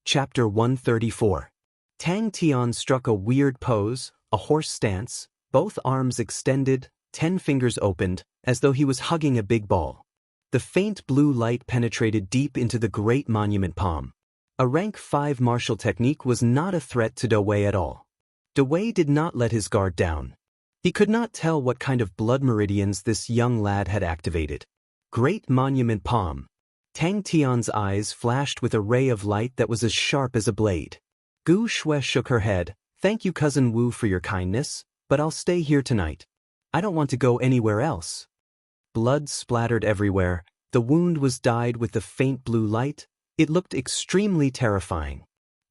Chapter 134. Tang Tian struck a weird pose, a horse stance, both arms extended, 10 fingers opened, as though he was hugging a big ball. The faint blue light penetrated deep into the great monument palm. A rank 5 martial technique was not a threat to Daoist at all. Daoist did not let his guard down. He could not tell what kind of blood meridians this young lad had activated. Great monument palm. Tang Tian's eyes flashed with a ray of light that was as sharp as a blade. Gu Shui shook her head. Thank you, Cousin Wu, for your kindness, but I'll stay here tonight. I don't want to go anywhere else. Blood splattered everywhere. The wound was dyed with the faint blue light. It looked extremely terrifying.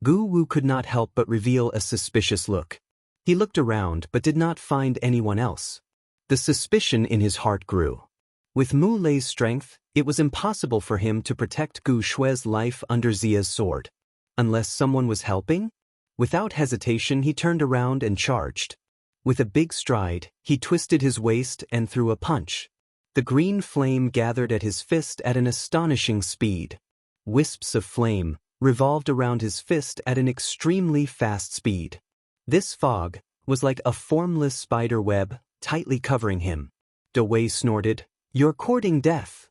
Gu Wu could not help but reveal a suspicious look. He looked around but did not find anyone else. The suspicion in his heart grew. With Mu Lei's strength, it was impossible for him to protect Gu Shui's life under Zia's sword. Unless someone was helping? Without hesitation, he turned around and charged. With a big stride, he twisted his waist and threw a punch. The green flame gathered at his fist at an astonishing speed. Wisps of flame revolved around his fist at an extremely fast speed. This fog was like a formless spider web, tightly covering him. Daoist snorted, "You're courting death."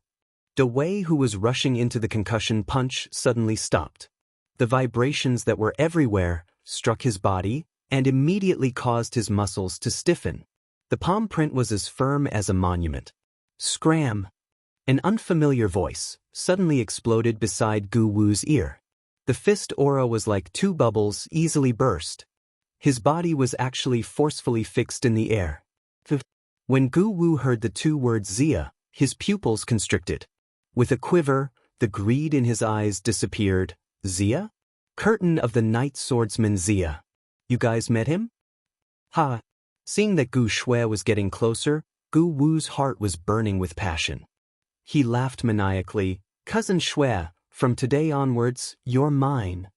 Daoist, who was rushing into the concussion punch, suddenly stopped. The vibrations that were everywhere struck his body and immediately caused his muscles to stiffen. The palm print was as firm as a monument. Scram! An unfamiliar voice suddenly exploded beside Gu Wu's ear. The fist aura was like 2 bubbles easily burst. His body was actually forcefully fixed in the air. When Gu Wu heard the 2 words Zia, his pupils constricted. With a quiver, the greed in his eyes disappeared. Zia? Curtain of the Night Swordsman Zia. You guys met him? Ha! Seeing that Gu Shui was getting closer, Gu Wu's heart was burning with passion. He laughed maniacally. Cousin Shui, from today onwards, you're mine.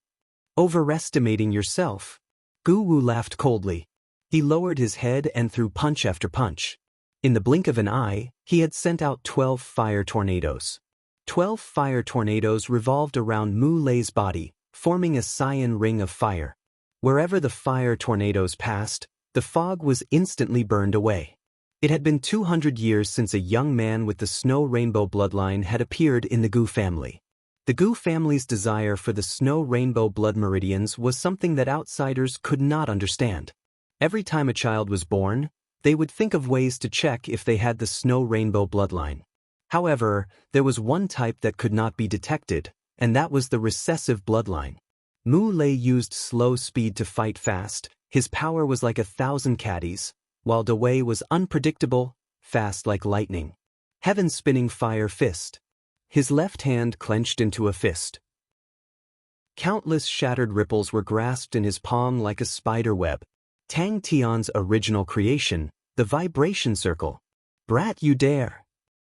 Overestimating yourself. Gu Wu laughed coldly. He lowered his head and threw punch after punch. In the blink of an eye, he had sent out 12 fire tornadoes. 12 fire tornadoes revolved around Mu Lei's body, forming a cyan ring of fire. Wherever the fire tornadoes passed, the fog was instantly burned away. It had been 200 years since a young man with the Snow Rainbow bloodline had appeared in the Gu family. The Gu family's desire for the Snow Rainbow blood meridians was something that outsiders could not understand. Every time a child was born, they would think of ways to check if they had the Snow Rainbow bloodline. However, there was one type that could not be detected, and that was the recessive bloodline. Mu Lei used slow speed to fight fast. His power was like 1,000 caddies, while Daoist was unpredictable, fast like lightning. Heaven-spinning fire fist. His left hand clenched into a fist. Countless shattered ripples were grasped in his palm like a spider web. Tang Tian's original creation, the vibration circle. Brat, you dare!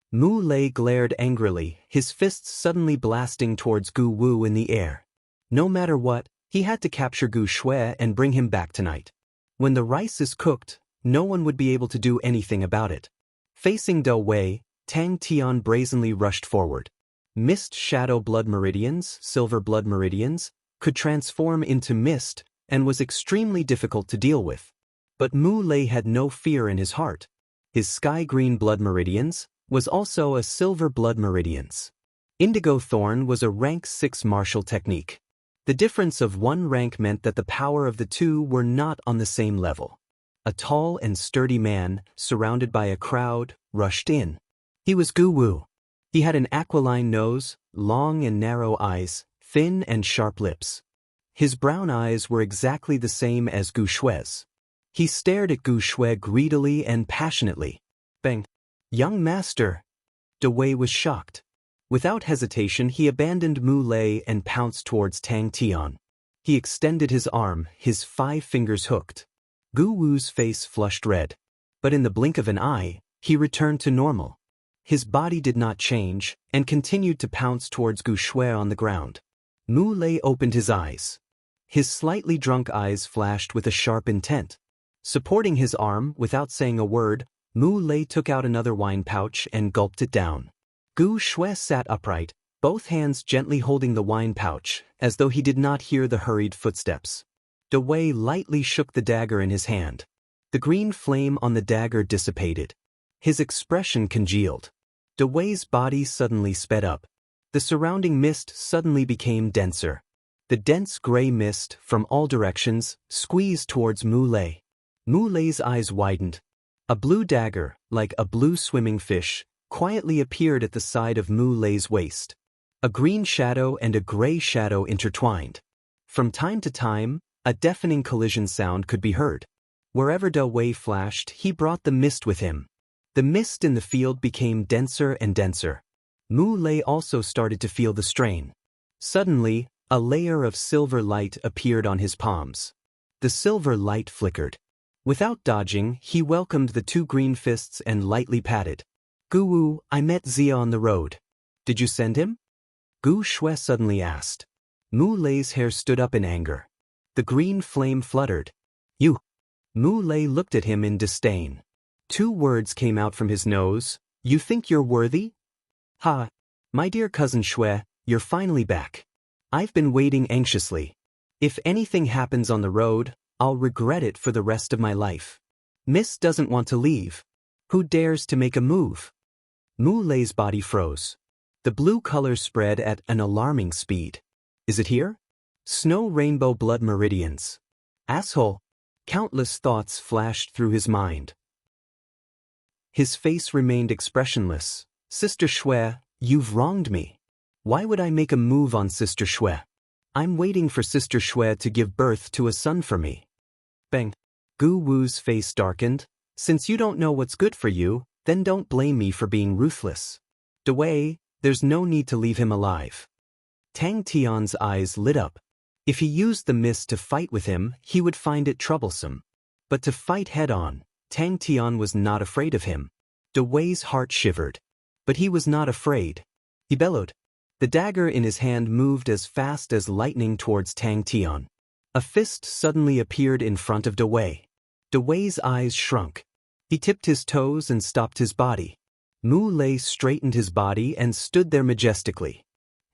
Mu Lei glared angrily, his fists suddenly blasting towards Gu Wu in the air. No matter what, he had to capture Gu Shui and bring him back tonight. When the rice is cooked, no one would be able to do anything about it. Facing Daoist, Tang Tian brazenly rushed forward. Mist shadow blood meridians, silver blood meridians, could transform into mist and was extremely difficult to deal with. But Mu Lei had no fear in his heart. His sky-green blood meridians was also a silver blood meridians. Indigo Thorn was a rank 6 martial technique. The difference of 1 rank meant that the power of the 2 were not on the same level. A tall and sturdy man, surrounded by a crowd, rushed in. He was Gu Wu. He had an aquiline nose, long and narrow eyes, thin and sharp lips. His brown eyes were exactly the same as Gu Shui's. He stared at Gu Shui greedily and passionately. Bang! Young master! Daoist was shocked. Without hesitation, he abandoned Mu Lei and pounced towards Tang Tian. He extended his arm, his 5 fingers hooked. Gu Wu's face flushed red. But in the blink of an eye, he returned to normal. His body did not change, and continued to pounce towards Gu Shui on the ground. Mu Lei opened his eyes. His slightly drunk eyes flashed with a sharp intent. Supporting his arm, without saying a word, Mu Lei took out another wine pouch and gulped it down. Gu Shui sat upright, both hands gently holding the wine pouch, as though he did not hear the hurried footsteps. Dawei lightly shook the dagger in his hand. The green flame on the dagger dissipated. His expression congealed. Dawei's body suddenly sped up. The surrounding mist suddenly became denser. The dense gray mist, from all directions, squeezed towards Mu Lei. Mu Lei's eyes widened. A blue dagger, like a blue swimming fish, quietly appeared at the side of Mu Lei's waist. A green shadow and a gray shadow intertwined. From time to time, a deafening collision sound could be heard. Wherever Dawei flashed, he brought the mist with him. The mist in the field became denser and denser. Mu Lei also started to feel the strain. Suddenly, a layer of silver light appeared on his palms. The silver light flickered. Without dodging, he welcomed the two green fists and lightly patted. "Guwu, I met Xia on the road. Did you send him?" Gu Shui suddenly asked. Mu Lei's hair stood up in anger. The green flame fluttered. "You." Mu Lei looked at him in disdain. Two words came out from his nose. "You think you're worthy? Ha! My dear cousin Shui, you're finally back. I've been waiting anxiously. If anything happens on the road, I'll regret it for the rest of my life. Miss doesn't want to leave. Who dares to make a move?" Mu Lei's body froze. The blue color spread at an alarming speed. "Is it here? Snow rainbow blood meridians. Asshole." Countless thoughts flashed through his mind. His face remained expressionless. "Sister Shui, you've wronged me. Why would I make a move on Sister Shui? I'm waiting for Sister Shui to give birth to a son for me." Bang. Gu Wu's face darkened. "Since you don't know what's good for you, then don't blame me for being ruthless. Dawei, there's no need to leave him alive." Tang Tian's eyes lit up. If he used the mist to fight with him, he would find it troublesome. But to fight head-on, Tang Tian was not afraid of him. Dawei's heart shivered. But he was not afraid. He bellowed. The dagger in his hand moved as fast as lightning towards Tang Tian. A fist suddenly appeared in front of Dawei. Dawei's eyes shrunk. He tipped his toes and stopped his body. Mu Lei straightened his body and stood there majestically.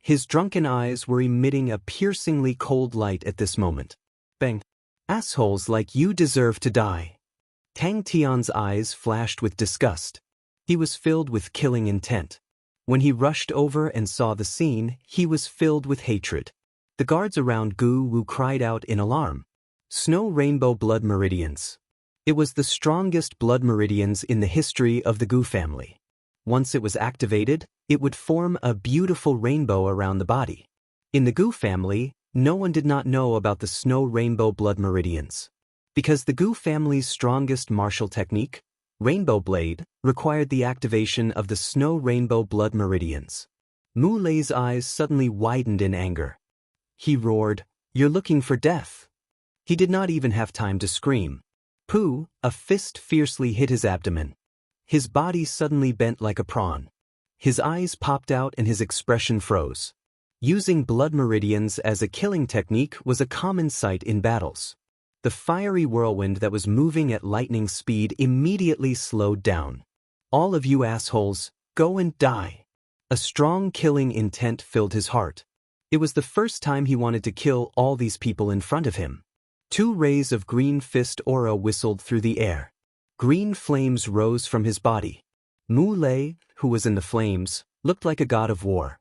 His drunken eyes were emitting a piercingly cold light at this moment. Bang. "Assholes like you deserve to die." Tang Tian's eyes flashed with disgust. He was filled with killing intent. When he rushed over and saw the scene, he was filled with hatred. The guards around Gu Wu cried out in alarm. Snow rainbow blood meridians. It was the strongest blood meridians in the history of the Gu family. Once it was activated, it would form a beautiful rainbow around the body. In the Gu family, no one did not know about the snow rainbow blood meridians. Because the Gu family's strongest martial technique, Rainbow Blade, required the activation of the snow rainbow blood meridians. Mu Lei's eyes suddenly widened in anger. He roared, "You're looking for death." He did not even have time to scream. Pooh! A fist fiercely hit his abdomen. His body suddenly bent like a prawn. His eyes popped out and his expression froze. Using blood meridians as a killing technique was a common sight in battles. The fiery whirlwind that was moving at lightning speed immediately slowed down. "All of you assholes, go and die." A strong killing intent filled his heart. It was the first time he wanted to kill all these people in front of him. Two rays of green fist aura whistled through the air. Green flames rose from his body. Mu Lei, who was in the flames, looked like a god of war.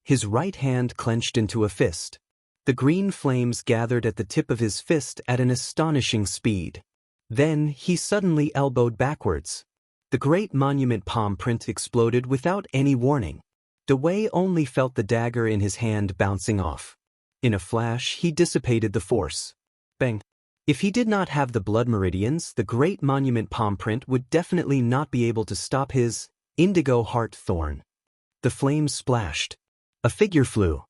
His right hand clenched into a fist. The green flames gathered at the tip of his fist at an astonishing speed. Then he suddenly elbowed backwards. The great monument palm print exploded without any warning. Dawei only felt the dagger in his hand bouncing off. In a flash, he dissipated the force. Bang! If he did not have the blood meridians, the great monument palm print would definitely not be able to stop his indigo heart thorn. The flames splashed. A figure flew.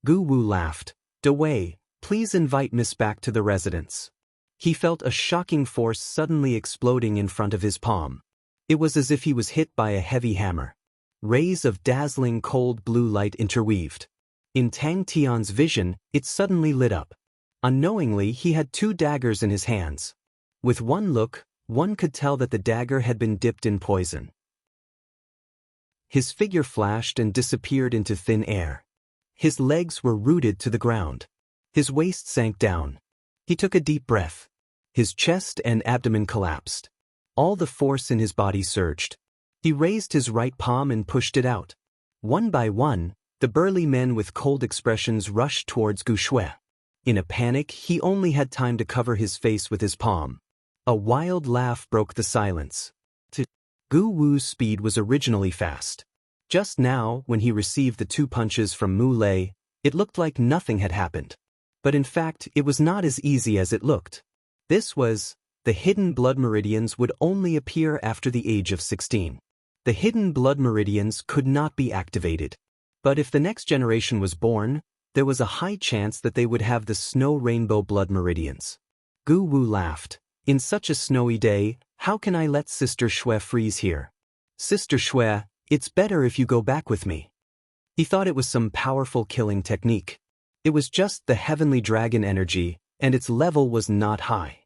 Gu Wu laughed. "Dawei, please invite Miss back to the residence." He felt a shocking force suddenly exploding in front of his palm. It was as if he was hit by a heavy hammer. Rays of dazzling cold blue light interweaved. In Tang Tian's vision, it suddenly lit up. Unknowingly, he had two daggers in his hands. With one look, one could tell that the dagger had been dipped in poison. His figure flashed and disappeared into thin air. His legs were rooted to the ground. His waist sank down. He took a deep breath. His chest and abdomen collapsed. All the force in his body surged. He raised his right palm and pushed it out. One by one, the burly men with cold expressions rushed towards Gu Shui. In a panic, he only had time to cover his face with his palm. A wild laugh broke the silence. Gu Wu's speed was originally fast. Just now, when he received the 2 punches from Mu Lei, it looked like nothing had happened. But in fact, it was not as easy as it looked. This was, the hidden blood meridians would only appear after the age of 16. The hidden blood meridians could not be activated. But if the next generation was born, there was a high chance that they would have the snow rainbow blood meridians. Gu Wu laughed. In such a snowy day, how can I let Sister Shui freeze here? Sister Shui, it's better if you go back with me. He thought it was some powerful killing technique. It was just the heavenly dragon energy, and its level was not high.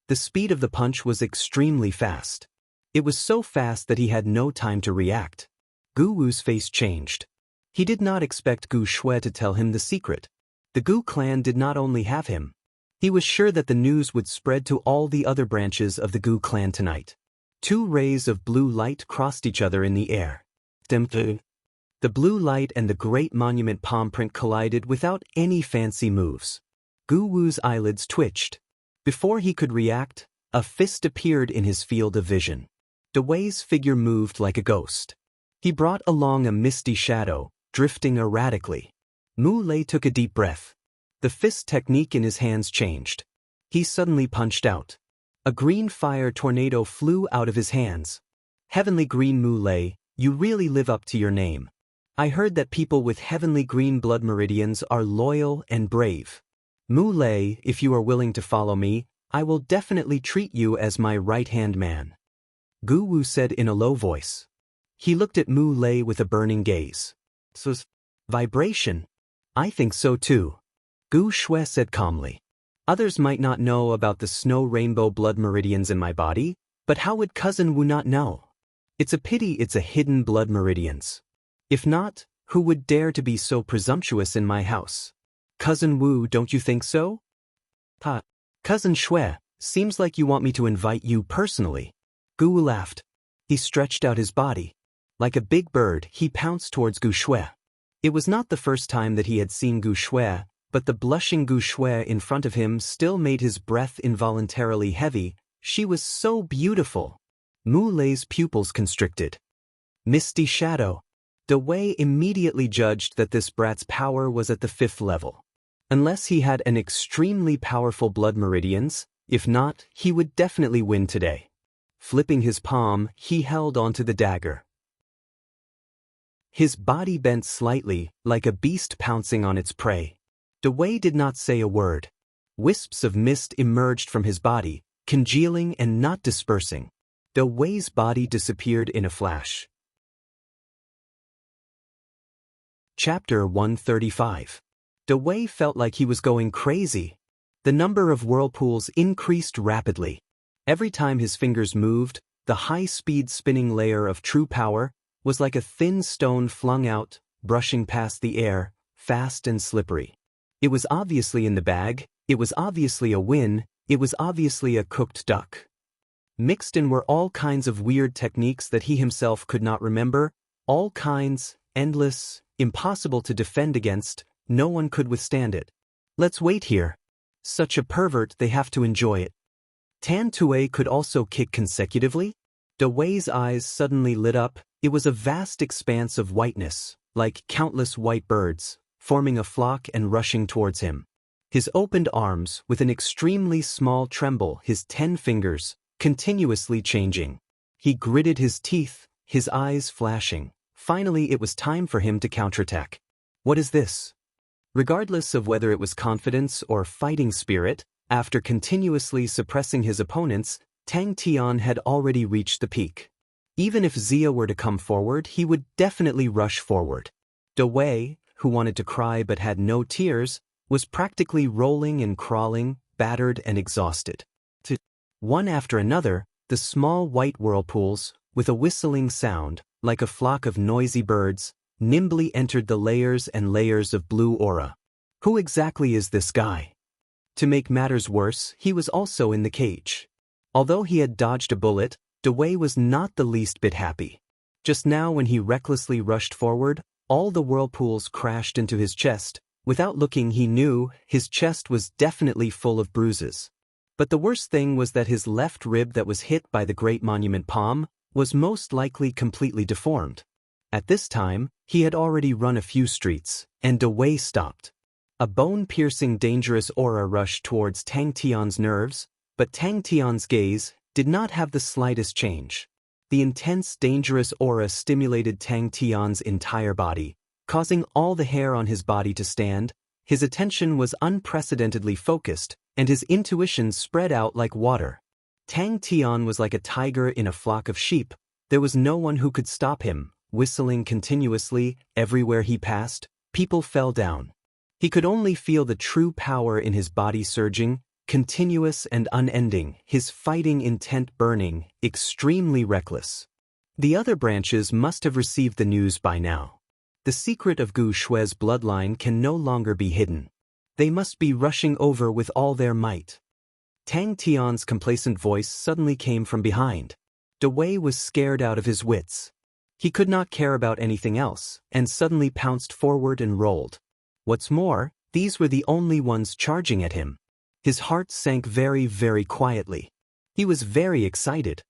The speed of the punch was extremely fast. It was so fast that he had no time to react. Gu Wu's face changed. He did not expect Gu Shui to tell him the secret. The Gu clan did not only have him. He was sure that the news would spread to all the other branches of the Gu clan tonight. 2 rays of blue light crossed each other in the air. The blue light and the great monument palm print collided without any fancy moves. Gu Wu's eyelids twitched. Before he could react, a fist appeared in his field of vision. Dawei's figure moved like a ghost. He brought along a misty shadow, drifting erratically. Mu Lei took a deep breath. The fist technique in his hands changed. He suddenly punched out. A green fire tornado flew out of his hands. Heavenly Green Mu Lei, you really live up to your name. I heard that people with heavenly green blood meridians are loyal and brave. Mu Lei, if you are willing to follow me, I will definitely treat you as my right-hand man. Gu Wu said in a low voice. He looked at Mu Lei with a burning gaze. Vibration? I think so too. Gu Shui said calmly. Others might not know about the snow rainbow blood meridians in my body, but how would Cousin Wu not know? It's a pity it's a hidden blood meridians. If not, who would dare to be so presumptuous in my house? Cousin Wu, don't you think so? Cousin Shui, seems like you want me to invite you personally. Gu Wu laughed. He stretched out his body. Like a big bird, he pounced towards Gu Shui. It was not the first time that he had seen Gu Shui, but the blushing Gu Shui in front of him still made his breath involuntarily heavy. She was so beautiful. Mu Lei's pupils constricted. Misty shadow. Dawei immediately judged that this brat's power was at the 5th level. Unless he had an extremely powerful blood meridians, if not, he would definitely win today. Flipping his palm, he held onto the dagger. His body bent slightly, like a beast pouncing on its prey. Dawei did not say a word. Wisps of mist emerged from his body, congealing and not dispersing. Dawei's body disappeared in a flash. Chapter 135. Dawei felt like he was going crazy. The number of whirlpools increased rapidly. Every time his fingers moved, the high-speed spinning layer of true power was like a thin stone flung out, brushing past the air, fast and slippery. It was obviously in the bag, it was obviously a win, it was obviously a cooked duck. Mixed in were all kinds of weird techniques that he himself could not remember, all kinds, endless, impossible to defend against, no one could withstand it. Let's wait here. Such a pervert, they have to enjoy it. Tan Tue could also kick consecutively? Dawei's eyes suddenly lit up. It was a vast expanse of whiteness, like countless white birds, forming a flock and rushing towards him. His opened arms, with an extremely small tremble, his 10 fingers, continuously changing. He gritted his teeth, his eyes flashing. Finally, it was time for him to counterattack. What is this? Regardless of whether it was confidence or fighting spirit, after continuously suppressing his opponents, Tang Tian had already reached the peak. Even if Xia were to come forward, he would definitely rush forward. Dawei, who wanted to cry but had no tears, was practically rolling and crawling, battered and exhausted. One after another, the small white whirlpools, with a whistling sound, like a flock of noisy birds, nimbly entered the layers and layers of blue aura. Who exactly is this guy? To make matters worse, he was also in the cage. Although he had dodged a bullet, Dawei was not the least bit happy. Just now when he recklessly rushed forward, all the whirlpools crashed into his chest. Without looking, he knew his chest was definitely full of bruises. But the worst thing was that his left rib that was hit by the Great Monument Palm was most likely completely deformed. At this time, he had already run a few streets, and Dawei stopped. A bone-piercing dangerous aura rushed towards Tang Tian's nerves, but Tang Tian's gaze did not have the slightest change. The intense dangerous aura stimulated Tang Tian's entire body, causing all the hair on his body to stand. His attention was unprecedentedly focused, and his intuition spread out like water. Tang Tian was like a tiger in a flock of sheep. There was no one who could stop him, whistling continuously. Everywhere he passed, people fell down. He could only feel the true power in his body surging, continuous and unending, his fighting intent burning, extremely reckless. The other branches must have received the news by now. The secret of Gu Shue's bloodline can no longer be hidden. They must be rushing over with all their might. Tang Tian's complacent voice suddenly came from behind. Dawei was scared out of his wits. He could not care about anything else, and suddenly pounced forward and rolled. What's more, these were the only ones charging at him. His heart sank very, very quietly. He was very excited.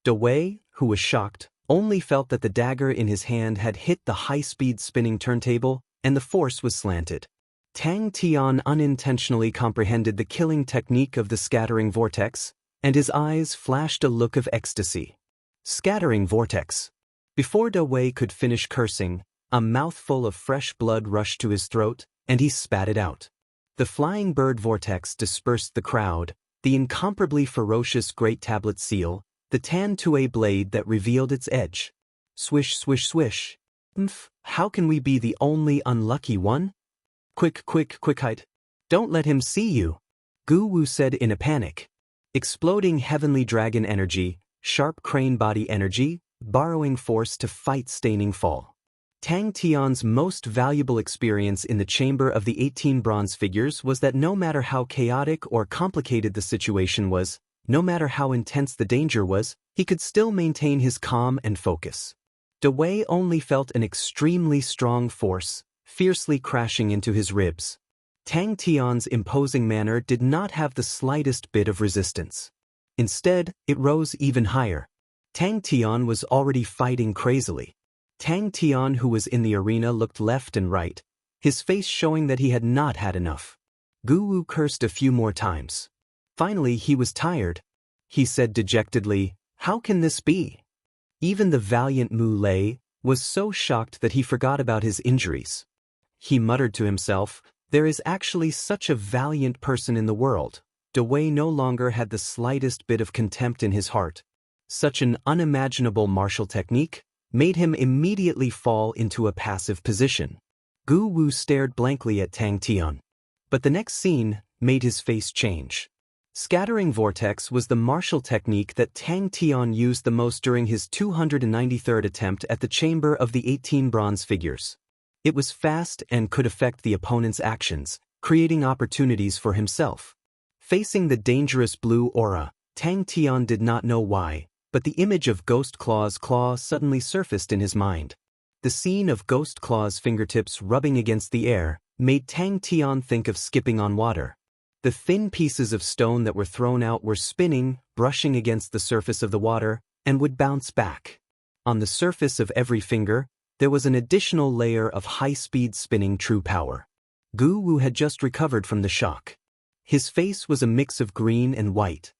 Dawei, who was shocked, only felt that the dagger in his hand had hit the high-speed spinning turntable, and the force was slanted. Tang Tian unintentionally comprehended the killing technique of the scattering vortex, and his eyes flashed a look of ecstasy. Scattering vortex. Before Dawei could finish cursing, a mouthful of fresh blood rushed to his throat, and he spat it out. The flying bird vortex dispersed the crowd, the incomparably ferocious great tablet seal, the tan tué blade that revealed its edge. Swish, swish, swish. How can we be the only unlucky one? Quick, hide. Don't let him see you, Gu Wu said in a panic. Exploding heavenly dragon energy, sharp crane body energy, borrowing force to fight staining fall. Tang Tian's most valuable experience in the chamber of the 18 bronze figures was that no matter how chaotic or complicated the situation was, no matter how intense the danger was, he could still maintain his calm and focus. Dawei only felt an extremely strong force, fiercely crashing into his ribs. Tang Tian's imposing manner did not have the slightest bit of resistance. Instead, it rose even higher. Tang Tian was already fighting crazily. Tang Tian, who was in the arena, looked left and right, his face showing that he had not had enough. Gu Wu cursed a few more times. Finally, he was tired. He said dejectedly, "How can this be?" Even the valiant Mu Lei was so shocked that he forgot about his injuries. He muttered to himself, "There is actually such a valiant person in the world." Dawei no longer had the slightest bit of contempt in his heart. Such an unimaginable martial technique made him immediately fall into a passive position. Gu Wu stared blankly at Tang Tian. But the next scene made his face change. Scattering vortex was the martial technique that Tang Tian used the most during his 293rd attempt at the chamber of the 18 bronze figures. It was fast and could affect the opponent's actions, creating opportunities for himself. Facing the dangerous blue aura, Tang Tian did not know why, but the image of Ghost Claw's claw suddenly surfaced in his mind. The scene of Ghost Claw's fingertips rubbing against the air made Tang Tian think of skipping on water. The thin pieces of stone that were thrown out were spinning, brushing against the surface of the water, and would bounce back. On the surface of every finger, there was an additional layer of high-speed spinning true power. Gu Wu had just recovered from the shock. His face was a mix of green and white.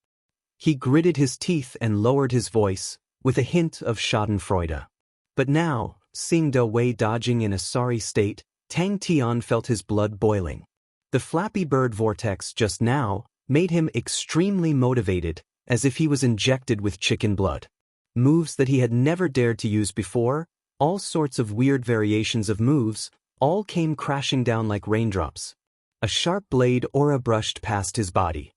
He gritted his teeth and lowered his voice, with a hint of schadenfreude. But now, seeing Dawei dodging in a sorry state, Tang Tian felt his blood boiling. The Flappy Bird vortex just now made him extremely motivated, as if he was injected with chicken blood. Moves that he had never dared to use before, all sorts of weird variations of moves, all came crashing down like raindrops. A sharp blade aura brushed past his body.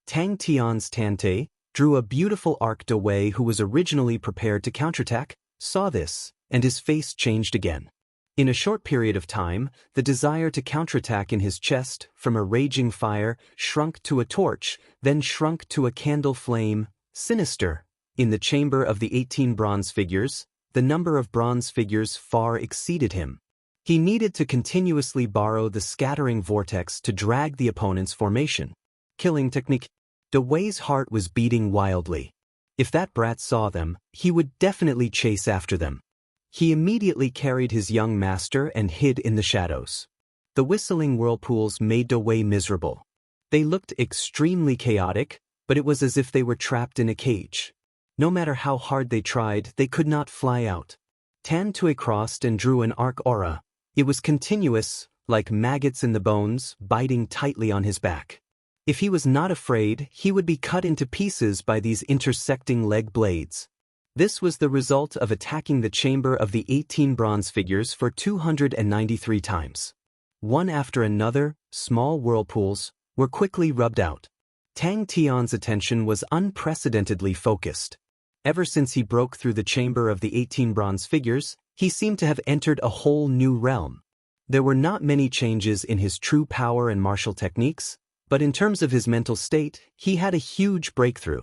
Tang Tian's Tante, drew a beautiful arc. Dawei, who was originally prepared to counterattack, saw this, and his face changed again. In a short period of time, the desire to counterattack in his chest, from a raging fire, shrunk to a torch, then shrunk to a candle flame, sinister. In the chamber of the 18 bronze figures, the number of bronze figures far exceeded him. He needed to continuously borrow the scattering vortex to drag the opponent's formation. Killing technique. Dawei's heart was beating wildly. If that brat saw them, he would definitely chase after them. He immediately carried his young master and hid in the shadows. The whistling whirlpools made Dawei miserable. They looked extremely chaotic, but it was as if they were trapped in a cage. No matter how hard they tried, they could not fly out. Tan Tui crossed and drew an arc aura. It was continuous, like maggots in the bones, biting tightly on his back. If he was not afraid, he would be cut into pieces by these intersecting leg blades. This was the result of attacking the chamber of the 18 bronze figures for 293 times. One after another, small whirlpools were quickly rubbed out. Tang Tian's attention was unprecedentedly focused. Ever since he broke through the chamber of the 18 bronze figures, he seemed to have entered a whole new realm. There were not many changes in his true power and martial techniques, but in terms of his mental state, he had a huge breakthrough.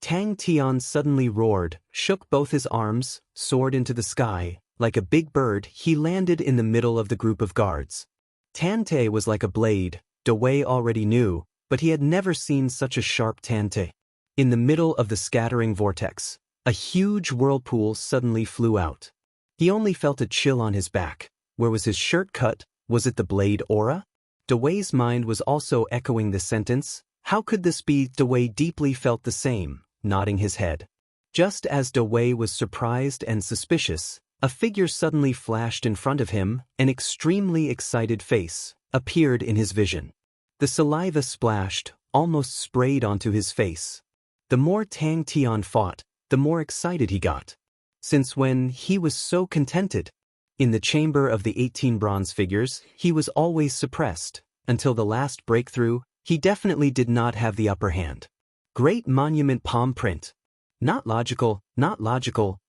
Tang Tian suddenly roared, shook both his arms, soared into the sky. Like a big bird, he landed in the middle of the group of guards. Tante was like a blade, Dawei already knew, but he had never seen such a sharp Tante. In the middle of the scattering vortex, a huge whirlpool suddenly flew out. He only felt a chill on his back. Where was his shirt cut? Was it the blade aura? Dawei's mind was also echoing the sentence. How could this be? Dawei deeply felt the same, nodding his head. Just as Dawei was surprised and suspicious, a figure suddenly flashed in front of him. An extremely excited face appeared in his vision. The saliva splashed, almost sprayed onto his face. The more Tang Tian fought, the more excited he got. Since when he was so contented? In the chamber of the 18 bronze figures, he was always suppressed. Until the last breakthrough, he definitely did not have the upper hand. Great monument palm print. Not logical,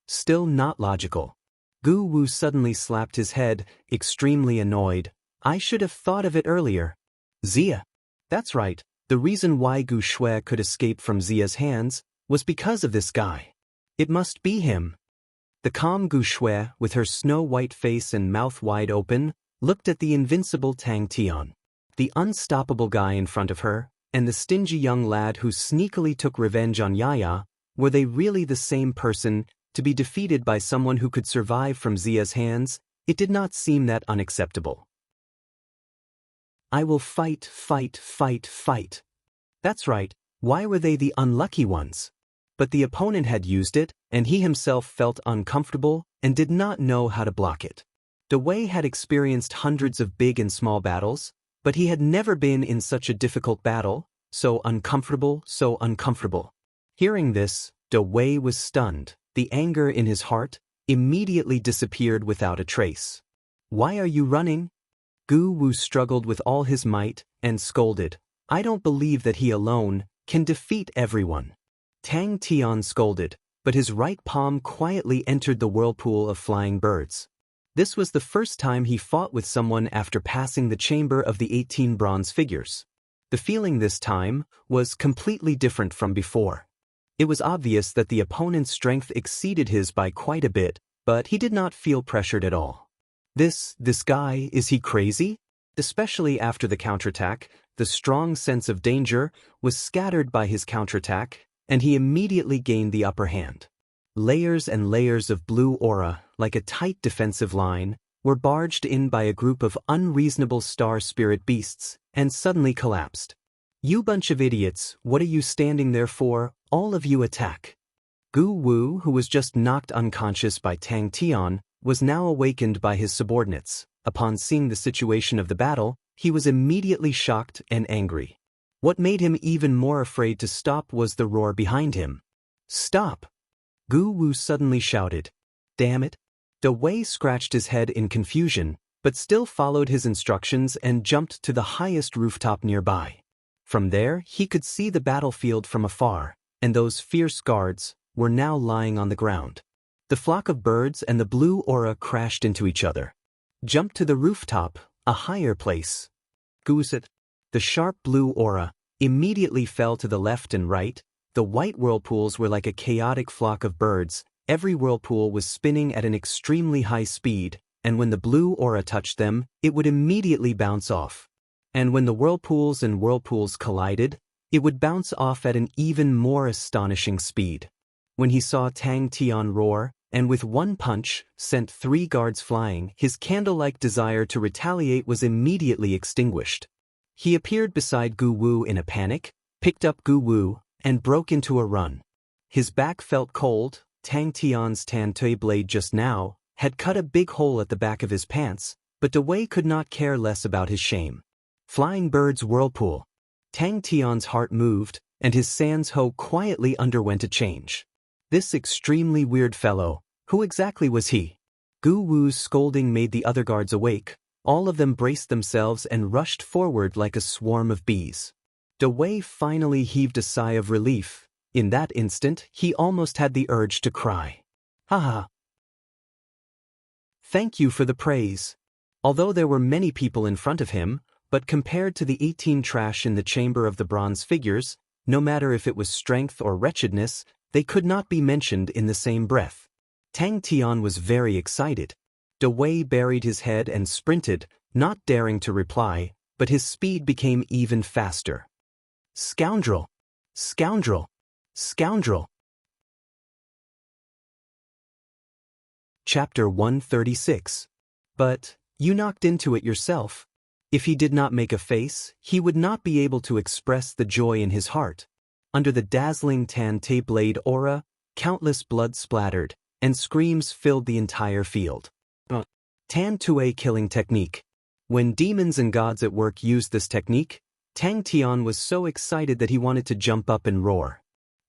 still not logical. Gu Wu suddenly slapped his head, extremely annoyed. I should have thought of it earlier. Xia. That's right, the reason why Gu Shui could escape from Xia's hands was because of this guy. It must be him. The calm Gu Shui, with her snow-white face and mouth wide open, looked at the invincible Tang Tian. The unstoppable guy in front of her, and the stingy young lad who sneakily took revenge on Yaya, were they really the same person? To be defeated by someone who could survive from Xia's hands, it did not seem that unacceptable. I will fight. That's right, why were they the unlucky ones? But the opponent had used it, and he himself felt uncomfortable and did not know how to block it. Dawei had experienced hundreds of big and small battles, but he had never been in such a difficult battle, so uncomfortable. Hearing this, Dawei was stunned. The anger in his heart immediately disappeared without a trace. Why are you running? Gu Wu struggled with all his might and scolded. I don't believe that he alone can defeat everyone. Tang Tian scolded, but his right palm quietly entered the whirlpool of flying birds. This was the first time he fought with someone after passing the chamber of the 18 bronze figures. The feeling this time was completely different from before. It was obvious that the opponent's strength exceeded his by quite a bit, but he did not feel pressured at all. This guy, is he crazy? Especially after the counterattack, the strong sense of danger was scattered by his counterattack, and he immediately gained the upper hand. Layers and layers of blue aura, like a tight defensive line, were barged in by a group of unreasonable star spirit beasts, and suddenly collapsed. You bunch of idiots, what are you standing there for? All of you attack. Gu Wu, who was just knocked unconscious by Tang Tian, was now awakened by his subordinates. Upon seeing the situation of the battle, he was immediately shocked and angry. What made him even more afraid to stop was the roar behind him. Stop! Gu Wu suddenly shouted. Damn it! Dawei scratched his head in confusion, but still followed his instructions and jumped to the highest rooftop nearby. From there, he could see the battlefield from afar, and those fierce guards, were now lying on the ground. The flock of birds and the blue aura crashed into each other. Jump to the rooftop, a higher place. Gooset. The sharp blue aura immediately fell to the left and right. The white whirlpools were like a chaotic flock of birds. Every whirlpool was spinning at an extremely high speed, and when the blue aura touched them, it would immediately bounce off. And when the whirlpools and whirlpools collided, it would bounce off at an even more astonishing speed. When he saw Tang Tian roar, and with one punch, sent 3 guards flying, his candle-like desire to retaliate was immediately extinguished. He appeared beside Gu Wu in a panic, picked up Gu Wu, and broke into a run. His back felt cold. Tang Tian's Tantui blade just now had cut a big hole at the back of his pants, but Dawei could not care less about his shame. Flying Bird's whirlpool. Tang Tian's heart moved, and his sans ho quietly underwent a change. This extremely weird fellow, who exactly was he? Gu Wu's scolding made the other guards awake. All of them braced themselves and rushed forward like a swarm of bees. Dawei finally heaved a sigh of relief. In that instant, he almost had the urge to cry. Haha. Thank you for the praise. Although there were many people in front of him, but compared to the 18 trash in the chamber of the bronze figures, no matter if it was strength or wretchedness, they could not be mentioned in the same breath. Tang Tian was very excited. Dawei buried his head and sprinted, not daring to reply, but his speed became even faster. Scoundrel! Scoundrel! Scoundrel! Chapter 136. But, you knocked into it yourself. If he did not make a face, he would not be able to express the joy in his heart. Under the dazzling Tantei blade aura, countless blood splattered, and screams filled the entire field. Tantui killing technique. When demons and gods at work used this technique, Tang Tian was so excited that he wanted to jump up and roar.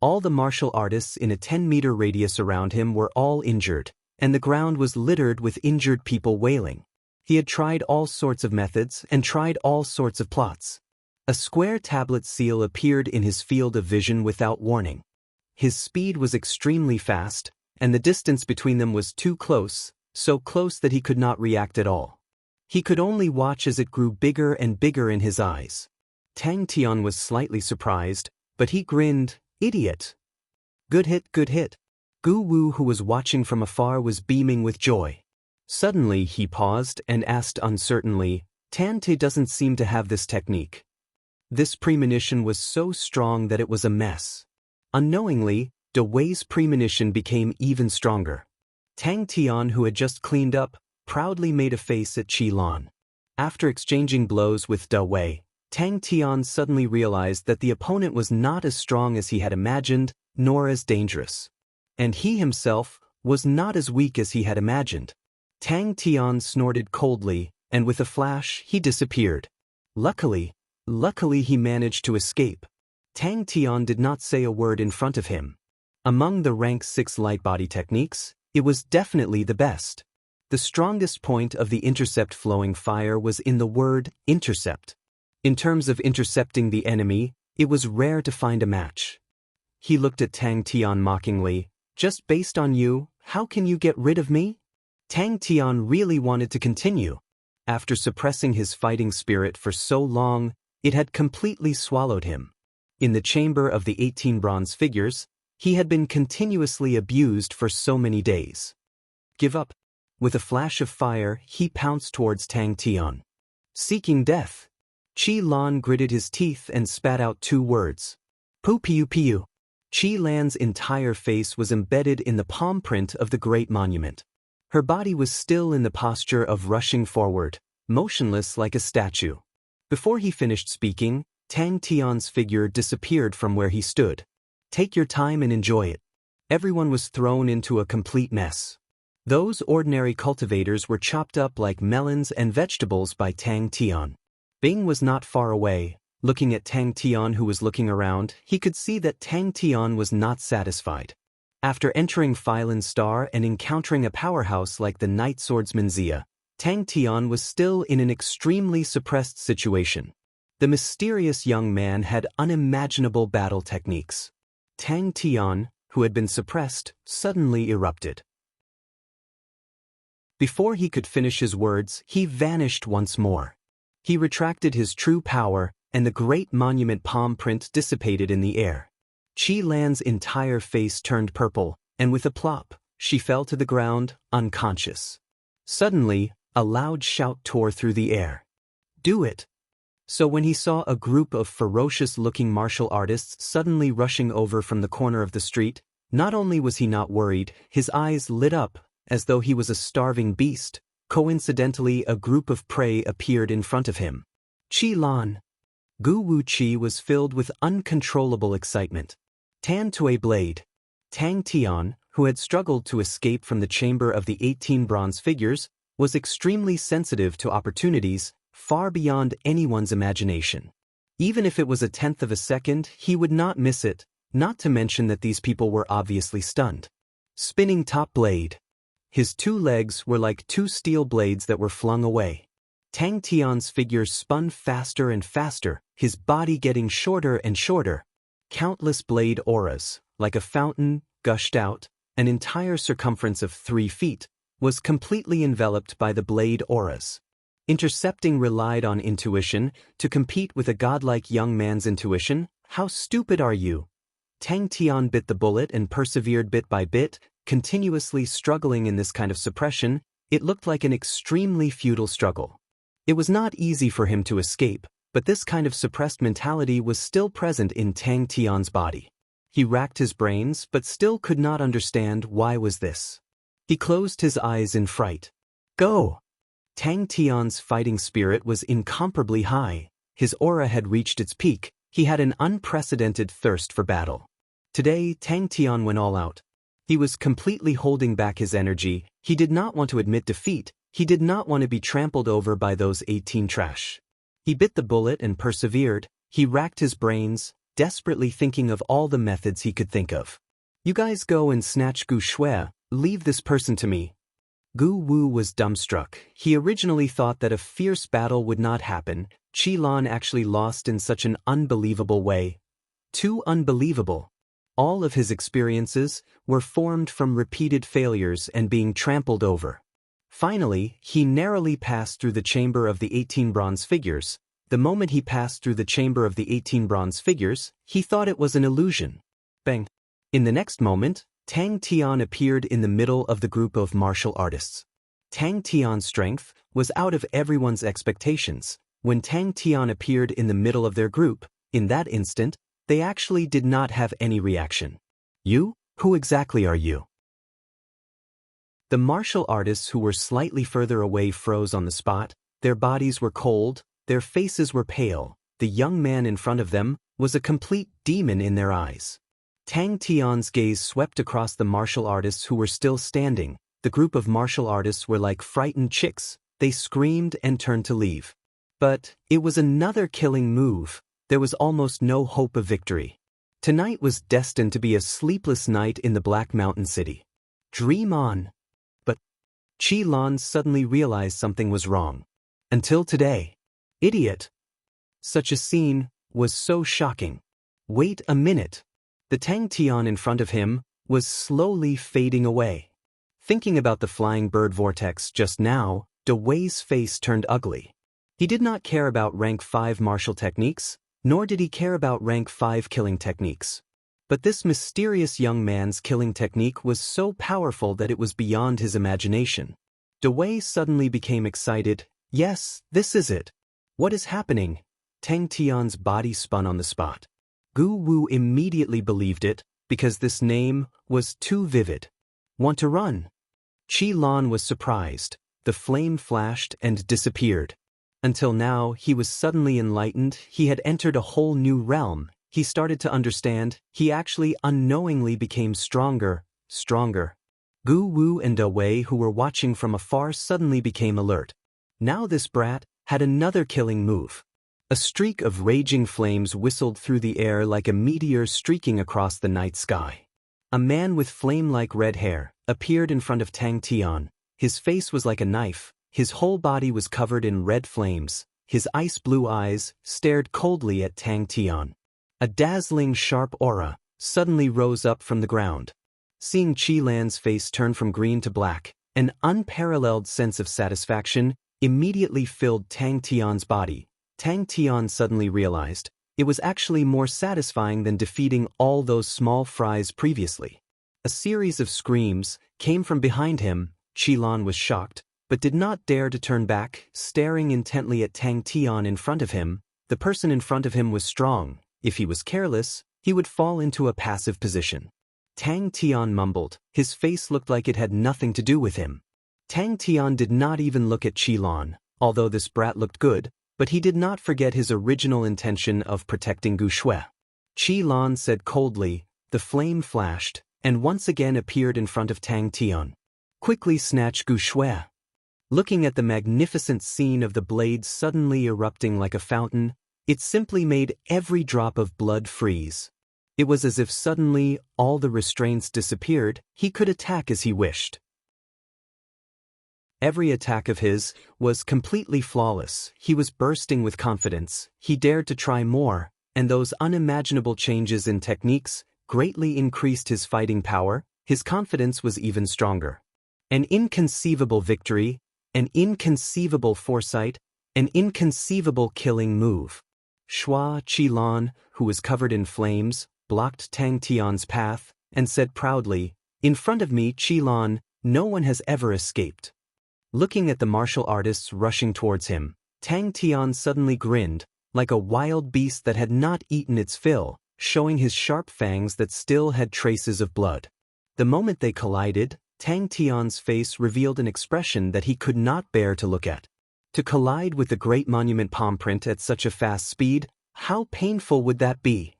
All the martial artists in a 10-meter radius around him were all injured, and the ground was littered with injured people wailing. He had tried all sorts of methods and tried all sorts of plots. A square tablet seal appeared in his field of vision without warning. His speed was extremely fast, and the distance between them was too close, so close that he could not react at all. He could only watch as it grew bigger and bigger in his eyes. Tang Tian was slightly surprised, but he grinned. Idiot! Good hit, good hit. Gu Wu, who was watching from afar, was beaming with joy. Suddenly he paused and asked uncertainly, Tantei doesn't seem to have this technique. This premonition was so strong that it was a mess. Unknowingly, Dawei's premonition became even stronger. Tang Tian, who had just cleaned up, proudly made a face at Qi Lan. After exchanging blows with Dawei, Tang Tian suddenly realized that the opponent was not as strong as he had imagined, nor as dangerous. And he himself was not as weak as he had imagined. Tang Tian snorted coldly, and with a flash he disappeared. Luckily he managed to escape. Tang Tian did not say a word in front of him. Among the rank 6 light body techniques, it was definitely the best. The strongest point of the intercept flowing fire was in the word intercept. In terms of intercepting the enemy, it was rare to find a match. He looked at Tang Tian mockingly. Just based on you, how can you get rid of me? Tang Tian really wanted to continue. After suppressing his fighting spirit for so long, it had completely swallowed him. In the chamber of the 18 bronze figures, he had been continuously abused for so many days. Give up. With a flash of fire, he pounced towards Tang Tian. Seeking death. Qi Lan gritted his teeth and spat out 2 words. Pu piu piu. Qi Lan's entire face was embedded in the palm print of the great monument. Her body was still in the posture of rushing forward, motionless like a statue. Before he finished speaking, Tang Tian's figure disappeared from where he stood. Take your time and enjoy it. Everyone was thrown into a complete mess. Those ordinary cultivators were chopped up like melons and vegetables by Tang Tian. Bing was not far away. Looking at Tang Tian, who was looking around, he could see that Tang Tian was not satisfied. After entering Phylan Star and encountering a powerhouse like the Knight Swordsman Xia, Tang Tian was still in an extremely suppressed situation. The mysterious young man had unimaginable battle techniques. Tang Tian, who had been suppressed, suddenly erupted. Before he could finish his words, he vanished once more. He retracted his true power, and the great monument palm print dissipated in the air. Qi Lan's entire face turned purple, and with a plop, she fell to the ground, unconscious. Suddenly, a loud shout tore through the air. "Do it!" So when he saw a group of ferocious-looking martial artists suddenly rushing over from the corner of the street, not only was he not worried, his eyes lit up, as though he was a starving beast. Coincidentally, a group of prey appeared in front of him. Qi Lan. Gu Wuqi was filled with uncontrollable excitement. Tan Tui Blade. Tang Tian, who had struggled to escape from the chamber of the 18 bronze figures, was extremely sensitive to opportunities, far beyond anyone's imagination. Even if it was a tenth of a second, he would not miss it, not to mention that these people were obviously stunned. Spinning Top Blade. His 2 legs were like 2 steel blades that were flung away. Tang Tian's figure spun faster and faster, his body getting shorter and shorter. Countless blade auras, like a fountain, gushed out. An entire circumference of 3 feet was completely enveloped by the blade auras. Intercepting relied on intuition. To compete with a godlike young man's intuition, how stupid are you? Tang Tian bit the bullet and persevered bit by bit, continuously struggling in this kind of suppression. It looked like an extremely futile struggle. It was not easy for him to escape, but this kind of suppressed mentality was still present in Tang Tian's body. He racked his brains but still could not understand why was this. He closed his eyes in fright. Go! Tang Tian's fighting spirit was incomparably high. His aura had reached its peak. He had an unprecedented thirst for battle. Today, Tang Tian went all out. He was completely holding back his energy. He did not want to admit defeat. He did not want to be trampled over by those 18 trash. He bit the bullet and persevered. He racked his brains, desperately thinking of all the methods he could think of. You guys go and snatch Gu Shui, leave this person to me. Gu Wu was dumbstruck. He originally thought that a fierce battle would not happen. Qi Lan actually lost in such an unbelievable way. Too unbelievable. All of his experiences were formed from repeated failures and being trampled over. Finally, he narrowly passed through the chamber of the 18 bronze figures. The moment he passed through the chamber of the 18 bronze figures, he thought it was an illusion. Bang! In the next moment, Tang Tian appeared in the middle of the group of martial artists. Tang Tian's strength was out of everyone's expectations. When Tang Tian appeared in the middle of their group, in that instant, they actually did not have any reaction. You? Who exactly are you? The martial artists who were slightly further away froze on the spot. Their bodies were cold, their faces were pale. The young man in front of them was a complete demon in their eyes. Tang Tian's gaze swept across the martial artists who were still standing. The group of martial artists were like frightened chicks. They screamed and turned to leave. But it was another killing move. There was almost no hope of victory. Tonight was destined to be a sleepless night in the Black Mountain City. Dream on. But Qi Lan suddenly realized something was wrong. Until today. Idiot. Such a scene was so shocking. Wait a minute. The Tang Tian in front of him was slowly fading away. Thinking about the flying bird vortex just now, Daoist's face turned ugly. He did not care about rank 5 martial techniques, nor did he care about rank 5 killing techniques. But this mysterious young man's killing technique was so powerful that it was beyond his imagination. Daoist suddenly became excited. Yes, this is it. What is happening? Tang Tian's body spun on the spot. Gu Wu immediately believed it, because this name was too vivid. Want to run? Qi Lan was surprised. The flame flashed and disappeared. Until now, he was suddenly enlightened. He had entered a whole new realm. He started to understand. He actually unknowingly became stronger. Gu Wu and Dawei, who were watching from afar, suddenly became alert. Now this brat had another killing move. A streak of raging flames whistled through the air like a meteor streaking across the night sky. A man with flame-like red hair appeared in front of Tang Tian. His face was like a knife. His whole body was covered in red flames. His ice-blue eyes stared coldly at Tang Tian. A dazzling sharp aura, suddenly rose up from the ground. Seeing Qi Lan's face turn from green to black, an unparalleled sense of satisfaction immediately filled Tang Tian's body. Tang Tian suddenly realized it was actually more satisfying than defeating all those small fries previously. A series of screams came from behind him. Qi Lan was shocked, but did not dare to turn back, staring intently at Tang Tian in front of him. The person in front of him was strong. If he was careless, he would fall into a passive position. Tang Tian mumbled. His face looked like it had nothing to do with him. Tang Tian did not even look at Qi Lan, although this brat looked good, but he did not forget his original intention of protecting Gu Shui. Qi Lan said coldly. The flame flashed, and once again appeared in front of Tang Tian. Quickly snatch Gu Shui. Looking at the magnificent scene of the blade suddenly erupting like a fountain, it simply made every drop of blood freeze. It was as if suddenly all the restraints disappeared. He could attack as he wished. Every attack of his was completely flawless. He was bursting with confidence. He dared to try more, and those unimaginable changes in techniques greatly increased his fighting power. His confidence was even stronger. An inconceivable victory, an inconceivable foresight, an inconceivable killing move. Qi Lan, who was covered in flames, blocked Tang Tian's path, and said proudly, "In front of me, Qi Lan, no one has ever escaped." Looking at the martial artists rushing towards him, Tang Tian suddenly grinned, like a wild beast that had not eaten its fill, showing his sharp fangs that still had traces of blood. The moment they collided, Tang Tian's face revealed an expression that he could not bear to look at. To collide with the Great Monument palm print at such a fast speed, how painful would that be?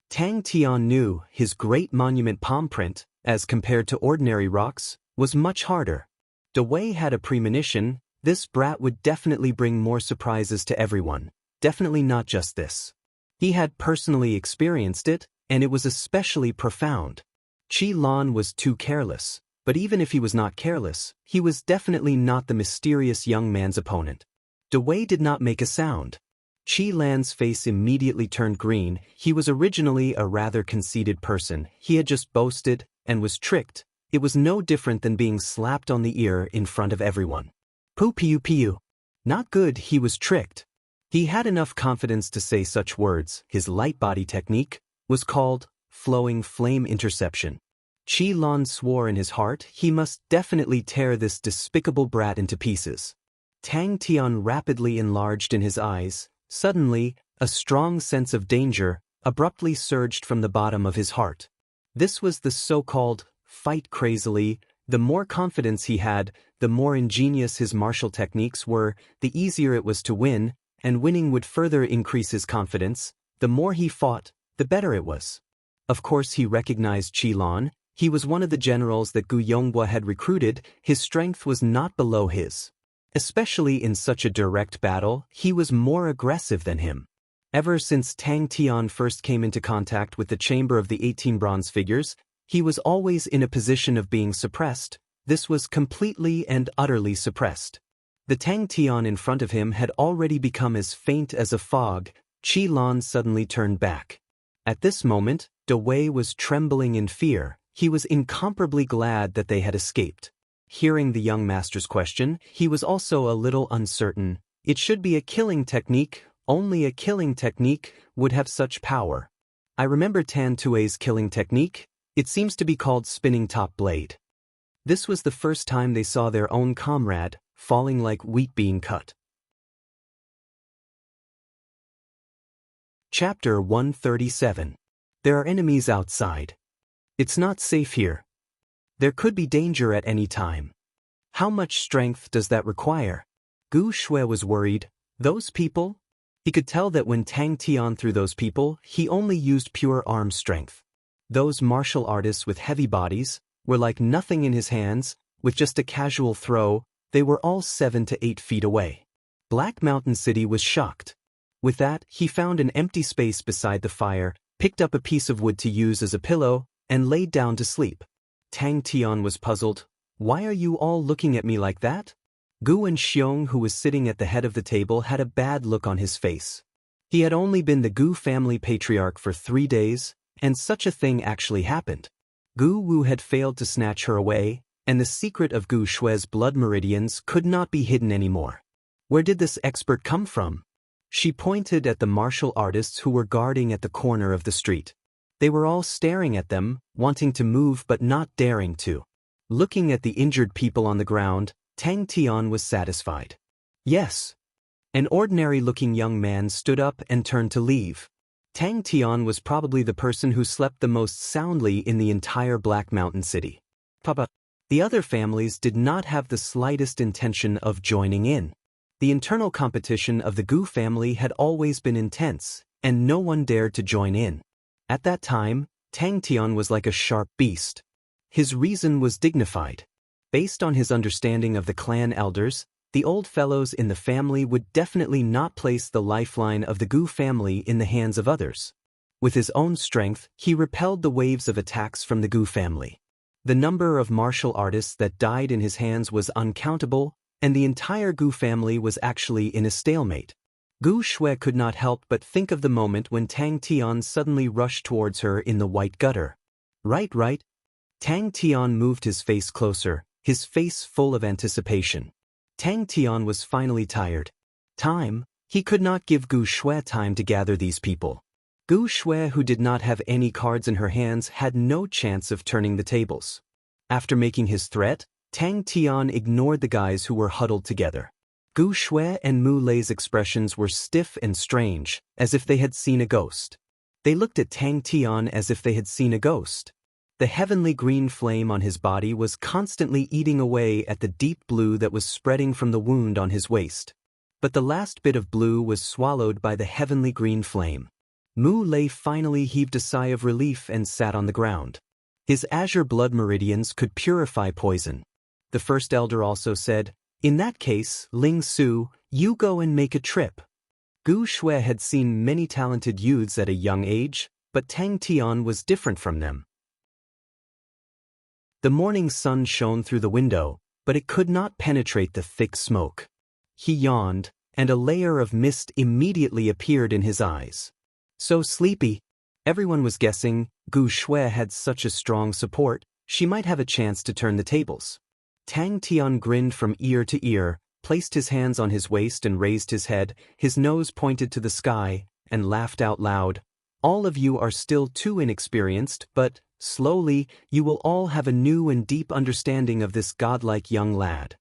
Tang Tian knew his Great Monument palm print, as compared to ordinary rocks, was much harder. Dawei had a premonition. This brat would definitely bring more surprises to everyone. Definitely not just this. He had personally experienced it, and it was especially profound. Qi Lan was too careless, but even if he was not careless, he was definitely not the mysterious young man's opponent. Dawei did not make a sound. Qi Lan's face immediately turned green. He was originally a rather conceited person. He had just boasted and was tricked. It was no different than being slapped on the ear in front of everyone. Poo piu piu. Not good, he was tricked. He had enough confidence to say such words. His light body technique was called flowing flame interception. Qi Lan swore in his heart he must definitely tear this despicable brat into pieces. Tang Tian rapidly enlarged in his eyes. Suddenly, a strong sense of danger abruptly surged from the bottom of his heart. This was the so-called fight crazily. The more confidence he had, the more ingenious his martial techniques were, the easier it was to win, and winning would further increase his confidence. The more he fought, the better it was. Of course he recognized Qi Lan. He was one of the generals that Gu Yongbua had recruited. His strength was not below his. Especially in such a direct battle, he was more aggressive than him. Ever since Tang Tian first came into contact with the chamber of the 18 bronze figures, he was always in a position of being suppressed. This was completely and utterly suppressed. The Tang Tian in front of him had already become as faint as a fog. Qi Lan suddenly turned back. At this moment, Dawei was trembling in fear. He was incomparably glad that they had escaped. Hearing the young master's question, he was also a little uncertain. It should be a killing technique. Only a killing technique would have such power. I remember Tan Tue's killing technique. It seems to be called spinning top blade. This was the first time they saw their own comrade falling like wheat being cut. Chapter 137. There are enemies outside. It's not safe here. There could be danger at any time. How much strength does that require? Gu Shui was worried. Those people? He could tell that when Tang Tian threw those people, he only used pure arm strength. Those martial artists with heavy bodies were like nothing in his hands. With just a casual throw, they were all 7 to 8 feet away. Black Mountain City was shocked. With that, he found an empty space beside the fire, picked up a piece of wood to use as a pillow, and laid down to sleep. Tang Tian was puzzled. Why are you all looking at me like that? Gu and Xiong, who was sitting at the head of the table, had a bad look on his face. He had only been the Gu family patriarch for 3 days, and such a thing actually happened. Gu Wu had failed to snatch her away, and the secret of Gu Shue's blood meridians could not be hidden anymore. Where did this expert come from? She pointed at the martial artists who were guarding at the corner of the street. They were all staring at them, wanting to move but not daring to. Looking at the injured people on the ground, Tang Tian was satisfied. Yes. An ordinary-looking young man stood up and turned to leave. Tang Tian was probably the person who slept the most soundly in the entire Black Mountain City. Papa. The other families did not have the slightest intention of joining in. The internal competition of the Gu family had always been intense, and no one dared to join in. At that time, Tang Tian was like a sharp beast. His reason was dignified. Based on his understanding of the clan elders, the old fellows in the family would definitely not place the lifeline of the Gu family in the hands of others. With his own strength, he repelled the waves of attacks from the Gu family. The number of martial artists that died in his hands was uncountable, and the entire Gu family was actually in a stalemate. Gu Shui could not help but think of the moment when Tang Tian suddenly rushed towards her in the white gutter. Right. Tang Tian moved his face closer, his face full of anticipation. Tang Tian was finally tired. Time? He could not give Gu Shui time to gather these people. Gu Shui, who did not have any cards in her hands, had no chance of turning the tables. After making his threat, Tang Tian ignored the guys who were huddled together. Gu Shui and Mu Lei's expressions were stiff and strange, as if they had seen a ghost. They looked at Tang Tian as if they had seen a ghost. The heavenly green flame on his body was constantly eating away at the deep blue that was spreading from the wound on his waist. But the last bit of blue was swallowed by the heavenly green flame. Mu Lei finally heaved a sigh of relief and sat on the ground. His azure blood meridians could purify poison. The first elder also said, "In that case, Ling Su, you go and make a trip." Gu Shui had seen many talented youths at a young age, but Tang Tian was different from them. The morning sun shone through the window, but it could not penetrate the thick smoke. He yawned, and a layer of mist immediately appeared in his eyes. So sleepy. Everyone was guessing, Gu Shui had such a strong support, she might have a chance to turn the tables. Tang Tian grinned from ear to ear, placed his hands on his waist and raised his head, his nose pointed to the sky, and laughed out loud. All of you are still too inexperienced, but, slowly, you will all have a new and deep understanding of this godlike young lad.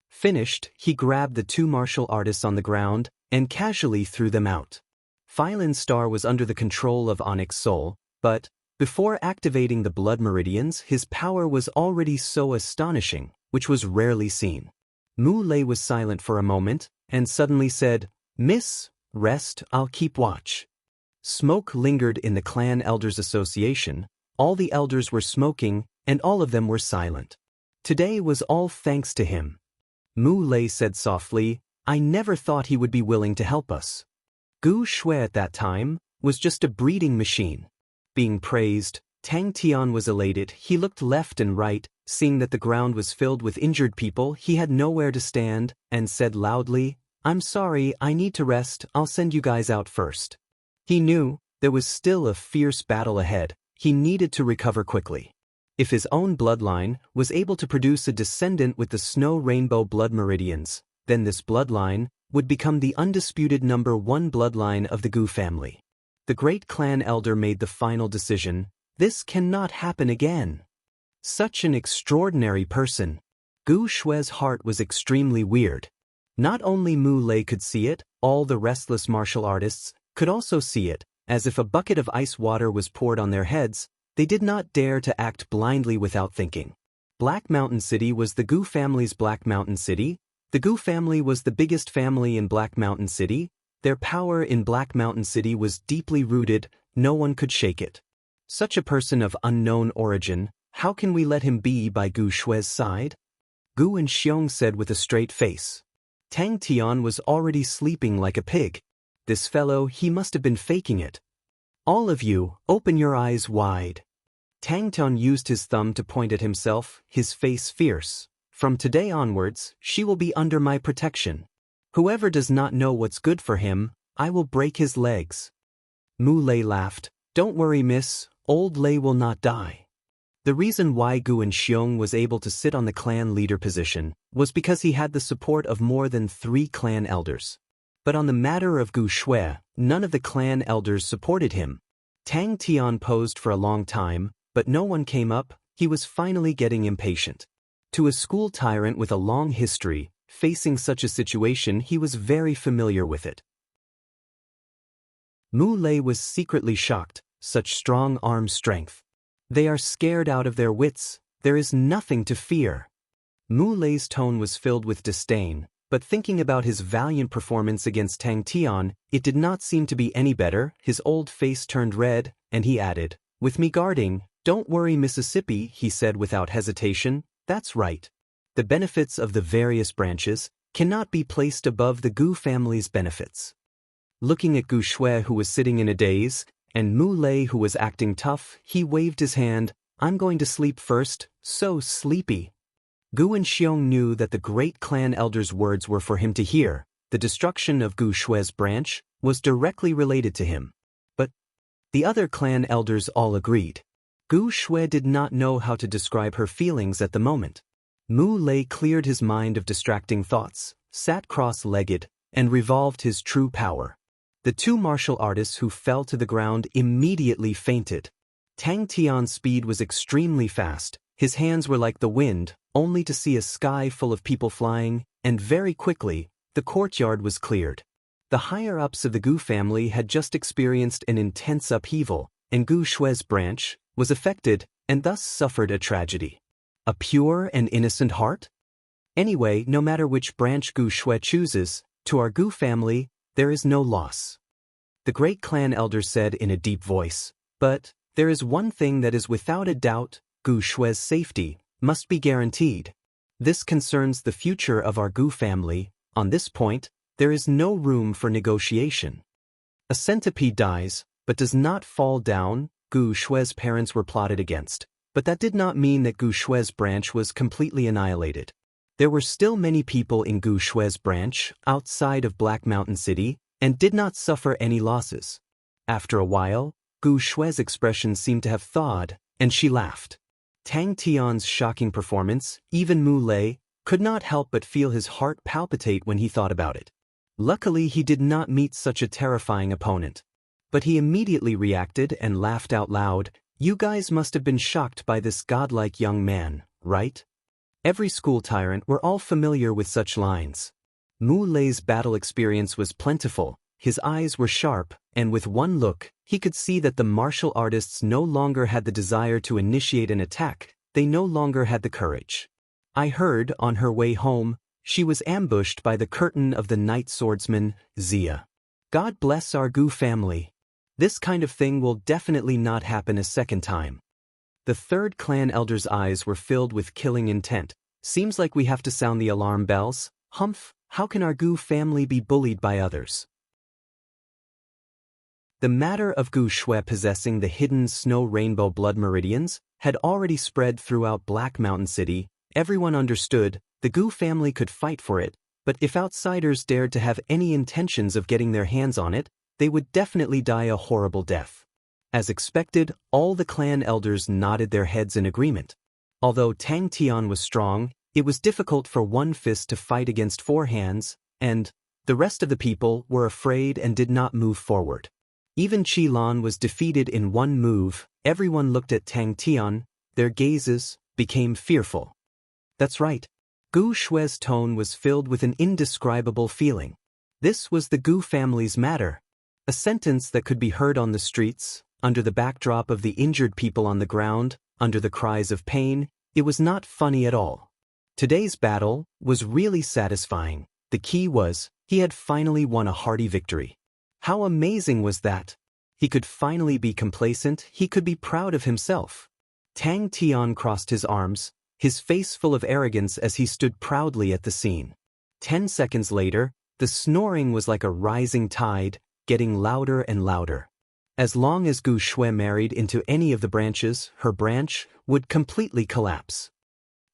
Finished, he grabbed the two martial artists on the ground, and casually threw them out. Phylin's star was under the control of Onyx Soul, but, before activating the blood meridians, his power was already so astonishing, which was rarely seen. Mu Lei was silent for a moment, and suddenly said, "Miss, rest, I'll keep watch." Smoke lingered in the Clan Elders Association, all the elders were smoking, and all of them were silent. Today was all thanks to him. Mu Lei said softly, "I never thought he would be willing to help us." Gu Shui at that time was just a breeding machine. Being praised, Tang Tian was elated. He looked left and right, seeing that the ground was filled with injured people. He had nowhere to stand, and said loudly, "I'm sorry, I need to rest, I'll send you guys out first." He knew there was still a fierce battle ahead. He needed to recover quickly. If his own bloodline was able to produce a descendant with the snow rainbow blood meridians, then this bloodline would become the undisputed #1 bloodline of the Gu family. The great clan elder made the final decision. This cannot happen again. Such an extraordinary person. Gu Shui's heart was extremely weird. Not only Mu Lei could see it, all the restless martial artists could also see it. As if a bucket of ice water was poured on their heads, they did not dare to act blindly without thinking. Black Mountain City was the Gu family's Black Mountain City. The Gu family was the biggest family in Black Mountain City. Their power in Black Mountain City was deeply rooted, no one could shake it. Such a person of unknown origin, how can we let him be by Gu Shui's side? Gu and Xiong said with a straight face. Tang Tian was already sleeping like a pig. This fellow, he must have been faking it. All of you, open your eyes wide. Tang Tian used his thumb to point at himself, his face fierce. From today onwards, she will be under my protection. Whoever does not know what's good for him, I will break his legs. Mu Lei laughed. Don't worry, miss, Old Lei will not die. The reason why Gu and Xiong was able to sit on the clan leader position was because he had the support of more than 3 clan elders. But on the matter of Gu Shui, none of the clan elders supported him. Tang Tian posed for a long time, but no one came up. He was finally getting impatient. To a school tyrant with a long history, facing such a situation, he was very familiar with it. Mu Lei was secretly shocked. Such strong arm strength. They are scared out of their wits. There is nothing to fear. Mu Lei's tone was filled with disdain, but thinking about his valiant performance against Tang Tian, it did not seem to be any better. His old face turned red, and he added, "With me guarding, don't worry, Mississippi," he said without hesitation. "That's right. The benefits of the various branches cannot be placed above the Gu family's benefits." Looking at Gu Shui, who was sitting in a daze, and Mu Lei, who was acting tough, he waved his hand. "I'm going to sleep first, so sleepy." Gu and Xiong knew that the great clan elder's words were for him to hear. The destruction of Gu Shui's branch was directly related to him. But the other clan elders all agreed. Gu Shui did not know how to describe her feelings at the moment. Mu Lei cleared his mind of distracting thoughts, sat cross-legged, and revolved his true power. The 2 martial artists who fell to the ground immediately fainted. Tang Tian's speed was extremely fast. His hands were like the wind, only to see a sky full of people flying, and very quickly, the courtyard was cleared. The higher-ups of the Gu family had just experienced an intense upheaval, and Gu Shui's branch was affected and thus suffered a tragedy. A pure and innocent heart? Anyway, no matter which branch Gu Shui chooses, to our Gu family, there is no loss. The great clan elder said in a deep voice, "But there is one thing that is without a doubt, Gu Shui's safety must be guaranteed. This concerns the future of our Gu family. On this point, there is no room for negotiation. A centipede dies, but does not fall down." Gu Shui's parents were plotted against, but that did not mean that Gu Shui's branch was completely annihilated. There were still many people in Gu Shui's branch outside of Black Mountain City and did not suffer any losses. After a while, Gu Shui's expression seemed to have thawed, and she laughed. Tang Tian's shocking performance, even Mu Lei, could not help but feel his heart palpitate when he thought about it. Luckily, he did not meet such a terrifying opponent. But he immediately reacted and laughed out loud. "You guys must have been shocked by this godlike young man, right?" Every school tyrant were all familiar with such lines. Mu Lei's battle experience was plentiful, his eyes were sharp, and with one look, he could see that the martial artists no longer had the desire to initiate an attack. They no longer had the courage. "I heard, on her way home, she was ambushed by the curtain of the night swordsman, Xia. God bless our Gu family. This kind of thing will definitely not happen a second time." The 3rd clan elder's eyes were filled with killing intent. "Seems like we have to sound the alarm bells. Humph, how can our Gu family be bullied by others?" The matter of Gu Shui possessing the hidden snow rainbow blood meridians had already spread throughout Black Mountain City. Everyone understood the Gu family could fight for it, but if outsiders dared to have any intentions of getting their hands on it, they would definitely die a horrible death. As expected, all the clan elders nodded their heads in agreement. Although Tang Tian was strong, it was difficult for one fist to fight against 4 hands, and the rest of the people were afraid and did not move forward. Even Qi Lan was defeated in one move. Everyone looked at Tang Tian. Their gazes became fearful. That's right. Gu Shui's tone was filled with an indescribable feeling. This was the Gu family's matter. A sentence that could be heard on the streets, under the backdrop of the injured people on the ground, under the cries of pain. It was not funny at all. Today's battle was really satisfying. The key was, he had finally won a hearty victory. How amazing was that? He could finally be complacent, he could be proud of himself. Tang Tian crossed his arms, his face full of arrogance as he stood proudly at the scene. 10 seconds later, the snoring was like a rising tide, getting louder and louder. As long as Gu Shui married into any of the branches, her branch would completely collapse.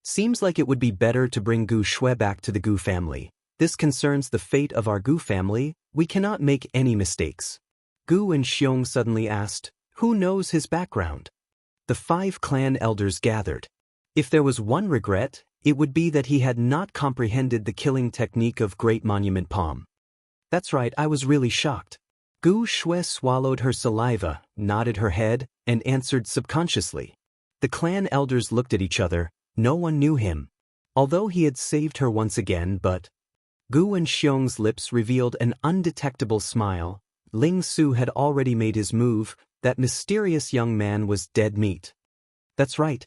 Seems like it would be better to bring Gu Shui back to the Gu family. This concerns the fate of our Gu family. We cannot make any mistakes. Gu and Xiong suddenly asked, Who knows his background? The 5 clan elders gathered. If there was one regret, it would be that he had not comprehended the killing technique of Great Monument Palm. That's right, I was really shocked. Gu Shui swallowed her saliva, nodded her head, and answered subconsciously. The clan elders looked at each other. No one knew him. Although he had saved her once again, but Gu and Xiong's lips revealed an undetectable smile. Ling Su had already made his move. That mysterious young man was dead meat. That's right.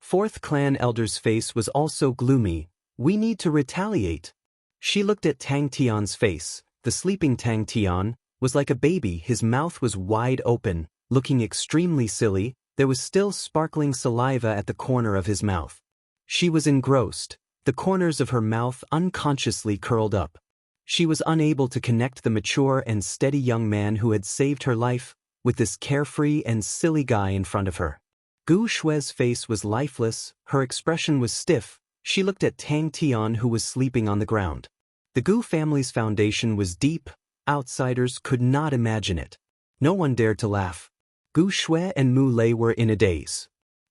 4th clan elder's face was also gloomy. We need to retaliate. She looked at Tang Tian's face. The sleeping Tang Tian was like a baby. His mouth was wide open, looking extremely silly. There was still sparkling saliva at the corner of his mouth. She was engrossed. The corners of her mouth unconsciously curled up. She was unable to connect the mature and steady young man who had saved her life with this carefree and silly guy in front of her. Gu Shui's face was lifeless, her expression was stiff. She looked at Tang Tian who was sleeping on the ground. The Gu family's foundation was deep. Outsiders could not imagine it. No one dared to laugh. Gu Shui and Mu Lei were in a daze.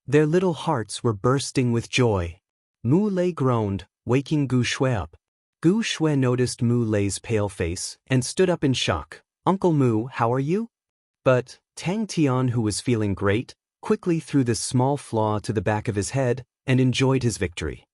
Their little hearts were bursting with joy. Mu Lei groaned, waking Gu Shui up. Gu Shui noticed Mu Lei's pale face and stood up in shock. Uncle Mu, how are you? But Tang Tian, who was feeling great, quickly threw this small flaw to the back of his head and enjoyed his victory.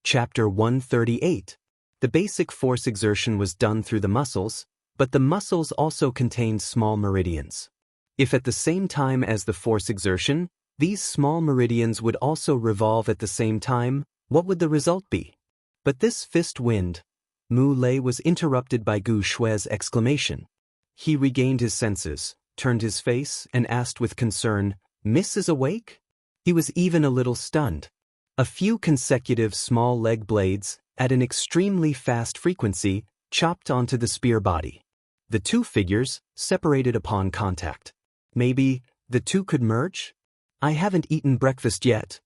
Chapter 138. The basic force exertion was done through the muscles, but the muscles also contained small meridians. If at the same time as the force exertion, these small meridians would also revolve at the same time, what would the result be? But this fist wind. Mu Lei was interrupted by Gu Shui's exclamation. He regained his senses, turned his face, and asked with concern, "Miss is awake?" He was even a little stunned. A few consecutive small leg blades, at an extremely fast frequency, chopped onto the spear body. The 2 figures separated upon contact. Maybe the 2 could merge? I haven't eaten breakfast yet,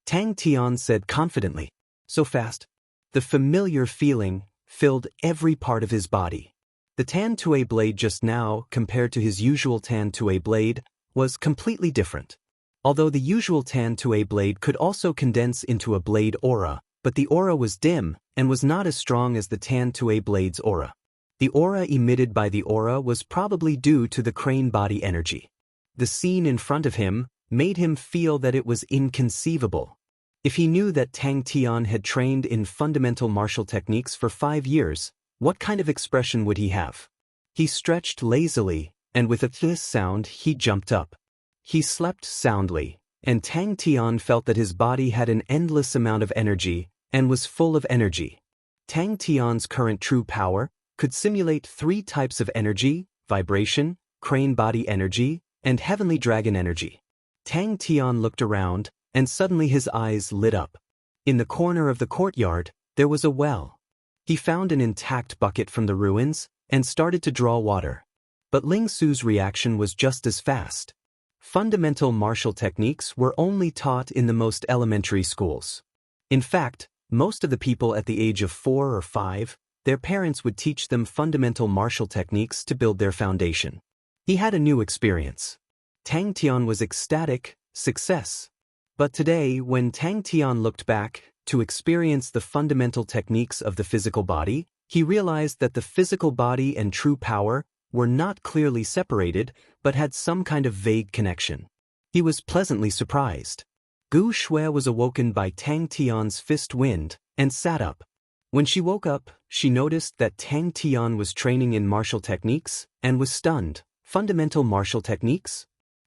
Tang Tian said confidently. So fast. The familiar feeling filled every part of his body. The Tan Tue blade just now, compared to his usual Tan Tue blade, was completely different. Although the usual Tan Tue blade could also condense into a blade aura, but the aura was dim and was not as strong as the Tan Tue blade's aura. The aura emitted by the aura was probably due to the crane body energy. The scene in front of him made him feel that it was inconceivable. If he knew that Tang Tian had trained in fundamental martial techniques for 5 years, what kind of expression would he have? He stretched lazily, and with a thus sound he jumped up. He slept soundly, and Tang Tian felt that his body had an endless amount of energy and was full of energy. Tang Tian's current true power could simulate 3 types of energy: vibration, crane body energy, and heavenly dragon energy. Tang Tian looked around, and suddenly his eyes lit up. In the corner of the courtyard, there was a well. He found an intact bucket from the ruins and started to draw water. But Ling Su's reaction was just as fast. Fundamental martial techniques were only taught in the most elementary schools. In fact, most of the people at the age of 4 or 5, their parents would teach them fundamental martial techniques to build their foundation. He had a new experience. Tang Tian was ecstatic, success. But today, when Tang Tian looked back to experience the fundamental techniques of the physical body, he realized that the physical body and true power were not clearly separated, but had some kind of vague connection. He was pleasantly surprised. Gu Shui was awoken by Tang Tian's fist wind and sat up. When she woke up, she noticed that Tang Tian was training in martial techniques and was stunned. Fundamental martial techniques?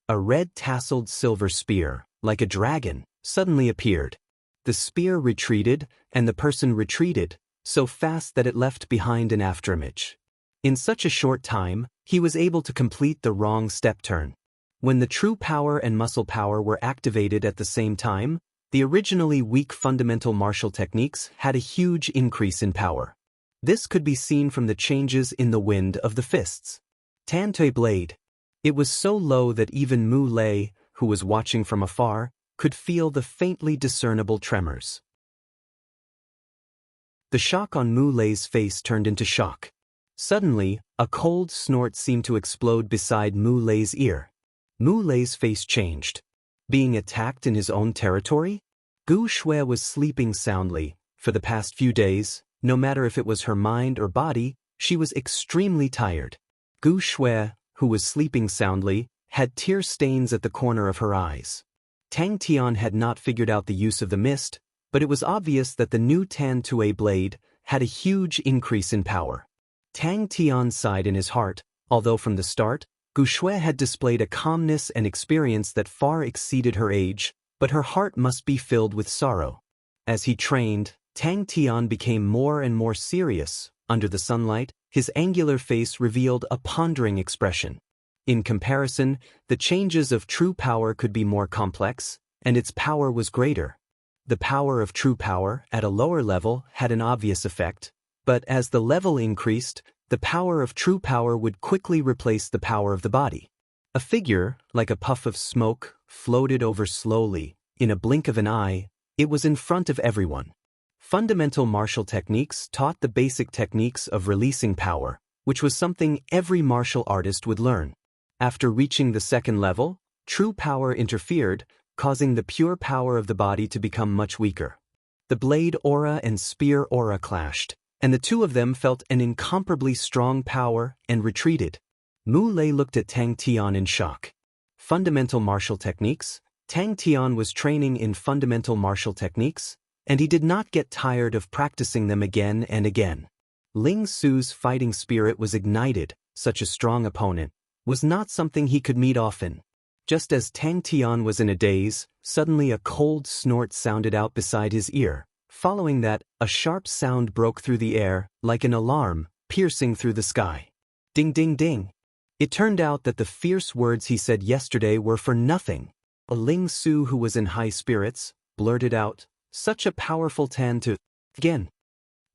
A red-tasseled silver spear, like a dragon, suddenly appeared. The spear retreated, and the person retreated, so fast that it left behind an afterimage. In such a short time, he was able to complete the wrong step turn. When the true power and muscle power were activated at the same time, the originally weak fundamental martial techniques had a huge increase in power. This could be seen from the changes in the wind of the fists. Tan Tui blade. It was so low that even Mu Lei, who was watching from afar, could feel the faintly discernible tremors. The shock on Mu Lei's face turned into shock. Suddenly, a cold snort seemed to explode beside Mu Lei's ear. Mu Lei's face changed. Being attacked in his own territory? Gu Shui was sleeping soundly. For the past few days, no matter if it was her mind or body, she was extremely tired. Gu Shui, who was sleeping soundly, had tear stains at the corner of her eyes. Tang Tian had not figured out the use of the mist, but it was obvious that the new Tan Tue blade had a huge increase in power. Tang Tian sighed in his heart, although from the start, Gu Shui had displayed a calmness and experience that far exceeded her age, but her heart must be filled with sorrow. As he trained, Tang Tian became more and more serious. Under the sunlight, his angular face revealed a pondering expression. In comparison, the changes of true power could be more complex, and its power was greater. The power of true power, at a lower level, had an obvious effect, but as the level increased, the power of true power would quickly replace the power of the body. A figure, like a puff of smoke, floated over slowly. In a blink of an eye, it was in front of everyone. Fundamental martial techniques taught the basic techniques of releasing power, which was something every martial artist would learn. After reaching the second level, true power interfered, causing the pure power of the body to become much weaker. The blade aura and spear aura clashed, and the two of them felt an incomparably strong power and retreated. Mu Lei looked at Tang Tian in shock. Fundamental martial techniques? Tang Tian was training in fundamental martial techniques, and he did not get tired of practicing them again and again. Ling Su's fighting spirit was ignited. Such a strong opponent was not something he could meet often. Just as Tang Tian was in a daze, suddenly a cold snort sounded out beside his ear. Following that, a sharp sound broke through the air, like an alarm, piercing through the sky. Ding ding ding. It turned out that the fierce words he said yesterday were for nothing. Ling Su, who was in high spirits, blurted out, "Such a powerful Tan to..." Again.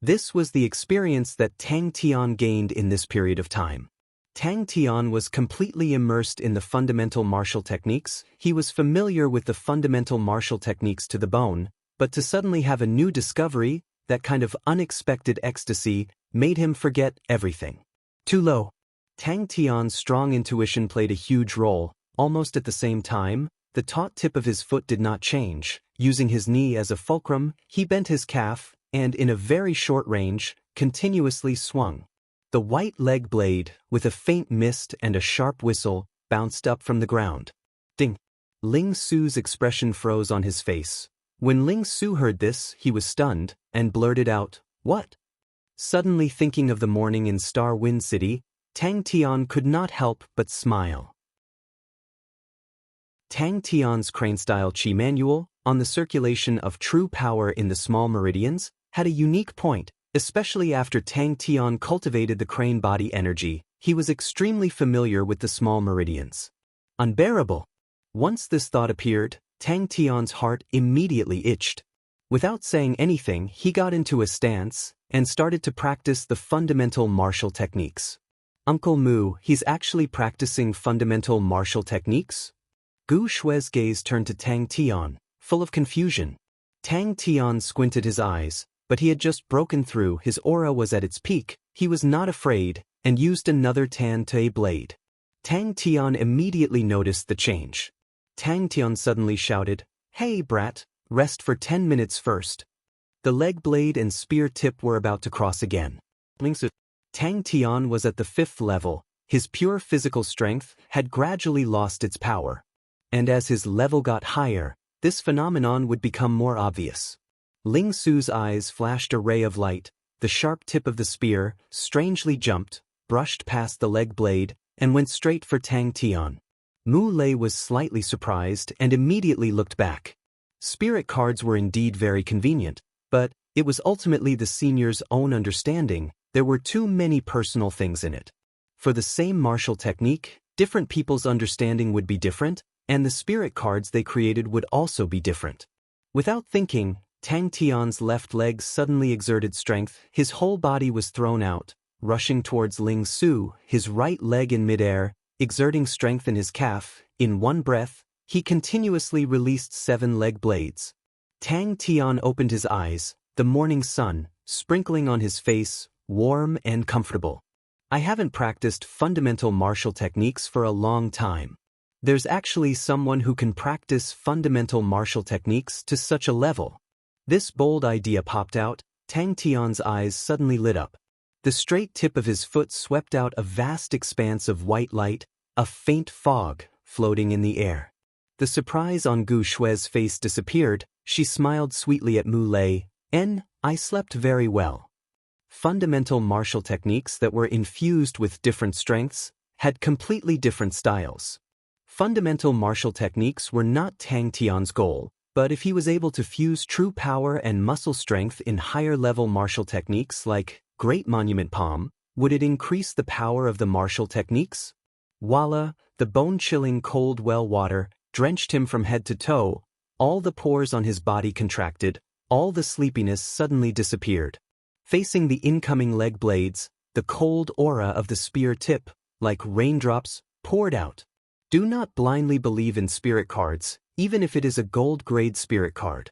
This was the experience that Tang Tian gained in this period of time. Tang Tian was completely immersed in the fundamental martial techniques. He was familiar with the fundamental martial techniques to the bone, but to suddenly have a new discovery, that kind of unexpected ecstasy, made him forget everything. Too low. Tang Tian's strong intuition played a huge role. Almost at the same time, the taut tip of his foot did not change. Using his knee as a fulcrum, he bent his calf, and in a very short range, continuously swung. The white leg blade, with a faint mist and a sharp whistle, bounced up from the ground. Ding! Ling Su's expression froze on his face. When Ling Su heard this, he was stunned, and blurted out, "What?" Suddenly thinking of the morning in Star Wind City, Tang Tian could not help but smile. Tang Tian's crane-style Qi manual, on the circulation of true power in the small meridians, had a unique point. Especially after Tang Tian cultivated the crane body energy, he was extremely familiar with the small meridians. Unbearable! Once this thought appeared, Tang Tian's heart immediately itched. Without saying anything, he got into a stance and started to practice the fundamental martial techniques. Uncle Mu, he's actually practicing fundamental martial techniques? Gu Shui's gaze turned to Tang Tian, full of confusion. Tang Tian squinted his eyes, but he had just broken through. His aura was at its peak. He was not afraid, and used another Tan Tue blade. Tang Tian immediately noticed the change. Tang Tian suddenly shouted, "Hey brat, rest for 10 minutes first." The leg blade and spear tip were about to cross again. Tang Tian was at the 5th level. His pure physical strength had gradually lost its power. And as his level got higher, this phenomenon would become more obvious. Ling Su's eyes flashed a ray of light. The sharp tip of the spear strangely jumped, brushed past the leg blade, and went straight for Tang Tian. Mu Lei was slightly surprised and immediately looked back. Spirit cards were indeed very convenient, but it was ultimately the senior's own understanding. There were too many personal things in it. For the same martial technique, different people's understanding would be different, and the spirit cards they created would also be different. Without thinking, Tang Tian's left leg suddenly exerted strength. His whole body was thrown out, rushing towards Ling Su, his right leg in midair, exerting strength in his calf. In one breath, he continuously released 7 leg blades. Tang Tian opened his eyes, the morning sun, sprinkling on his face, warm and comfortable. I haven't practiced fundamental martial techniques for a long time. There's actually someone who can practice fundamental martial techniques to such a level. This bold idea popped out. Tang Tian's eyes suddenly lit up. The straight tip of his foot swept out a vast expanse of white light, a faint fog floating in the air. The surprise on Gu Shui's face disappeared. She smiled sweetly at Mu Lei. I slept very well. Fundamental martial techniques that were infused with different strengths had completely different styles. Fundamental martial techniques were not Tang Tian's goal, but if he was able to fuse true power and muscle strength in higher-level martial techniques like Great Monument Palm, would it increase the power of the martial techniques? Voila, the bone-chilling cold well water drenched him from head to toe. All the pores on his body contracted, all the sleepiness suddenly disappeared. Facing the incoming leg blades, the cold aura of the spear tip, like raindrops, poured out. Do not blindly believe in spirit cards, even if it is a gold-grade spirit card.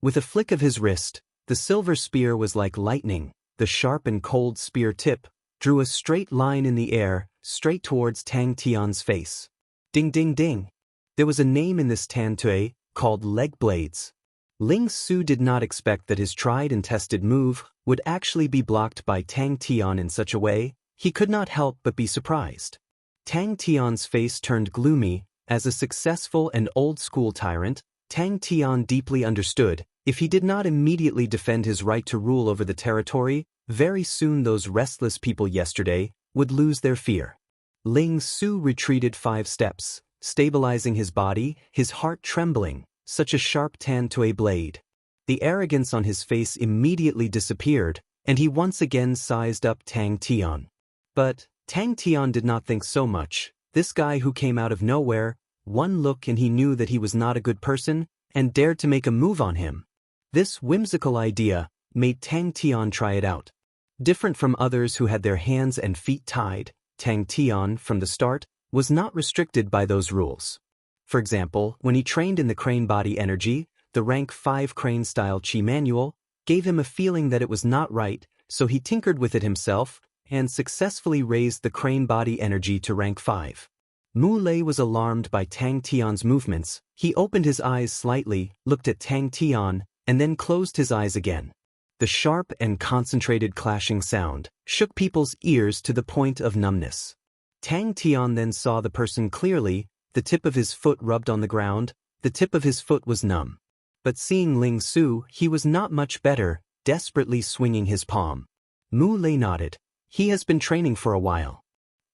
With a flick of his wrist, the silver spear was like lightning. The sharp and cold spear tip drew a straight line in the air, straight towards Tang Tian's face. Ding ding ding. There was a name in this tantue, called leg blades. Ling Su did not expect that his tried and tested move would actually be blocked by Tang Tian in such a way. He could not help but be surprised. Tang Tian's face turned gloomy. As a successful and old-school tyrant, Tang Tian deeply understood, if he did not immediately defend his right to rule over the territory, very soon those restless people yesterday would lose their fear. Ling Su retreated 5 steps, stabilizing his body, his heart trembling, such a sharp tantue blade. The arrogance on his face immediately disappeared, and he once again sized up Tang Tian. But Tang Tian did not think so much. This guy who came out of nowhere, one look and he knew that he was not a good person, and dared to make a move on him. This whimsical idea made Tang Tian try it out. Different from others who had their hands and feet tied, Tang Tian, from the start, was not restricted by those rules. For example, when he trained in the crane body energy, the rank 5 crane-style Qi manual gave him a feeling that it was not right, so he tinkered with it himself and successfully raised the crane body energy to rank 5. Mu Lei was alarmed by Tang Tian's movements. He opened his eyes slightly, looked at Tang Tian, and then closed his eyes again. The sharp and concentrated clashing sound shook people's ears to the point of numbness. Tang Tian then saw the person clearly. The tip of his foot rubbed on the ground. The tip of his foot was numb. But seeing Ling Su, he was not much better, desperately swinging his palm. Mu Lei nodded. He has been training for a while.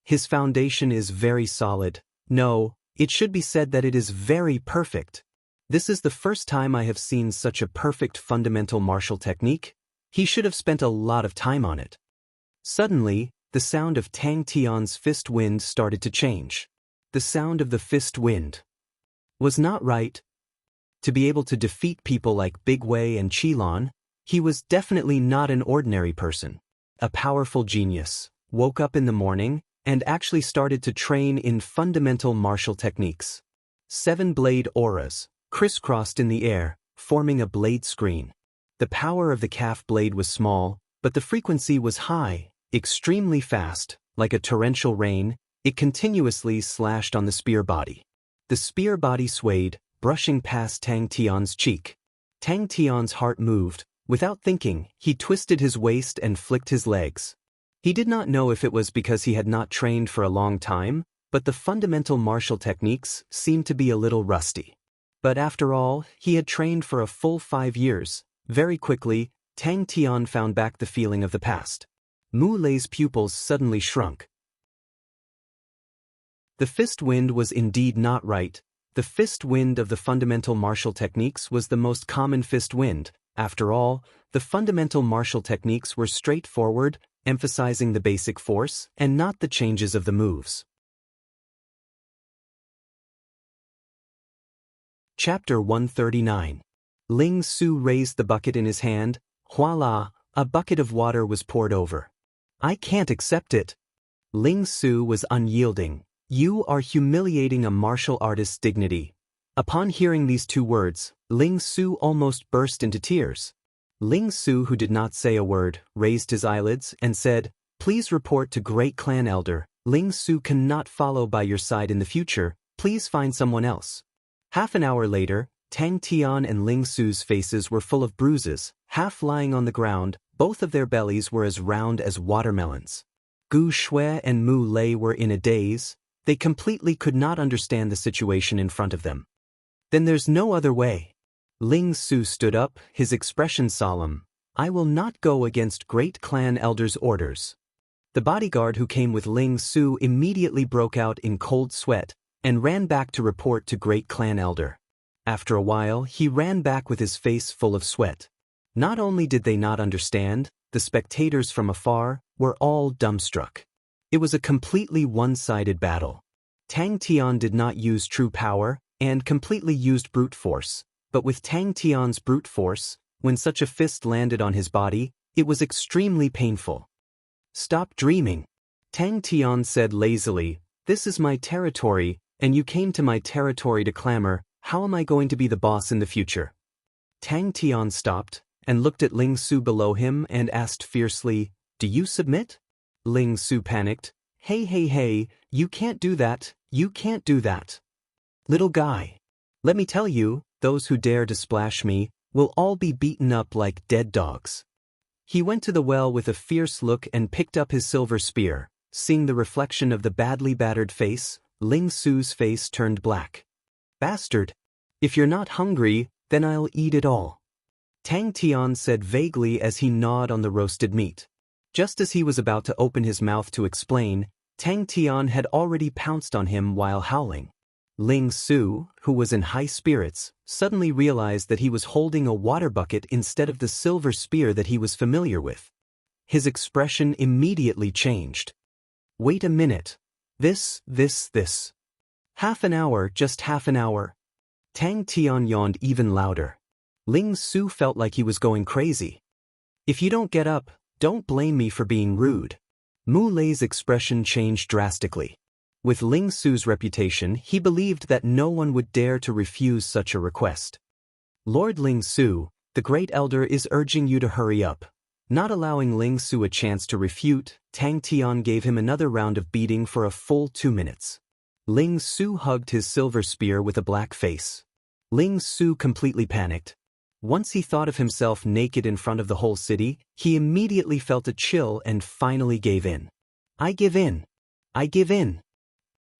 His foundation is very solid. No, it should be said that it is very perfect. This is the first time I have seen such a perfect fundamental martial technique. He should have spent a lot of time on it. Suddenly, the sound of Tang Tian's fist wind started to change. The sound of the fist wind was not right. To be able to defeat people like Big Wei and Qilon, he was definitely not an ordinary person. A powerful genius, woke up in the morning and actually started to train in fundamental martial techniques. 7 blade auras crisscrossed in the air, forming a blade screen. The power of the calf blade was small, but the frequency was high, extremely fast, like a torrential rain. It continuously slashed on the spear body. The spear body swayed, brushing past Tang Tian's cheek. Tang Tian's heart moved. Without thinking, he twisted his waist and flicked his legs. He did not know if it was because he had not trained for a long time, but the fundamental martial techniques seemed to be a little rusty. But after all, he had trained for a full 5 years. Very quickly, Tang Tian found back the feeling of the past. Mu Lei's pupils suddenly shrunk. The fist wind was indeed not right. The fist wind of the fundamental martial techniques was the most common fist wind. After all, the fundamental martial techniques were straightforward, emphasizing the basic force and not the changes of the moves. Chapter 139. Ling Su raised the bucket in his hand. Voila, a bucket of water was poured over. I can't accept it. Ling Su was unyielding. You are humiliating a martial artist's dignity. Upon hearing these 2 words, Ling Su almost burst into tears. Ling Su, who did not say a word, raised his eyelids and said, "Please report to Great Clan Elder. Ling Su cannot follow by your side in the future. Please find someone else." Half an hour later, Tang Tian and Ling Su's faces were full of bruises, half lying on the ground. Both of their bellies were as round as watermelons. Gu Shui and Mu Lei were in a daze. They completely could not understand the situation in front of them. "Then there's no other way." Ling Su stood up, his expression solemn. "I will not go against Great Clan Elder's orders." The bodyguard who came with Ling Su immediately broke out in cold sweat and ran back to report to Great Clan Elder. After a while, he ran back with his face full of sweat. Not only did they not understand, the spectators from afar were all dumbstruck. It was a completely one-sided battle. Tang Tian did not use true power and completely used brute force, but with Tang Tian's brute force, when such a fist landed on his body, it was extremely painful. "Stop dreaming," Tang Tian said lazily. "This is my territory, and you came to my territory to clamor. How am I going to be the boss in the future?" Tang Tian stopped and looked at Ling Su below him and asked fiercely, "Do you submit?" Ling Su panicked. Hey, you can't do that, you can't do that. Little guy. Let me tell you, those who dare to splash me will all be beaten up like dead dogs." He went to the well with a fierce look and picked up his silver spear. Seeing the reflection of the badly battered face, Ling Su's face turned black. "Bastard! If you're not hungry, then I'll eat it all," Tang Tian said vaguely as he gnawed on the roasted meat. Just as he was about to open his mouth to explain, Tang Tian had already pounced on him while howling. Ling Su, who was in high spirits, suddenly realized that he was holding a water bucket instead of the silver spear that he was familiar with. His expression immediately changed. "Wait a minute. This. Half an hour, just half an hour." Tang Tian yawned even louder. Ling Su felt like he was going crazy. "If you don't get up, don't blame me for being rude." Mu Lei's expression changed drastically. With Ling Su's reputation, he believed that no one would dare to refuse such a request. "Lord Ling Su, the Great Elder is urging you to hurry up." Not allowing Ling Su a chance to refute, Tang Tian gave him another round of beating for a full 2 minutes. Ling Su hugged his silver spear with a black face. Ling Su completely panicked. Once he thought of himself naked in front of the whole city, he immediately felt a chill and finally gave in. "I give in. I give in."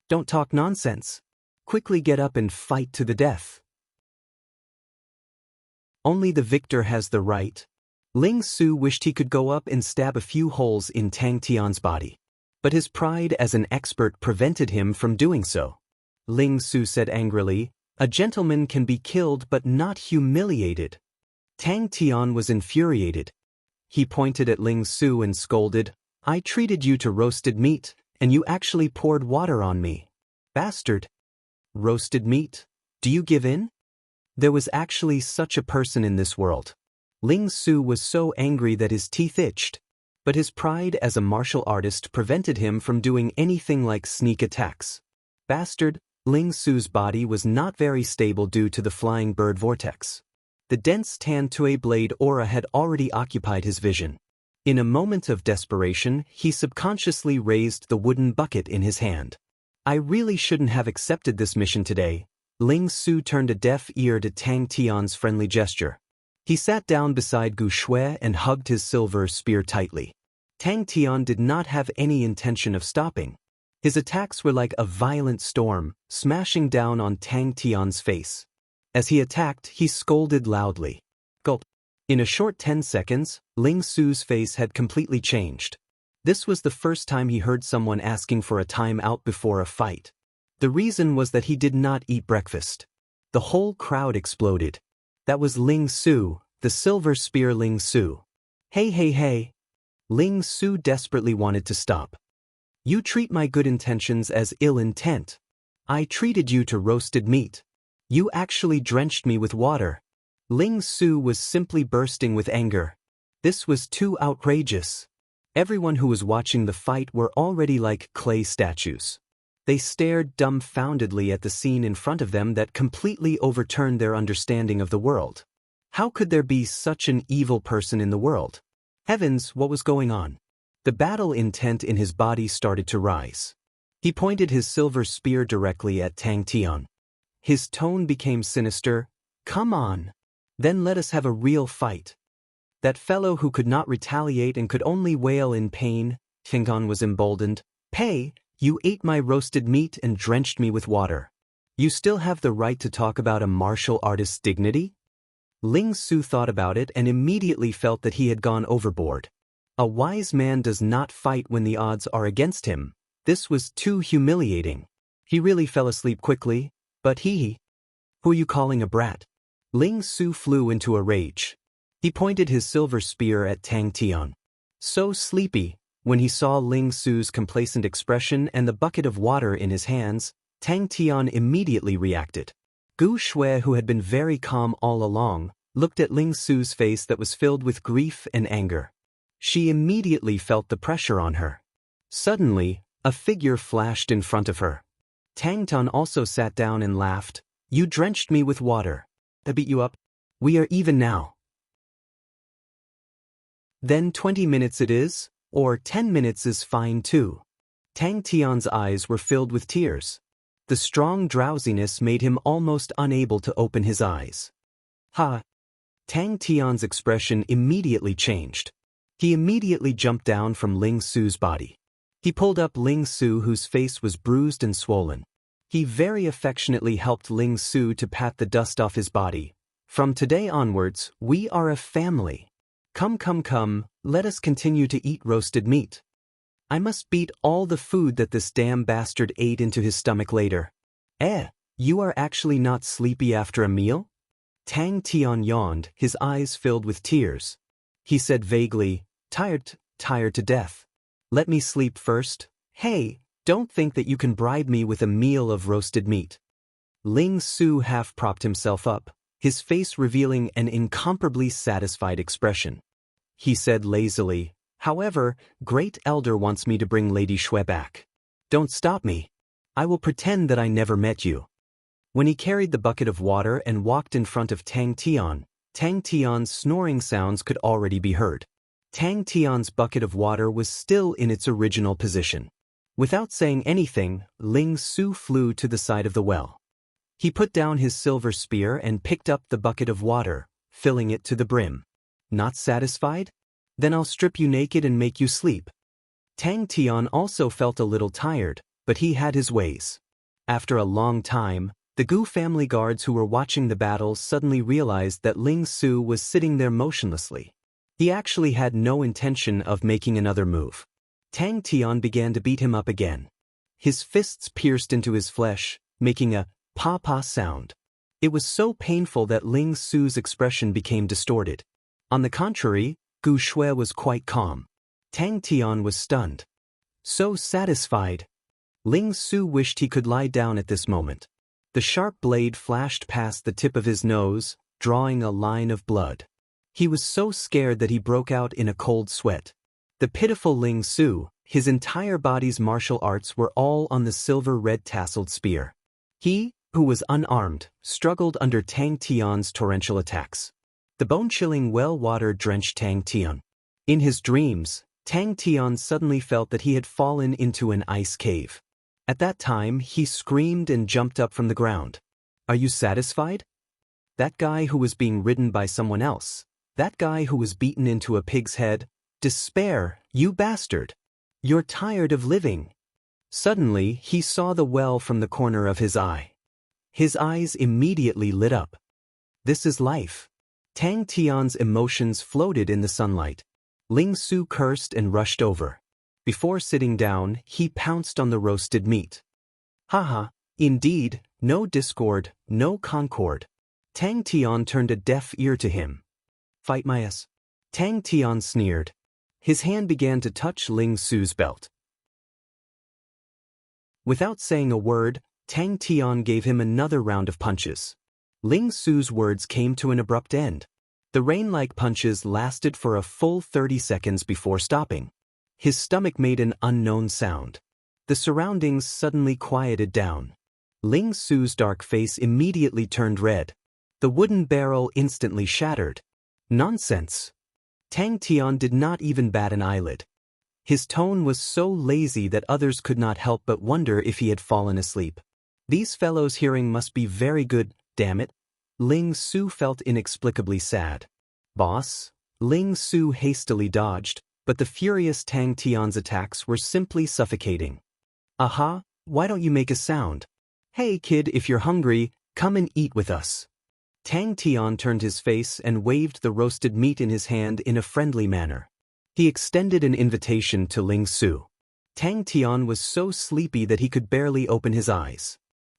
"Don't talk nonsense. Quickly get up and fight to the death. Only the victor has the right." Ling Su wished he could go up and stab a few holes in Tang Tian's body. But his pride as an expert prevented him from doing so. Ling Su said angrily, "A gentleman can be killed but not humiliated." Tang Tian was infuriated. He pointed at Ling Su and scolded, "I treated you to roasted meat, and you actually poured water on me. Bastard! Roasted meat? Do you give in?" There was actually such a person in this world. Ling Su was so angry that his teeth itched. But his pride as a martial artist prevented him from doing anything like sneak attacks. Bastard! Ling Su's body was not very stable due to the flying bird vortex. The dense Tan-Tui blade aura had already occupied his vision. In a moment of desperation, he subconsciously raised the wooden bucket in his hand. "I really shouldn't have accepted this mission today." Ling Su turned a deaf ear to Tang Tian's friendly gesture. He sat down beside Gu Shui and hugged his silver spear tightly. Tang Tian did not have any intention of stopping. His attacks were like a violent storm, smashing down on Tang Tian's face. As he attacked, he scolded loudly. Gulp. In a short 10 seconds, Ling Su's face had completely changed. This was the first time he heard someone asking for a time out before a fight. The reason was that he did not eat breakfast. The whole crowd exploded. That was Ling Su, the silver spear Ling Su. Hey. Ling Su desperately wanted to stop. "You treat my good intentions as ill intent. I treated you to roasted meat. You actually drenched me with water." Ling Su was simply bursting with anger. This was too outrageous. Everyone who was watching the fight were already like clay statues. They stared dumbfoundedly at the scene in front of them that completely overturned their understanding of the world. How could there be such an evil person in the world? Heavens, what was going on? The battle intent in his body started to rise. He pointed his silver spear directly at Tang Tian. His tone became sinister. Come on. Then let us have a real fight. That fellow who could not retaliate and could only wail in pain, Xianxia was emboldened. Hey, you ate my roasted meat and drenched me with water. You still have the right to talk about a martial artist's dignity? Ling Su thought about it and immediately felt that he had gone overboard. A wise man does not fight when the odds are against him. This was too humiliating. He really fell asleep quickly, but who are you calling a brat? Ling Su flew into a rage. He pointed his silver spear at Tang Tian. So sleepy, when he saw Ling Su's complacent expression and the bucket of water in his hands, Tang Tian immediately reacted. Gu Shui, who had been very calm all along, looked at Ling Su's face that was filled with grief and anger. She immediately felt the pressure on her. Suddenly, a figure flashed in front of her. Tang Tian also sat down and laughed. You drenched me with water. I beat you up. We are even now. Then 20 minutes it is, or 10 minutes is fine too. Tang Tian's eyes were filled with tears. The strong drowsiness made him almost unable to open his eyes. Ha! Tang Tian's expression immediately changed. He immediately jumped down from Ling Su's body. He pulled up Ling Su, whose face was bruised and swollen. He very affectionately helped Ling Su to pat the dust off his body. From today onwards, we are a family. Come, let us continue to eat roasted meat. I must beat all the food that this damn bastard ate into his stomach later. You are actually not sleepy after a meal? Tang Tian yawned, his eyes filled with tears. He said vaguely, tired to death. Let me sleep first. Hey, don't think that you can bribe me with a meal of roasted meat. Ling Su half propped himself up, his face revealing an incomparably satisfied expression. He said lazily, however, Great Elder wants me to bring Lady Shui back. Don't stop me. I will pretend that I never met you. When he carried the bucket of water and walked in front of Tang Tian's snoring sounds could already be heard. Tang Tian's bucket of water was still in its original position. Without saying anything, Ling Su flew to the side of the well. He put down his silver spear and picked up the bucket of water, filling it to the brim. Not satisfied? Then I'll strip you naked and make you sleep. Tang Tian also felt a little tired, but he had his ways. After a long time, the Gu family guards who were watching the battle suddenly realized that Ling Su was sitting there motionlessly. He actually had no intention of making another move. Tang Tian began to beat him up again. His fists pierced into his flesh, making a pa-pa sound. It was so painful that Ling Su's expression became distorted. On the contrary, Gu Shui was quite calm. Tang Tian was stunned. So satisfied. Ling Su wished he could lie down at this moment. The sharp blade flashed past the tip of his nose, drawing a line of blood. He was so scared that he broke out in a cold sweat. The pitiful Ling Su, his entire body's martial arts were all on the silver-red tasseled spear. He, who was unarmed, struggled under Tang Tian's torrential attacks. The bone-chilling well-water drenched Tang Tian. In his dreams, Tang Tian suddenly felt that he had fallen into an ice cave. At that time, he screamed and jumped up from the ground. Are you satisfied? That guy who was being ridden by someone else. That guy who was beaten into a pig's head. Despair, you bastard. You're tired of living. Suddenly, he saw the well from the corner of his eye. His eyes immediately lit up. This is life. Tang Tian's emotions floated in the sunlight. Ling Su cursed and rushed over. Before sitting down, he pounced on the roasted meat. Haha, indeed, no discord, no concord. Tang Tian turned a deaf ear to him. Fight my ass. Tang Tian sneered. His hand began to touch Ling Su's belt. Without saying a word, Tang Tian gave him another round of punches. Ling Su's words came to an abrupt end. The rain-like punches lasted for a full 30 seconds before stopping. His stomach made an unknown sound. The surroundings suddenly quieted down. Ling Su's dark face immediately turned red. The wooden barrel instantly shattered. Nonsense. Tang Tian did not even bat an eyelid. His tone was so lazy that others could not help but wonder if he had fallen asleep. These fellows' hearing must be very good, damn it. Ling Su felt inexplicably sad. Boss? Ling Su hastily dodged, but the furious Tang Tian's attacks were simply suffocating. Aha, why don't you make a sound? Hey kid, if you're hungry, come and eat with us. Tang Tian turned his face and waved the roasted meat in his hand in a friendly manner. He extended an invitation to Ling Su. Tang Tian was so sleepy that he could barely open his eyes.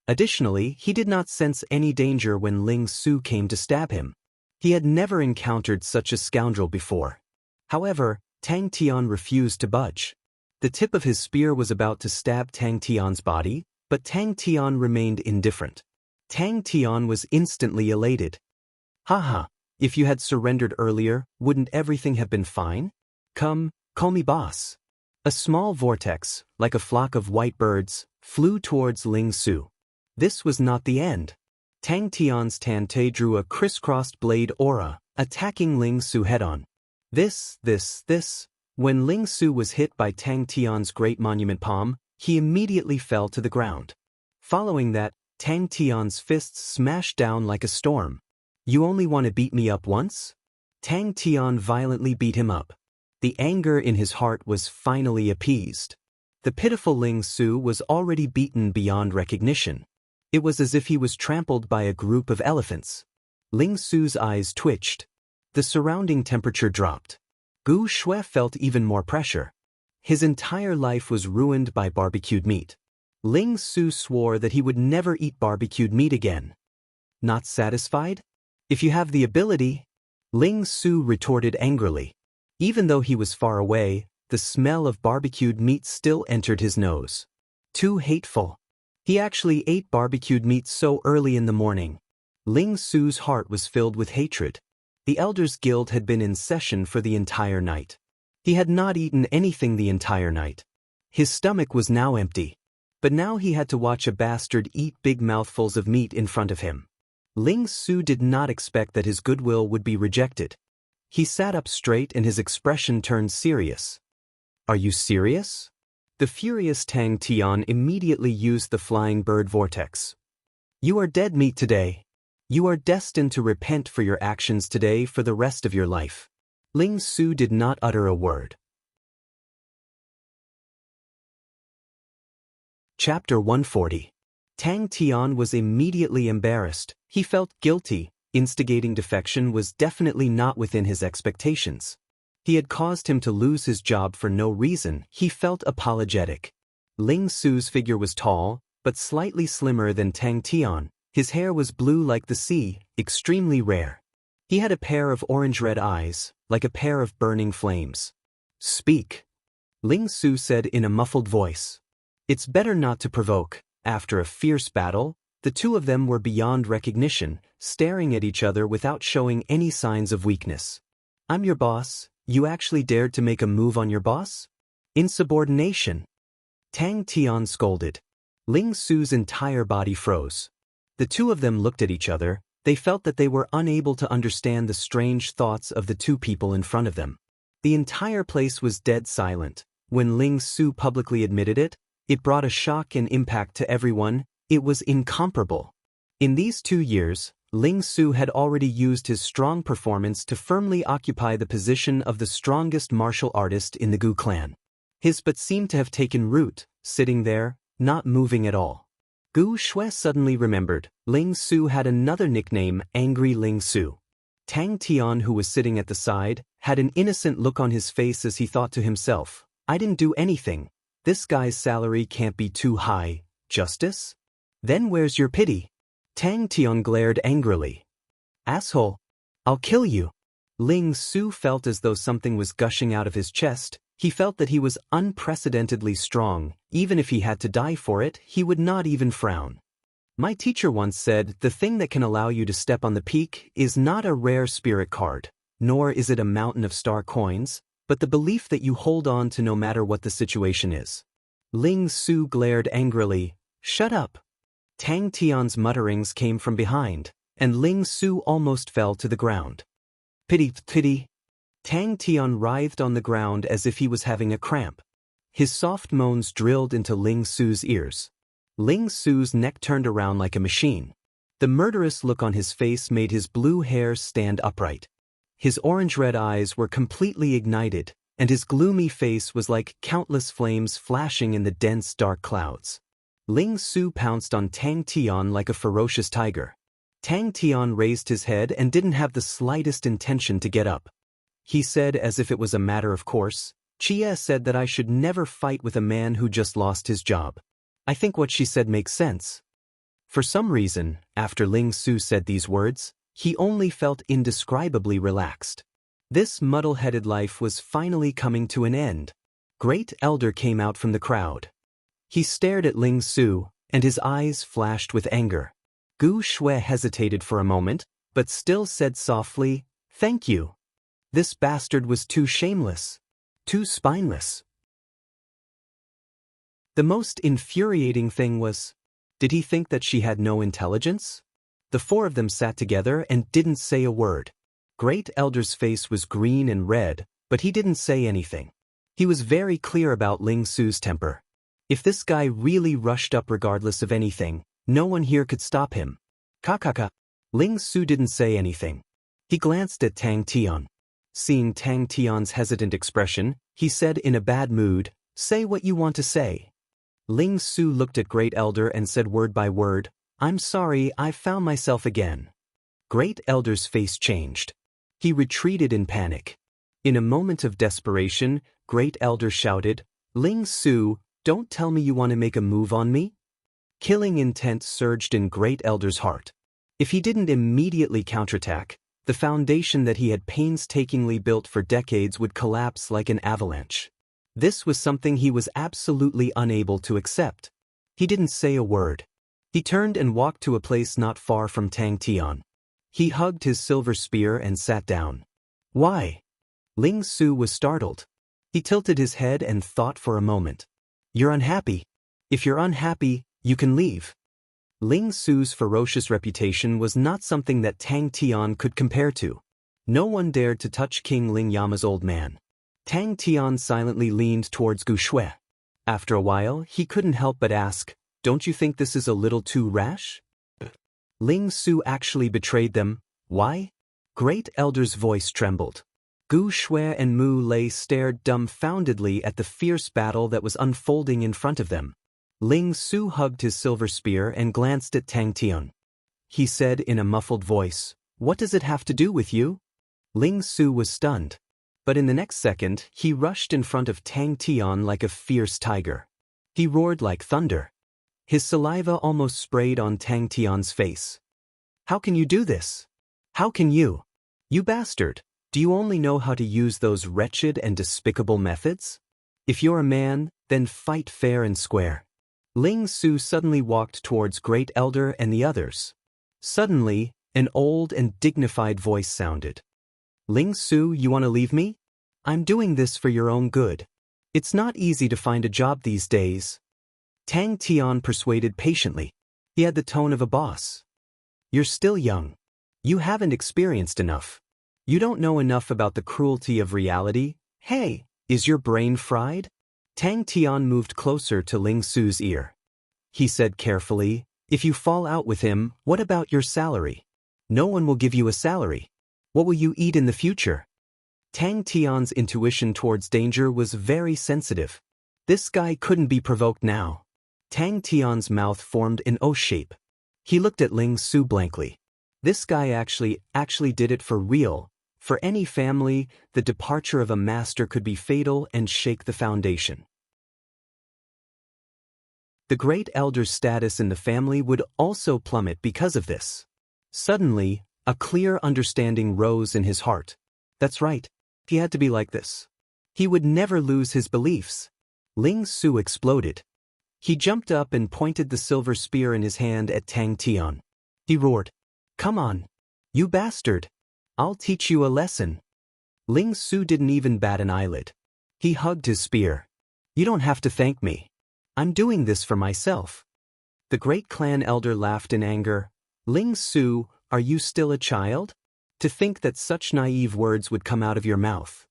Additionally, he did not sense any danger when Ling Su came to stab him. He had never encountered such a scoundrel before. However, Tang Tian refused to budge. The tip of his spear was about to stab Tang Tian's body, but Tang Tian remained indifferent. Tang Tian was instantly elated. Haha, if you had surrendered earlier, wouldn't everything have been fine? Come, call me boss. A small vortex, like a flock of white birds, flew towards Ling Su. This was not the end. Tang Tian's Tante drew a crisscrossed blade aura, attacking Ling Su head-on. This. When Ling Su was hit by Tang Tian's great monument palm, he immediately fell to the ground. Following that, Tang Tian's fists smashed down like a storm. You only want to beat me up once? Tang Tian violently beat him up. The anger in his heart was finally appeased. The pitiful Ling Su was already beaten beyond recognition. It was as if he was trampled by a group of elephants. Ling Su's eyes twitched. The surrounding temperature dropped. Gu Shui felt even more pressure. His entire life was ruined by barbecued meat. Ling Su swore that he would never eat barbecued meat again. Not satisfied? If you have the ability, Ling Su retorted angrily. Even though he was far away, the smell of barbecued meat still entered his nose. Too hateful. He actually ate barbecued meat so early in the morning. Ling Su's heart was filled with hatred. The Elders Guild had been in session for the entire night. He had not eaten anything the entire night. His stomach was now empty. But now he had to watch a bastard eat big mouthfuls of meat in front of him. Ling Su did not expect that his goodwill would be rejected. He sat up straight and his expression turned serious. Are you serious? The furious Tang Tian immediately used the flying bird vortex. You are dead meat today. You are destined to repent for your actions today for the rest of your life. Ling Su did not utter a word. Chapter 140. Tang Tian was immediately embarrassed. He felt guilty. Instigating defection was definitely not within his expectations. He had caused him to lose his job for no reason. He felt apologetic. Ling Su's figure was tall, but slightly slimmer than Tang Tian. His hair was blue like the sea, extremely rare. He had a pair of orange-red eyes, like a pair of burning flames. Speak, Ling Su said in a muffled voice. It's better not to provoke. After a fierce battle, the two of them were beyond recognition, staring at each other without showing any signs of weakness. I'm your boss. You actually dared to make a move on your boss? Insubordination. Tang Tian scolded. Ling Su's entire body froze. The two of them looked at each other. They felt that they were unable to understand the strange thoughts of the two people in front of them. The entire place was dead silent. When Ling Su publicly admitted it, it brought a shock and impact to everyone. It was incomparable. In these 2 years, Ling Su had already used his strong performance to firmly occupy the position of the strongest martial artist in the Gu clan. His but seemed to have taken root, sitting there, not moving at all. Gu Shui suddenly remembered, Ling Su had another nickname, Angry Ling Su. Tang Tian, who was sitting at the side, had an innocent look on his face as he thought to himself, I didn't do anything. This guy's salary can't be too high. Justice? Then where's your pity? Tang Tian glared angrily. Asshole. I'll kill you. Ling Su felt as though something was gushing out of his chest. He felt that he was unprecedentedly strong. Even if he had to die for it, he would not even frown. My teacher once said, the thing that can allow you to step on the peak is not a rare spirit card, nor is it a mountain of star coins, but the belief that you hold on to no matter what the situation is. Ling Su glared angrily. Shut up. Tang Tian's mutterings came from behind. and Ling Su almost fell to the ground. Pity, pity. Tang Tian writhed on the ground as if he was having a cramp. His soft moans drilled into Ling Su's ears. Ling Su's neck turned around like a machine. The murderous look on his face made his blue hair stand upright. His orange-red eyes were completely ignited, and his gloomy face was like countless flames flashing in the dense dark clouds. Ling Su pounced on Tang Tian like a ferocious tiger. Tang Tian raised his head and didn't have the slightest intention to get up. He said as if it was a matter of course, "Chia said that I should never fight with a man who just lost his job. I think what she said makes sense." For some reason, after Ling Su said these words, he only felt indescribably relaxed. This muddle-headed life was finally coming to an end. Great Elder came out from the crowd. He stared at Ling Su, and his eyes flashed with anger. Gu Shui hesitated for a moment, but still said softly, "Thank you." This bastard was too shameless, too spineless. The most infuriating thing was, did he think that she had no intelligence? The four of them sat together and didn't say a word. Great Elder's face was green and red, but he didn't say anything. He was very clear about Ling Su's temper. If this guy really rushed up regardless of anything, no one here could stop him. Kakaka. Ling Su didn't say anything. He glanced at Tang Tian. Seeing Tang Tian's hesitant expression, he said in a bad mood, "Say what you want to say." Ling Su looked at Great Elder and said word by word, "I'm sorry, I found myself again." Great Elder's face changed. He retreated in panic. In a moment of desperation, Great Elder shouted, "Ling Su, don't tell me you want to make a move on me?" Killing intent surged in Great Elder's heart. If he didn't immediately counterattack, the foundation that he had painstakingly built for decades would collapse like an avalanche. This was something he was absolutely unable to accept. He didn't say a word. He turned and walked to a place not far from Tang Tian. He hugged his silver spear and sat down. "Why?" Ling Su was startled. He tilted his head and thought for a moment. "You're unhappy. If you're unhappy, you can leave." Ling Su's ferocious reputation was not something that Tang Tian could compare to. No one dared to touch King Ling Yama's old man. Tang Tian silently leaned towards Gu Shui. After a while, he couldn't help but ask, "Don't you think this is a little too rash?" Ling Su actually betrayed them. Why? Great Elder's voice trembled. Gu Shui and Mu Lei stared dumbfoundedly at the fierce battle that was unfolding in front of them. Ling Su hugged his silver spear and glanced at Tang Tian. He said in a muffled voice, "What does it have to do with you?" Ling Su was stunned. But in the next second, he rushed in front of Tang Tian like a fierce tiger. He roared like thunder. His saliva almost sprayed on Tang Tian's face. "How can you do this? How can you? You bastard, do you only know how to use those wretched and despicable methods? If you're a man, then fight fair and square." Ling Su suddenly walked towards Great Elder and the others. Suddenly, an old and dignified voice sounded. "Ling Su, you want to leave me? I'm doing this for your own good. It's not easy to find a job these days." Tang Tian persuaded patiently. He had the tone of a boss. "You're still young. You haven't experienced enough. You don't know enough about the cruelty of reality. Hey, is your brain fried?" Tang Tian moved closer to Ling Su's ear. He said carefully, "If you fall out with him, what about your salary? No one will give you a salary. What will you eat in the future?" Tang Tian's intuition towards danger was very sensitive. This guy couldn't be provoked now. Tang Tian's mouth formed an O shape. He looked at Ling Su blankly. This guy actually did it for real. For any family, the departure of a master could be fatal and shake the foundation. The Great Elder's status in the family would also plummet because of this. Suddenly, a clear understanding rose in his heart. That's right. He had to be like this. He would never lose his beliefs. Ling Su exploded. He jumped up and pointed the silver spear in his hand at Tang Tian. He roared, "Come on, you bastard! I'll teach you a lesson." Ling Su didn't even bat an eyelid. He hugged his spear. "You don't have to thank me. I'm doing this for myself." The great clan elder laughed in anger. "Ling Su, Are you still a child? To think that such naive words would come out of your mouth.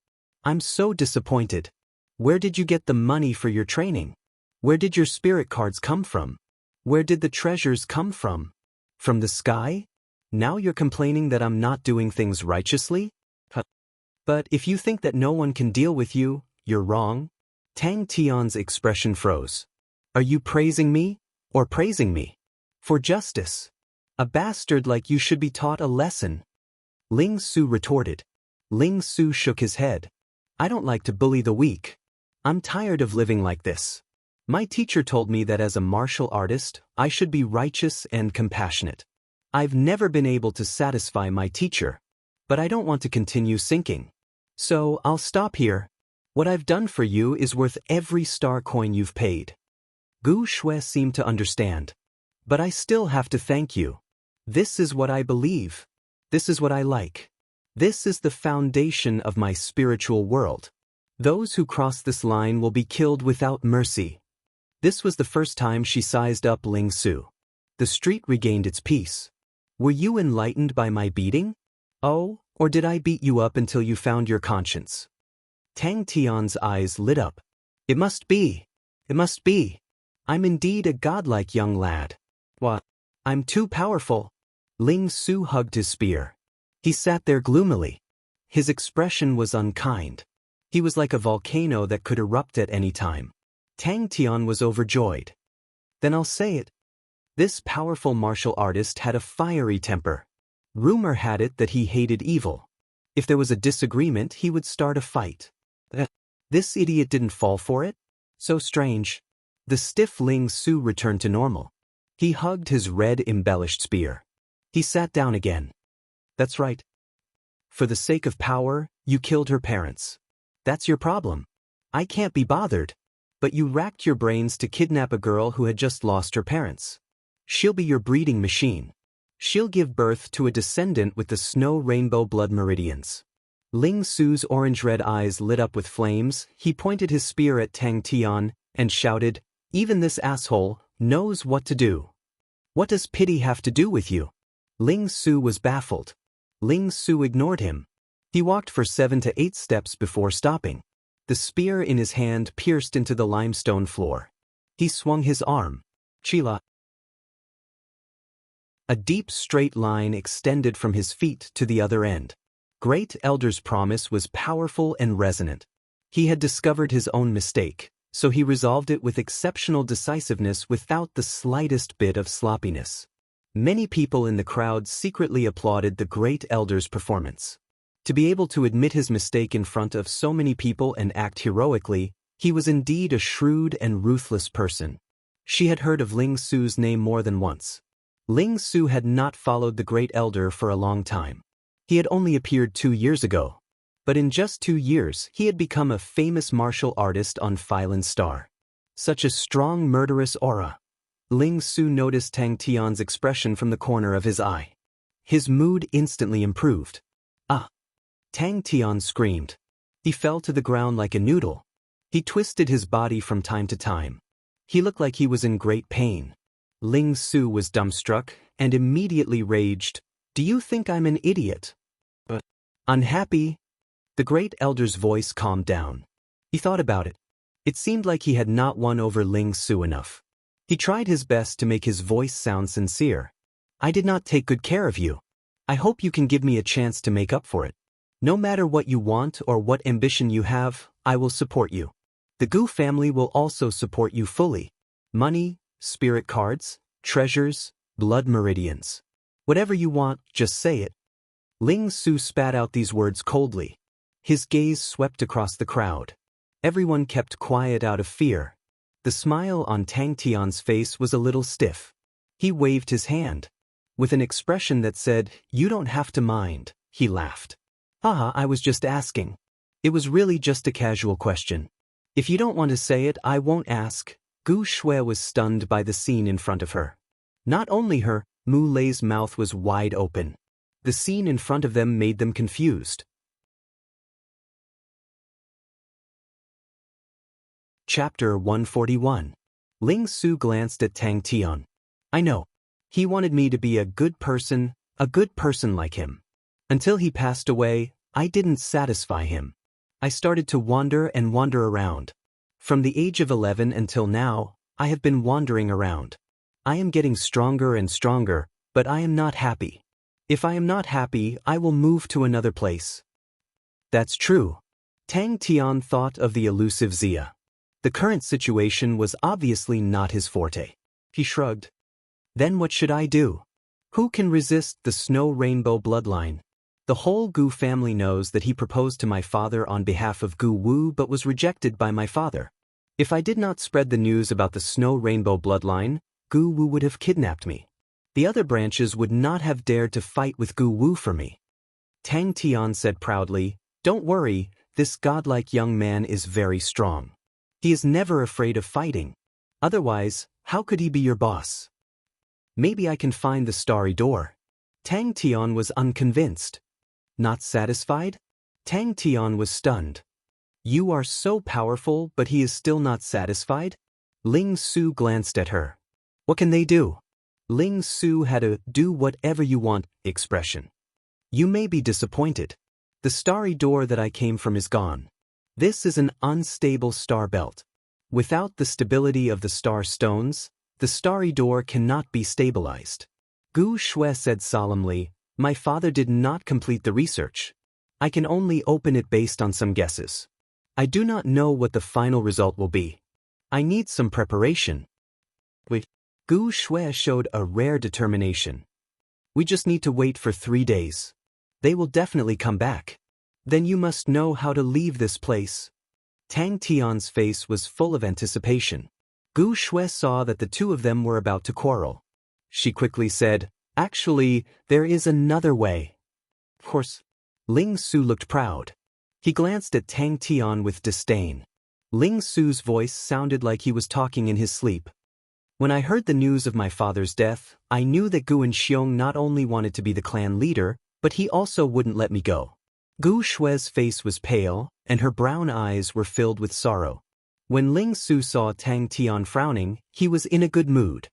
I'm so disappointed. Where did you get the money for your training? Where did your spirit cards come from? Where did the treasures come from? From the sky? Now you're complaining that I'm not doing things righteously? But if you think that no one can deal with you, you're wrong. Tang Tian's expression froze. Are you praising me, or praising me? For justice. A bastard like you should be taught a lesson. Ling Su retorted. Ling Su shook his head. I don't like to bully the weak. I'm tired of living like this. My teacher told me that as a martial artist, I should be righteous and compassionate. I've never been able to satisfy my teacher. But I don't want to continue sinking. So I'll stop here. What I've done for you is worth every star coin you've paid. Gu Shui seemed to understand. But I still have to thank you. This is what I believe. This is what I like. This is the foundation of my spiritual world. Those who cross this line will be killed without mercy. This was the first time she sized up Ling Su. The street regained its peace. Were you enlightened by my beating? Oh, or did I beat you up until you found your conscience? Tang Tian's eyes lit up. It must be. It must be. I'm indeed a godlike young lad. What? I'm too powerful. Ling Su hugged his spear. He sat there gloomily. His expression was unkind. He was like a volcano that could erupt at any time. Tang Tian was overjoyed. Then I'll say it. This powerful martial artist had a fiery temper. Rumor had it that he hated evil. If there was a disagreement, he would start a fight. This idiot didn't fall for it? So strange. The stiff Ling Su returned to normal. He hugged his red embellished spear. He sat down again. That's right. For the sake of power, you killed her parents. That's your problem. I can't be bothered. But you racked your brains to kidnap a girl who had just lost her parents. She'll be your breeding machine. She'll give birth to a descendant with the snow rainbow blood meridians. Ling Su's orange-red eyes lit up with flames. He pointed his spear at Tang Tian and shouted, "Even this asshole knows what to do. What does pity have to do with you?" Ling Su was baffled. Ling Su ignored him. He walked for 7 to 8 steps before stopping. The spear in his hand pierced into the limestone floor. He swung his arm. Chila. A deep straight line extended from his feet to the other end. Great Elder's promise was powerful and resonant. He had discovered his own mistake, so he resolved it with exceptional decisiveness without the slightest bit of sloppiness. Many people in the crowd secretly applauded the Great Elder's performance. To be able to admit his mistake in front of so many people and act heroically, he was indeed a shrewd and ruthless person. She had heard of Ling Su's name more than once. Ling Su had not followed the Great Elder for a long time. He had only appeared 2 years ago. But in just 2 years, he had become a famous martial artist on Phylan Star. Such a strong murderous aura. Ling Su noticed Tang Tian's expression from the corner of his eye. His mood instantly improved. Ah! Tang Tian screamed. He fell to the ground like a noodle. He twisted his body from time to time. He looked like he was in great pain. Ling Su was dumbstruck and immediately raged. "Do you think I'm an idiot? Unhappy?" The Great Elder's voice calmed down. He thought about it. It seemed like he had not won over Ling Su enough. He tried his best to make his voice sound sincere. "I did not take good care of you. I hope you can give me a chance to make up for it. No matter what you want or what ambition you have, I will support you. The Gu family will also support you fully. Money, spirit cards, treasures, blood meridians. Whatever you want, just say it." Ling Su spat out these words coldly. His gaze swept across the crowd. Everyone kept quiet out of fear. The smile on Tang Tian's face was a little stiff. He waved his hand. With an expression that said, "You don't have to mind," he laughed. "Haha, I was just asking. It was really just a casual question. If you don't want to say it, I won't ask." Gu Shui was stunned by the scene in front of her. Not only her, Mu Lei's mouth was wide open. The scene in front of them made them confused. Chapter 141. Ling Su glanced at Tang Tian. "I know. He wanted me to be a good person, A good person like him. Until he passed away, I didn't satisfy him. I started to wander and wander around. From the age of 11 until now, I have been wandering around. I am getting stronger and stronger, but I am not happy. If I am not happy, I will move to another place. That's true. Tang Tian thought of the elusive Xia. The current situation was obviously not his forte. He shrugged. Then what should I do? Who can resist the snow rainbow bloodline? The whole Gu family knows that he proposed to my father on behalf of Gu Wu but was rejected by my father. If I did not spread the news about the snow rainbow bloodline, Gu Wu would have kidnapped me. The other branches would not have dared to fight with Gu Wu for me. Tang Tian said proudly, "Don't worry, this godlike young man is very strong. He is never afraid of fighting. Otherwise, how could he be your boss? Maybe I can find the starry door." Tang Tian was unconvinced. Not satisfied? Tang Tian was stunned. You are so powerful, but he is still not satisfied? Ling Su glanced at her. What can they do? Ling Su had a do whatever you want expression. You may be disappointed. The starry door that I came from is gone. This is an unstable star belt. Without the stability of the star stones, the starry door cannot be stabilized. Gu Shui said solemnly, "My father did not complete the research. I can only open it based on some guesses. I do not know what the final result will be. I need some preparation." Wait. Gu Shui showed a rare determination. "We just need to wait for 3 days. They will definitely come back. Then you must know how to leave this place." Tang Tian's face was full of anticipation. Gu Shui saw that the two of them were about to quarrel. She quickly said, "Actually, there is another way." Of course. Ling Su looked proud. He glanced at Tang Tian with disdain. Ling Su's voice sounded like he was talking in his sleep. "When I heard the news of my father's death, I knew that Gu and Xiong not only wanted to be the clan leader, but he also wouldn't let me go." Gu Shui's face was pale, and her brown eyes were filled with sorrow. When Ling Su saw Tang Tian frowning, he was in a good mood.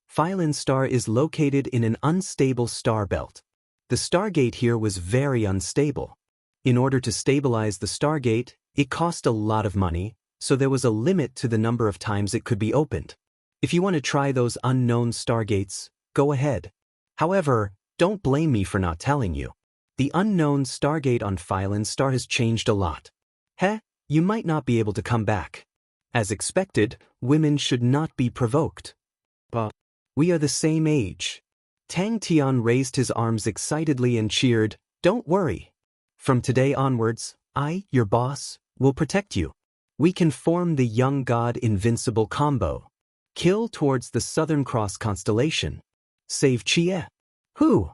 Phylin Star is located in an unstable star belt. The stargate here was very unstable. In order to stabilize the stargate, it cost a lot of money, so there was a limit to the number of times it could be opened. If you want to try those unknown stargates, go ahead. However, don't blame me for not telling you. The unknown stargate on Phylin Star has changed a lot. You might not be able to come back. As expected, women should not be provoked. But we are the same age. Tang Tian raised his arms excitedly and cheered, "Don't worry. From today onwards, I, your boss, will protect you. We can form the young god invincible combo. Kill towards the Southern Cross constellation. Save Chie." Who?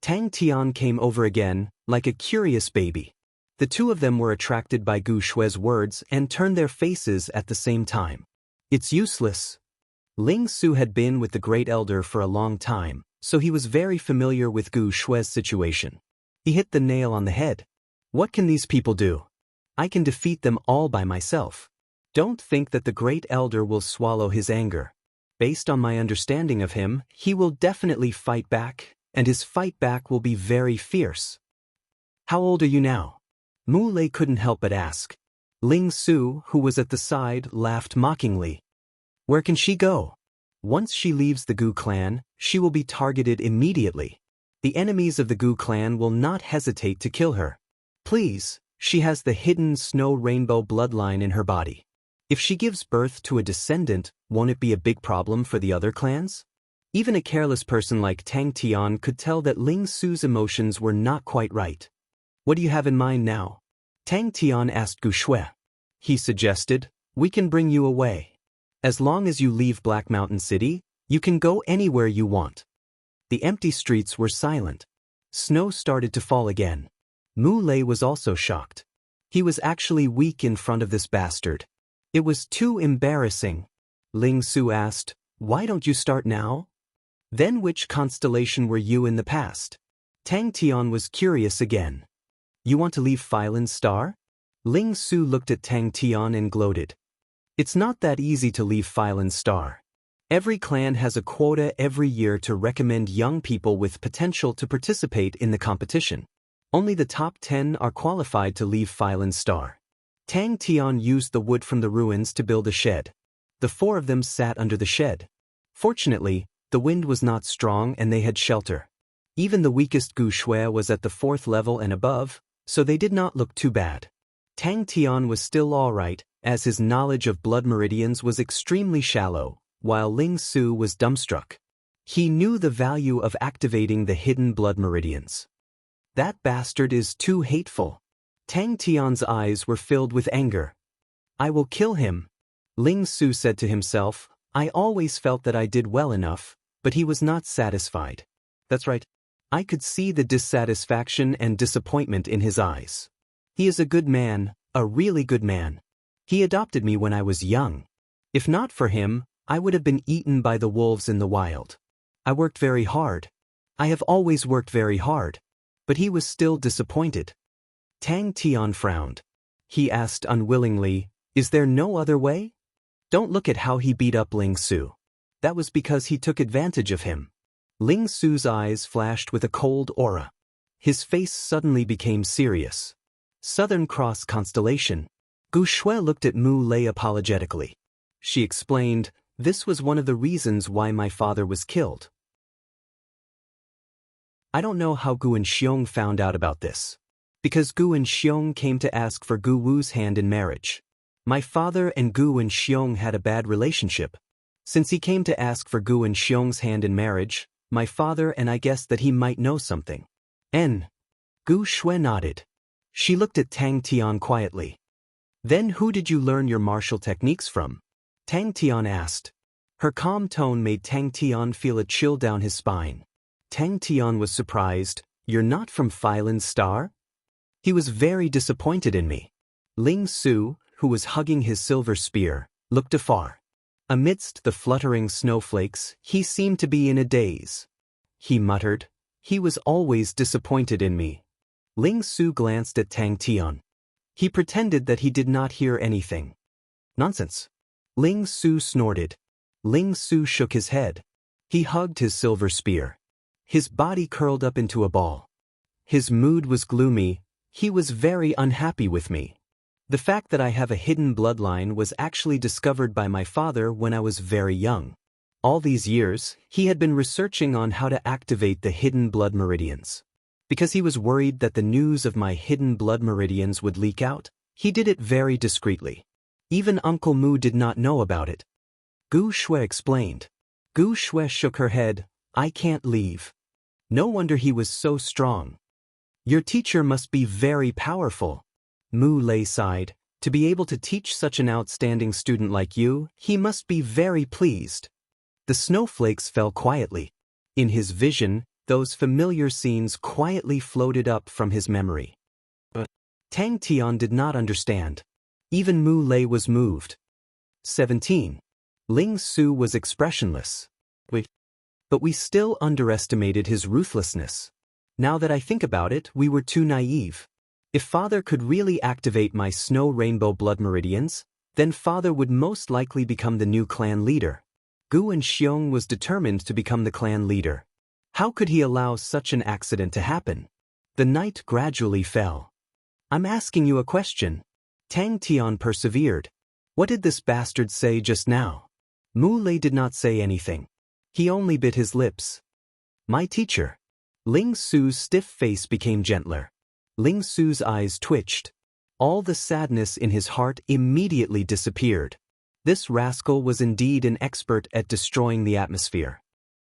Tang Tian came over again, like a curious baby. The two of them were attracted by Gu Shui's words and turned their faces at the same time. It's useless. Ling Su had been with the Great Elder for a long time, so he was very familiar with Gu Shui's situation. He hit the nail on the head. What can these people do? I can defeat them all by myself. Don't think that the Great Elder will swallow his anger. Based on my understanding of him, he will definitely fight back, and his fight back will be very fierce. How old are you now? Mu Lei couldn't help but ask. Ling Su, who was at the side, laughed mockingly. Where can she go? Once she leaves the Gu clan, she will be targeted immediately. The enemies of the Gu clan will not hesitate to kill her. Please, she has the hidden snow rainbow bloodline in her body. If she gives birth to a descendant, won't it be a big problem for the other clans? Even a careless person like Tang Tian could tell that Ling Su's emotions were not quite right. What do you have in mind now? Tang Tian asked Gu Shui. He suggested, we can bring you away. As long as you leave Black Mountain City, you can go anywhere you want. The empty streets were silent. Snow started to fall again. Mu Lei was also shocked. He was actually weak in front of this bastard. It was too embarrassing. Ling Su asked, why don't you start now? Then which constellation were you in the past? Tang Tian was curious again. You want to leave Phylin Star? Ling Su looked at Tang Tian and gloated. It's not that easy to leave Phylin Star. Every clan has a quota every year to recommend young people with potential to participate in the competition. Only the top 10 are qualified to leave Phylan Star. Tang Tian used the wood from the ruins to build a shed. The 4 of them sat under the shed. Fortunately, the wind was not strong and they had shelter. Even the weakest Gu Shui was at the 4th level and above, so they did not look too bad. Tang Tian was still alright, as his knowledge of blood meridians was extremely shallow, while Ling Su was dumbstruck. He knew the value of activating the hidden blood meridians. That bastard is too hateful. Tang Tian's eyes were filled with anger. I will kill him. Ling Su said to himself, I always felt that I did well enough, but he was not satisfied. That's right. I could see the dissatisfaction and disappointment in his eyes. He is a good man, a really good man. He adopted me when I was young. If not for him, I would have been eaten by the wolves in the wild. I worked very hard. I have always worked very hard. But he was still disappointed. Tang Tian frowned. He asked unwillingly, is there no other way? Don't look at how he beat up Ling Su. That was because he took advantage of him. Ling Su's eyes flashed with a cold aura. His face suddenly became serious. Southern Cross Constellation. Gu Shui looked at Mu Lei apologetically. She explained, this was one of the reasons why my father was killed. I don't know how Gu and Xiong found out about this. Because Gu and Xiong came to ask for Gu Wu's hand in marriage. My father and Gu and Xiong had a bad relationship. Since he came to ask for Gu and Xiong's hand in marriage, my father and I guessed that he might know something. Gu Shui nodded. She looked at Tang Tian quietly. Then who did you learn your martial techniques from? Tang Tian asked. Her calm tone made Tang Tian feel a chill down his spine. Tang Tian was surprised. You're not from Phylan Star? He was very disappointed in me. Ling Su, who was hugging his silver spear, looked afar. Amidst the fluttering snowflakes, he seemed to be in a daze. He muttered, he was always disappointed in me. Ling Su glanced at Tang Tian. He pretended that he did not hear anything. Nonsense. Ling Su snorted. Ling Su shook his head. He hugged his silver spear. His body curled up into a ball. His mood was gloomy. He was very unhappy with me. The fact that I have a hidden bloodline was actually discovered by my father when I was very young. All these years, he had been researching on how to activate the hidden blood meridians. Because he was worried that the news of my hidden blood meridians would leak out, he did it very discreetly. Even Uncle Mu did not know about it. Gu Shui explained. Gu Shui shook her head. I can't leave. No wonder he was so strong. Your teacher must be very powerful. Mu Lei sighed. To be able to teach such an outstanding student like you, he must be very pleased. The snowflakes fell quietly. In his vision, those familiar scenes quietly floated up from his memory. But Tang Tian did not understand. Even Mu Lei was moved. 17. Ling Su was expressionless. But we still underestimated his ruthlessness. Now that I think about it, we were too naive. If Father could really activate my snow rainbow blood meridians, then Father would most likely become the new clan leader. Gu and Xiong was determined to become the clan leader. How could he allow such an accident to happen? The night gradually fell. I'm asking you a question. Tang Tian persevered. What did this bastard say just now? Mu Lei did not say anything. He only bit his lips. My teacher. Ling Su's stiff face became gentler. Ling Su's eyes twitched. All the sadness in his heart immediately disappeared. This rascal was indeed an expert at destroying the atmosphere.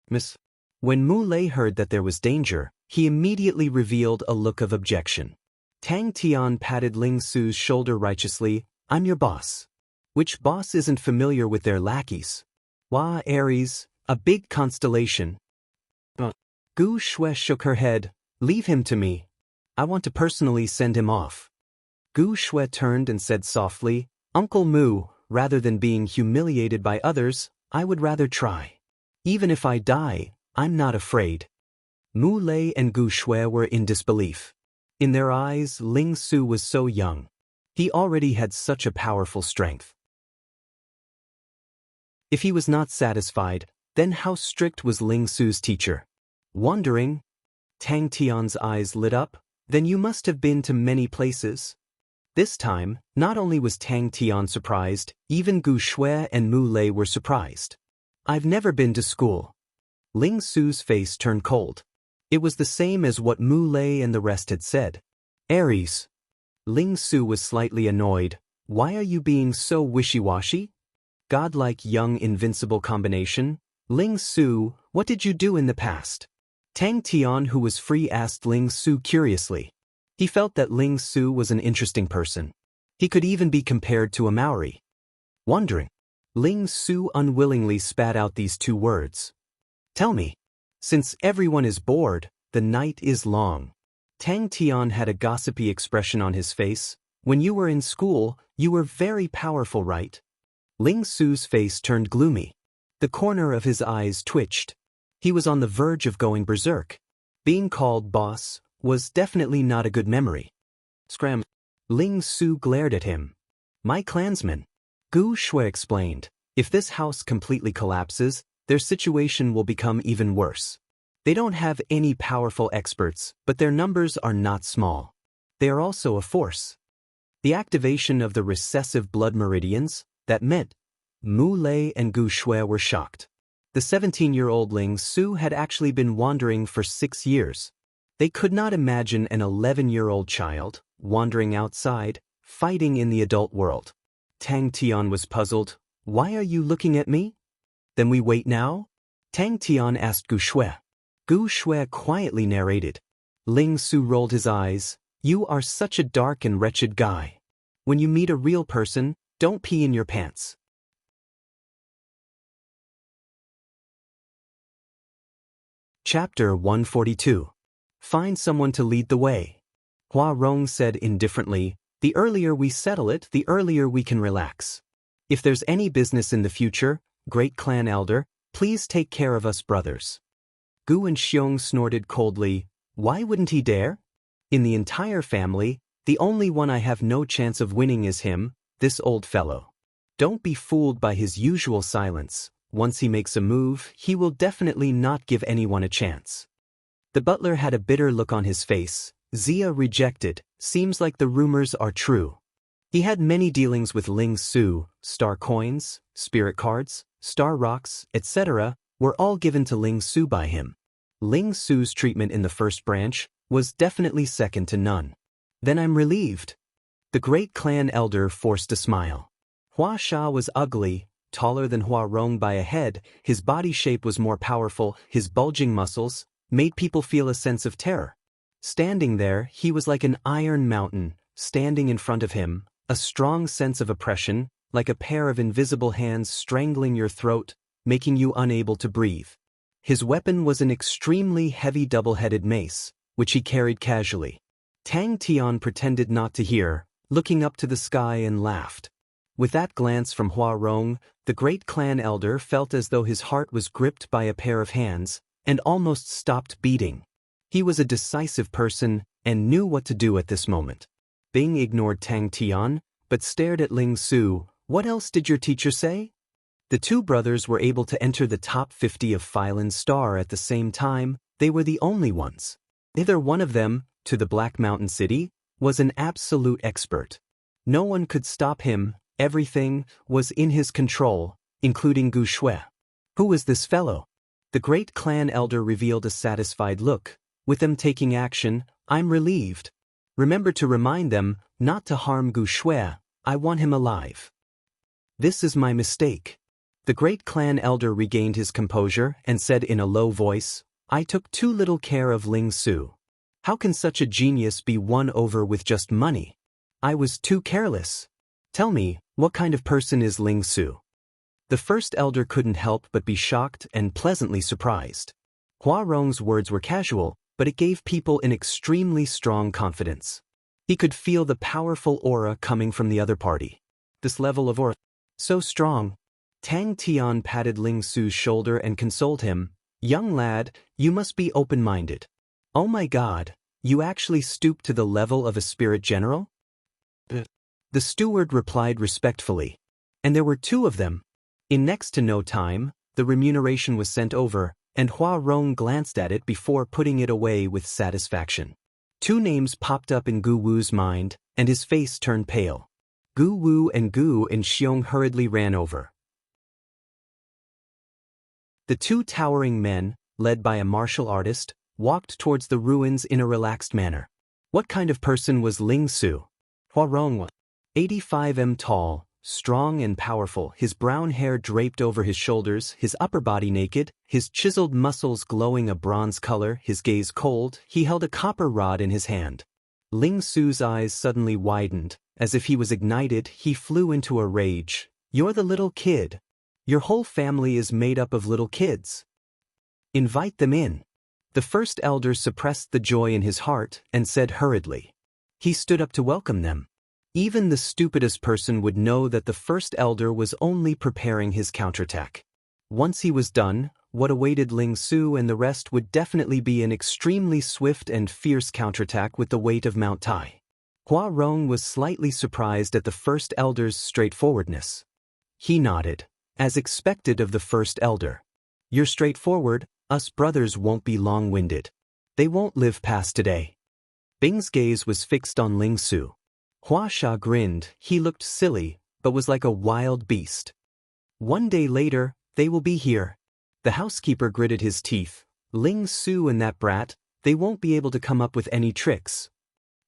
Miss. When Mu Lei heard that there was danger, he immediately revealed a look of objection. Tang Tian patted Ling Su's shoulder righteously. I'm your boss. Which boss isn't familiar with their lackeys? Wah Aries, a big constellation. Gu Shui shook her head. Leave him to me. I want to personally send him off. Gu Shui turned and said softly, Uncle Mu, rather than being humiliated by others, I would rather try. Even if I die, I'm not afraid. Mu Lei and Gu Shui were in disbelief. In their eyes, Ling Su was so young. He already had such a powerful strength. If he was not satisfied, then how strict was Ling Su's teacher? Wondering, Tang Tian's eyes lit up. Then you must have been to many places. This time, not only was Tang Tian surprised, even Gu Shui and Mu Lei were surprised. I've never been to school. Ling Su's face turned cold. It was the same as what Mu Lei and the rest had said. Aries. Ling Su was slightly annoyed. Why are you being so wishy-washy? Godlike young invincible combination. Ling Su, what did you do in the past? Tang Tian, who was free, asked Ling Su curiously. He felt that Ling Su was an interesting person. He could even be compared to a Maori. Wondering, Ling Su unwillingly spat out these two words. Tell me. Since everyone is bored, the night is long. Tang Tian had a gossipy expression on his face. When you were in school, you were very powerful, right? Ling Su's face turned gloomy. The corner of his eyes twitched. He was on the verge of going berserk. Being called boss was definitely not a good memory. Scram. Ling Su glared at him. My clansmen. Gu Shui explained. If this house completely collapses, their situation will become even worse. They don't have any powerful experts, but their numbers are not small. They are also a force. The activation of the recessive blood meridians, that meant Mu Lei and Gu Shui were shocked. The 17-year-old Ling Su had actually been wandering for 6 years. They could not imagine an 11-year-old child, wandering outside, fighting in the adult world. Tang Tian was puzzled. Why are you looking at me? Then we wait now? Tang Tian asked Gu Shui. Gu Shui quietly narrated. Ling Su rolled his eyes. You are such a dark and wretched guy. When you meet a real person, don't pee in your pants. Chapter 142. Find someone to lead the way. Hua Rong said indifferently, the earlier we settle it, the earlier we can relax. If there's any business in the future, great clan elder, please take care of us brothers. Gu and Xiong snorted coldly. Why wouldn't he dare? In the entire family, the only one I have no chance of winning is him, this old fellow. Don't be fooled by his usual silence. Once he makes a move, he will definitely not give anyone a chance. The butler had a bitter look on his face. Zia rejected. Seems like the rumors are true. He had many dealings with Ling Su. Star coins, spirit cards, star rocks, etc. were all given to Ling Su by him. Ling Su's treatment in the first branch was definitely second to none. Then I'm relieved. The great clan elder forced a smile. Hua Sha was ugly, taller than Hua Rong by a head. His body shape was more powerful. His bulging muscles made people feel a sense of terror. Standing there, he was like an iron mountain. Standing in front of him, a strong sense of oppression, like a pair of invisible hands strangling your throat, making you unable to breathe. His weapon was an extremely heavy double-headed mace, which he carried casually. Tang Tian pretended not to hear, looking up to the sky and laughed. With that glance from Hua Rong, the great clan elder felt as though his heart was gripped by a pair of hands, and almost stopped beating. He was a decisive person, and knew what to do at this moment. Bing ignored Tang Tian, but stared at Ling Su. What else did your teacher say? The two brothers were able to enter the top 50 of Phylan Star at the same time. They were the only ones. Neither one of them, to the Black Mountain City, was an absolute expert. No one could stop him. Everything was in his control, including Gu Shui. Who was this fellow? The great clan elder revealed a satisfied look. With them taking action, I'm relieved. Remember to remind them not to harm Gu Shui. I want him alive. This is my mistake. The great clan elder regained his composure and said in a low voice, I took too little care of Ling Su. How can such a genius be won over with just money? I was too careless. Tell me, what kind of person is Ling Su? The first elder couldn't help but be shocked and pleasantly surprised. Hua Rong's words were casual, but it gave people an extremely strong confidence. He could feel the powerful aura coming from the other party. This level of aura, so strong. Tang Tian patted Ling Su's shoulder and consoled him. Young lad, you must be open-minded. Oh my God, you actually stooped to the level of a spirit general? The steward replied respectfully. And there were two of them. In next to no time, the remuneration was sent over, and Hua Rong glanced at it before putting it away with satisfaction. Two names popped up in Gu Wu's mind, and his face turned pale. Gu Wu and Gu and Xiong hurriedly ran over. The two towering men, led by a martial artist, walked towards the ruins in a relaxed manner. What kind of person was Ling Su? Hua Rong was 85 m tall, strong and powerful, his brown hair draped over his shoulders, his upper body naked, his chiseled muscles glowing a bronze color, his gaze cold. He held a copper rod in his hand. Ling Su's eyes suddenly widened, as if he was ignited. He flew into a rage. You're the little kid. Your whole family is made up of little kids. Invite them in. The first elder suppressed the joy in his heart and said hurriedly. He stood up to welcome them. Even the stupidest person would know that the first elder was only preparing his counterattack. Once he was done, what awaited Ling Su and the rest would definitely be an extremely swift and fierce counterattack with the weight of Mount Tai. Hua Rong was slightly surprised at the first elder's straightforwardness. He nodded, as expected of the first elder. You're straightforward, us brothers won't be long-winded. They won't live past today. Bing's gaze was fixed on Ling Su. Hua Sha grinned. He looked silly, but was like a wild beast. One day later, they will be here. The housekeeper gritted his teeth. Ling Su and that brat, they won't be able to come up with any tricks.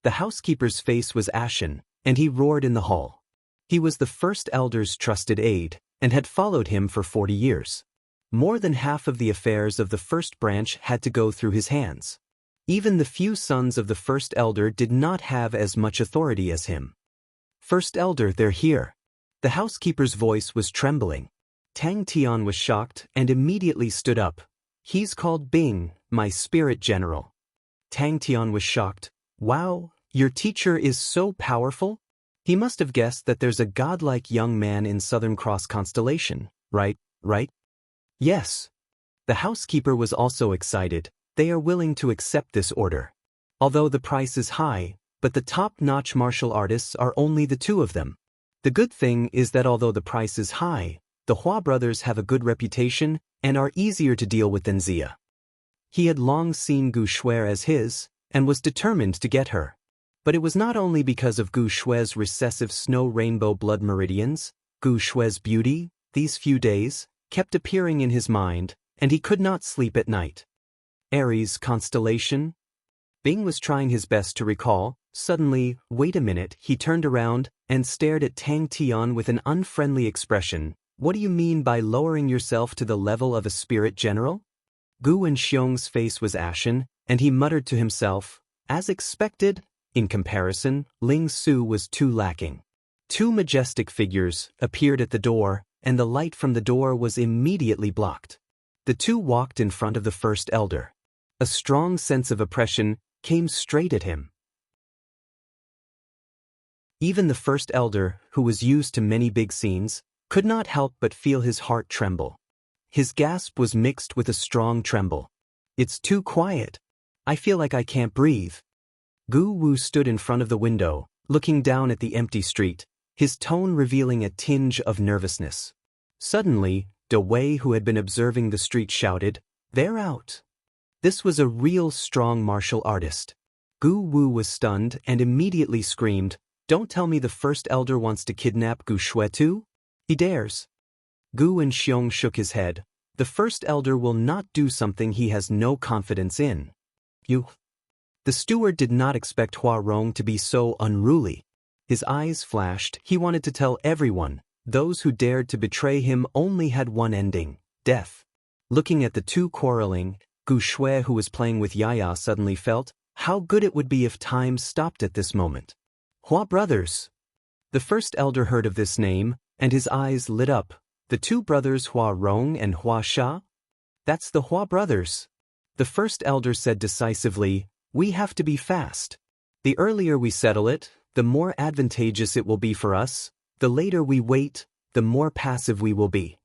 The housekeeper's face was ashen, and he roared in the hall. He was the first elder's trusted aide, and had followed him for 40 years. More than half of the affairs of the first branch had to go through his hands. Even the few sons of the first elder did not have as much authority as him. First elder, they're here. The housekeeper's voice was trembling. Tang Tian was shocked and immediately stood up. He's called Bing, my spirit general. Tang Tian was shocked. Wow, your teacher is so powerful? He must have guessed that there's a godlike young man in Southern Cross constellation, right? Yes. The housekeeper was also excited. They are willing to accept this order. Although the price is high, but the top-notch martial artists are only the two of them. The good thing is that although the price is high, the Hua brothers have a good reputation and are easier to deal with than Xia. He had long seen Gu Shui as his, and was determined to get her. But it was not only because of Gu Shui's recessive snow rainbow blood meridians. Gu Shui's beauty, these few days, kept appearing in his mind, and he could not sleep at night. Aries constellation? Bing was trying his best to recall. Suddenly, wait a minute, he turned around and stared at Tang Tian with an unfriendly expression. What do you mean by lowering yourself to the level of a spirit general? Gu and Xiong's face was ashen, and he muttered to himself, as expected. In comparison, Ling Su was too lacking. Two majestic figures appeared at the door, and the light from the door was immediately blocked. The two walked in front of the first elder. A strong sense of oppression came straight at him. Even the first elder, who was used to many big scenes, could not help but feel his heart tremble. His gasp was mixed with a strong tremble. It's too quiet. I feel like I can't breathe. Gu Wu stood in front of the window, looking down at the empty street, his tone revealing a tinge of nervousness. Suddenly, De Wei, who had been observing the street, shouted, "They're out." This was a real strong martial artist. Gu Wu was stunned and immediately screamed, "Don't tell me the first elder wants to kidnap Gu Shui too? He dares." Gu and Xiong shook his head. The first elder will not do something he has no confidence in. You. The steward did not expect Hua Rong to be so unruly. His eyes flashed. He wanted to tell everyone. Those who dared to betray him only had one ending, death. Looking at the two quarreling, Gu Shui, who was playing with Yaya, suddenly felt how good it would be if time stopped at this moment. Hua brothers. The first elder heard of this name, and his eyes lit up. The two brothers Hua Rong and Hua Sha? That's the Hua brothers. The first elder said decisively, "We have to be fast. The earlier we settle it, the more advantageous it will be for us. The later we wait, the more passive we will be."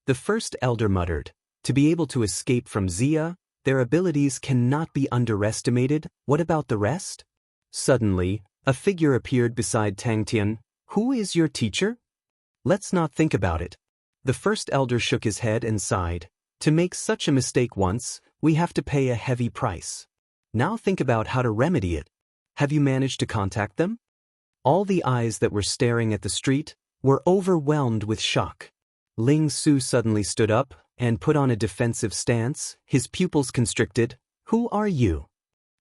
The first elder muttered, "To be able to escape from Xia, their abilities cannot be underestimated. What about the rest?" Suddenly, a figure appeared beside Tang Tian. "Who is your teacher?" "Let's not think about it. The first elder shook his head and sighed. To make such a mistake once, we have to pay a heavy price. Now think about how to remedy it. Have you managed to contact them? All the eyes that were staring at the street were overwhelmed with shock. Ling Su suddenly stood up and put on a defensive stance, his pupils constricted. Who are you?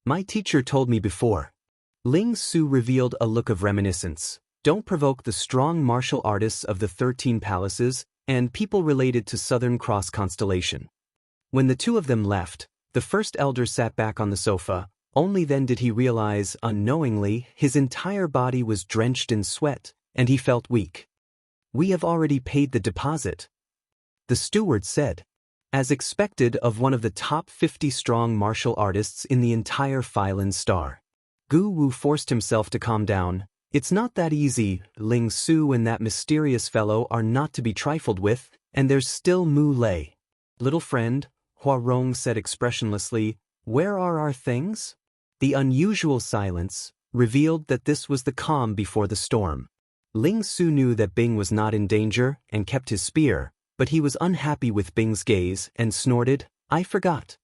My teacher told me before. Ling Su revealed a look of reminiscence. Don't provoke the strong martial artists of the 13 palaces and people related to Southern Cross constellation. When the two of them left, the first elder sat back on the sofa. Only then did he realize, unknowingly, his entire body was drenched in sweat, and he felt weak. We have already paid the deposit, the steward said. As expected of one of the top 50 strong martial artists in the entire Phylan Star. Gu Wu forced himself to calm down. It's not that easy. Ling Su and that mysterious fellow are not to be trifled with, and there's still Mu Lei. Little friend, Hua Rong said expressionlessly, where are our things? The unusual silence revealed that this was the calm before the storm. Ling Su knew that Bing was not in danger and kept his spear, but he was unhappy with Bing's gaze and snorted, I forgot.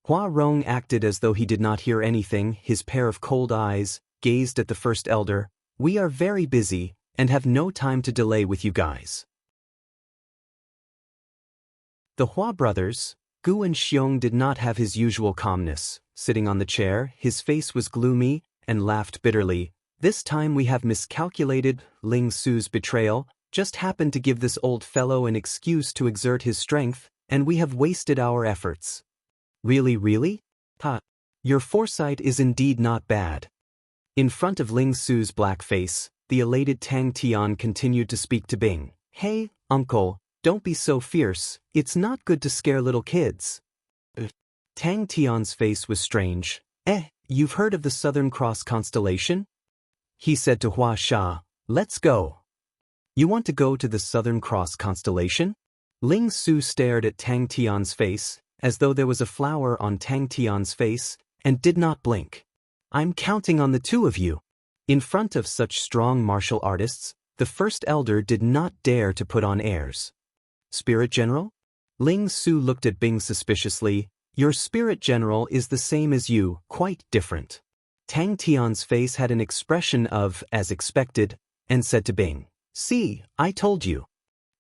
Hua Rong acted as though he did not hear anything. His pair of cold eyes gazed at the first elder. We are very busy and have no time to delay with you guys. The Hua brothers, Gu and Xiong, did not have his usual calmness. Sitting on the chair, his face was gloomy and laughed bitterly. This time we have miscalculated. Ling Su's betrayal just happened to give this old fellow an excuse to exert his strength, and we have wasted our efforts. Really? Ha! Your foresight is indeed not bad. In front of Ling Su's black face, the elated Tang Tian continued to speak to Bing. Hey, uncle, don't be so fierce. It's not good to scare little kids. Tang Tian's face was strange. You've heard of the Southern Cross constellation? He said to Hua Sha, let's go. You want to go to the Southern Cross constellation? Ling Su stared at Tang Tian's face, as though there was a flower on Tang Tian's face, and did not blink. I'm counting on the two of you. In front of such strong martial artists, the first elder did not dare to put on airs. Spirit General? Ling Su looked at Bing suspiciously. Your Spirit General is the same as you, quite different. Tang Tian's face had an expression of, as expected, and said to Bing, see, I told you.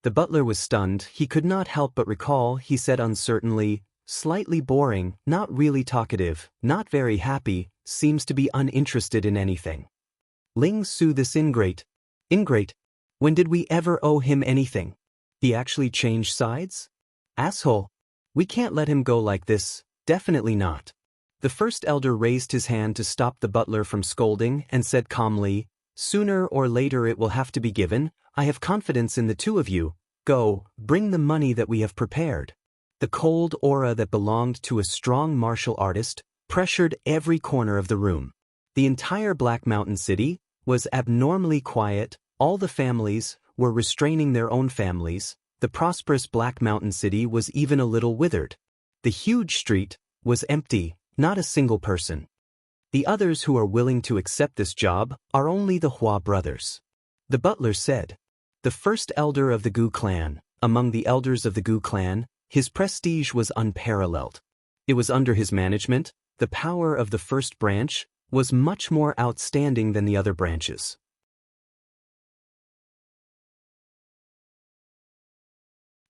The butler was stunned. He could not help but recall. He said uncertainly, slightly boring, not really talkative, not very happy, seems to be uninterested in anything. Ling Su, this ingrate. When did we ever owe him anything? He actually changed sides? Asshole. We can't let him go like this, definitely not. The first elder raised his hand to stop the butler from scolding and said calmly, sooner or later it will have to be given. I have confidence in the two of you. Go, bring the money that we have prepared. The cold aura that belonged to a strong martial artist pressured every corner of the room. The entire Black Mountain City was abnormally quiet. All the families were restraining their own families. The prosperous Black Mountain City was even a little withered. The huge street was empty, not a single person. The others who are willing to accept this job are only the Hua brothers. The butler said. The first elder of the Gu clan. Among the elders of the Gu clan, his prestige was unparalleled. It was under his management. The power of the first branch was much more outstanding than the other branches.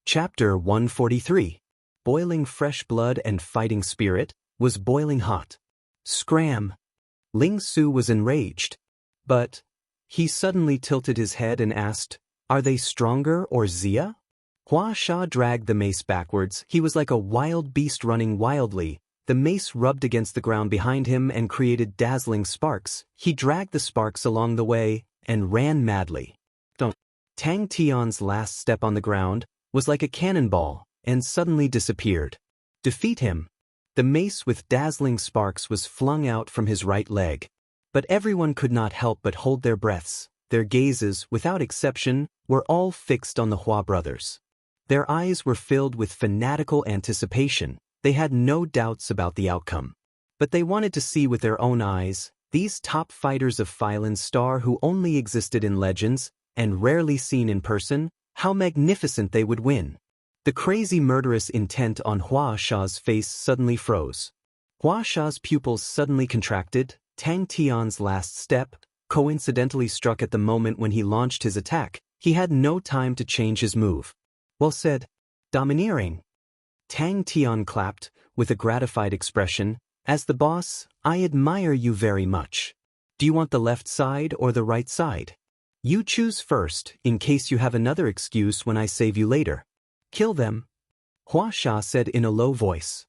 Chapter 143. Boiling fresh blood and fighting spirit was boiling hot. Scram! Ling Su was enraged. But he suddenly tilted his head and asked, are they stronger or Xia? Hua Sha dragged the mace backwards. He was like a wild beast running wildly. The mace rubbed against the ground behind him and created dazzling sparks. He dragged the sparks along the way and ran madly. Tang Tian's last step on the ground was like a cannonball and suddenly disappeared. Defeat him. The mace with dazzling sparks was flung out from his right leg. But everyone could not help but hold their breaths. Their gazes, without exception, were all fixed on the Hua brothers. Their eyes were filled with fanatical anticipation. They had no doubts about the outcome. But they wanted to see with their own eyes. These top fighters of Phylan Star who only existed in legends and rarely seen in person How magnificent they would win! The crazy murderous intent on Hua Sha's face suddenly froze. Hua Sha's pupils suddenly contracted. Tang Tian's last step, coincidentally struck at the moment when he launched his attack. He had no time to change his move. Well said. Domineering. Tang Tian clapped, with a gratified expression. As the boss, I admire you very much. Do you want the left side or the right side? You choose first, in case you have another excuse when I save you later. Kill them. Hua Sha said in a low voice.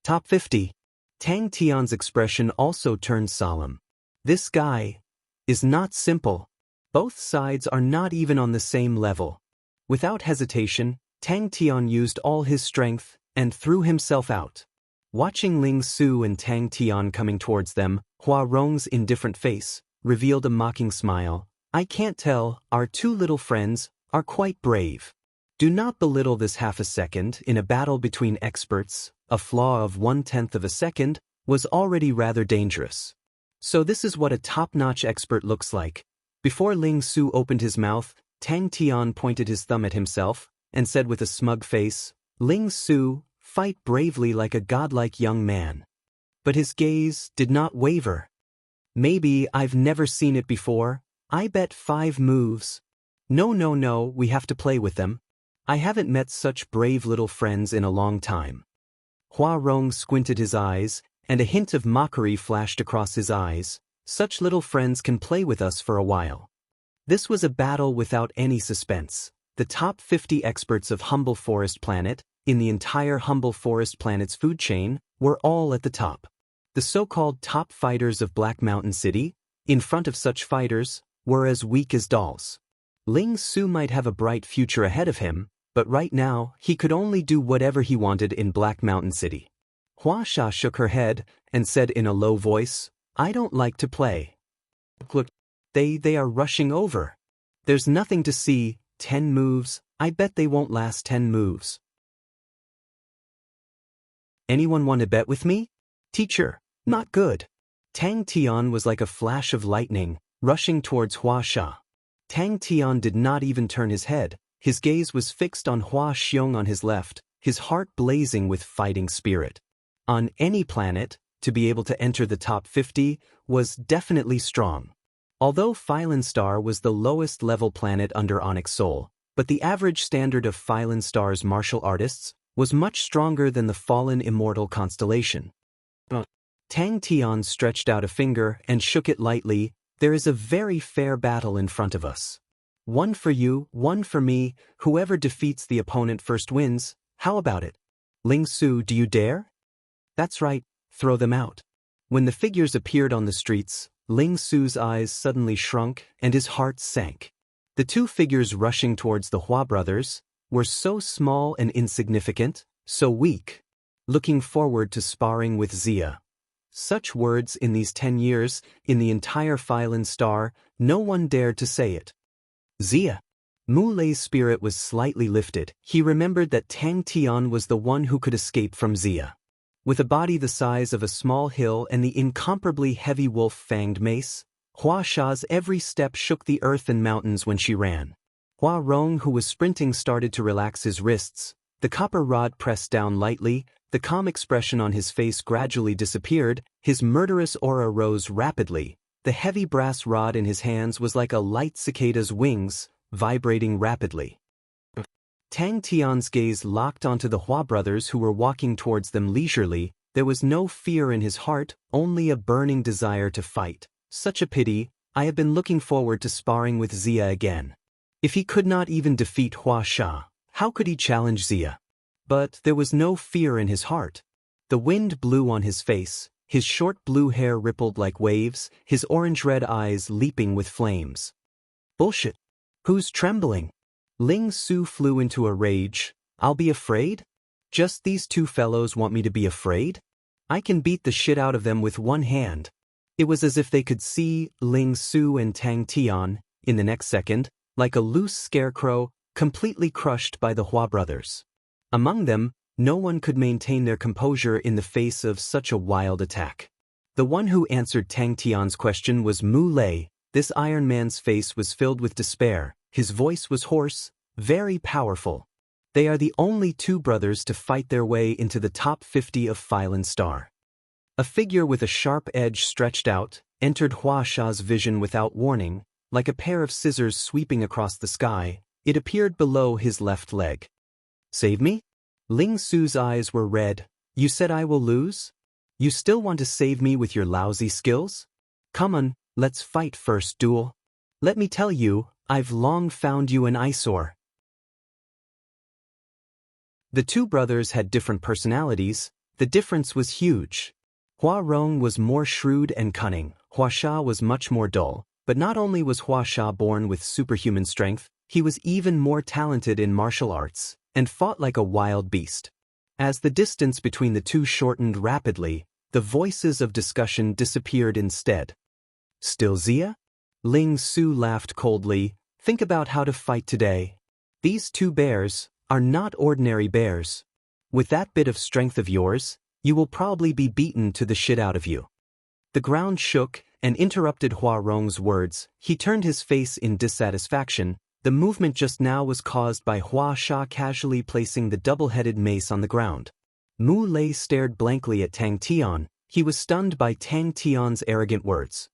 Top 50. Tang Tian's expression also turned solemn. This guy is not simple. Both sides are not even on the same level. Without hesitation, Tang Tian used all his strength and threw himself out. Watching Ling Su and Tang Tian coming towards them, Hua Rong's indifferent face revealed a mocking smile. I can't tell, our two little friends are quite brave. Do not belittle this half a second in a battle between experts. A flaw of 1/10 of a second was already rather dangerous. So this is what a top-notch expert looks like. Before Ling Su opened his mouth, Tang Tian pointed his thumb at himself and said with a smug face, Ling Su, fight bravely like a godlike young man. But his gaze did not waver. Maybe I've never seen it before. I bet 5 moves. No, we have to play with them. I haven't met such brave little friends in a long time. Hua Rong squinted his eyes, and a hint of mockery flashed across his eyes. Such little friends can play with us for a while. This was a battle without any suspense. The top 50 experts of Humble Forest Planet, in the entire Humble Forest Planet's food chain, were all at the top. The so-called top fighters of Black Mountain City, in front of such fighters, were as weak as dolls. Ling Su might have a bright future ahead of him, but right now, he could only do whatever he wanted in Black Mountain City. Hua Sha shook her head and said in a low voice, I don't like to play. Look, they are rushing over. There's nothing to see. 10 moves, I bet they won't last 10 moves. Anyone want to bet with me? Teacher, not good. Tang Tian was like a flash of lightning, rushing towards Hua Sha. Tang Tian did not even turn his head. His gaze was fixed on Hua Xiong on his left, his heart blazing with fighting spirit. On any planet, to be able to enter the top 50 was definitely strong. Although Phylan Star was the lowest level planet under Onyx Sol, but the average standard of Phylan Star's martial artists was much stronger than the fallen Immortal constellation. Tang Tian stretched out a finger and shook it lightly. There is a very fair battle in front of us. 1 for you, 1 for me, whoever defeats the opponent first wins. How about it? Ling Su, do you dare? That's right, throw them out. When the figures appeared on the streets, Ling Su's eyes suddenly shrunk and his heart sank. The two figures rushing towards the Hua brothers were so small and insignificant, so weak. Looking forward to sparring with Xia. Such words in these 10 years, in the entire Phylan Star, no one dared to say it. Xia. Mu Lei's spirit was slightly lifted. He remembered that Tang Tian was the one who could escape from Xia. With a body the size of a small hill and the incomparably heavy wolf-fanged mace, Hua Sha's every step shook the earth and mountains when she ran. Hua Rong, who was sprinting, started to relax his wrists. The copper rod pressed down lightly, the calm expression on his face gradually disappeared, his murderous aura rose rapidly. The heavy brass rod in his hands was like a light cicada's wings, vibrating rapidly. Tang Tian's gaze locked onto the Hua brothers who were walking towards them leisurely. There was no fear in his heart, only a burning desire to fight. Such a pity, I have been looking forward to sparring with Xia again. If he could not even defeat Hua Sha, how could he challenge Xia? But there was no fear in his heart. The wind blew on his face, his short blue hair rippled like waves, his orange-red eyes leaping with flames. Bullshit. Who's trembling? Ling Su flew into a rage. I'll be afraid? Just these two fellows want me to be afraid? I can beat the shit out of them with one hand. It was as if they could see Ling Su and Tang Tian, in the next second, like a loose scarecrow, completely crushed by the Hua brothers. Among them, no one could maintain their composure in the face of such a wild attack. The one who answered Tang Tian's question was Mu Lei. This Iron Man's face was filled with despair. His voice was hoarse. Very powerful. They are the only two brothers to fight their way into the top 50 of Phylan Star. A figure with a sharp edge stretched out entered Huasha's vision without warning, like a pair of scissors sweeping across the sky. It appeared below his left leg. Save me? Ling Su's eyes were red. You said I will lose? You still want to save me with your lousy skills? Come on, let's fight first, duel. Let me tell you, I've long found you an eyesore. The two brothers had different personalities. The difference was huge. Hua Rong was more shrewd and cunning. Huasha was much more dull. But not only was Huasha born with superhuman strength, he was even more talented in martial arts, and fought like a wild beast. As the distance between the two shortened rapidly, the voices of discussion disappeared instead. Still Xia? Ling Su laughed coldly. Think about how to fight today. These two bears are not ordinary bears. With that bit of strength of yours, you will probably be beaten to the shit out of you. The ground shook and interrupted Hua Rong's words. He turned his face in dissatisfaction. The movement just now was caused by Hua Sha casually placing the double-headed mace on the ground. Mu Lei stared blankly at Tang Tian. He was stunned by Tang Tian's arrogant words.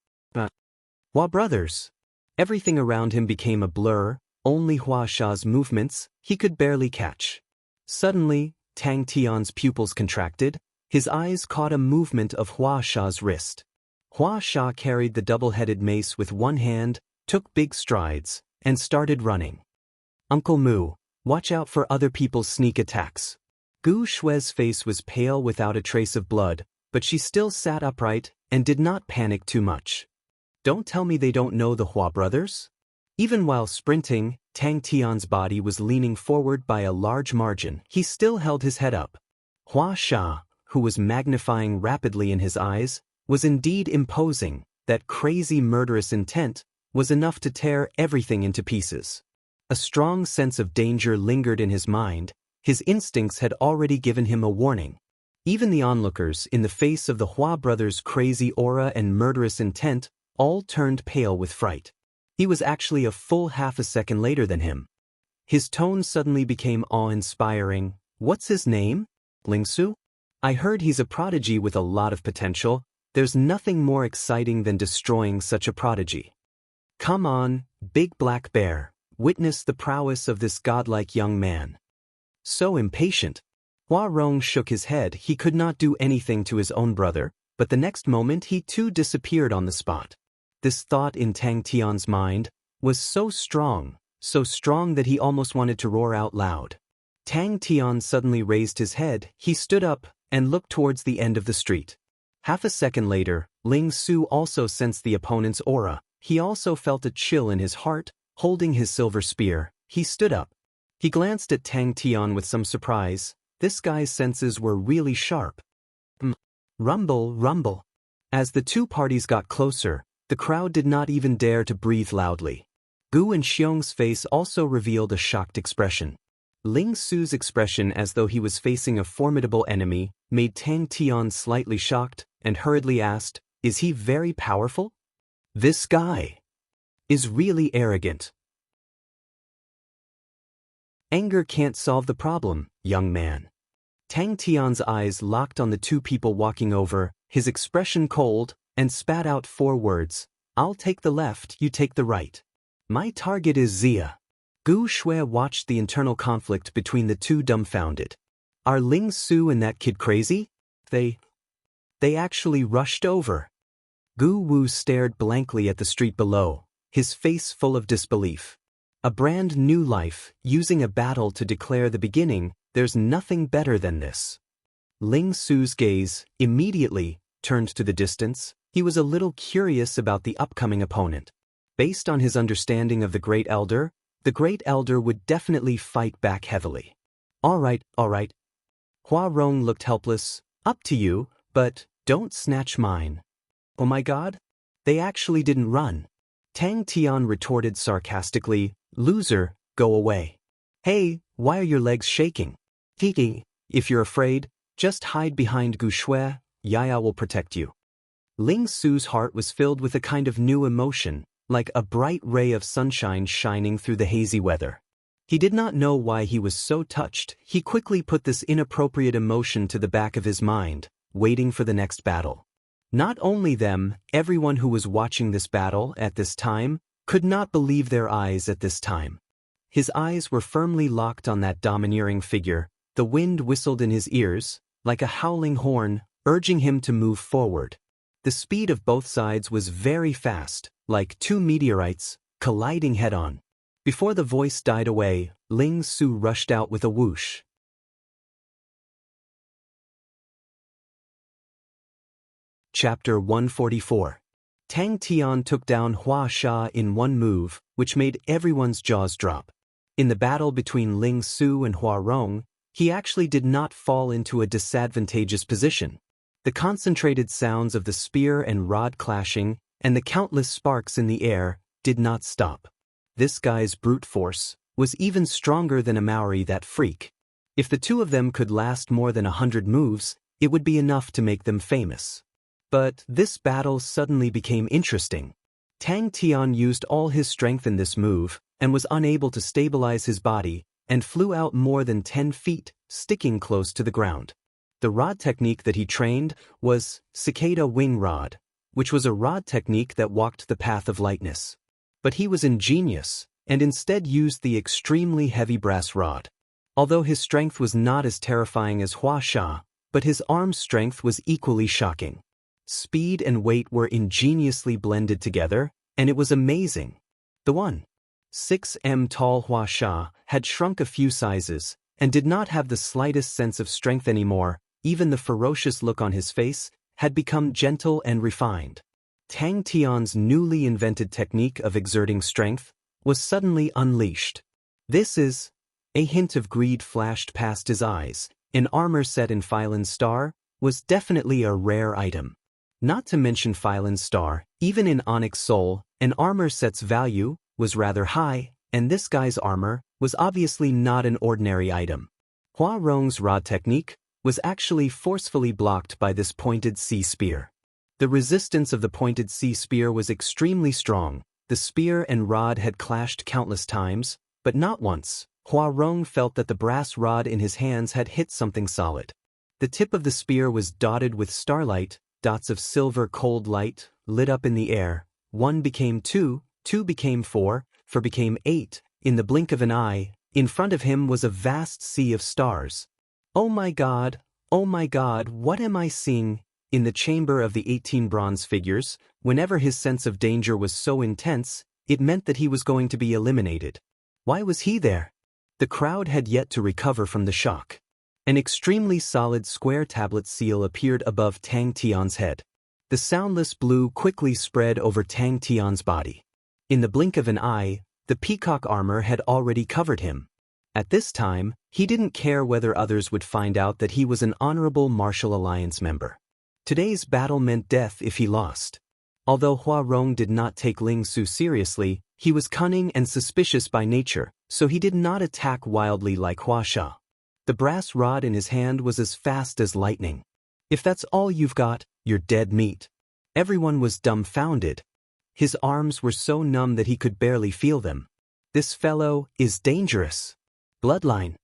Hua brothers. Everything around him became a blur, only Hua Sha's movements he could barely catch. Suddenly, Tang Tian's pupils contracted. His eyes caught a movement of Hua Sha's wrist. Hua Sha carried the double-headed mace with one hand, took big strides, and started running. Uncle Mu, watch out for other people's sneak attacks. Gu Shue's face was pale without a trace of blood, but she still sat upright and did not panic too much. Don't tell me they don't know the Hua brothers? Even while sprinting, Tang Tian's body was leaning forward by a large margin. He still held his head up. Hua Sha, who was magnifying rapidly in his eyes, was indeed imposing. That crazy murderous intent was enough to tear everything into pieces. A strong sense of danger lingered in his mind. His instincts had already given him a warning. Even the onlookers, in the face of the Hua brothers' crazy aura and murderous intent, all turned pale with fright. He was actually a full half a second later than him. His tone suddenly became awe-inspiring. What's his name? Ling Su? I heard he's a prodigy with a lot of potential. There's nothing more exciting than destroying such a prodigy. Come on, big black bear, witness the prowess of this godlike young man. So impatient. Hua Rong shook his head. He could not do anything to his own brother, but the next moment he too disappeared on the spot. This thought in Tang Tian's mind was so strong that he almost wanted to roar out loud. Tang Tian suddenly raised his head. He stood up and looked towards the end of the street. Half a second later, Ling Su also sensed the opponent's aura. He also felt a chill in his heart. Holding his silver spear, he stood up. He glanced at Tang Tian with some surprise. This guy's senses were really sharp. Rumble, rumble. As the two parties got closer, the crowd did not even dare to breathe loudly. Gu and Xiong's face also revealed a shocked expression. Ling Su's expression, as though he was facing a formidable enemy, made Tang Tian slightly shocked and hurriedly asked, "Is he very powerful?" "This guy is really arrogant." Anger can't solve the problem, young man. Tang Tian's eyes locked on the two people walking over, his expression cold, and spat out 4 words. "I'll take the left, you take the right. My target is Xia." Gu Shui watched the internal conflict between the two dumbfounded. Are Ling Su and that kid crazy? They actually rushed over. Gu Wu stared blankly at the street below, his face full of disbelief. A brand new life, using a battle to declare the beginning. There's nothing better than this. Ling Su's gaze immediately turned to the distance. He was a little curious about the upcoming opponent. Based on his understanding of the Great Elder would definitely fight back heavily. All right. Hua Rong looked helpless. Up to you, but don't snatch mine. Oh my god? They actually didn't run. Tang Tian retorted sarcastically. Loser, go away. Hey, why are your legs shaking? Titi, if you're afraid, just hide behind Gu Shui. Yaya will protect you. Ling Su's heart was filled with a kind of new emotion, like a bright ray of sunshine shining through the hazy weather. He did not know why he was so touched. He quickly put this inappropriate emotion to the back of his mind, waiting for the next battle. Not only them, everyone who was watching this battle at this time could not believe their eyes at this time. His eyes were firmly locked on that domineering figure. The wind whistled in his ears, like a howling horn, urging him to move forward. The speed of both sides was very fast, like two meteorites, colliding head-on. Before the voice died away, Ling Su rushed out with a whoosh. Chapter 144. Tang Tian took down Hua Sha in one move, which made everyone's jaws drop. In the battle between Ling Su and Hua Rong, he actually did not fall into a disadvantageous position. The concentrated sounds of the spear and rod clashing, and the countless sparks in the air, did not stop. This guy's brute force was even stronger than a Maori, that freak. If the two of them could last more than 100 moves, it would be enough to make them famous. But this battle suddenly became interesting. Tang Tian used all his strength in this move, and was unable to stabilize his body, and flew out more than 10 feet, sticking close to the ground. The rod technique that he trained was cicada wing rod, which was a rod technique that walked the path of lightness. But he was ingenious, and instead used the extremely heavy brass rod. Although his strength was not as terrifying as Hua Sha, but his arm strength was equally shocking. Speed and weight were ingeniously blended together, and it was amazing. The 1.6 tall Hua Sha had shrunk a few sizes, and did not have the slightest sense of strength anymore. Even the ferocious look on his face had become gentle and refined. Tang Tian's newly invented technique of exerting strength was suddenly unleashed. This is... A hint of greed flashed past his eyes. An armor set in Phylan's star was definitely a rare item. Not to mention Phylan's star, even in Onyx Soul, an armor set's value was rather high, and this guy's armor was obviously not an ordinary item. Hua Rong's rod technique was actually forcefully blocked by this pointed sea spear. The resistance of the pointed sea spear was extremely strong. The spear and rod had clashed countless times, but not once. Hua Rong felt that the brass rod in his hands had hit something solid. The tip of the spear was dotted with starlight, dots of silver cold light, lit up in the air. 1 became 2, 2 became 4, 4 became 8. In the blink of an eye, in front of him was a vast sea of stars. Oh my God, what am I seeing? In the chamber of the 18 bronze figures, whenever his sense of danger was so intense, it meant that he was going to be eliminated. Why was he there? The crowd had yet to recover from the shock. An extremely solid square tablet seal appeared above Tang Tian's head. The soundless blue quickly spread over Tang Tian's body. In the blink of an eye, the peacock armor had already covered him. At this time, he didn't care whether others would find out that he was an honorable Martial Alliance member. Today's battle meant death if he lost. Although Hua Rong did not take Ling Su seriously, he was cunning and suspicious by nature, so he did not attack wildly like Hua Sha. The brass rod in his hand was as fast as lightning. If that's all you've got, you're dead meat. Everyone was dumbfounded. His arms were so numb that he could barely feel them. This fellow is dangerous. Bloodline.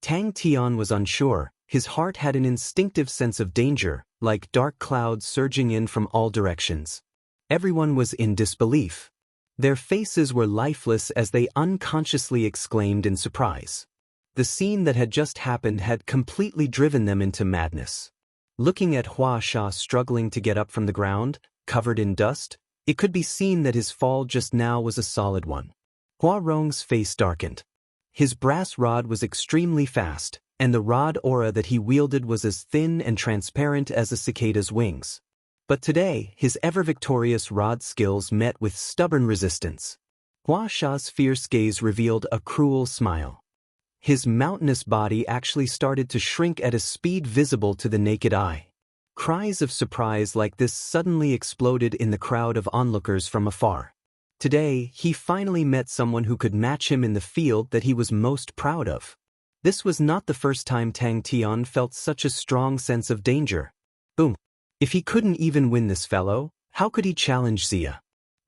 Tang Tian was unsure. His heart had an instinctive sense of danger, like dark clouds surging in from all directions. Everyone was in disbelief. Their faces were lifeless as they unconsciously exclaimed in surprise. The scene that had just happened had completely driven them into madness. Looking at Hua Sha struggling to get up from the ground, covered in dust, it could be seen that his fall just now was a solid one. Hua Rong's face darkened. His brass rod was extremely fast, and the rod aura that he wielded was as thin and transparent as a cicada's wings. But today, his ever-victorious rod skills met with stubborn resistance. Hua Sha's fierce gaze revealed a cruel smile. His mountainous body actually started to shrink at a speed visible to the naked eye. Cries of surprise like this suddenly exploded in the crowd of onlookers from afar. Today, he finally met someone who could match him in the field that he was most proud of. This was not the first time Tang Tian felt such a strong sense of danger. Boom. If he couldn't even win this fellow, how could he challenge Xia?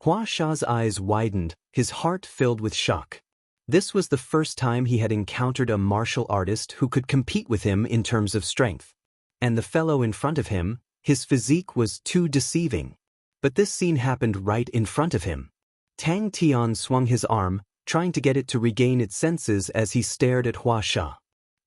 Hua Sha's eyes widened, his heart filled with shock. This was the first time he had encountered a martial artist who could compete with him in terms of strength. And the fellow in front of him, his physique was too deceiving. But this scene happened right in front of him. Tang Tian swung his arm, trying to get it to regain its senses as he stared at Hua Sha.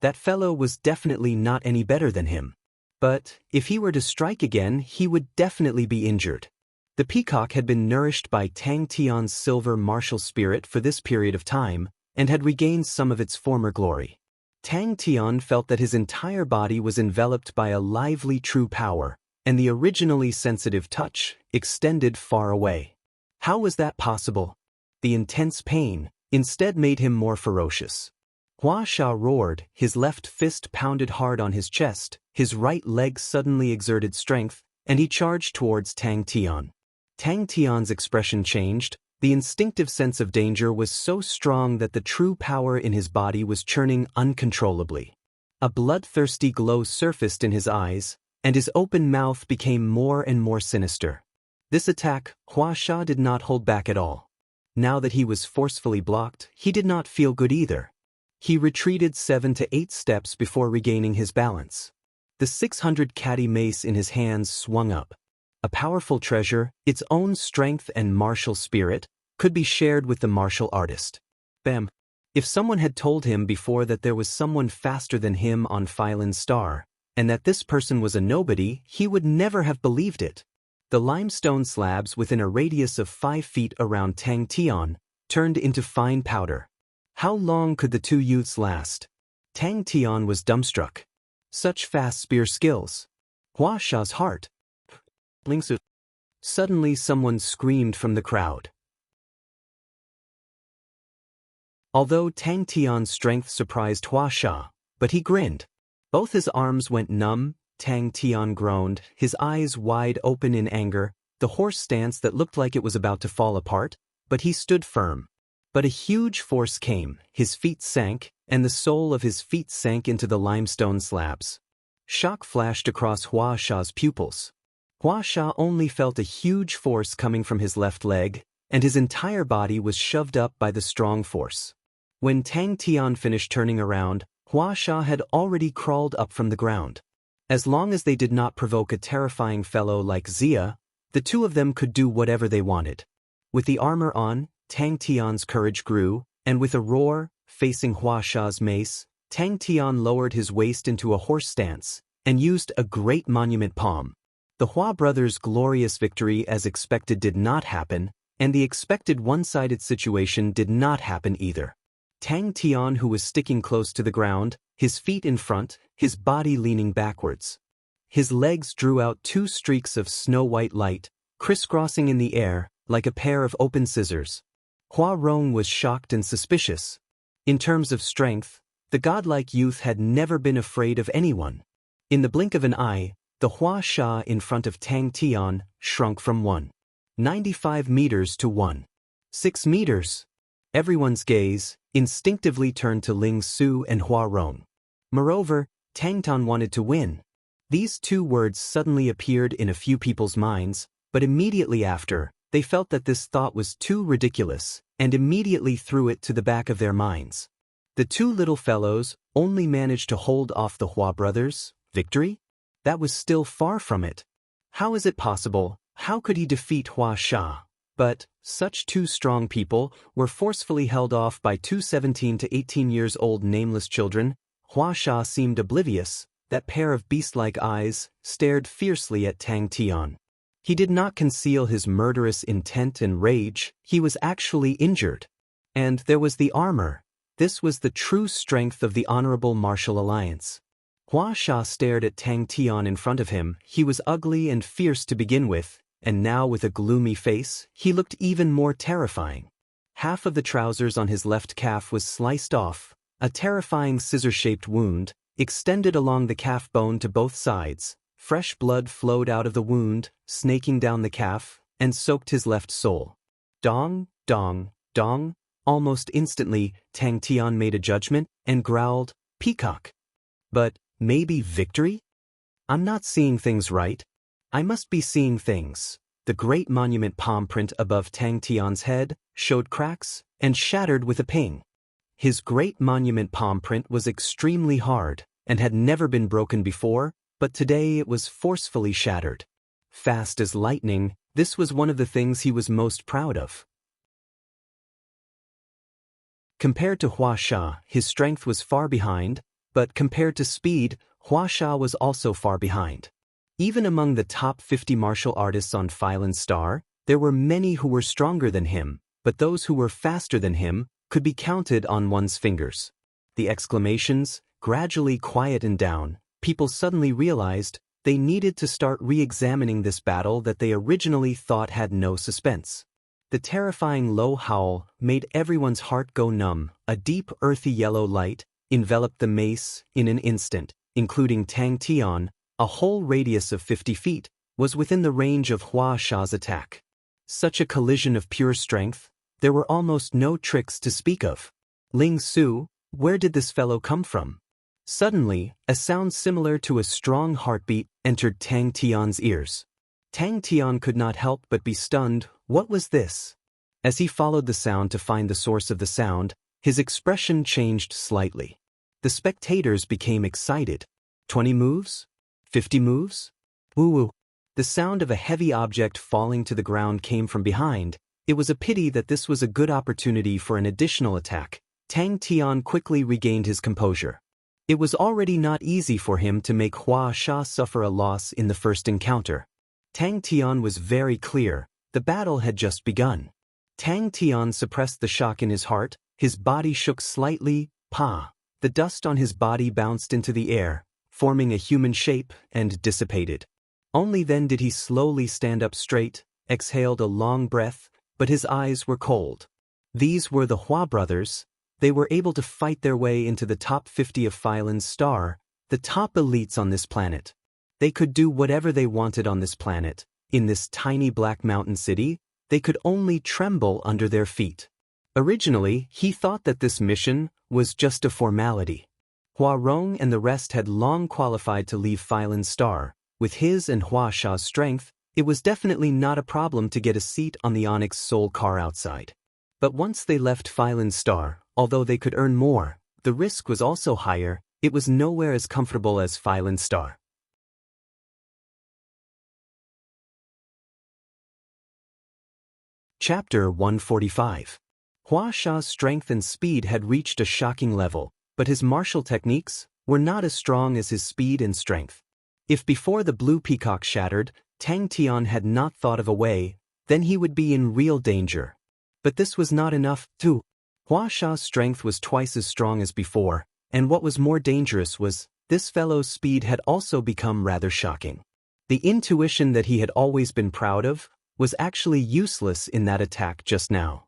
That fellow was definitely not any better than him. But if he were to strike again, he would definitely be injured. The peacock had been nourished by Tang Tian's silver martial spirit for this period of time, and had regained some of its former glory. Tang Tian felt that his entire body was enveloped by a lively true power, and the originally sensitive touch extended far away. How was that possible? The intense pain instead made him more ferocious. Hua Sha roared, his left fist pounded hard on his chest, his right leg suddenly exerted strength, and he charged towards Tang Tian. Tang Tian's expression changed. The instinctive sense of danger was so strong that the true power in his body was churning uncontrollably. A bloodthirsty glow surfaced in his eyes, and his open mouth became more and more sinister. This attack, Hua Sha did not hold back at all. Now that he was forcefully blocked, he did not feel good either. He retreated 7 to 8 steps before regaining his balance. The 600 kati mace in his hands swung up. A powerful treasure, its own strength and martial spirit, could be shared with the martial artist. Bam! If someone had told him before that there was someone faster than him on Phylin's star, and that this person was a nobody, he would never have believed it. The limestone slabs within a radius of 5 feet around Tang Tian turned into fine powder. How long could the two youths last? Tang Tian was dumbstruck. Such fast spear skills. Hua Sha's heart. Lingsu. Suddenly someone screamed from the crowd. Although Tang Tian's strength surprised Hua Sha, but he grinned. Both his arms went numb. Tang Tian groaned, his eyes wide open in anger, the horse stance that looked like it was about to fall apart, but he stood firm. But a huge force came, his feet sank, and the sole of his feet sank into the limestone slabs. Shock flashed across Hua Sha's pupils. Hua Sha only felt a huge force coming from his left leg, and his entire body was shoved up by the strong force. When Tang Tian finished turning around, Hua Sha had already crawled up from the ground. As long as they did not provoke a terrifying fellow like Xia, the two of them could do whatever they wanted. With the armor on, Tang Tian's courage grew, and with a roar, facing Hua Sha's mace, Tang Tian lowered his waist into a horse stance, and used a great monument palm. The Hua brothers' glorious victory as expected did not happen, and the expected one-sided situation did not happen either. Tang Tian, who was sticking close to the ground, his feet in front, his body leaning backwards. His legs drew out 2 streaks of snow-white light, crisscrossing in the air, like a pair of open scissors. Hua Rong was shocked and suspicious. In terms of strength, the godlike youth had never been afraid of anyone. In the blink of an eye, the Hua Sha in front of Tang Tian shrunk from 1.95 meters to 1.6 meters. Everyone's gaze instinctively turned to Ling Su and Hua Rong. Moreover, Tang Tian wanted to win. These 2 words suddenly appeared in a few people's minds, but immediately after, they felt that this thought was too ridiculous, and immediately threw it to the back of their minds. The 2 little fellows only managed to hold off the Hua brothers' victory? That was still far from it. How is it possible? How could he defeat Hua Sha? But such 2 strong people were forcefully held off by 2 17 to 18 years old nameless children. Hua Sha seemed oblivious. That pair of beast-like eyes stared fiercely at Tang Tian. He did not conceal his murderous intent and rage. He was actually injured. And there was the armor. This was the true strength of the honorable martial alliance. Hua Sha stared at Tang Tian in front of him. He was ugly and fierce to begin with, and now with a gloomy face, he looked even more terrifying. Half of the trousers on his left calf was sliced off, a terrifying scissor-shaped wound extended along the calf bone to both sides. Fresh blood flowed out of the wound, snaking down the calf, and soaked his left sole. Dong, dong, dong. Almost instantly, Tang Tian made a judgment and growled, "Peacock." But maybe victory? I'm not seeing things right. I must be seeing things. The great monument palm print above Tang Tian's head showed cracks and shattered with a ping. His great monument palm print was extremely hard and had never been broken before, but today it was forcefully shattered. Fast as lightning, this was one of the things he was most proud of. Compared to Huaxia, his strength was far behind, but compared to speed, Huaxia was also far behind. Even among the top 50 martial artists on Phylan's Star, there were many who were stronger than him, but those who were faster than him could be counted on one's fingers. The exclamations gradually quietened down. People suddenly realized they needed to start re-examining this battle that they originally thought had no suspense. The terrifying low howl made everyone's heart go numb. A deep earthy yellow light enveloped the mace in an instant, including Tang Tian. A whole radius of 50 feet was within the range of Huaxia's attack. Such a collision of pure strength, there were almost no tricks to speak of. Ling Su, where did this fellow come from? Suddenly, a sound similar to a strong heartbeat entered Tang Tian's ears. Tang Tian could not help but be stunned. What was this? As he followed the sound to find the source of the sound, his expression changed slightly. The spectators became excited. 20 moves? 50 moves? Woo-woo. The sound of a heavy object falling to the ground came from behind. It was a pity that this was a good opportunity for an additional attack. Tang Tian quickly regained his composure. It was already not easy for him to make Huaxia suffer a loss in the first encounter. Tang Tian was very clear. The battle had just begun. Tang Tian suppressed the shock in his heart. His body shook slightly. Pa! The dust on his body bounced into the air, forming a human shape, and dissipated. Only then did he slowly stand up straight, exhaled a long breath, but his eyes were cold. These were the Hua brothers. They were able to fight their way into the top 50 of Phylan's Star, the top elites on this planet. They could do whatever they wanted on this planet. In this tiny black mountain city, they could only tremble under their feet. Originally, he thought that this mission was just a formality. Hua Rong and the rest had long qualified to leave Phylan's Star. With his and Huaxia's strength, it was definitely not a problem to get a seat on the Onyx Soul car outside. But once they left Phylan's Star, although they could earn more, the risk was also higher. It was nowhere as comfortable as Phylan's Star. Chapter 145. Huaxia's strength and speed had reached a shocking level, but his martial techniques were not as strong as his speed and strength. If before the blue peacock shattered, Tang Tian had not thought of a way, then he would be in real danger. But this was not enough, too. Huaxia's strength was twice as strong as before, and what was more dangerous was, this fellow's speed had also become rather shocking. The intuition that he had always been proud of was actually useless in that attack just now.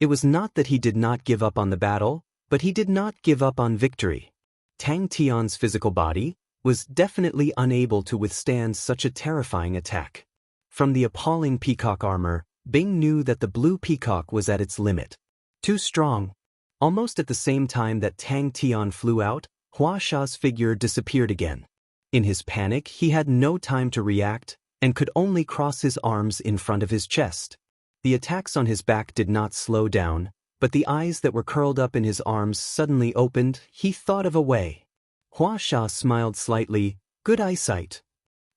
It was not that he did not give up on the battle, but he did not give up on victory. Tang Tian's physical body was definitely unable to withstand such a terrifying attack. From the appalling peacock armor, Bing knew that the blue peacock was at its limit. Too strong. Almost at the same time that Tang Tian flew out, Huaxia's figure disappeared again. In his panic, he had no time to react, and could only cross his arms in front of his chest. The attacks on his back did not slow down, but the eyes that were curled up in his arms suddenly opened. He thought of a way. Huaxia smiled slightly. Good eyesight.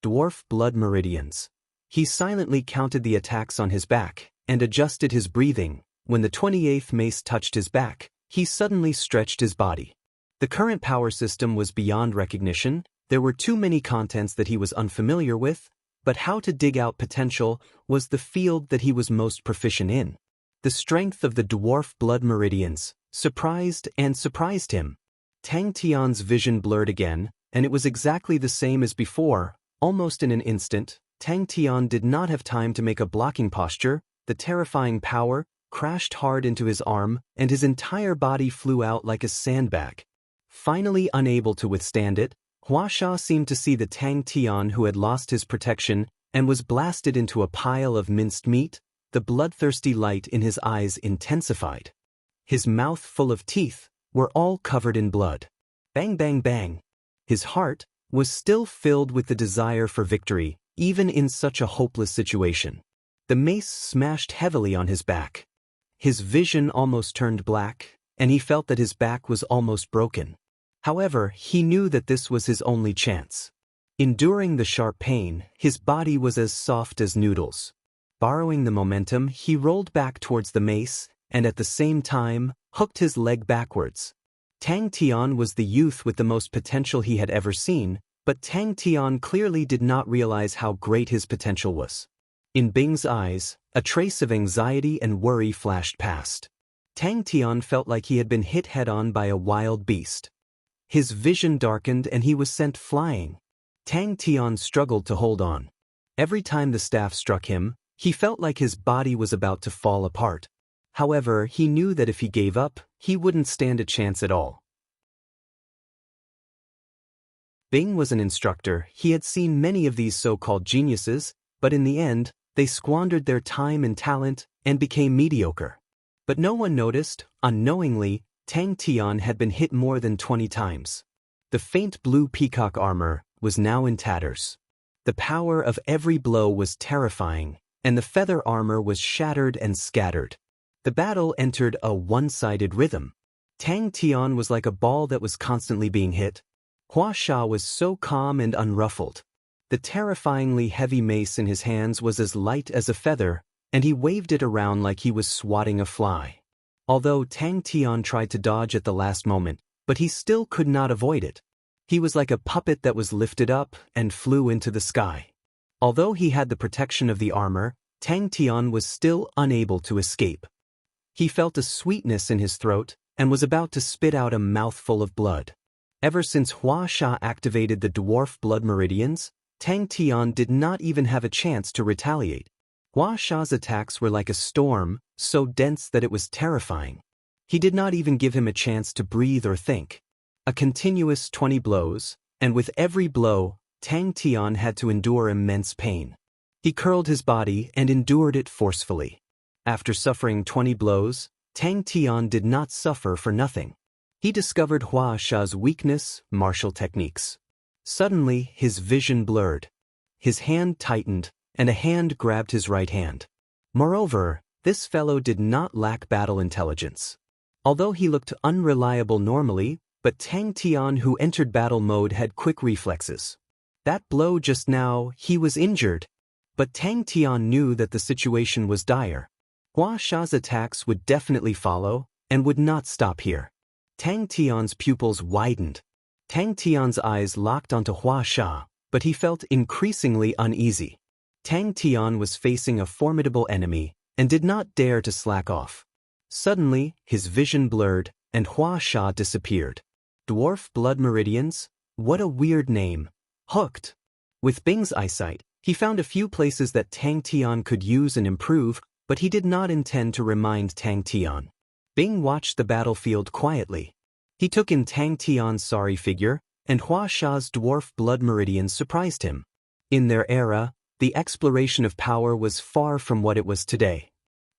Dwarf blood meridians. He silently counted the attacks on his back, and adjusted his breathing. When the 28th mace touched his back, he suddenly stretched his body. The current power system was beyond recognition. There were too many contents that he was unfamiliar with, but how to dig out potential was the field that he was most proficient in. The strength of the dwarf blood meridians surprised him. Tang Tian's vision blurred again, and it was exactly the same as before. Almost in an instant, Tang Tian did not have time to make a blocking posture. The terrifying power crashed hard into his arm, and his entire body flew out like a sandbag. Finally unable to withstand it, Huaxia seemed to see the Tang Tian who had lost his protection and was blasted into a pile of minced meat. The bloodthirsty light in his eyes intensified. His mouth full of teeth were all covered in blood. Bang, bang, bang. His heart was still filled with the desire for victory, even in such a hopeless situation. The mace smashed heavily on his back. His vision almost turned black, and he felt that his back was almost broken. However, he knew that this was his only chance. Enduring the sharp pain, his body was as soft as noodles. Borrowing the momentum, he rolled back towards the mace, and at the same time, hooked his leg backwards. Tang Tian was the youth with the most potential he had ever seen, but Tang Tian clearly did not realize how great his potential was. In Bing's eyes, a trace of anxiety and worry flashed past. Tang Tian felt like he had been hit head-on by a wild beast. His vision darkened and he was sent flying. Tang Tian struggled to hold on. Every time the staff struck him, he felt like his body was about to fall apart. However, he knew that if he gave up, he wouldn't stand a chance at all. Bing was an instructor. He had seen many of these so-called geniuses, but in the end, they squandered their time and talent and became mediocre. But no one noticed. Unknowingly, Tang Tian had been hit more than 20 times. The faint blue peacock armor was now in tatters. The power of every blow was terrifying, and the feather armor was shattered and scattered. The battle entered a one-sided rhythm. Tang Tian was like a ball that was constantly being hit. Hua Sha was so calm and unruffled. The terrifyingly heavy mace in his hands was as light as a feather, and he waved it around like he was swatting a fly. Although Tang Tian tried to dodge at the last moment, but he still could not avoid it. He was like a puppet that was lifted up and flew into the sky. Although he had the protection of the armor, Tang Tian was still unable to escape. He felt a sweetness in his throat and was about to spit out a mouthful of blood. Ever since Hua Sha activated the dwarf blood meridians, Tang Tian did not even have a chance to retaliate. Hua Sha's attacks were like a storm, so dense that it was terrifying. He did not even give him a chance to breathe or think. A continuous 20 blows, and with every blow, Tang Tian had to endure immense pain. He curled his body and endured it forcefully. After suffering 20 blows, Tang Tian did not suffer for nothing. He discovered Hua Sha's weakness, martial techniques. Suddenly, his vision blurred. His hand tightened, and a hand grabbed his right hand. Moreover, this fellow did not lack battle intelligence. Although he looked unreliable normally, but Tang Tian, who entered battle mode, had quick reflexes. That blow just now, he was injured. But Tang Tian knew that the situation was dire. Hua Sha's attacks would definitely follow, and would not stop here. Tang Tian's pupils widened. Tang Tian's eyes locked onto Hua Sha, but he felt increasingly uneasy. Tang Tian was facing a formidable enemy, and did not dare to slack off. Suddenly, his vision blurred, and Hua Sha disappeared. Dwarf blood meridians? What a weird name. Hooked. With Bing's eyesight, he found a few places that Tang Tian could use and improve, but he did not intend to remind Tang Tian. Bing watched the battlefield quietly. He took in Tang Tian's sorry figure, and Hua Sha's dwarf blood meridians surprised him. In their era, the exploration of power was far from what it was today.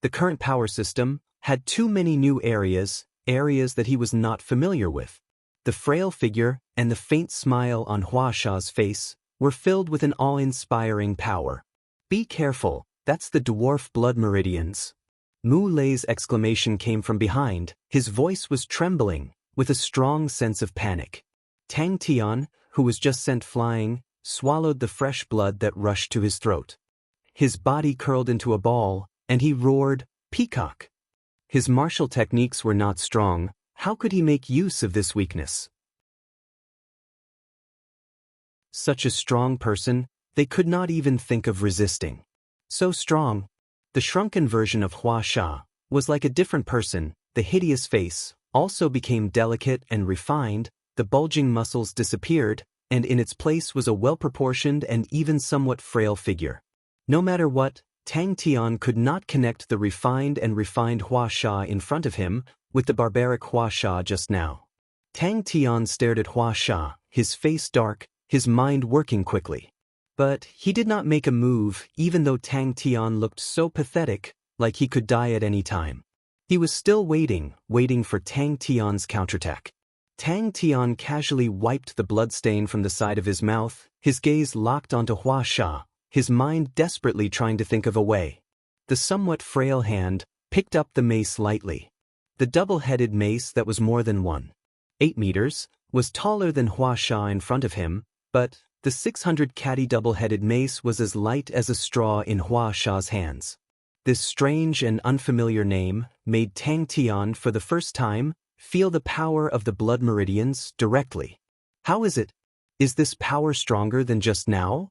The current power system had too many new areas that he was not familiar with. The frail figure and the faint smile on Hua Sha's face were filled with an awe-inspiring power. Be careful, that's the dwarf blood meridians. Mu Lei's exclamation came from behind. His voice was trembling, with a strong sense of panic. Tang Tian, who was just sent flying, swallowed the fresh blood that rushed to his throat. His body curled into a ball, and he roared, "Peacock!" His martial techniques were not strong. How could he make use of this weakness? Such a strong person, they could not even think of resisting. So strong. The shrunken version of Hua Sha was like a different person. The hideous face also became delicate and refined, the bulging muscles disappeared, and in its place was a well-proportioned and even somewhat frail figure. No matter what, Tang Tian could not connect the refined Hua Sha in front of him with the barbaric Hua Sha just now. Tang Tian stared at Hua Sha, his face dark, his mind working quickly. But he did not make a move, even though Tang Tian looked so pathetic, like he could die at any time. He was still waiting for Tang Tian's counterattack. Tang Tian casually wiped the bloodstain from the side of his mouth, his gaze locked onto Hua Sha, his mind desperately trying to think of a way. The somewhat frail hand picked up the mace lightly. The double-headed mace that was more than 1.8 meters was taller than Huasha in front of him, but the 600 catty double-headed mace was as light as a straw in Huasha's hands. This strange and unfamiliar name made Tang Tian for the first time feel the power of the blood meridians directly. How is it? Is this power stronger than just now?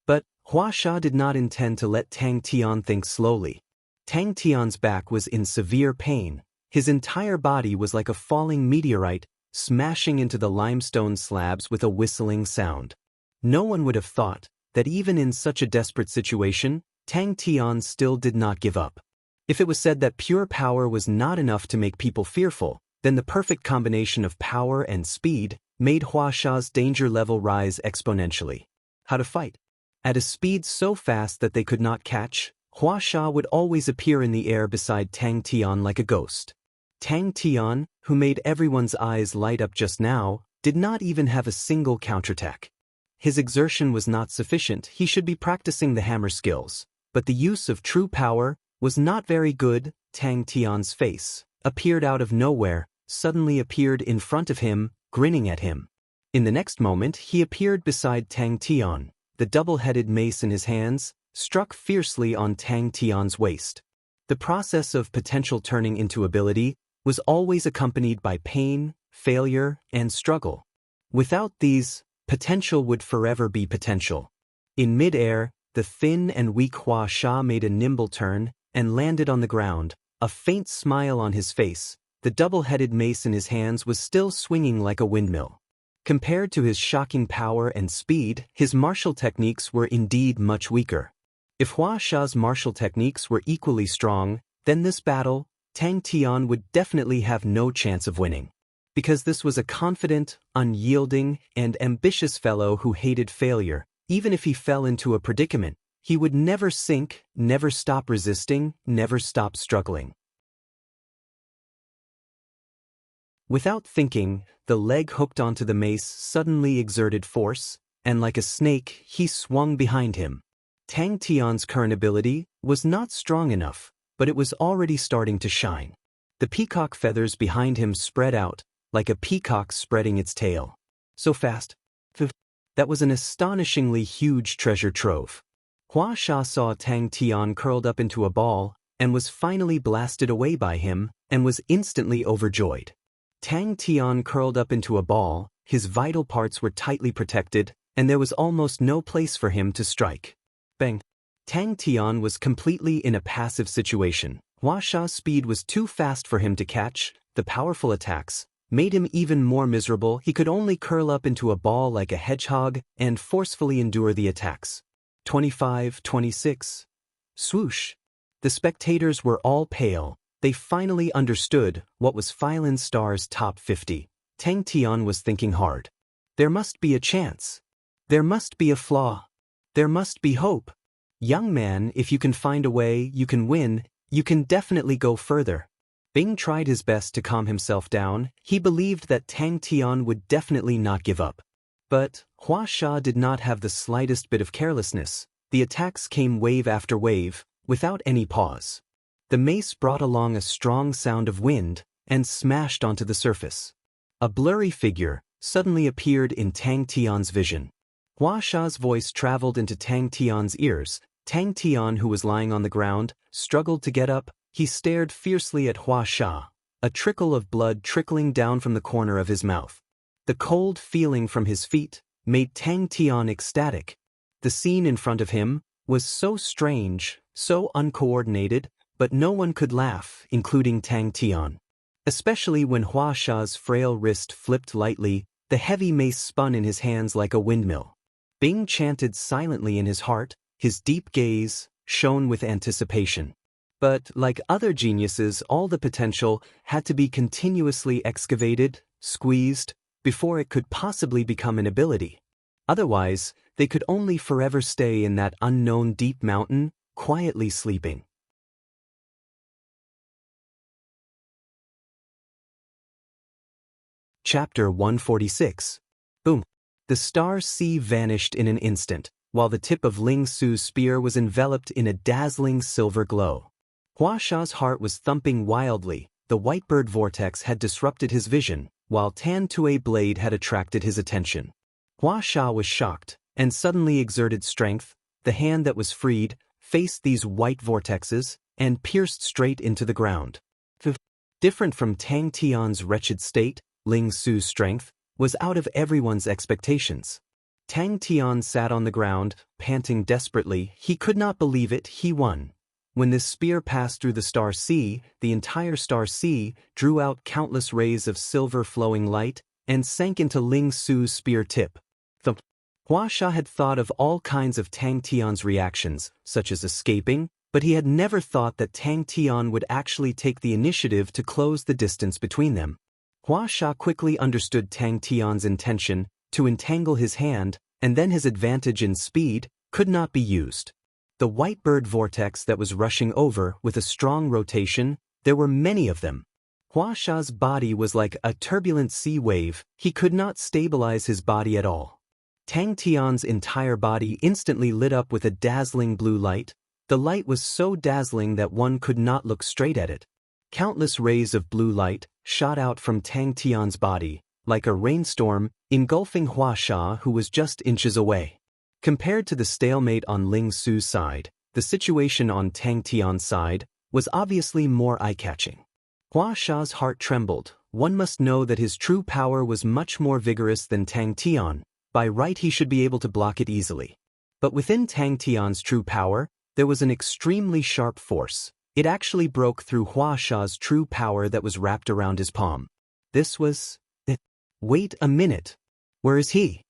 But Huasha did not intend to let Tang Tian think slowly. Tang Tian's back was in severe pain. His entire body was like a falling meteorite, smashing into the limestone slabs with a whistling sound. No one would have thought that even in such a desperate situation, Tang Tian still did not give up. If it was said that pure power was not enough to make people fearful, then the perfect combination of power and speed made Huasha's danger level rise exponentially. How to fight? At a speed so fast that they could not catch, Huasha would always appear in the air beside Tang Tian like a ghost. Tang Tian, who made everyone's eyes light up just now, did not even have a single counterattack. His exertion was not sufficient. He should be practicing the hammer skills, but the use of true power was not very good. Tang Tian's face appeared out of nowhere, suddenly appeared in front of him, grinning at him. In the next moment, he appeared beside Tang Tian. The double-headed mace in his hands struck fiercely on Tang Tian's waist. The process of potential turning into ability was always accompanied by pain, failure, and struggle. Without these, potential would forever be potential. In mid-air, the thin and weak Huasha made a nimble turn and landed on the ground, a faint smile on his face. The double-headed mace in his hands was still swinging like a windmill. Compared to his shocking power and speed, his martial techniques were indeed much weaker. If Huasha's martial techniques were equally strong, then this battle, Tang Tian would definitely have no chance of winning. Because this was a confident, unyielding, and ambitious fellow who hated failure. Even if he fell into a predicament, he would never sink, never stop resisting, never stop struggling. Without thinking, the leg hooked onto the mace suddenly exerted force, and like a snake, he swung behind him. Tang Tian's current ability was not strong enough, but it was already starting to shine. The peacock feathers behind him spread out, like a peacock spreading its tail. So fast. That was an astonishingly huge treasure trove. Huasha saw Tang Tian curled up into a ball, and was finally blasted away by him, and was instantly overjoyed. Tang Tian curled up into a ball, his vital parts were tightly protected, and there was almost no place for him to strike. Bang! Tang Tian was completely in a passive situation. Huasha's speed was too fast for him to catch. The powerful attacks made him even more miserable. He could only curl up into a ball like a hedgehog and forcefully endure the attacks. 25-26. Swoosh! The spectators were all pale. They finally understood what was Phylin Star's top 50. Tang Tian was thinking hard. There must be a chance. There must be a flaw. There must be hope. Young man, if you can find a way, you can win. You can definitely go further. Bing tried his best to calm himself down. He believed that Tang Tian would definitely not give up. But Huasha did not have the slightest bit of carelessness. The attacks came wave after wave, without any pause. The mace brought along a strong sound of wind and smashed onto the surface. A blurry figure suddenly appeared in Tang Tian's vision. Huasha's voice traveled into Tang Tian's ears. Tang Tian, who was lying on the ground, struggled to get up. He stared fiercely at Huasha, a trickle of blood trickling down from the corner of his mouth. The cold feeling from his feet made Tang Tian ecstatic. The scene in front of him was so strange, so uncoordinated, but no one could laugh, including Tang Tian. Especially when Huasha's frail wrist flipped lightly, the heavy mace spun in his hands like a windmill. Bing chanted silently in his heart, his deep gaze shone with anticipation. But, like other geniuses, all the potential had to be continuously excavated, squeezed, before it could possibly become an ability. Otherwise, they could only forever stay in that unknown deep mountain, quietly sleeping. Chapter 146. Boom! The star sea vanished in an instant. while the tip of Ling Su's spear was enveloped in a dazzling silver glow. Hua Sha's heart was thumping wildly. The white bird vortex had disrupted his vision, while Tan Tui's blade had attracted his attention. Hua Sha was shocked, and suddenly exerted strength. The hand that was freed faced these white vortexes and pierced straight into the ground. Different from Tang Tian's wretched state, Ling Su's strength was out of everyone's expectations. Tang Tian sat on the ground, panting desperately. He could not believe it. He won. When this spear passed through the star sea, the entire star sea drew out countless rays of silver flowing light and sank into Ling Su's spear tip. Hua Sha had thought of all kinds of Tang Tian's reactions, such as escaping, but he had never thought that Tang Tian would actually take the initiative to close the distance between them. Hua Sha quickly understood Tang Tian's intention to entangle his hand, and then his advantage in speed could not be used. The white bird vortex that was rushing over with a strong rotation, there were many of them. Hua Sha's body was like a turbulent sea wave. He could not stabilize his body at all. Tang Tian's entire body instantly lit up with a dazzling blue light. The light was so dazzling that one could not look straight at it. Countless rays of blue light shot out from Tang Tian's body, like a rainstorm, engulfing Hua Sha, who was just inches away. Compared to the stalemate on Ling Su's side, the situation on Tang Tian's side was obviously more eye-catching. Hua Sha's heart trembled. One must know that his true power was much more vigorous than Tang Tian. By right he should be able to block it easily. But within Tang Tian's true power, there was an extremely sharp force. It actually broke through Hua Sha's true power that was wrapped around his palm. This was it. Wait a minute. Where is he?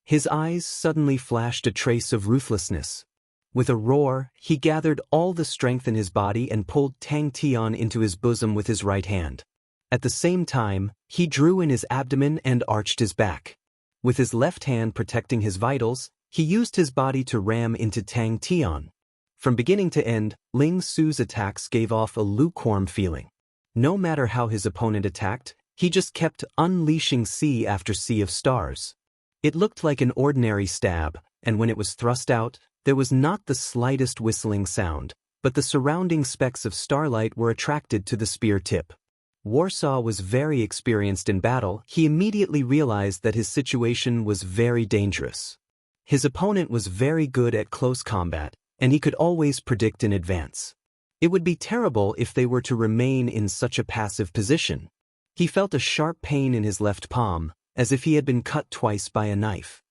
His eyes suddenly flashed a trace of ruthlessness. With a roar, he gathered all the strength in his body and pulled Tang Tian into his bosom with his right hand. At the same time, he drew in his abdomen and arched his back. With his left hand protecting his vitals, he used his body to ram into Tang Tian. From beginning to end, Ling Su's attacks gave off a lukewarm feeling. No matter how his opponent attacked, he just kept unleashing sea after sea of stars. It looked like an ordinary stab, and when it was thrust out, there was not the slightest whistling sound, but the surrounding specks of starlight were attracted to the spear tip. Warsaw was very experienced in battle. He immediately realized that his situation was very dangerous. His opponent was very good at close combat, and he could always predict in advance. It would be terrible if they were to remain in such a passive position. He felt a sharp pain in his left palm, as if he had been cut twice by a knife.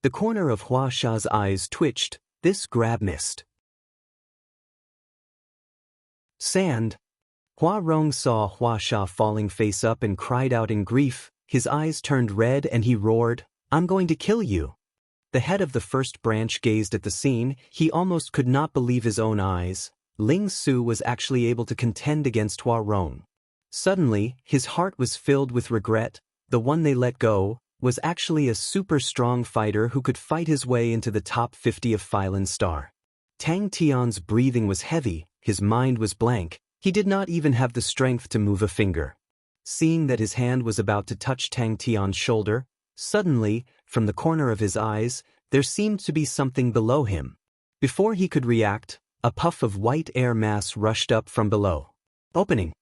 The corner of Hua Sha's eyes twitched. This grab missed. Sand. Hua Rong saw Hua Sha falling face up and cried out in grief. His eyes turned red and he roared, "I'm going to kill you." The head of the first branch gazed at the scene. He almost could not believe his own eyes. Ling Su was actually able to contend against Hua Rong. Suddenly, his heart was filled with regret. The one they let go was actually a super strong fighter who could fight his way into the top 50 of Phylan Star. Tang Tian's breathing was heavy, his mind was blank. He did not even have the strength to move a finger. Seeing that his hand was about to touch Tang Tian's shoulder, suddenly, from the corner of his eyes, there seemed to be something below him. Before he could react, a puff of white air mass rushed up from below. Opening.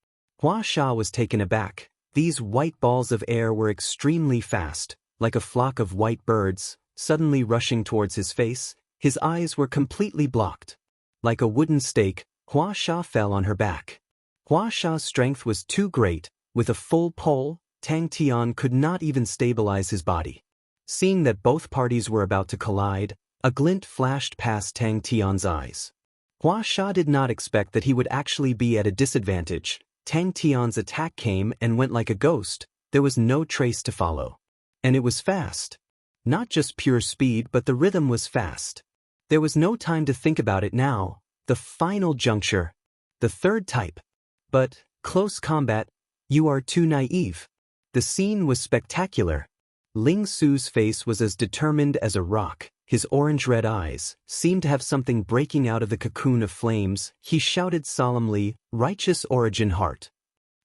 Hua Sha was taken aback. These white balls of air were extremely fast, like a flock of white birds, suddenly rushing towards his face. His eyes were completely blocked. Like a wooden stake, Hua Sha fell on her back. Hua Sha's strength was too great. With a full pole, Tang Tian could not even stabilize his body. Seeing that both parties were about to collide, a glint flashed past Tang Tian's eyes. Hua Sha did not expect that he would actually be at a disadvantage. Tang Tian's attack came and went like a ghost. There was no trace to follow. And it was fast. Not just pure speed, but the rhythm was fast. There was no time to think about it now. The final juncture. The third type. But, close combat, you are too naive. The scene was spectacular. Ling Su's face was as determined as a rock. His orange-red eyes seemed to have something breaking out of the cocoon of flames. He shouted solemnly, "Righteous origin heart."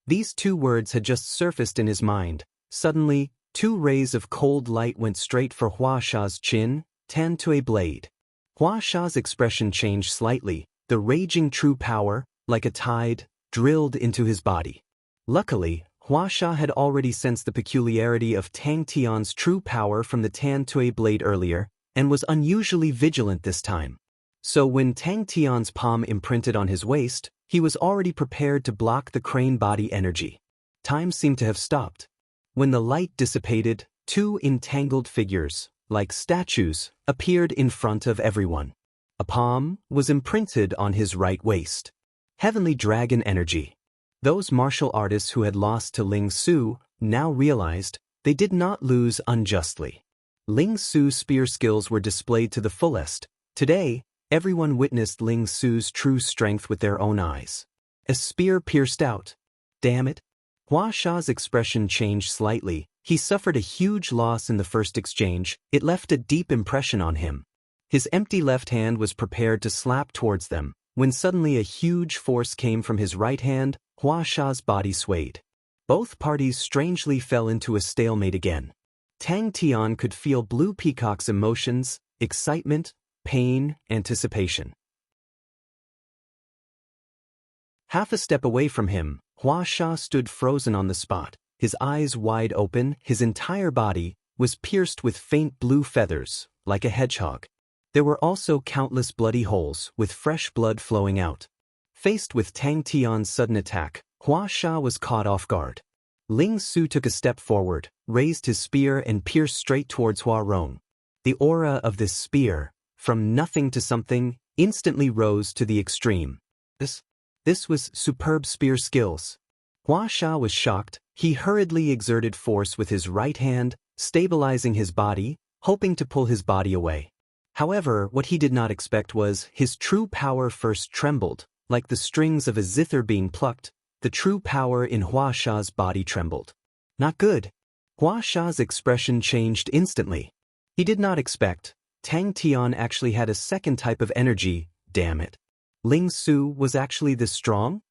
These two words had just surfaced in his mind. Suddenly, two rays of cold light went straight for Hua Sha's chin. Tantui blade. Hua Sha's expression changed slightly, the raging true power, like a tide, drilled into his body. Luckily, Hua Sha had already sensed the peculiarity of Tang Tian's true power from the Tantui blade earlier, and was unusually vigilant this time. So when Tang Tian's palm imprinted on his waist, he was already prepared to block the crane body energy. Time seemed to have stopped. When the light dissipated, two entangled figures, like statues, appeared in front of everyone. A palm was imprinted on his right waist. Heavenly dragon energy. Those martial artists who had lost to Ling Su now realized they did not lose unjustly. Ling Su's spear skills were displayed to the fullest. Today, everyone witnessed Ling Su's true strength with their own eyes. A spear pierced out. Damn it. Hua Sha's expression changed slightly. He suffered a huge loss in the first exchange. It left a deep impression on him. His empty left hand was prepared to slap towards them, when suddenly a huge force came from his right hand. Hua Sha's body swayed. Both parties strangely fell into a stalemate again. Tang Tian could feel Blue Peacock's emotions, excitement, pain, anticipation. Half a step away from him, Hua Sha stood frozen on the spot, his eyes wide open. His entire body was pierced with faint blue feathers, like a hedgehog. There were also countless bloody holes, with fresh blood flowing out. Faced with Tang Tian's sudden attack, Hua Sha was caught off guard. Ling Su took a step forward, raised his spear and pierced straight towards Hua Rong. The aura of this spear, from nothing to something, instantly rose to the extreme. This was superb spear skills. Hua Sha was shocked. He hurriedly exerted force with his right hand, stabilizing his body, hoping to pull his body away. However, what he did not expect was his true power first trembled, like the strings of a zither being plucked. The true power in Hua Sha's body trembled. Not good. Hua Sha's expression changed instantly. He did not expect. Tang Tian actually had a second type of energy. Damn it. Ling Su was actually this strong?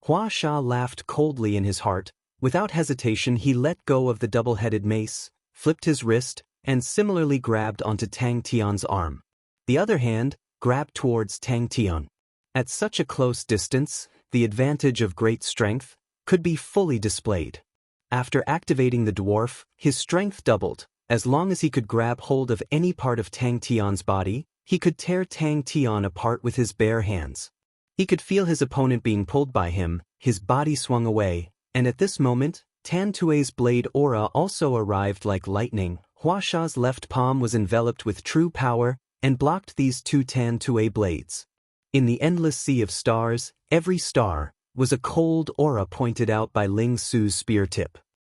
Hua Sha laughed coldly in his heart. Without hesitation, he let go of the double-headed mace, flipped his wrist, and similarly grabbed onto Tang Tian's arm. The other hand grabbed towards Tang Tian. At such a close distance, the advantage of great strength could be fully displayed. After activating the dwarf, his strength doubled. As long as he could grab hold of any part of Tang Tian's body, he could tear Tang Tian apart with his bare hands. He could feel his opponent being pulled by him, his body swung away, and at this moment, Tantui's blade aura also arrived like lightning. Hua Sha's left palm was enveloped with true power and blocked these two Tantui blades. In the endless sea of stars, every star was a cold aura pointed out by Ling Su's spear tip.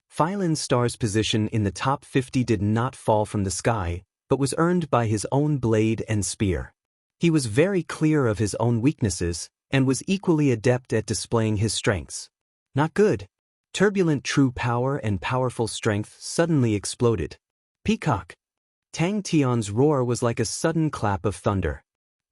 Phylin's star's position in the top 50 did not fall from the sky, but was earned by his own blade and spear. He was very clear of his own weaknesses, and was equally adept at displaying his strengths. Not good. Turbulent true power and powerful strength suddenly exploded. Peacock. Tang Tian's roar was like a sudden clap of thunder.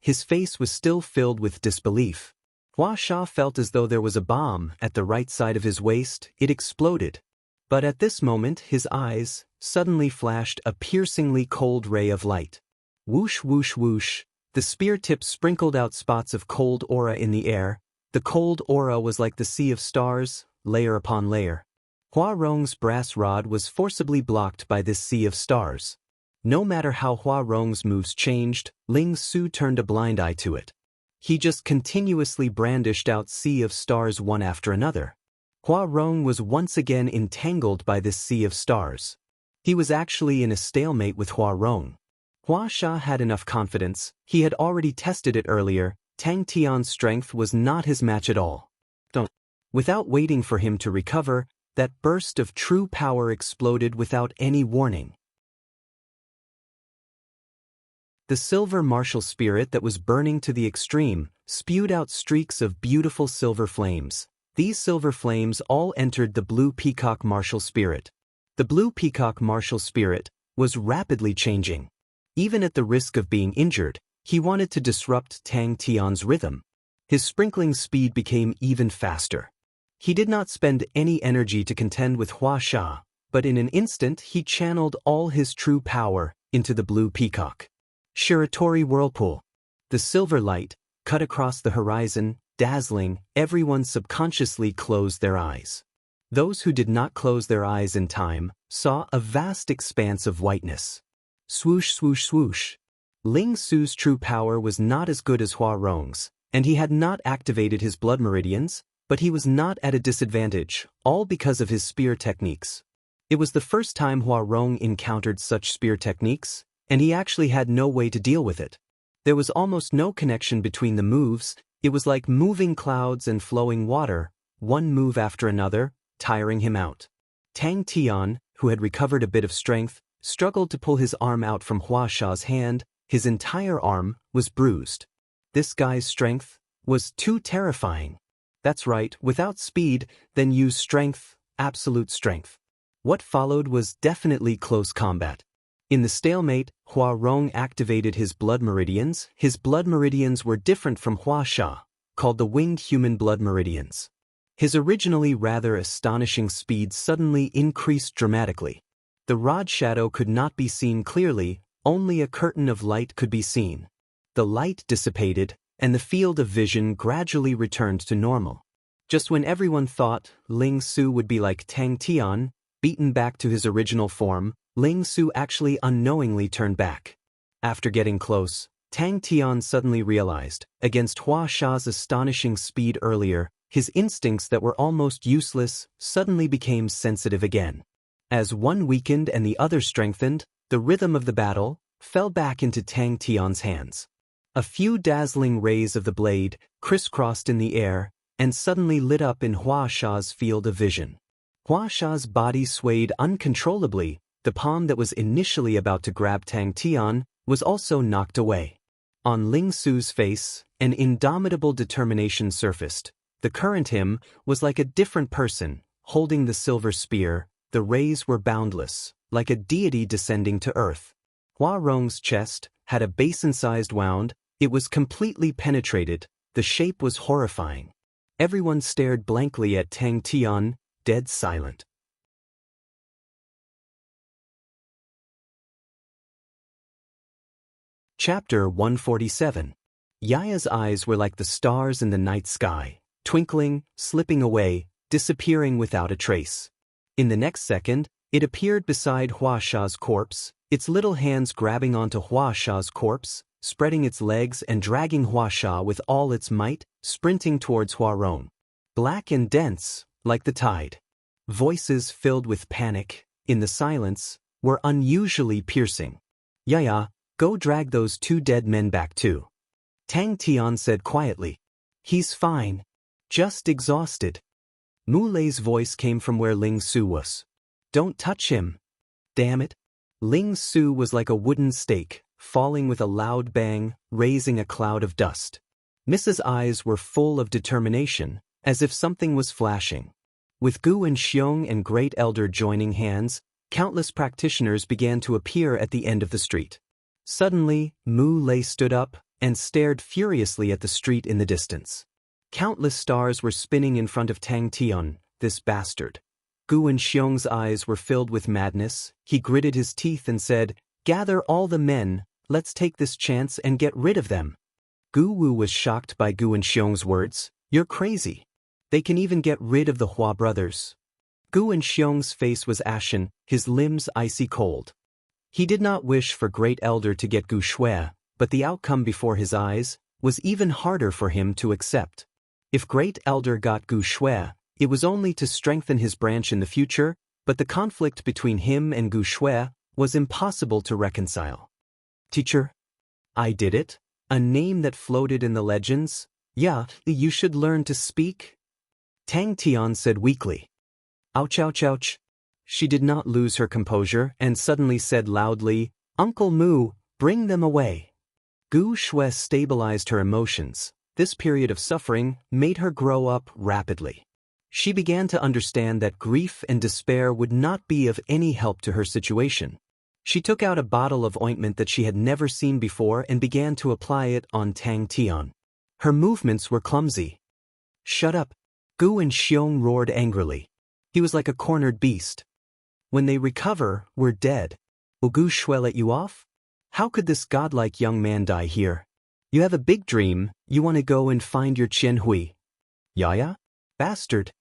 His face was still filled with disbelief. Hua Sha felt as though there was a bomb at the right side of his waist. It exploded. But at this moment his eyes suddenly flashed a piercingly cold ray of light. Whoosh whoosh whoosh. The spear tip sprinkled out spots of cold aura in the air. The cold aura was like the sea of stars, layer upon layer. Hua Rong's brass rod was forcibly blocked by this sea of stars. No matter how Hua Rong's moves changed, Ling Su turned a blind eye to it. He just continuously brandished out sea of stars one after another. Hua Rong was once again entangled by this sea of stars. He was actually in a stalemate with Hua Rong. Hua Sha had enough confidence. He had already tested it earlier. Tang Tian's strength was not his match at all. Without waiting for him to recover, that burst of true power exploded without any warning. The silver martial spirit that was burning to the extreme spewed out streaks of beautiful silver flames. These silver flames all entered the blue peacock martial spirit. The blue peacock martial spirit was rapidly changing. Even at the risk of being injured, he wanted to disrupt Tang Tian's rhythm. His sprinkling speed became even faster. He did not spend any energy to contend with Hua Sha, but in an instant he channeled all his true power into the blue peacock. Shiratori whirlpool. The silver light, cut across the horizon, dazzling, everyone subconsciously closed their eyes. Those who did not close their eyes in time saw a vast expanse of whiteness. Swoosh, swoosh, swoosh. Ling Su's true power was not as good as Hua Rong's, and he had not activated his blood meridians, but he was not at a disadvantage, all because of his spear techniques. It was the first time Hua Rong encountered such spear techniques, and he actually had no way to deal with it. There was almost no connection between the moves. It was like moving clouds and flowing water, one move after another, tiring him out. Tang Tian, who had recovered a bit of strength, struggled to pull his arm out from Hua Sha's hand. His entire arm was bruised. This guy's strength was too terrifying. That's right, without speed, then use strength, absolute strength. What followed was definitely close combat. In the stalemate, Hua Rong activated his blood meridians. His blood meridians were different from Hua Sha, called the winged human blood meridians. His originally rather astonishing speed suddenly increased dramatically. The rod shadow could not be seen clearly, only a curtain of light could be seen. The light dissipated, and the field of vision gradually returned to normal. Just when everyone thought Ling Su would be like Tang Tian, beaten back to his original form, Ling Su actually unknowingly turned back. After getting close, Tang Tian suddenly realized, against Hua Sha's astonishing speed earlier, his instincts that were almost useless suddenly became sensitive again. As one weakened and the other strengthened, the rhythm of the battle fell back into Tang Tian's hands. A few dazzling rays of the blade crisscrossed in the air and suddenly lit up in Hua Sha's field of vision. Hua Sha's body swayed uncontrollably. The palm that was initially about to grab Tang Tian was also knocked away. On Ling Su's face, an indomitable determination surfaced. The current him was like a different person, holding the silver spear. The rays were boundless, like a deity descending to earth. Hua Rong's chest had a basin-sized wound. It was completely penetrated. The shape was horrifying. Everyone stared blankly at Tang Tian, dead silent. Chapter 147. Yaya's eyes were like the stars in the night sky, twinkling, slipping away, disappearing without a trace. In the next second, it appeared beside Hua Sha's corpse, its little hands grabbing onto Hua Sha's corpse, spreading its legs and dragging Hua Sha with all its might, sprinting towards Hua Rong. Black and dense, like the tide. Voices filled with panic, in the silence, were unusually piercing. Yaya, go drag those two dead men back too. Tang Tian said quietly. He's fine. Just exhausted. Mu Lei's voice came from where Ling Su was. Don't touch him. Damn it. Ling Su was like a wooden stake, falling with a loud bang, raising a cloud of dust. Mrs. eyes were full of determination, as if something was flashing. With Gu and Xiong and Great Elder joining hands, countless practitioners began to appear at the end of the street. Suddenly, Mu Lei stood up and stared furiously at the street in the distance. Countless stars were spinning in front of Tang Tian, this bastard. Gu and Xiong's eyes were filled with madness. He gritted his teeth and said, "Gather all the men, let's take this chance and get rid of them." Gu Wu was shocked by Gu and Xiong's words. You're crazy. They can even get rid of the Hua brothers. Gu and Xiong's face was ashen, his limbs icy cold. He did not wish for Great Elder to get Gu Shui, but the outcome before his eyes was even harder for him to accept. If Great Elder got Gu Shui, it was only to strengthen his branch in the future, but the conflict between him and Gu Shui was impossible to reconcile. Teacher? I did it? A name that floated in the legends? Yeah, you should learn to speak? Tang Tian said weakly. Ouch, ouch, ouch. She did not lose her composure and suddenly said loudly, Uncle Mu, bring them away. Gu Shui stabilized her emotions. This period of suffering made her grow up rapidly. She began to understand that grief and despair would not be of any help to her situation. She took out a bottle of ointment that she had never seen before and began to apply it on Tang Tian. Her movements were clumsy. Shut up. Gu and Xiong roared angrily. He was like a cornered beast. When they recover, we're dead. Will Gu Shui let you off? How could this godlike young man die here? You have a big dream, you want to go and find your Qian Hui. Yaya? Bastard.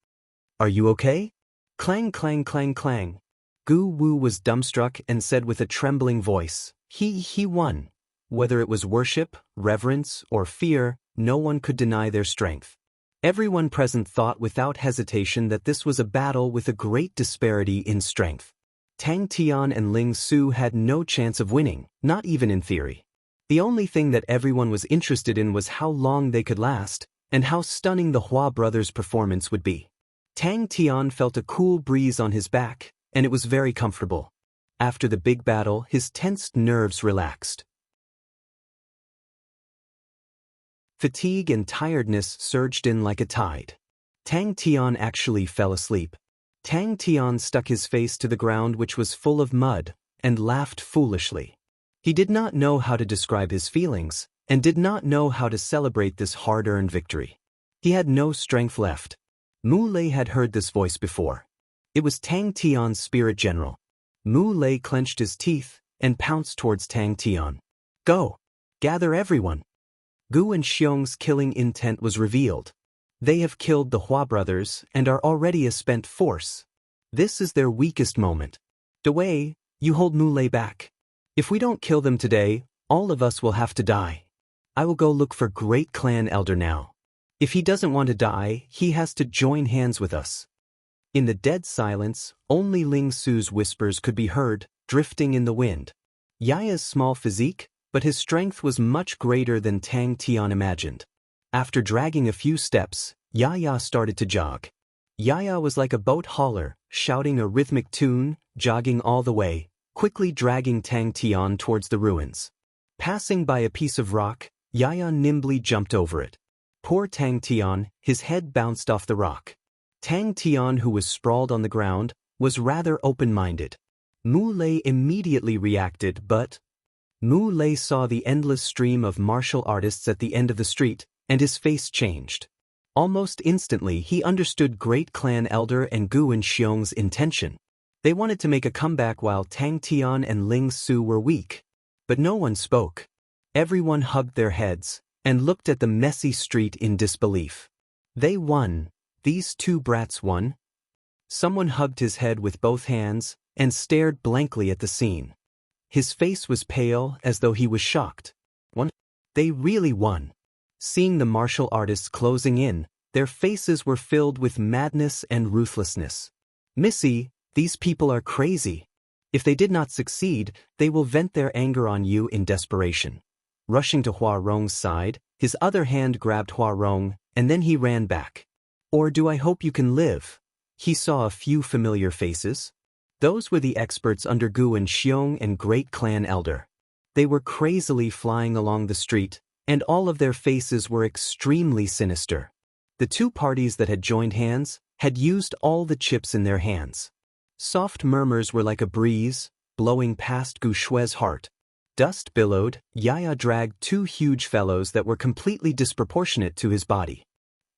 Are you okay? Clang clang clang clang. Gu Wu was dumbstruck and said with a trembling voice, He won. Whether it was worship, reverence, or fear, no one could deny their strength. Everyone present thought without hesitation that this was a battle with a great disparity in strength. Tang Tian and Ling Su had no chance of winning, not even in theory. The only thing that everyone was interested in was how long they could last, and how stunning the Hua brothers' performance would be. Tang Tian felt a cool breeze on his back, and it was very comfortable. After the big battle, his tensed nerves relaxed. Fatigue and tiredness surged in like a tide. Tang Tian actually fell asleep. Tang Tian stuck his face to the ground, which was full of mud, and laughed foolishly. He did not know how to describe his feelings, and did not know how to celebrate this hard-earned victory. He had no strength left. Mu Lei had heard this voice before. It was Tang Tian's spirit general. Mu Lei clenched his teeth and pounced towards Tang Tian. Go! Gather everyone! Gu and Xiong's killing intent was revealed. They have killed the Hua brothers and are already a spent force. This is their weakest moment. Dewei, you hold Mu Lei back. If we don't kill them today, all of us will have to die. I will go look for Great Clan Elder now. If he doesn't want to die, he has to join hands with us. In the dead silence, only Ling Su's whispers could be heard, drifting in the wind. Yaya's small physique, but his strength was much greater than Tang Tian imagined. After dragging a few steps, Yaya started to jog. Yaya was like a boat hauler, shouting a rhythmic tune, jogging all the way, quickly dragging Tang Tian towards the ruins. Passing by a piece of rock, Yaya nimbly jumped over it. Poor Tang Tian, his head bounced off the rock. Tang Tian, who was sprawled on the ground, was rather open-minded. Mu Lei immediately reacted, but Mu Lei saw the endless stream of martial artists at the end of the street, and his face changed. Almost instantly he understood Great Clan Elder and Gu and Xiong's intention. They wanted to make a comeback while Tang Tian and Ling Su were weak. But no one spoke. Everyone hugged their heads, and looked at the messy street in disbelief. They won. These two brats won. Someone hugged his head with both hands, and stared blankly at the scene. His face was pale as though he was shocked. Won? They really won. Seeing the martial artists closing in, their faces were filled with madness and ruthlessness. Missy, these people are crazy. If they did not succeed, they will vent their anger on you in desperation. Rushing to Hua Rong's side, his other hand grabbed Hua Rong, and then he ran back. Or do I hope you can live? He saw a few familiar faces. Those were the experts under Gu and Xiong and Great Clan Elder. They were crazily flying along the street, and all of their faces were extremely sinister. The two parties that had joined hands had used all the chips in their hands. Soft murmurs were like a breeze, blowing past Gu Shue's heart. Dust billowed. Yaya dragged two huge fellows that were completely disproportionate to his body.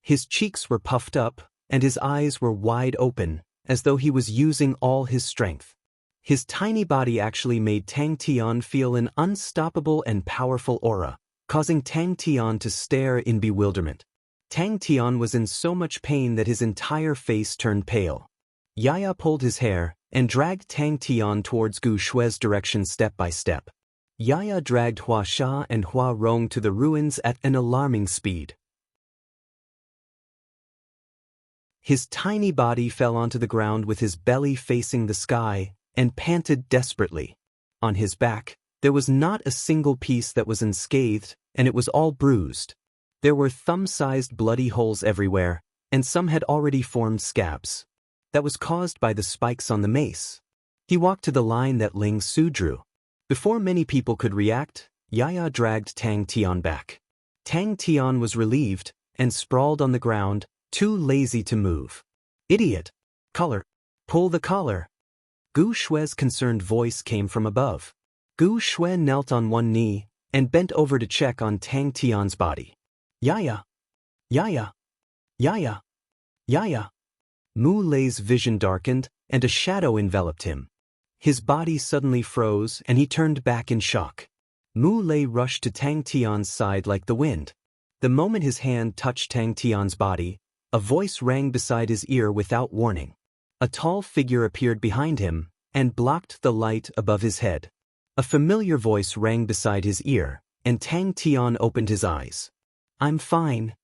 His cheeks were puffed up, and his eyes were wide open, as though he was using all his strength. His tiny body actually made Tang Tian feel an unstoppable and powerful aura, causing Tang Tian to stare in bewilderment. Tang Tian was in so much pain that his entire face turned pale. Yaya pulled his hair and dragged Tang Tian towards Gu Shue's direction step by step. Yaya dragged Hua Sha and Hua Rong to the ruins at an alarming speed. His tiny body fell onto the ground with his belly facing the sky, and panted desperately. On his back, there was not a single piece that was unscathed, and it was all bruised. There were thumb-sized bloody holes everywhere, and some had already formed scabs. That was caused by the spikes on the mace. He walked to the line that Ling Su drew. Before many people could react, Yaya dragged Tang Tian back. Tang Tian was relieved, and sprawled on the ground, too lazy to move. Idiot! Collar! Pull the collar! Gu Shue's concerned voice came from above. Gu Shue knelt on one knee, and bent over to check on Tang Tian's body. Yaya! Yaya! Yaya! Yaya! Mu Lei's vision darkened, and a shadow enveloped him. His body suddenly froze, and he turned back in shock. Mu Lei rushed to Tang Tian's side like the wind. The moment his hand touched Tang Tian's body, a voice rang beside his ear without warning. A tall figure appeared behind him and blocked the light above his head. A familiar voice rang beside his ear, and Tang Tian opened his eyes. "I'm fine."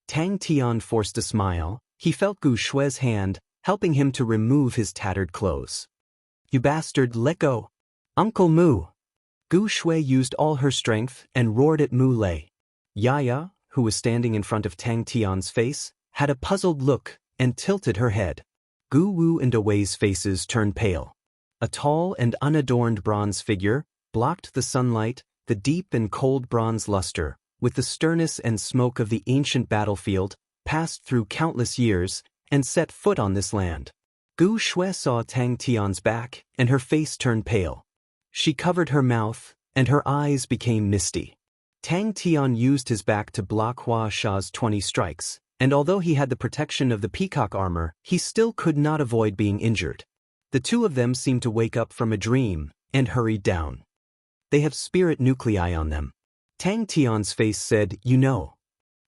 Tang Tian forced a smile. He felt Gu Shue's hand, helping him to remove his tattered clothes. "You bastard, let go! Uncle Mu!" Gu Shui used all her strength and roared at Mu Lei. Yaya, who was standing in front of Tang Tian's face, had a puzzled look and tilted her head. Gu Wu and Awei's faces turned pale. A tall and unadorned bronze figure blocked the sunlight, the deep and cold bronze luster, with the sternness and smoke of the ancient battlefield, passed through countless years, and set foot on this land. Gu Shui saw Tang Tian's back, and her face turned pale. She covered her mouth, and her eyes became misty. Tang Tian used his back to block Hua Sha's 20 strikes, and although he had the protection of the peacock armor, he still could not avoid being injured. The two of them seemed to wake up from a dream, and hurried down. "They have spirit nuclei on them." Tang Tian's face said, "You know."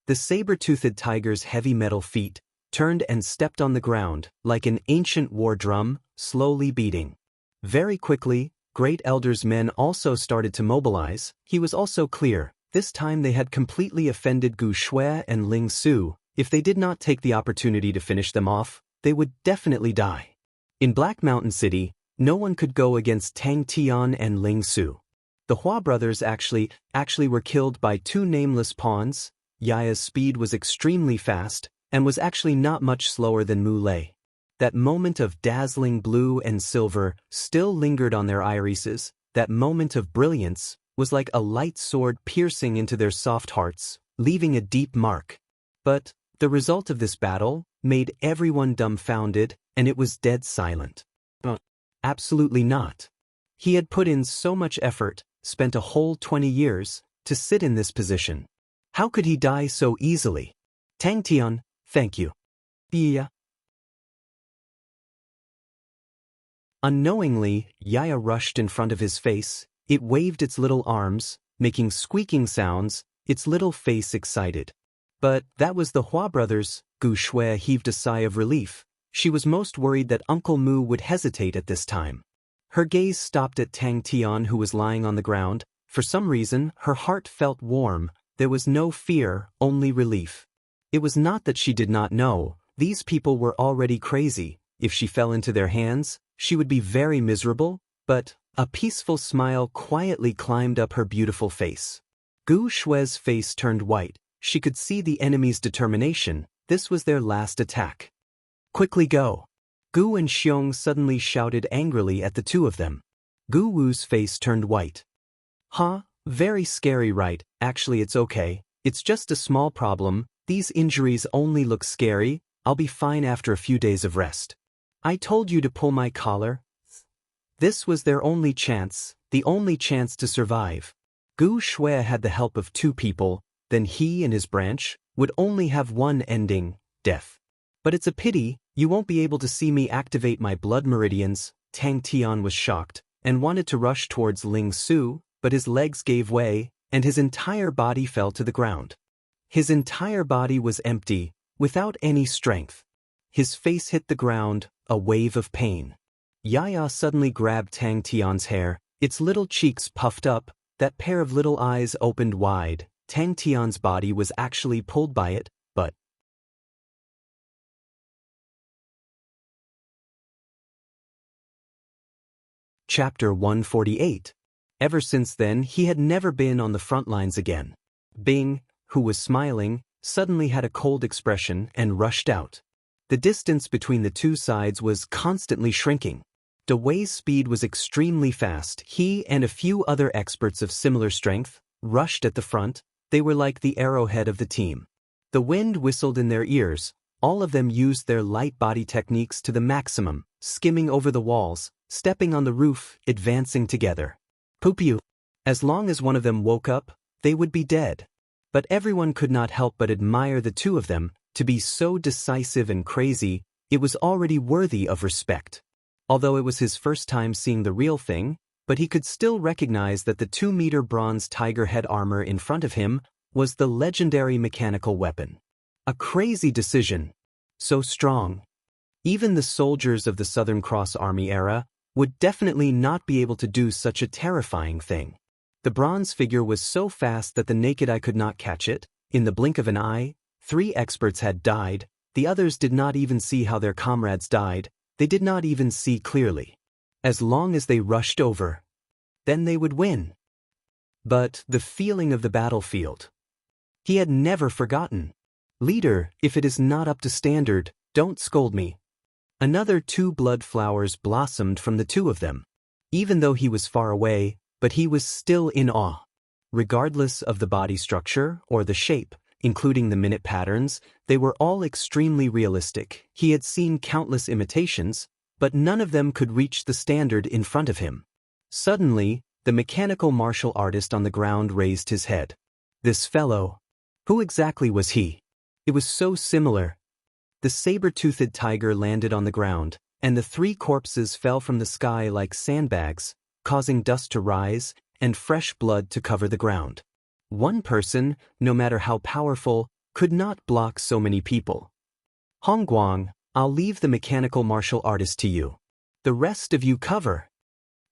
The saber-toothed tiger's heavy metal feet turned and stepped on the ground, like an ancient war drum, slowly beating. Very quickly, Great Elder's men also started to mobilize. He was also clear, this time they had completely offended Gu Shui and Ling Su. If they did not take the opportunity to finish them off, they would definitely die. In Black Mountain City, no one could go against Tang Tian and Ling Su. The Hua brothers actually were killed by two nameless pawns. Yaya's speed was extremely fast, and was actually not much slower than Mu Lei. That moment of dazzling blue and silver still lingered on their irises. That moment of brilliance was like a light sword piercing into their soft hearts, leaving a deep mark. But the result of this battle made everyone dumbfounded, and it was dead silent. Absolutely not. He had put in so much effort, spent a whole 20 years, to sit in this position. How could he die so easily? Tang Tian, thank you. Yeah. Unknowingly, Yaya rushed in front of his face. It waved its little arms, making squeaking sounds, its little face excited. But that was the Hua brothers. Gu Shui heaved a sigh of relief. She was most worried that Uncle Mu would hesitate at this time. Her gaze stopped at Tang Tian, who was lying on the ground. For some reason, her heart felt warm. There was no fear, only relief. It was not that she did not know. These people were already crazy. If she fell into their hands, she would be very miserable, but a peaceful smile quietly climbed up her beautiful face. Gu Shui's face turned white. She could see the enemy's determination. This was their last attack. Quickly go. Gu and Xiong suddenly shouted angrily at the two of them. Gu Wu's face turned white. Huh? Very scary, right? Actually, it's okay. It's just a small problem. These injuries only look scary. I'll be fine after a few days of rest. I told you to pull my collar. This was their only chance, the only chance to survive. Gu Shui had the help of two people, then he and his branch would only have one ending, death. But it's a pity, you won't be able to see me activate my blood meridians. Tang Tian was shocked and wanted to rush towards Ling Su, but his legs gave way, and his entire body fell to the ground. His entire body was empty, without any strength. His face hit the ground, a wave of pain. Yaya suddenly grabbed Tang Tian's hair, its little cheeks puffed up, that pair of little eyes opened wide. Tang Tian's body was actually pulled by it, but... Chapter 148. Ever since then, he had never been on the front lines again. Bing, who was smiling, suddenly had a cold expression and rushed out. The distance between the two sides was constantly shrinking. Daoist's speed was extremely fast. He and a few other experts of similar strength rushed at the front. They were like the arrowhead of the team. The wind whistled in their ears. All of them used their light body techniques to the maximum, skimming over the walls, stepping on the roof, advancing together. Poopew. As long as one of them woke up, they would be dead. But everyone could not help but admire the two of them. To be so decisive and crazy, it was already worthy of respect. Although it was his first time seeing the real thing, but he could still recognize that the 2-meter bronze tiger head armor in front of him was the legendary mechanical weapon. A crazy decision. So strong. Even the soldiers of the Southern Cross Army era would definitely not be able to do such a terrifying thing. The bronze figure was so fast that the naked eye could not catch it. In the blink of an eye, 3 experts had died. The others did not even see how their comrades died. They did not even see clearly. As long as they rushed over, then they would win. But the feeling of the battlefield. He had never forgotten. Leader, if it is not up to standard, don't scold me. Another 2 blood flowers blossomed from the 2 of them. Even though he was far away, but he was still in awe. Regardless of the body structure or the shape, including the minute patterns, they were all extremely realistic. He had seen countless imitations, but none of them could reach the standard in front of him. Suddenly, the mechanical martial artist on the ground raised his head. This fellow. Who exactly was he? It was so similar. The saber-toothed tiger landed on the ground, and the 3 corpses fell from the sky like sandbags, causing dust to rise and fresh blood to cover the ground. One person, no matter how powerful, could not block so many people. Hongguang, I'll leave the mechanical martial artist to you. The rest of you cover.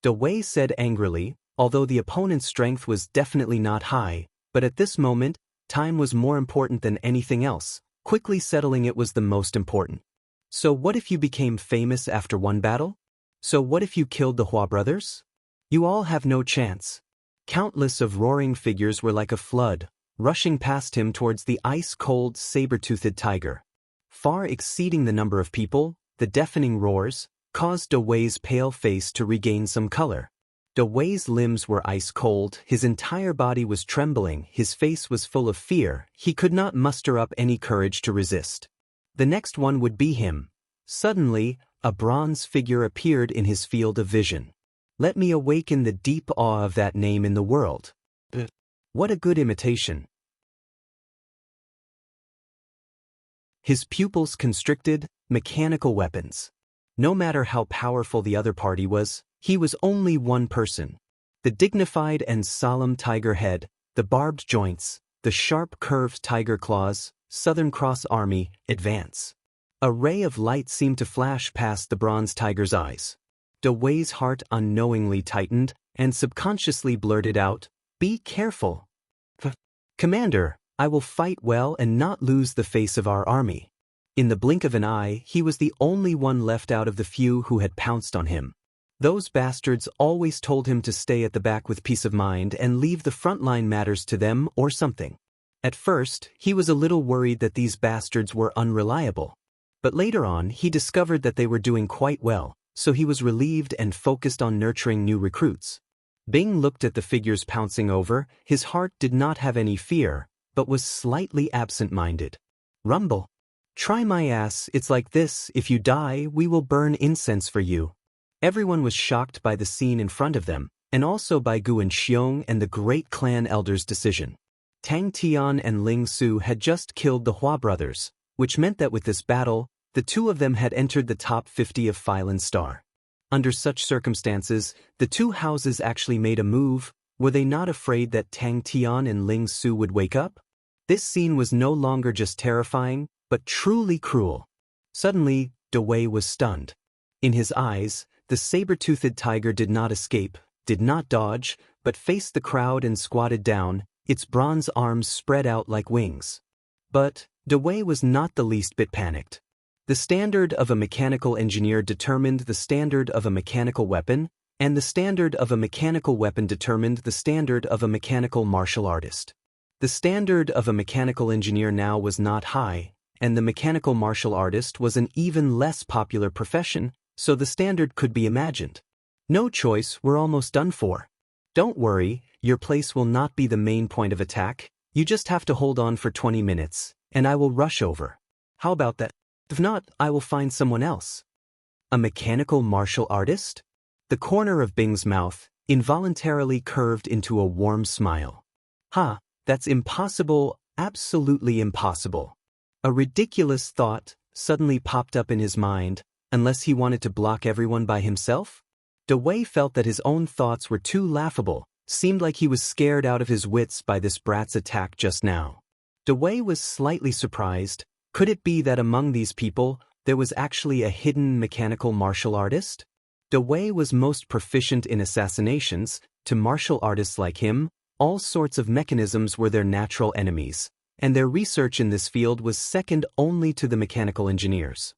Dawei said angrily, although the opponent's strength was definitely not high, but at this moment, time was more important than anything else. Quickly settling it was the most important. So what if you became famous after one battle? So what if you killed the Hua brothers? You all have no chance. Countless of roaring figures were like a flood, rushing past him towards the ice-cold saber-toothed tiger. Far exceeding the number of people, the deafening roars caused Dawei's pale face to regain some color. Dawei's limbs were ice-cold, his entire body was trembling, his face was full of fear, he could not muster up any courage to resist. The next one would be him. Suddenly, a bronze figure appeared in his field of vision. Let me awaken the deep awe of that name in the world. What a good imitation. His pupils constricted, mechanical weapons. No matter how powerful the other party was, he was only one person. The dignified and solemn tiger head, the barbed joints, the sharp curved tiger claws, Southern Cross Army, advance. A ray of light seemed to flash past the bronze tiger's eyes. Dawei's heart unknowingly tightened and subconsciously blurted out, "Be careful. Commander, I will fight well and not lose the face of our army." In the blink of an eye, he was the only one left out of the few who had pounced on him. Those bastards always told him to stay at the back with peace of mind and leave the front line matters to them or something. At first, he was a little worried that these bastards were unreliable. But later on, he discovered that they were doing quite well, so he was relieved and focused on nurturing new recruits. Bing looked at the figures pouncing over. His heart did not have any fear, but was slightly absent-minded. Rumble. Try my ass, it's like this, if you die, we will burn incense for you. Everyone was shocked by the scene in front of them, and also by Gu and Xiong and the great clan elder's decision. Tang Tian and Ling Su had just killed the Hua brothers, which meant that with this battle, the 2 of them had entered the top 50 of Phylan Star. Under such circumstances, the 2 houses actually made a move. Were they not afraid that Tang Tian and Ling Su would wake up? This scene was no longer just terrifying, but truly cruel. Suddenly, Dawei was stunned. In his eyes, the saber-toothed tiger did not escape, did not dodge, but faced the crowd and squatted down, its bronze arms spread out like wings. But Dawei was not the least bit panicked. The standard of a mechanical engineer determined the standard of a mechanical weapon, and the standard of a mechanical weapon determined the standard of a mechanical martial artist. The standard of a mechanical engineer now was not high, and the mechanical martial artist was an even less popular profession, so the standard could be imagined. No choice, we're almost done for. Don't worry, your place will not be the main point of attack, you just have to hold on for 20 minutes, and I will rush over. How about that? If not, I will find someone else. A mechanical martial artist? The corner of Bing's mouth involuntarily curved into a warm smile. Ha, that's impossible, absolutely impossible. A ridiculous thought suddenly popped up in his mind, unless he wanted to block everyone by himself? Wei felt that his own thoughts were too laughable, seemed like he was scared out of his wits by this brat's attack just now. Wei was slightly surprised. Could it be that among these people, there was actually a hidden mechanical martial artist? Wei was most proficient in assassinations. To martial artists like him, all sorts of mechanisms were their natural enemies, and their research in this field was second only to the mechanical engineers.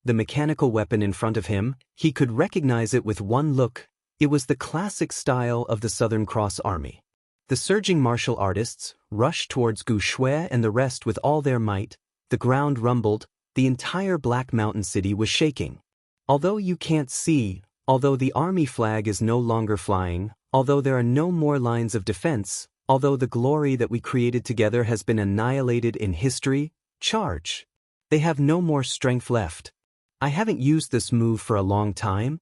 The mechanical weapon in front of him, he could recognize it with one look. It was the classic style of the Southern Cross Army. The surging martial artists rushed towards Gu Shui and the rest with all their might. The ground rumbled, the entire Black Mountain city was shaking. Although you can't see, although the army flag is no longer flying, although there are no more lines of defense, although the glory that we created together has been annihilated in history, charge. They have no more strength left. I haven't used this move for a long time.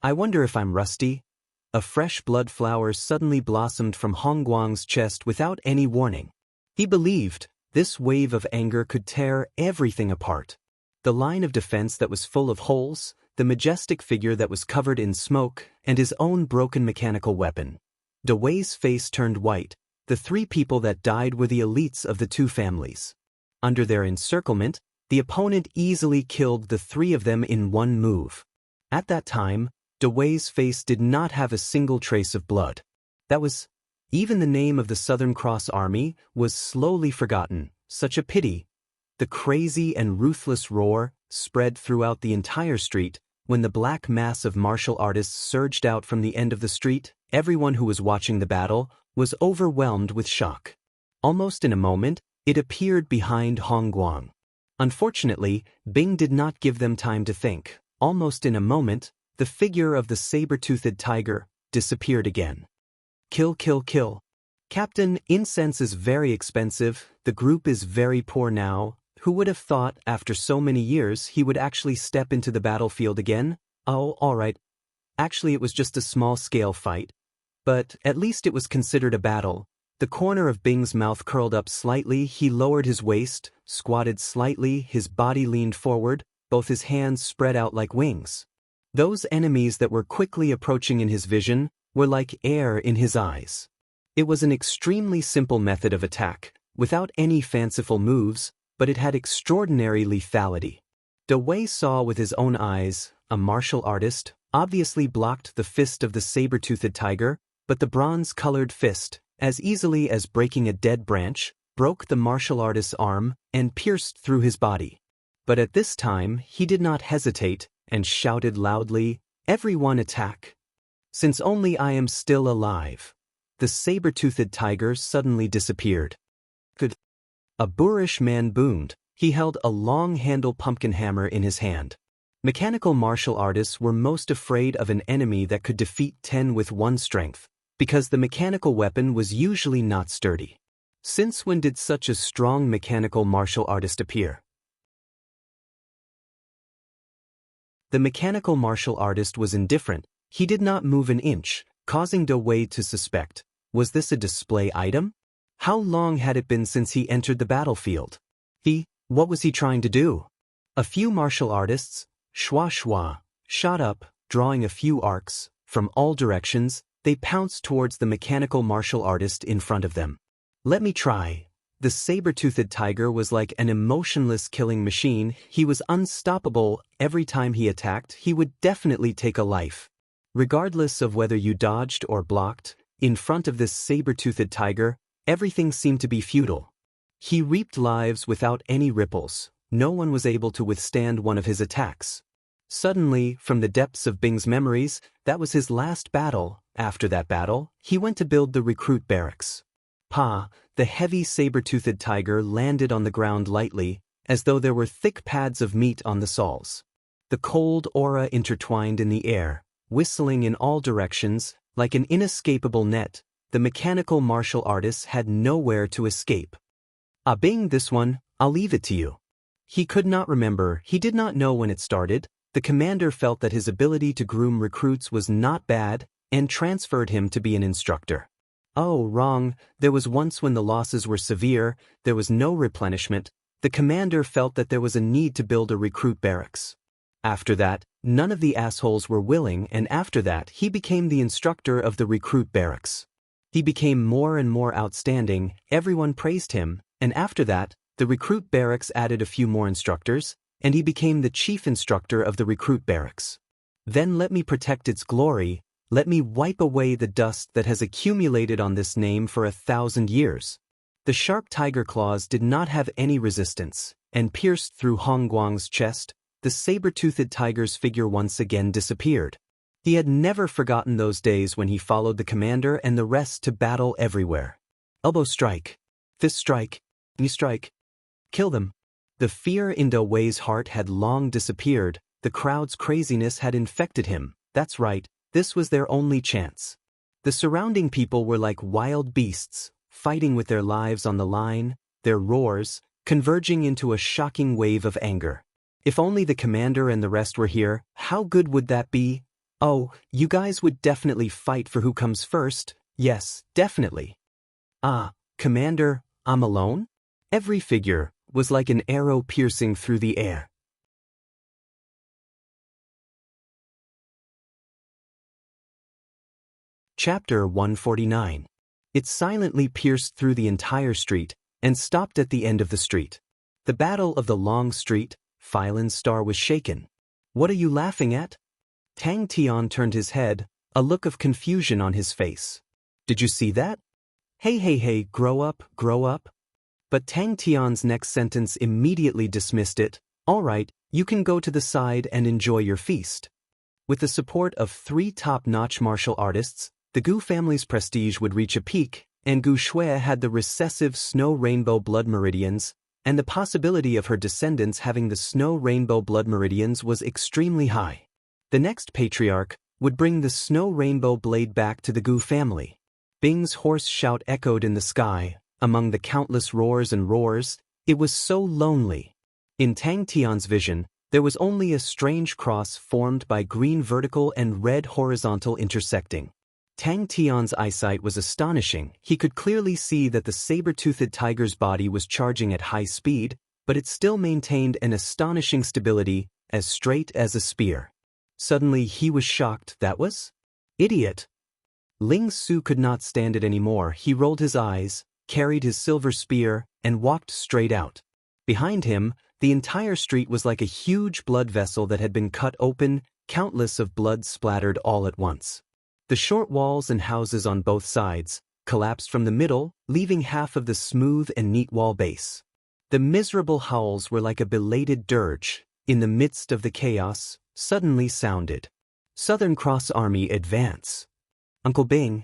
I wonder if I'm rusty. A fresh blood flower suddenly blossomed from Hongguang's chest without any warning. He believed this wave of anger could tear everything apart. The line of defense that was full of holes, the majestic figure that was covered in smoke, and his own broken mechanical weapon. Wei's face turned white. The three people that died were the elites of the two families. Under their encirclement, the opponent easily killed the three of them in one move. At that time, Wei's face did not have a single trace of blood. Even the name of the Southern Cross Army was slowly forgotten. Such a pity. The crazy and ruthless roar spread throughout the entire street. When the black mass of martial artists surged out from the end of the street, everyone who was watching the battle was overwhelmed with shock. Almost in a moment, it appeared behind Hongguang. Unfortunately, Bing did not give them time to think. Almost in a moment, the figure of the saber-toothed tiger disappeared again. Kill, kill, kill. Captain, incense is very expensive. The group is very poor now. Who would have thought, after so many years, he would actually step into the battlefield again? Oh, all right. Actually, it was just a small-scale fight. But at least it was considered a battle. The corner of Bing's mouth curled up slightly. He lowered his waist, squatted slightly, his body leaned forward, both his hands spread out like wings. Those enemies that were quickly approaching in his vision were like air in his eyes. It was an extremely simple method of attack, without any fanciful moves, but it had extraordinary lethality. Wei saw with his own eyes, a martial artist, obviously blocked the fist of the saber-toothed tiger, but the bronze-colored fist, as easily as breaking a dead branch, broke the martial artist's arm and pierced through his body. But at this time, he did not hesitate and shouted loudly, "Everyone attack! Since only I am still alive." The saber-toothed tiger suddenly disappeared. A boorish man boomed. He held a long-handled pumpkin hammer in his hand. Mechanical martial artists were most afraid of an enemy that could defeat 10 with one strength, because the mechanical weapon was usually not sturdy. Since when did such a strong mechanical martial artist appear? The mechanical martial artist was indifferent. He did not move an inch, causing Wei to suspect. Was this a display item? How long had it been since he entered the battlefield? What was he trying to do? A few martial artists, shwa, shot up, drawing a few arcs. From all directions, they pounced towards the mechanical martial artist in front of them. Let me try. The saber-toothed tiger was like an emotionless killing machine. He was unstoppable. Every time he attacked, he would definitely take a life. Regardless of whether you dodged or blocked, in front of this saber-toothed tiger, everything seemed to be futile. He reaped lives without any ripples. No one was able to withstand one of his attacks. Suddenly, from the depths of Bing's memories, that was his last battle. After that battle, he went to build the recruit barracks. The heavy saber-toothed tiger landed on the ground lightly, as though there were thick pads of meat on the soles. The cold aura intertwined in the air, whistling in all directions, like an inescapable net. The mechanical martial artists had nowhere to escape. Bing, this one, I'll leave it to you. He could not remember. He did not know when it started. The commander felt that his ability to groom recruits was not bad, and transferred him to be an instructor. Oh, wrong. There was once when the losses were severe, there was no replenishment. The commander felt that there was a need to build a recruit barracks. After that, none of the assholes were willing, and after that he became the instructor of the recruit barracks. He became more and more outstanding, everyone praised him, and after that, the recruit barracks added a few more instructors, and he became the chief instructor of the recruit barracks. Then let me protect its glory, let me wipe away the dust that has accumulated on this name for 1,000 years. The sharp tiger claws did not have any resistance, and pierced through Hongguang's chest, the saber-toothed tiger's figure once again disappeared. He had never forgotten those days when he followed the commander and the rest to battle everywhere. Elbow strike. Fist strike. Knee strike. Kill them. The fear in Da Wei's heart had long disappeared, the crowd's craziness had infected him. That's right, this was their only chance. The surrounding people were like wild beasts, fighting with their lives on the line, their roars, converging into a shocking wave of anger. If only the commander and the rest were here, how good would that be? Oh, you guys would definitely fight for who comes first, yes, definitely. Ah, Commander, I'm alone? Every figure was like an arrow piercing through the air. Chapter 149. It silently pierced through the entire street and stopped at the end of the street. The battle of the long street, Phylin's star was shaken. What are you laughing at? Tang Tian turned his head, a look of confusion on his face. Did you see that? Hey, grow up, grow up. But Tang Tian's next sentence immediately dismissed it. All right, you can go to the side and enjoy your feast. With the support of 3 top-notch martial artists, the Gu family's prestige would reach a peak, and Gu Shui had the recessive snow rainbow blood meridians, and the possibility of her descendants having the snow rainbow blood meridians was extremely high. The next patriarch would bring the snow rainbow blade back to the Gu family. Bing's hoarse shout echoed in the sky, among the countless roars and roars. It was so lonely. In Tang Tian's vision, there was only a strange cross formed by green vertical and red horizontal intersecting. Tang Tian's eyesight was astonishing. He could clearly see that the saber-toothed tiger's body was charging at high speed, but it still maintained an astonishing stability, as straight as a spear. Suddenly he was shocked. That was? Idiot! Ling Su could not stand it anymore. He rolled his eyes, carried his silver spear, and walked straight out. Behind him, the entire street was like a huge blood vessel that had been cut open, countless of blood splattered all at once. The short walls and houses on both sides collapsed from the middle, leaving half of the smooth and neat wall base. The miserable howls were like a belated dirge, in the midst of the chaos, suddenly sounded. Southern Cross Army advance. Uncle Bing.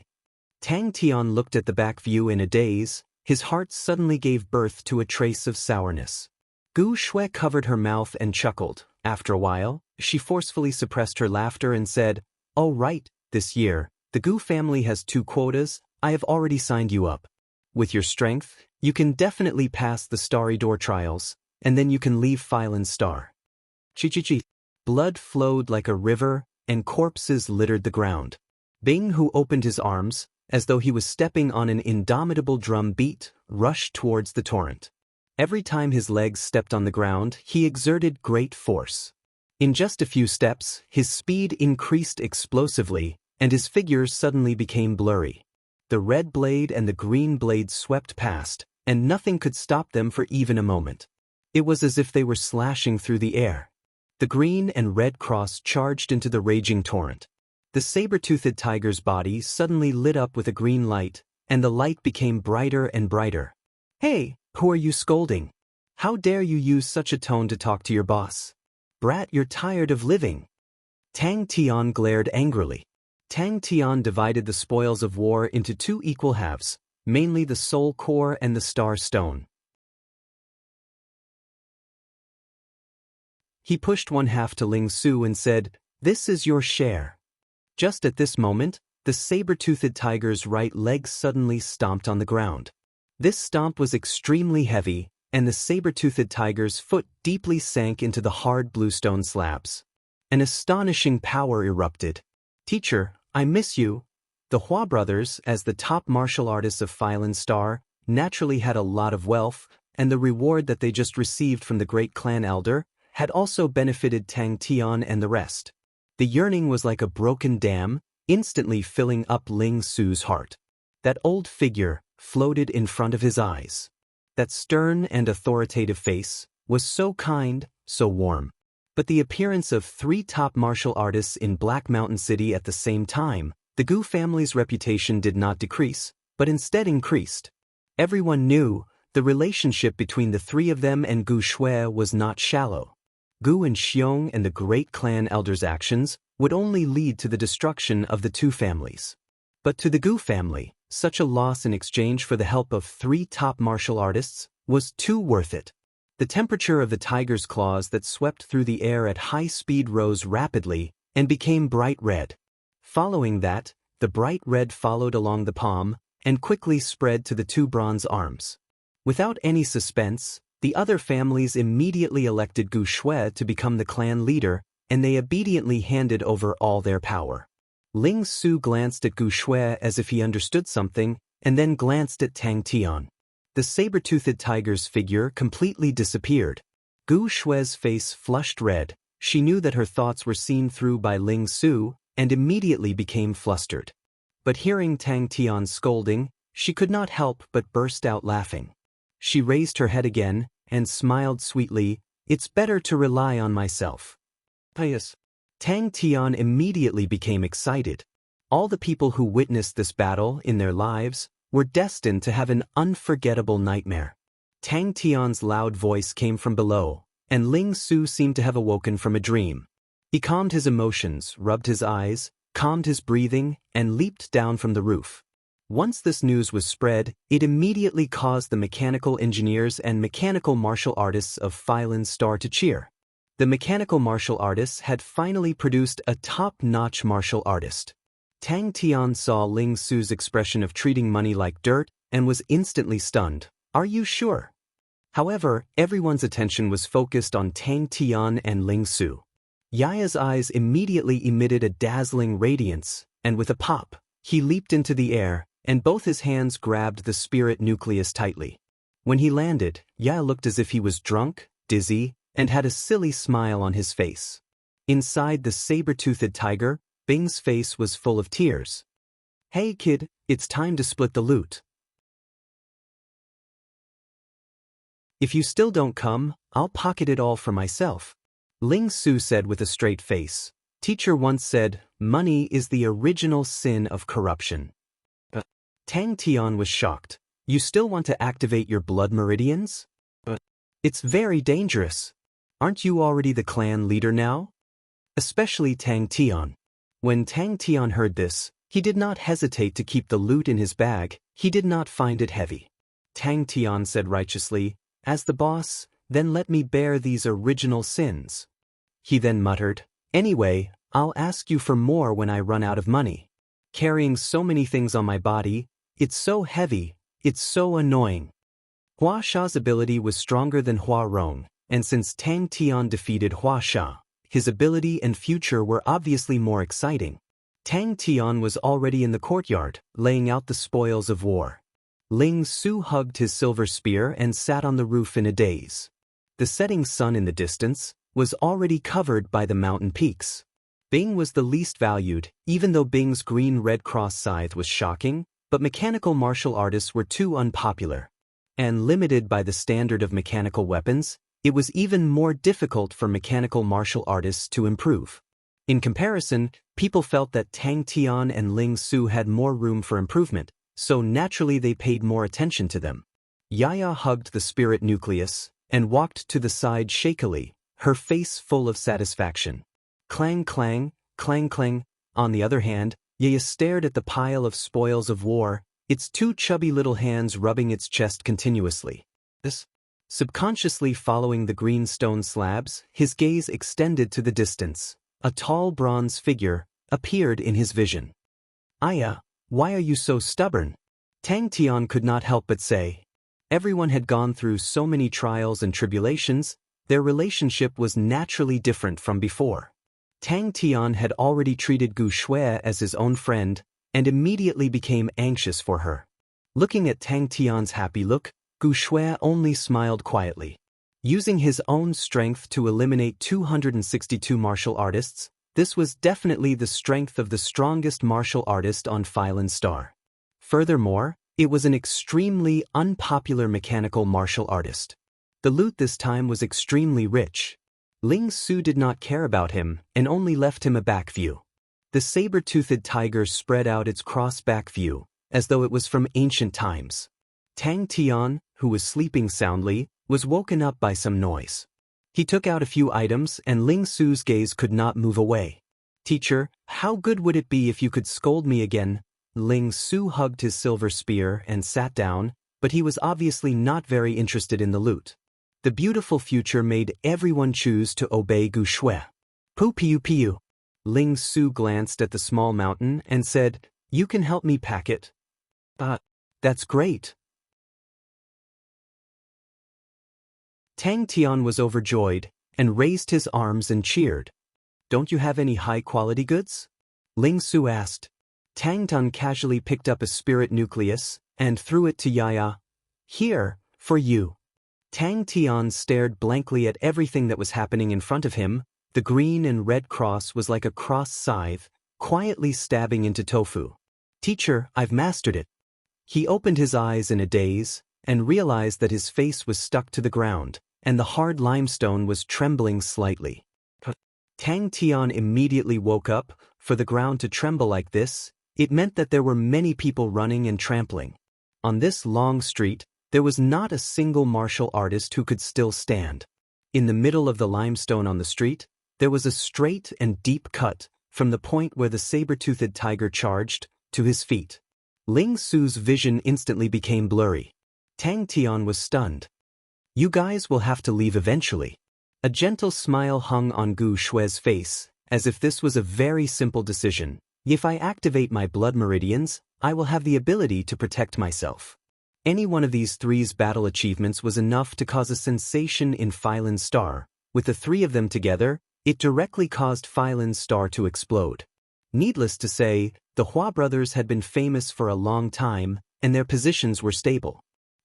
Tang Tian looked at the back view in a daze. His heart suddenly gave birth to a trace of sourness. Gu Shui covered her mouth and chuckled. After a while, she forcefully suppressed her laughter and said, "Oh right, this year, the Gu family has 2 quotas. I have already signed you up. With your strength, you can definitely pass the Starry Door trials, and then you can leave Phylin's star." Chi. Blood flowed like a river, and corpses littered the ground. Bing, who opened his arms, as though he was stepping on an indomitable drum beat, rushed towards the torrent. Every time his legs stepped on the ground, he exerted great force. In just a few steps, his speed increased explosively, and his figures suddenly became blurry. The red blade and the green blade swept past, and nothing could stop them for even a moment. It was as if they were slashing through the air. The green and red cross charged into the raging torrent. The saber-toothed tiger's body suddenly lit up with a green light, and the light became brighter and brighter. "Hey, who are you scolding? How dare you use such a tone to talk to your boss? Brat, you're tired of living." Tang Tian glared angrily. Tang Tian divided the spoils of war into 2 equal halves, mainly the soul core and the star stone. He pushed 1/2 to Ling Su and said, "This is your share." Just at this moment, the saber-toothed tiger's right leg suddenly stomped on the ground. This stomp was extremely heavy, and the saber-toothed tiger's foot deeply sank into the hard bluestone slabs. An astonishing power erupted. "Teacher, I miss you." The Hua brothers, as the top martial artists of Phylin's star, naturally had a lot of wealth, and the reward that they just received from the great clan elder had also benefited Tang Tian and the rest. The yearning was like a broken dam, instantly filling up Ling Su's heart. That old figure floated in front of his eyes. That stern and authoritative face was so kind, so warm. But the appearance of 3 top martial artists in Black Mountain City at the same time, the Gu family's reputation did not decrease, but instead increased. Everyone knew the relationship between the 3 of them and Gu Shui was not shallow. Gu and Xiong and the great clan elders' actions would only lead to the destruction of the 2 families. But to the Gu family, such a loss in exchange for the help of 3 top martial artists was too worth it. The temperature of the tiger's claws that swept through the air at high speed rose rapidly and became bright red. Following that, the bright red followed along the palm and quickly spread to the 2 bronze arms. Without any suspense, the other families immediately elected Gu Shui to become the clan leader, and they obediently handed over all their power. Ling Su glanced at Gu Shui as if he understood something, and then glanced at Tang Tian. The saber-toothed tiger's figure completely disappeared. Gu Shui's face flushed red. She knew that her thoughts were seen through by Ling Su, and immediately became flustered. But hearing Tang Tian's scolding, she could not help but burst out laughing. She raised her head again, and smiled sweetly. "It's better to rely on myself." Pious. Tang Tian immediately became excited. All the people who witnessed this battle in their lives were destined to have an unforgettable nightmare. Tang Tian's loud voice came from below, and Ling Su seemed to have awoken from a dream. He calmed his emotions, rubbed his eyes, calmed his breathing, and leaped down from the roof. Once this news was spread, it immediately caused the mechanical engineers and mechanical martial artists of Phylan Star to cheer. The mechanical martial artists had finally produced a top-notch martial artist. Tang Tian saw Ling Su's expression of treating money like dirt and was instantly stunned. "Are you sure?" However, everyone's attention was focused on Tang Tian and Ling Su. Yaya's eyes immediately emitted a dazzling radiance, and with a pop, he leaped into the air, and both his hands grabbed the spirit nucleus tightly. When he landed, Yaya looked as if he was drunk, dizzy, and had a silly smile on his face. Inside the saber-toothed tiger, Bing's face was full of tears. "Hey kid, it's time to split the loot. If you still don't come, I'll pocket it all for myself," Ling Su said with a straight face. "Teacher once said, money is the original sin of corruption." Tang Tian was shocked. "You still want to activate your blood meridians? It's very dangerous. Aren't you already the clan leader now?" Especially Tang Tian. When Tang Tian heard this, he did not hesitate to keep the loot in his bag. He did not find it heavy. Tang Tian said righteously, "As the boss, then let me bear these original sins." He then muttered, "Anyway, I'll ask you for more when I run out of money. Carrying so many things on my body, it's so heavy, it's so annoying." Hua Sha's ability was stronger than Hua Rong, and since Tang Tian defeated Hua Sha, his ability and future were obviously more exciting. Tang Tian was already in the courtyard, laying out the spoils of war. Ling Su hugged his silver spear and sat on the roof in a daze. The setting sun in the distance was already covered by the mountain peaks. Bing was the least valued, even though Bing's green-red cross scythe was shocking, but mechanical martial artists were too unpopular. And limited by the standard of mechanical weapons, it was even more difficult for mechanical martial artists to improve. In comparison, people felt that Tang Tian and Ling Su had more room for improvement, so naturally they paid more attention to them. Yaya hugged the spirit nucleus and walked to the side shakily, her face full of satisfaction. Clang clang, clang clang. On the other hand, Yaya stared at the pile of spoils of war, its 2 chubby little hands rubbing its chest continuously. Subconsciously following the green stone slabs, his gaze extended to the distance. A tall bronze figure appeared in his vision. "Aya, why are you so stubborn?" Tang Tian could not help but say. Everyone had gone through so many trials and tribulations, their relationship was naturally different from before. Tang Tian had already treated Gu Shui as his own friend, and immediately became anxious for her. Looking at Tang Tian's happy look, Gu Shui only smiled quietly. Using his own strength to eliminate 262 martial artists, this was definitely the strength of the strongest martial artist on Phylan Star. Furthermore, it was an extremely unpopular mechanical martial artist. The loot this time was extremely rich. Ling Su did not care about him and only left him a back view. The saber-toothed tiger spread out its cross-back view, as though it was from ancient times. Tang Tian, who was sleeping soundly, was woken up by some noise. He took out a few items and Ling Su's gaze could not move away. "Teacher, how good would it be if you could scold me again?" Ling Su hugged his silver spear and sat down, but he was obviously not very interested in the loot. The beautiful future made everyone choose to obey Gu Shui. "Pu piu piu." Ling Su glanced at the small mountain and said, "You can help me pack it." That's great." Tang Tian was overjoyed and raised his arms and cheered. "Don't you have any high-quality goods?" Ling Su asked. Tang Tian casually picked up a spirit nucleus and threw it to Yaya. "Here, for you." Tang Tian stared blankly at everything that was happening in front of him. The green and red cross was like a cross scythe, quietly stabbing into tofu. "Teacher, I've mastered it." He opened his eyes in a daze and realized that his face was stuck to the ground, and the hard limestone was trembling slightly. Tang Tian immediately woke up. For the ground to tremble like this, it meant that there were many people running and trampling. On this long street, there was not a single martial artist who could still stand. In the middle of the limestone on the street, there was a straight and deep cut from the point where the saber-toothed tiger charged to his feet. Ling Su's vision instantly became blurry. Tang Tian was stunned. "You guys will have to leave eventually." A gentle smile hung on Gu Shui's face, as if this was a very simple decision. "If I activate my blood meridians, I will have the ability to protect myself." Any one of these three's battle achievements was enough to cause a sensation in Phylan Star. With the three of them together, it directly caused Phylan Star to explode. Needless to say, the Hua brothers had been famous for a long time, and their positions were stable.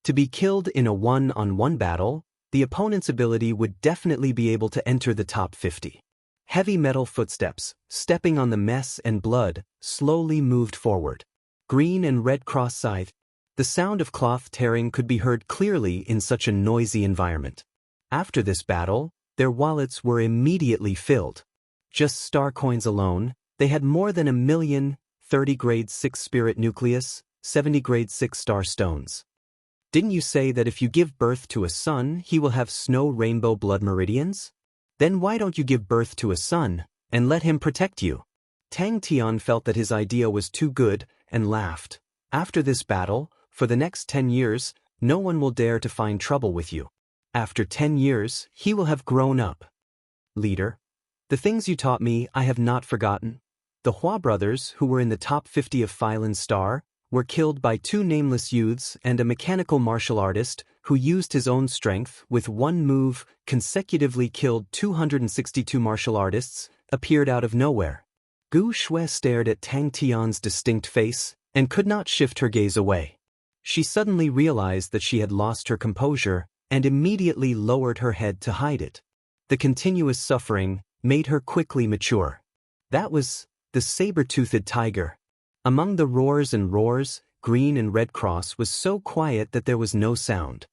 To be killed in a one-on-one battle, the opponent's ability would definitely be able to enter the top 50. Heavy metal footsteps, stepping on the mess and blood, slowly moved forward. Green and red cross scythe. The sound of cloth tearing could be heard clearly in such a noisy environment. After this battle, their wallets were immediately filled. Just star coins alone, they had more than 1,000,000, 30 grade 6 spirit nucleus, 70 grade 6 star stones. "Didn't you say that if you give birth to a son, he will have snow rainbow blood meridians? Then why don't you give birth to a son and let him protect you?" Tang Tian felt that his idea was too good and laughed. "After this battle, for the next 10 years, no one will dare to find trouble with you. After 10 years, he will have grown up." "Leader, the things you taught me I have not forgotten." The Hua brothers, who were in the top 50 of Phylan Star, were killed by 2 nameless youths and a mechanical martial artist who used his own strength with one move, consecutively killed 262 martial artists, appeared out of nowhere. Gu Shui stared at Tang Tian's distinct face and could not shift her gaze away. She suddenly realized that she had lost her composure and immediately lowered her head to hide it. The continuous suffering made her quickly mature. That was the saber-toothed tiger. Among the roars and roars, green and red cross was so quiet that there was no sound.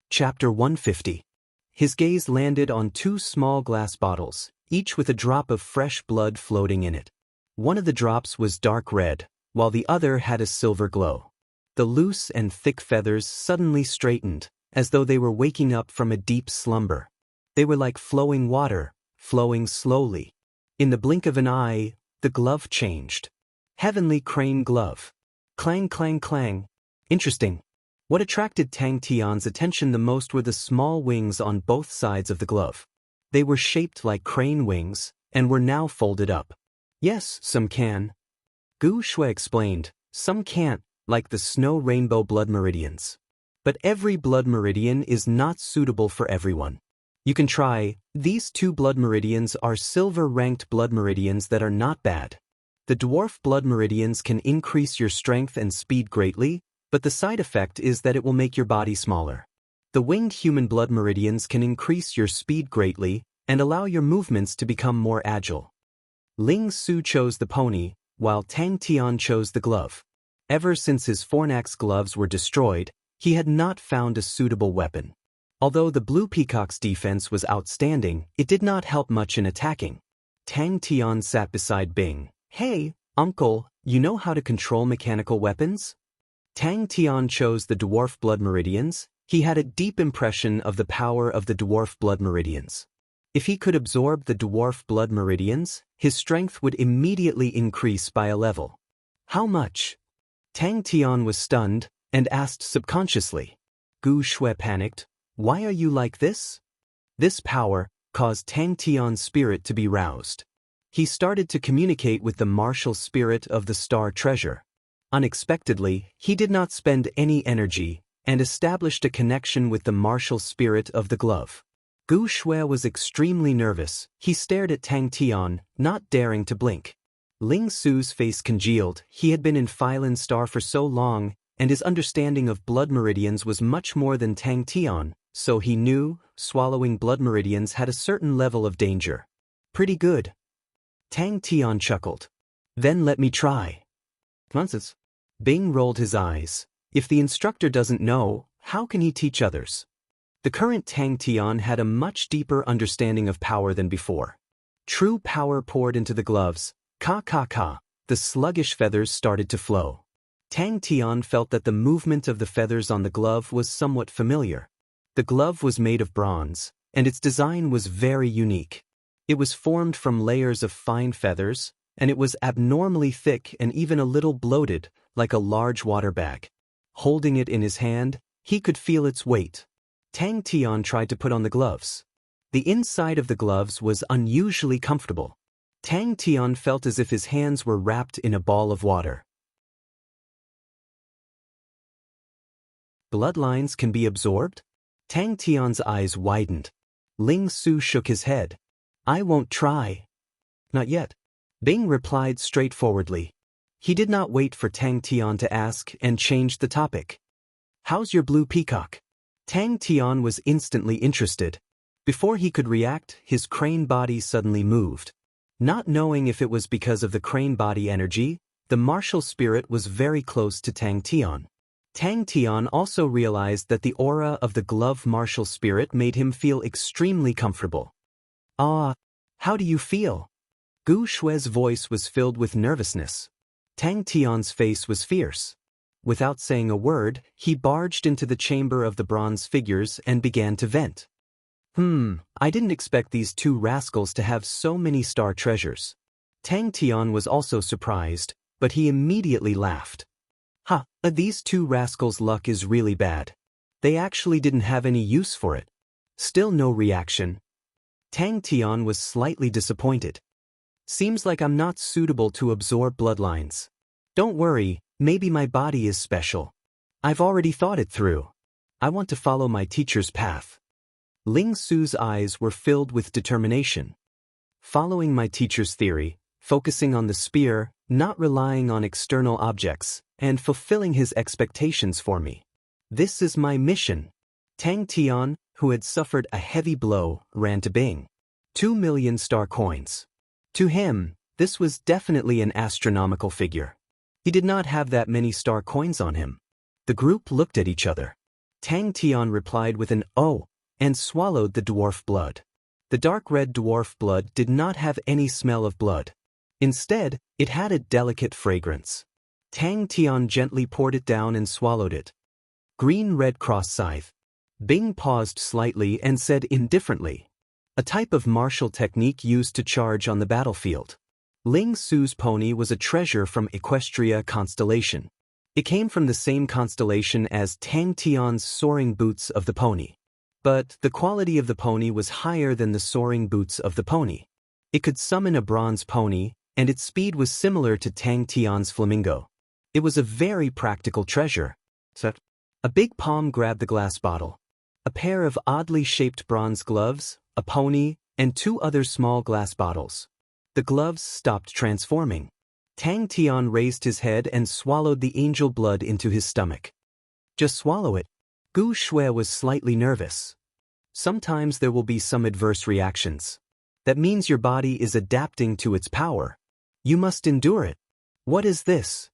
Chapter 150. His gaze landed on 2 small glass bottles, each with a drop of fresh blood floating in it. One of the drops was dark red, while the other had a silver glow. The loose and thick feathers suddenly straightened, as though they were waking up from a deep slumber. They were like flowing water, flowing slowly. In the blink of an eye, the glove changed. Heavenly crane glove. Clang, clang, clang. Interesting. What attracted Tang Tian's attention the most were the small wings on both sides of the glove. They were shaped like crane wings, and were now folded up. "Yes, some can." Gu Shui explained, "Some can't, like the snow rainbow blood meridians. But every blood meridian is not suitable for everyone. You can try. These 2 blood meridians are silver-ranked blood meridians that are not bad." The dwarf blood meridians can increase your strength and speed greatly, but the side effect is that it will make your body smaller. The winged human blood meridians can increase your speed greatly and allow your movements to become more agile. Ling Su chose the pony, while Tang Tian chose the glove. Ever since his Fornax gloves were destroyed, he had not found a suitable weapon. Although the blue peacock's defense was outstanding, it did not help much in attacking. Tang Tian sat beside Bing. "Hey, uncle, you know how to control mechanical weapons?" Tang Tian chose the dwarf blood meridians. He had a deep impression of the power of the dwarf blood meridians. If he could absorb the dwarf blood meridians, his strength would immediately increase by a level. How much? Tang Tian was stunned and asked subconsciously. Gu Shui panicked. Why are you like this? This power caused Tang Tian's spirit to be roused. He started to communicate with the martial spirit of the star treasure. Unexpectedly, he did not spend any energy and established a connection with the martial spirit of the glove. Gu Shui was extremely nervous. He stared at Tang Tian, not daring to blink. Ling Su's face congealed. He had been in Phylan Star for so long, and his understanding of blood meridians was much more than Tang Tian, so he knew swallowing blood meridians had a certain level of danger. Pretty good. Tang Tian chuckled. Then let me try. Nonsense. Bing rolled his eyes. If the instructor doesn't know, how can he teach others? The current Tang Tian had a much deeper understanding of power than before. True power poured into the gloves. Ka. The sluggish feathers started to flow. Tang Tian felt that the movement of the feathers on the glove was somewhat familiar. The glove was made of bronze, and its design was very unique. It was formed from layers of fine feathers, and it was abnormally thick and even a little bloated, like a large water bag. Holding it in his hand, he could feel its weight. Tang Tian tried to put on the gloves. The inside of the gloves was unusually comfortable. Tang Tian felt as if his hands were wrapped in a ball of water. Bloodlines can be absorbed? Tang Tian's eyes widened. Ling Su shook his head. I won't try. Not yet. Bing replied straightforwardly. He did not wait for Tang Tian to ask and changed the topic. How's your blue peacock? Tang Tian was instantly interested. Before he could react, his crane body suddenly moved. Not knowing if it was because of the crane body energy, the martial spirit was very close to Tang Tian. Tang Tian also realized that the aura of the glove martial spirit made him feel extremely comfortable. Ah, how do you feel? Gu Shui's voice was filled with nervousness. Tang Tian's face was fierce. Without saying a word, he barged into the chamber of the bronze figures and began to vent. I didn't expect these two rascals to have so many star treasures. Tang Tian was also surprised, but he immediately laughed. These two rascals' luck is really bad. They actually didn't have any use for it. Still no reaction. Tang Tian was slightly disappointed. Seems like I'm not suitable to absorb bloodlines. Don't worry, maybe my body is special. I've already thought it through. I want to follow my teacher's path. Ling Su's eyes were filled with determination. Following my teacher's theory, focusing on the spear, not relying on external objects, and fulfilling his expectations for me. This is my mission. Tang Tian, who had suffered a heavy blow, ran to Bing. 2 million star coins. To him, this was definitely an astronomical figure. He did not have that many star coins on him. The group looked at each other. Tang Tian replied with an "oh" and swallowed the dwarf blood. The dark red dwarf blood did not have any smell of blood. Instead, it had a delicate fragrance. Tang Tian gently poured it down and swallowed it. Green-red cross scythe. Bing paused slightly and said indifferently. A type of martial technique used to charge on the battlefield. Ling Su's pony was a treasure from Equestria constellation. It came from the same constellation as Tang Tian's soaring boots of the pony. But the quality of the pony was higher than the soaring boots of the pony. It could summon a bronze pony, and its speed was similar to Tang Tian's flamingo. It was a very practical treasure. A big palm grabbed the glass bottle. A pair of oddly shaped bronze gloves, a pony, and 2 other small glass bottles. The gloves stopped transforming. Tang Tian raised his head and swallowed the angel blood into his stomach. Just swallow it. Gu Shui was slightly nervous. Sometimes there will be some adverse reactions. That means your body is adapting to its power. You must endure it. What is this?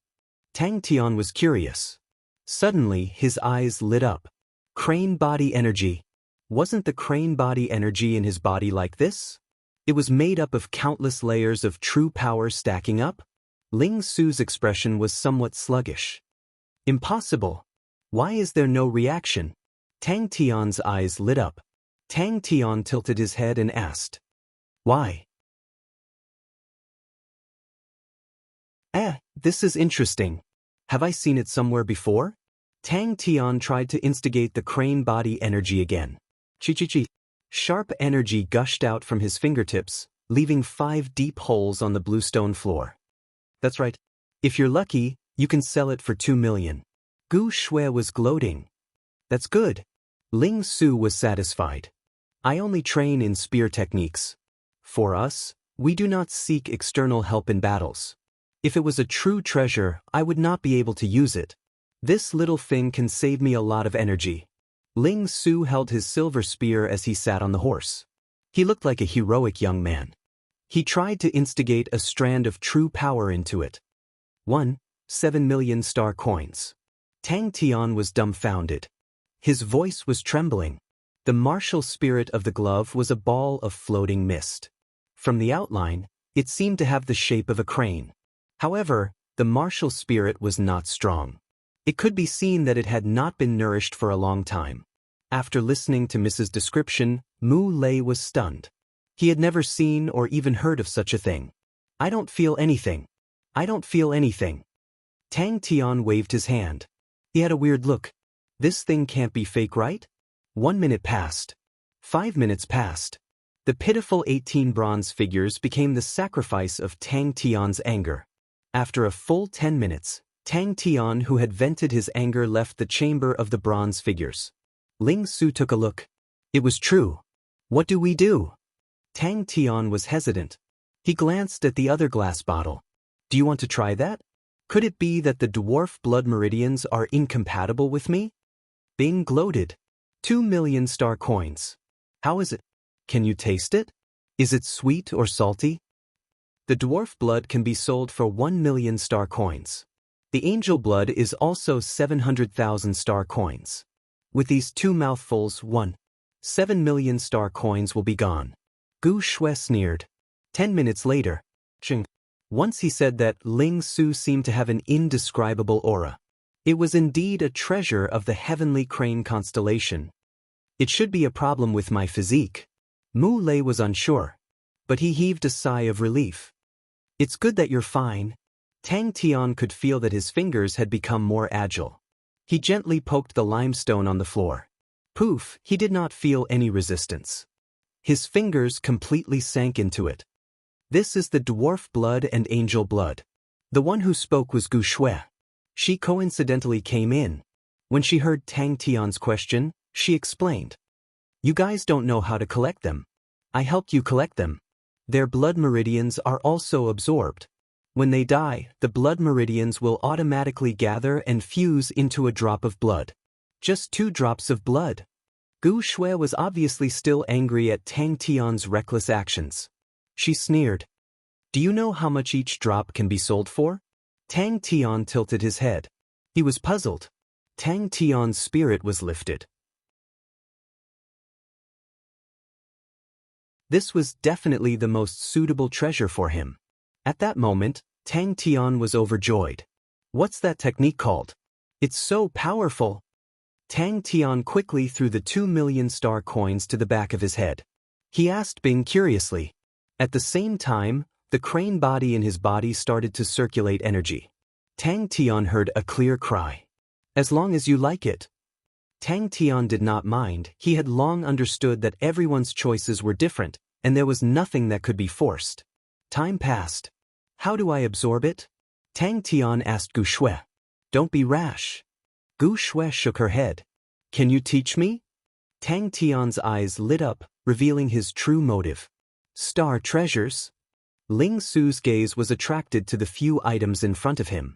Tang Tian was curious. Suddenly, his eyes lit up. Crane body energy. Wasn't the crane body energy in his body like this? It was made up of countless layers of true power stacking up? Ling Su's expression was somewhat sluggish. Impossible. Why is there no reaction? Tang Tian's eyes lit up. Tang Tian tilted his head and asked, "Why?" This is interesting. Have I seen it somewhere before? Tang Tian tried to instigate the crane body energy again. Chi. Sharp energy gushed out from his fingertips, leaving 5 deep holes on the bluestone floor. That's right. If you're lucky, you can sell it for 2 million. Gu Shui was gloating. That's good. Ling Su was satisfied. I only train in spear techniques. For us, we do not seek external help in battles. If it was a true treasure, I would not be able to use it. This little thing can save me a lot of energy. Ling Su held his silver spear as he sat on the horse. He looked like a heroic young man. He tried to instigate a strand of true power into it. 7 million star coins. Tang Tian was dumbfounded. His voice was trembling. The martial spirit of the glove was a ball of floating mist. From the outline, it seemed to have the shape of a crane. However, the martial spirit was not strong. It could be seen that it had not been nourished for a long time. After listening to Mrs. description, Mu Lei was stunned. He had never seen or even heard of such a thing. I don't feel anything. I don't feel anything. Tang Tian waved his hand. He had a weird look. This thing can't be fake, right? 1 minute passed. 5 minutes passed. The pitiful 18 bronze figures became the sacrifice of Tang Tian's anger. After a full 10 minutes, Tang Tian, who had vented his anger, left the chamber of the bronze figures. Ling Su took a look. It was true. What do we do? Tang Tian was hesitant. He glanced at the other glass bottle. Do you want to try that? Could it be that the dwarf blood meridians are incompatible with me? Bing gloated. 2 million star coins. How is it? Can you taste it? Is it sweet or salty? The dwarf blood can be sold for 1 million star coins. The angel blood is also 700,000 star coins. With these 2 mouthfuls, 7 million star coins will be gone. Gu Shui sneered. 10 minutes later, once he said that Ling Su seemed to have an indescribable aura. It was indeed a treasure of the heavenly crane constellation. It should be a problem with my physique. Mu Lei was unsure, but he heaved a sigh of relief. It's good that you're fine. Tang Tian could feel that his fingers had become more agile. He gently poked the limestone on the floor. Poof, he did not feel any resistance. His fingers completely sank into it. This is the dwarf blood and angel blood. The one who spoke was Gu Shui. She coincidentally came in. When she heard Tang Tian's question, she explained. You guys don't know how to collect them. I helped you collect them. Their blood meridians are also absorbed. When they die, the blood meridians will automatically gather and fuse into a drop of blood. Just 2 drops of blood. Gu Shui was obviously still angry at Tang Tian's reckless actions. She sneered. Do you know how much each drop can be sold for? Tang Tian tilted his head. He was puzzled. Tang Tian's spirit was lifted. This was definitely the most suitable treasure for him. At that moment, Tang Tian was overjoyed. What's that technique called? It's so powerful. Tang Tian quickly threw the 2 million star coins to the back of his head. He asked Bing curiously. At the same time, the crane body in his body started to circulate energy. Tang Tian heard a clear cry. As long as you like it. Tang Tian did not mind. He had long understood that everyone's choices were different, and there was nothing that could be forced. Time passed. How do I absorb it? Tang Tian asked Gu Shui. Don't be rash. Gu Shui shook her head. Can you teach me? Tang Tian's eyes lit up, revealing his true motive. Star treasures? Ling Su's gaze was attracted to the few items in front of him.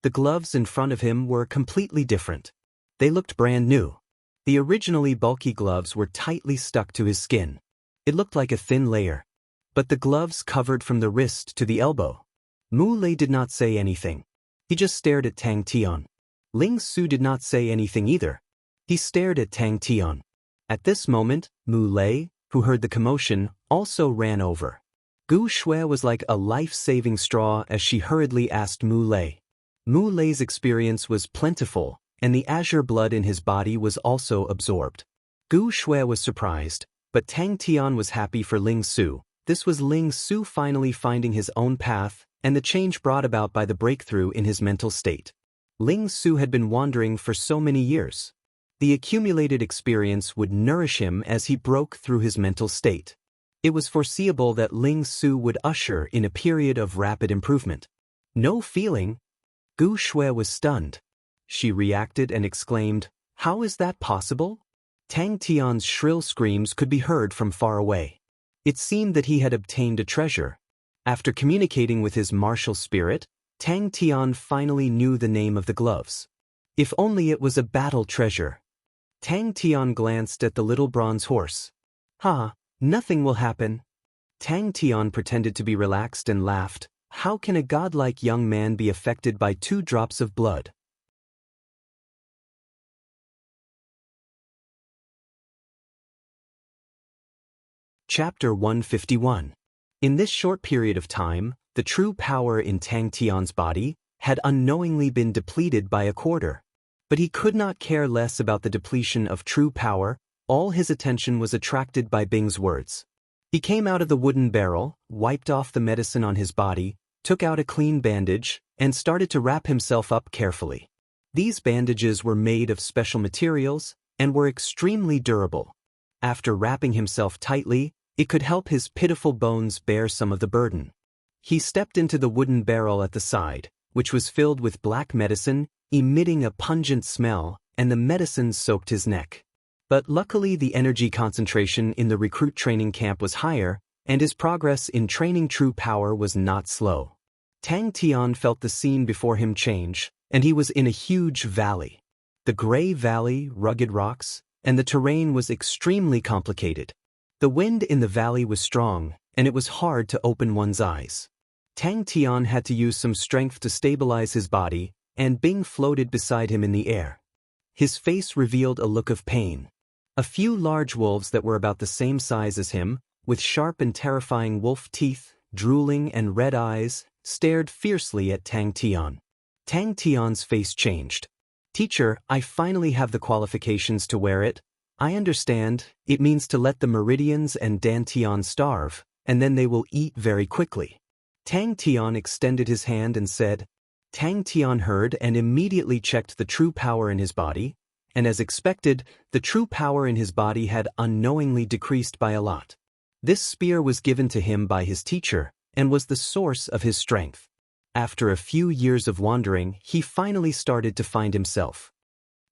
The gloves in front of him were completely different. They looked brand new. The originally bulky gloves were tightly stuck to his skin. It looked like a thin layer. But the gloves covered from the wrist to the elbow. Mu Lei did not say anything. He just stared at Tang Tian. Ling Su did not say anything either. He stared at Tang Tian. At this moment, Mu Lei, who heard the commotion, also ran over. Gu Shui was like a life-saving straw as she hurriedly asked Mu Lei. Mu Lei's experience was plentiful, and the azure blood in his body was also absorbed. Gu Shui was surprised, but Tang Tian was happy for Ling Su. This was Ling Su finally finding his own path, and the change brought about by the breakthrough in his mental state. Ling Su had been wandering for so many years. The accumulated experience would nourish him as he broke through his mental state. It was foreseeable that Ling Su would usher in a period of rapid improvement. No feeling? Gu Shui was stunned. She reacted and exclaimed, "How is that possible?" Tang Tian's shrill screams could be heard from far away. It seemed that he had obtained a treasure. After communicating with his martial spirit, Tang Tian finally knew the name of the gloves. If only it was a battle treasure. Tang Tian glanced at the little bronze horse. Nothing will happen. Tang Tian pretended to be relaxed and laughed. How can a godlike young man be affected by 2 drops of blood? Chapter 151. In this short period of time, the true power in Tang Tian's body had unknowingly been depleted by a quarter. But he could not care less about the depletion of true power. All his attention was attracted by Bing's words. He came out of the wooden barrel, wiped off the medicine on his body, took out a clean bandage, and started to wrap himself up carefully. These bandages were made of special materials and were extremely durable. After wrapping himself tightly, it could help his pitiful bones bear some of the burden. He stepped into the wooden barrel at the side, which was filled with black medicine, emitting a pungent smell, and the medicine soaked his neck. But luckily the energy concentration in the recruit training camp was higher, and his progress in training true power was not slow. Tang Tian felt the scene before him change, and he was in a huge valley. The gray valley, rugged rocks, and the terrain was extremely complicated. The wind in the valley was strong, and it was hard to open one's eyes. Tang Tian had to use some strength to stabilize his body, and Bing floated beside him in the air. His face revealed a look of pain. A few large wolves that were about the same size as him, with sharp and terrifying wolf teeth, drooling and red eyes, stared fiercely at Tang Tian. Tang Tian's face changed. "Teacher, I finally have the qualifications to wear it. I understand, it means to let the Meridians and Dantian starve, and then they will eat very quickly." Tang Tian extended his hand and said. Tang Tian heard and immediately checked the true power in his body, and as expected, the true power in his body had unknowingly decreased by a lot. This spear was given to him by his teacher, and was the source of his strength. After a few years of wandering, he finally started to find himself.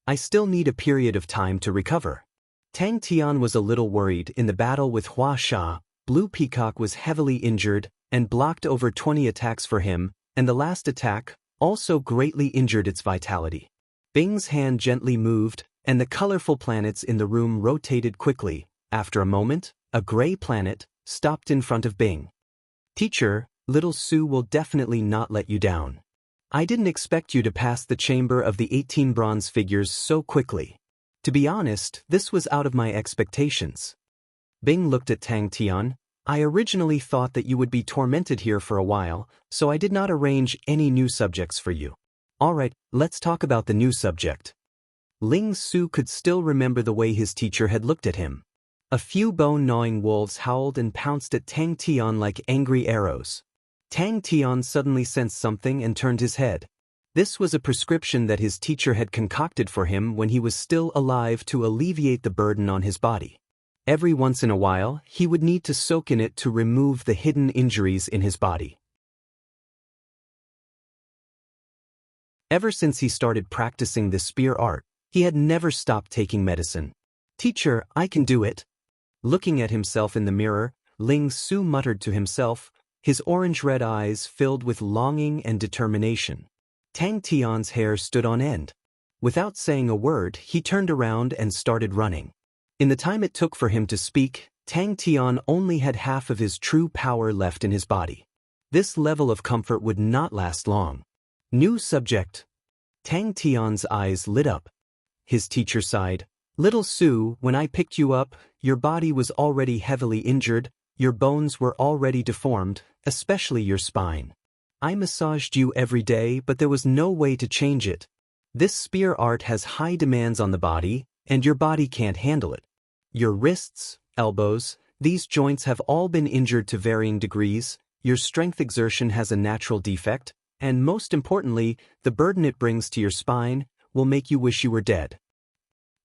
"I still need a period of time to recover." Tang Tian was a little worried. In the battle with Hua Sha, Blue Peacock was heavily injured and blocked over 20 attacks for him, and the last attack also greatly injured its vitality. Bing's hand gently moved, and the colorful planets in the room rotated quickly. After a moment, a gray planet stopped in front of Bing. "Teacher, little Su will definitely not let you down. I didn't expect you to pass the chamber of the 18 bronze figures so quickly. To be honest, this was out of my expectations." Bing looked at Tang Tian. "I originally thought that you would be tormented here for a while, so I did not arrange any new subjects for you. Alright, let's talk about the new subject." Ling Su could still remember the way his teacher had looked at him. A few bone-gnawing wolves howled and pounced at Tang Tian like angry arrows. Tang Tian suddenly sensed something and turned his head. This was a prescription that his teacher had concocted for him when he was still alive to alleviate the burden on his body. Every once in a while, he would need to soak in it to remove the hidden injuries in his body. Ever since he started practicing the spear art, he had never stopped taking medicine. "Teacher, I can do it." Looking at himself in the mirror, Ling Su muttered to himself, his orange-red eyes filled with longing and determination. Tang Tian's hair stood on end. Without saying a word, he turned around and started running. In the time it took for him to speak, Tang Tian only had half of his true power left in his body. This level of comfort would not last long. New subject. Tang Tian's eyes lit up. His teacher sighed. Little Su, when I picked you up, your body was already heavily injured, your bones were already deformed, especially your spine. I massaged you every day, but there was no way to change it. This spear art has high demands on the body, and your body can't handle it. Your wrists, elbows, these joints have all been injured to varying degrees, your strength exertion has a natural defect, and most importantly, the burden it brings to your spine will make you wish you were dead.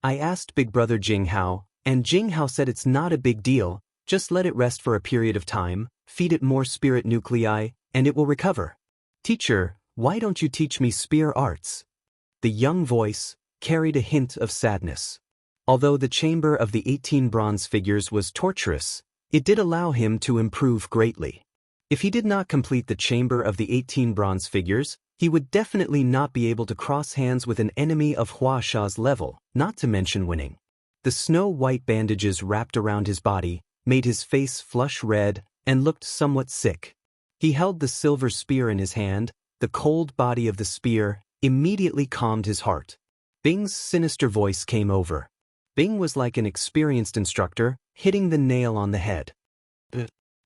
I asked Big Brother Jinghao, and Jinghao said it's not a big deal, just let it rest for a period of time, feed it more spirit nuclei, and it will recover. Teacher, why don't you teach me spear arts? The young voice carried a hint of sadness. Although the chamber of the 18 bronze figures was torturous, it did allow him to improve greatly. If he did not complete the chamber of the 18 bronze figures, he would definitely not be able to cross hands with an enemy of Huasha's level, not to mention winning. The snow-white bandages wrapped around his body made his face flush red and looked somewhat sick. He held the silver spear in his hand. The cold body of the spear immediately calmed his heart. Bing's sinister voice came over. Bing was like an experienced instructor, hitting the nail on the head.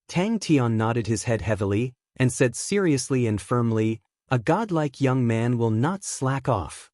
Tang Tian nodded his head heavily and said seriously and firmly, a godlike young man will not slack off.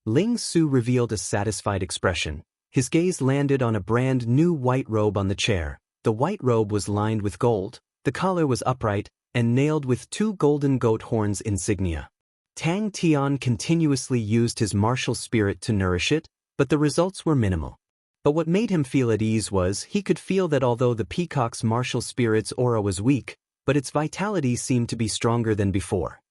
Ling Su revealed a satisfied expression. His gaze landed on a brand new white robe on the chair. The white robe was lined with gold, the collar was upright, and nailed with 2 golden goat horns insignia. Tang Tian continuously used his martial spirit to nourish it, but the results were minimal. But what made him feel at ease was he could feel that although the peacock's martial spirit's aura was weak, but its vitality seemed to be stronger than before.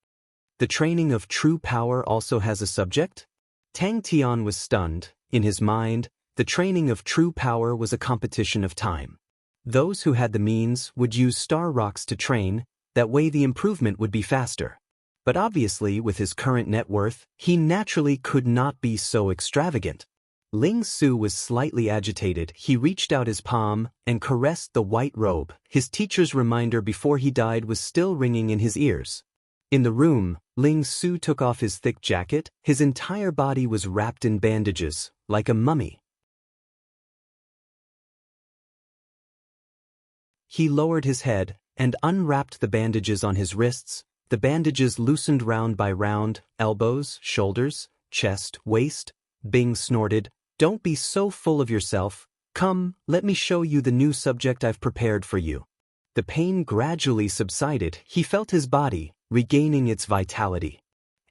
The training of true power also has a subject? Tang Tian was stunned. In his mind, the training of true power was a competition of time. Those who had the means would use star rocks to train, that way the improvement would be faster. But obviously, with his current net worth, he naturally could not be so extravagant. Ling Su was slightly agitated. He reached out his palm and caressed the white robe. His teacher's reminder before he died was still ringing in his ears. In the room, Ling Su took off his thick jacket. His entire body was wrapped in bandages, like a mummy. He lowered his head and unwrapped the bandages on his wrists. The bandages loosened round by round, elbows, shoulders, chest, waist. Bing snorted, "Don't be so full of yourself. Come, let me show you the new subject I've prepared for you." The pain gradually subsided. He felt his body regaining its vitality.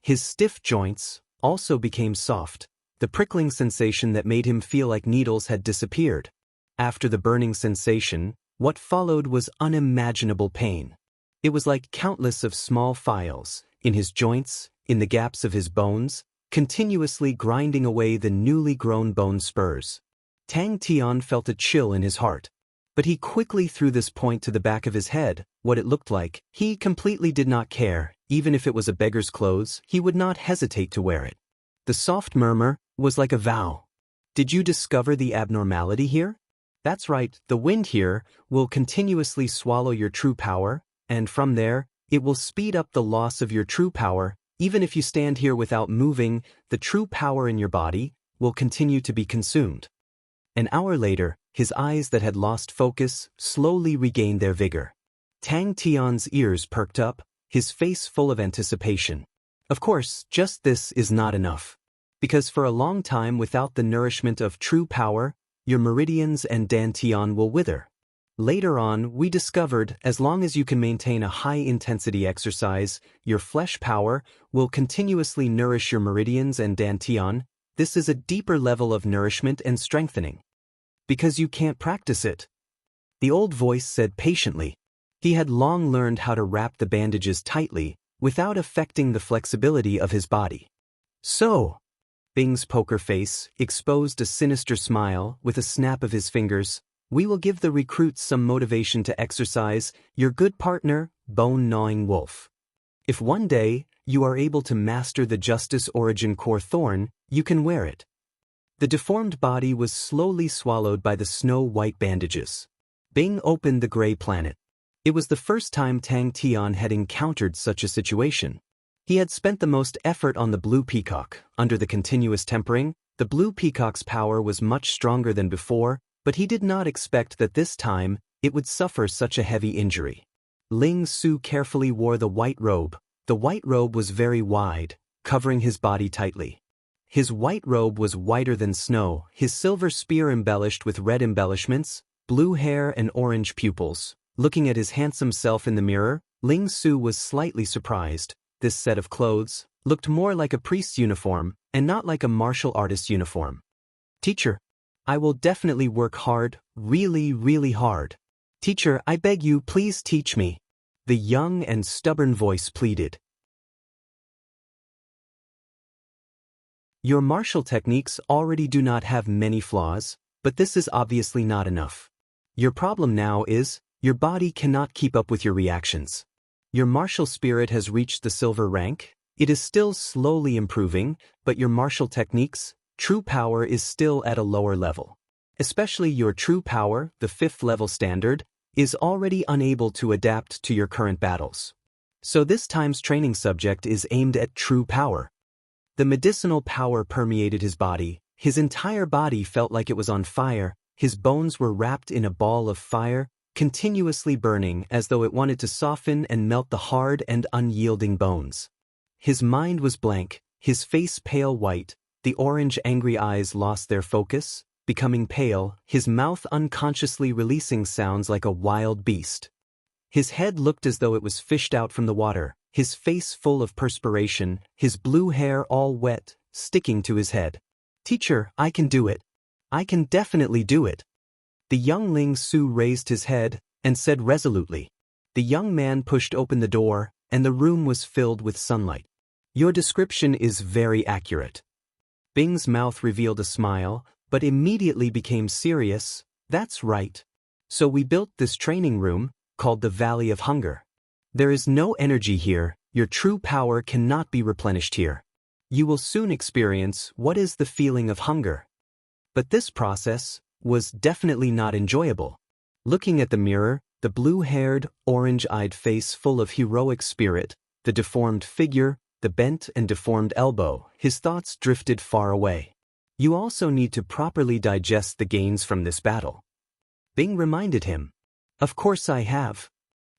His stiff joints also became soft. The prickling sensation that made him feel like needles had disappeared. After the burning sensation, what followed was unimaginable pain. It was like countless of small files, in his joints, in the gaps of his bones, continuously grinding away the newly grown bone spurs. Tang Tian felt a chill in his heart. But he quickly threw this point to the back of his head, what it looked like. He completely did not care. Even if it was a beggar's clothes, he would not hesitate to wear it. The soft murmur was like a vow. Did you discover the abnormality here? That's right, the wind here will continuously swallow your true power, and from there, it will speed up the loss of your true power. Even if you stand here without moving, the true power in your body will continue to be consumed. An hour later, his eyes that had lost focus slowly regained their vigor. Tang Tian's ears perked up, his face full of anticipation. Of course, just this is not enough. Because for a long time without the nourishment of true power, your meridians and dantian will wither. Later on, we discovered as long as you can maintain a high-intensity exercise, your flesh power will continuously nourish your meridians and dantian. This is a deeper level of nourishment and strengthening. Because you can't practice it. The old voice said patiently. He had long learned how to wrap the bandages tightly without affecting the flexibility of his body. So, Bing's poker face exposed a sinister smile with a snap of his fingers. We will give the recruits some motivation to exercise, your good partner, bone-gnawing wolf. If one day, you are able to master the Justice Origin Core Thorn, you can wear it. The deformed body was slowly swallowed by the snow-white bandages. Bing opened the gray planet. It was the first time Tang Tian had encountered such a situation. He had spent the most effort on the blue peacock. Under the continuous tempering, the blue peacock's power was much stronger than before, but he did not expect that this time, it would suffer such a heavy injury. Ling Su carefully wore the white robe. The white robe was very wide, covering his body tightly. His white robe was whiter than snow, his silver spear embellished with red embellishments, blue hair and orange pupils. Looking at his handsome self in the mirror, Ling Su was slightly surprised. This set of clothes looked more like a priest's uniform and not like a martial artist's uniform. Teacher, I will definitely work hard, really hard. Teacher, I beg you, please teach me. The young and stubborn voice pleaded. Your martial techniques already do not have many flaws, but this is obviously not enough. Your problem now is, your body cannot keep up with your reactions. Your martial spirit has reached the silver rank. It is still slowly improving, but your martial techniques, true power is still at a lower level. Especially your true power, the 5th level standard, is already unable to adapt to your current battles. So this time's training subject is aimed at true power. The medicinal power permeated his body. His entire body felt like it was on fire. His bones were wrapped in a ball of fire, continuously burning as though it wanted to soften and melt the hard and unyielding bones. His mind was blank, his face pale white, the orange angry eyes lost their focus, becoming pale, his mouth unconsciously releasing sounds like a wild beast. His head looked as though it was fished out from the water, his face full of perspiration, his blue hair all wet, sticking to his head. Teacher, I can do it. I can definitely do it. The young Ling Su raised his head and said resolutely. The young man pushed open the door, and the room was filled with sunlight. Your description is very accurate. Bing's mouth revealed a smile, but immediately became serious. That's right. So we built this training room, called the Valley of Hunger. There is no energy here, your true power cannot be replenished here. You will soon experience what is the feeling of hunger. But this process was definitely not enjoyable. Looking at the mirror, the blue-haired, orange-eyed face full of heroic spirit, the deformed figure, the bent and deformed elbow, his thoughts drifted far away. You also need to properly digest the gains from this battle. Bing reminded him. Of course I have.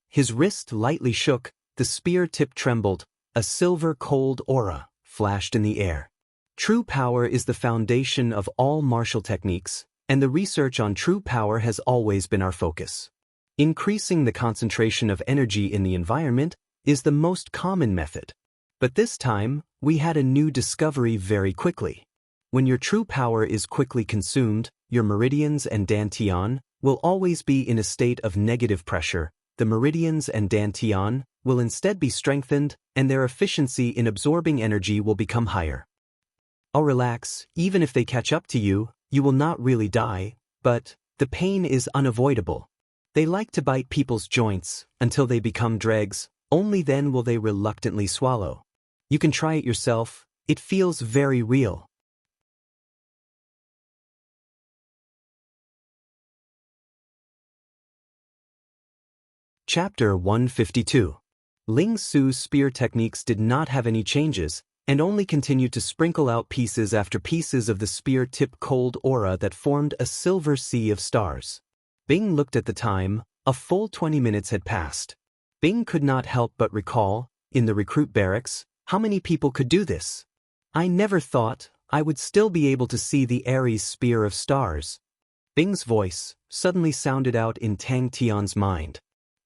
His wrist lightly shook, the spear tip trembled, a silver cold aura flashed in the air. True power is the foundation of all martial techniques, and the research on true power has always been our focus. Increasing the concentration of energy in the environment is the most common method. But this time, we had a new discovery very quickly. When your true power is quickly consumed, your meridians and dantian will always be in a state of negative pressure. The meridians and dantian will instead be strengthened, and their efficiency in absorbing energy will become higher. Oh, relax, even if they catch up to you, you will not really die, but the pain is unavoidable. They like to bite people's joints until they become dregs, only then will they reluctantly swallow. You can try it yourself, it feels very real. Chapter 152. Ling Su's spear techniques did not have any changes, and only continued to sprinkle out pieces after pieces of the spear-tip cold aura that formed a silver sea of stars. Bing looked at the time, a full 20 minutes had passed. Bing could not help but recall, in the recruit barracks, how many people could do this. I never thought I would still be able to see the Aries spear of stars. Bing's voice suddenly sounded out in Tang Tian's mind.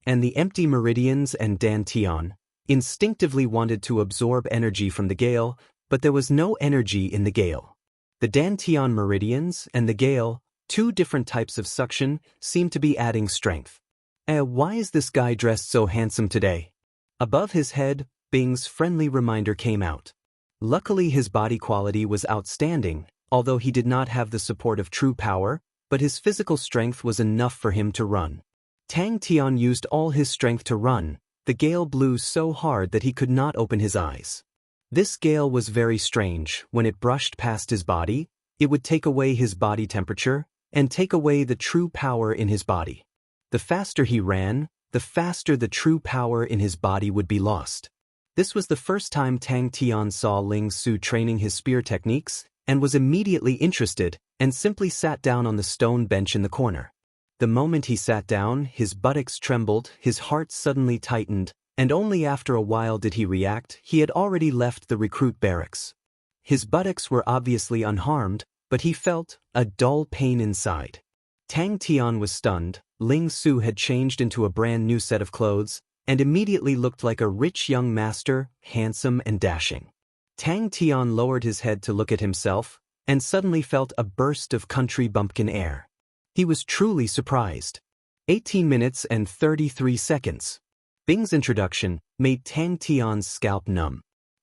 And the empty meridians and dantian instinctively wanted to absorb energy from the gale, but there was no energy in the gale. The dantian meridians and the gale, two different types of suction, seemed to be adding strength. Why is this guy dressed so handsome today? Above his head, Bing's friendly reminder came out. Luckily his body quality was outstanding, although he did not have the support of true power. but his physical strength was enough for him to run. Tang Tian used all his strength to run. The gale blew so hard that he could not open his eyes. This gale was very strange. When it brushed past his body, it would take away his body temperature and take away the true power in his body. The faster he ran, the faster the true power in his body would be lost. This was the first time Tang Tian saw Ling Su training his spear techniques and was immediately interested and simply sat down on the stone bench in the corner. The moment he sat down, his buttocks trembled, his heart suddenly tightened, and only after a while did he react. He had already left the recruit barracks. His buttocks were obviously unharmed, but he felt a dull pain inside. Tang Tian was stunned. Ling Su had changed into a brand new set of clothes and immediately looked like a rich young master, handsome and dashing. Tang Tian lowered his head to look at himself and suddenly felt a burst of country bumpkin air. He was truly surprised. 18 minutes and 33 seconds. Bing's introduction made Tang Tian's scalp numb.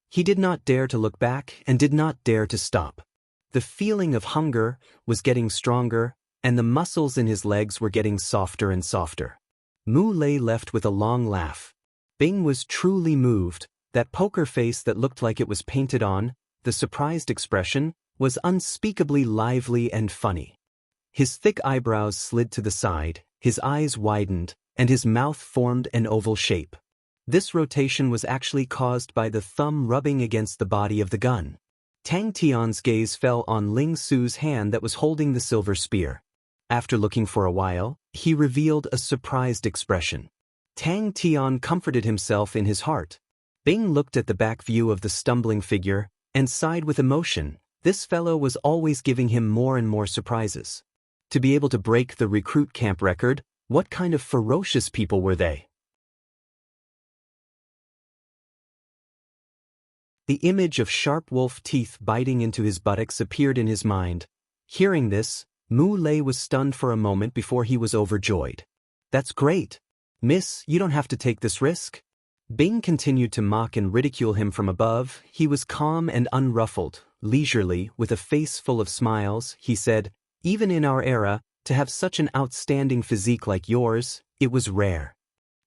He did not dare to look back and did not dare to stop. The feeling of hunger was getting stronger, and the muscles in his legs were getting softer and softer. Mu Lei left with a long laugh. Bing was truly moved. That poker face that looked like it was painted on, the surprised expression, was unspeakably lively and funny. His thick eyebrows slid to the side, his eyes widened, and his mouth formed an oval shape. This rotation was actually caused by the thumb rubbing against the body of the gun. Tang Tian's gaze fell on Ling Su's hand that was holding the silver spear. After looking for a while, he revealed a surprised expression. Tang Tian comforted himself in his heart. Bing looked at the back view of the stumbling figure and sighed with emotion. This fellow was always giving him more and more surprises. To be able to break the recruit camp record, what kind of ferocious people were they? The image of sharp wolf teeth biting into his buttocks appeared in his mind. Hearing this, Mu Lei was stunned for a moment before he was overjoyed. "That's great. Miss, you don't have to take this risk." Bing continued to mock and ridicule him from above. He was calm and unruffled, leisurely, with a face full of smiles. He said, "Even in our era, to have such an outstanding physique like yours, it was rare.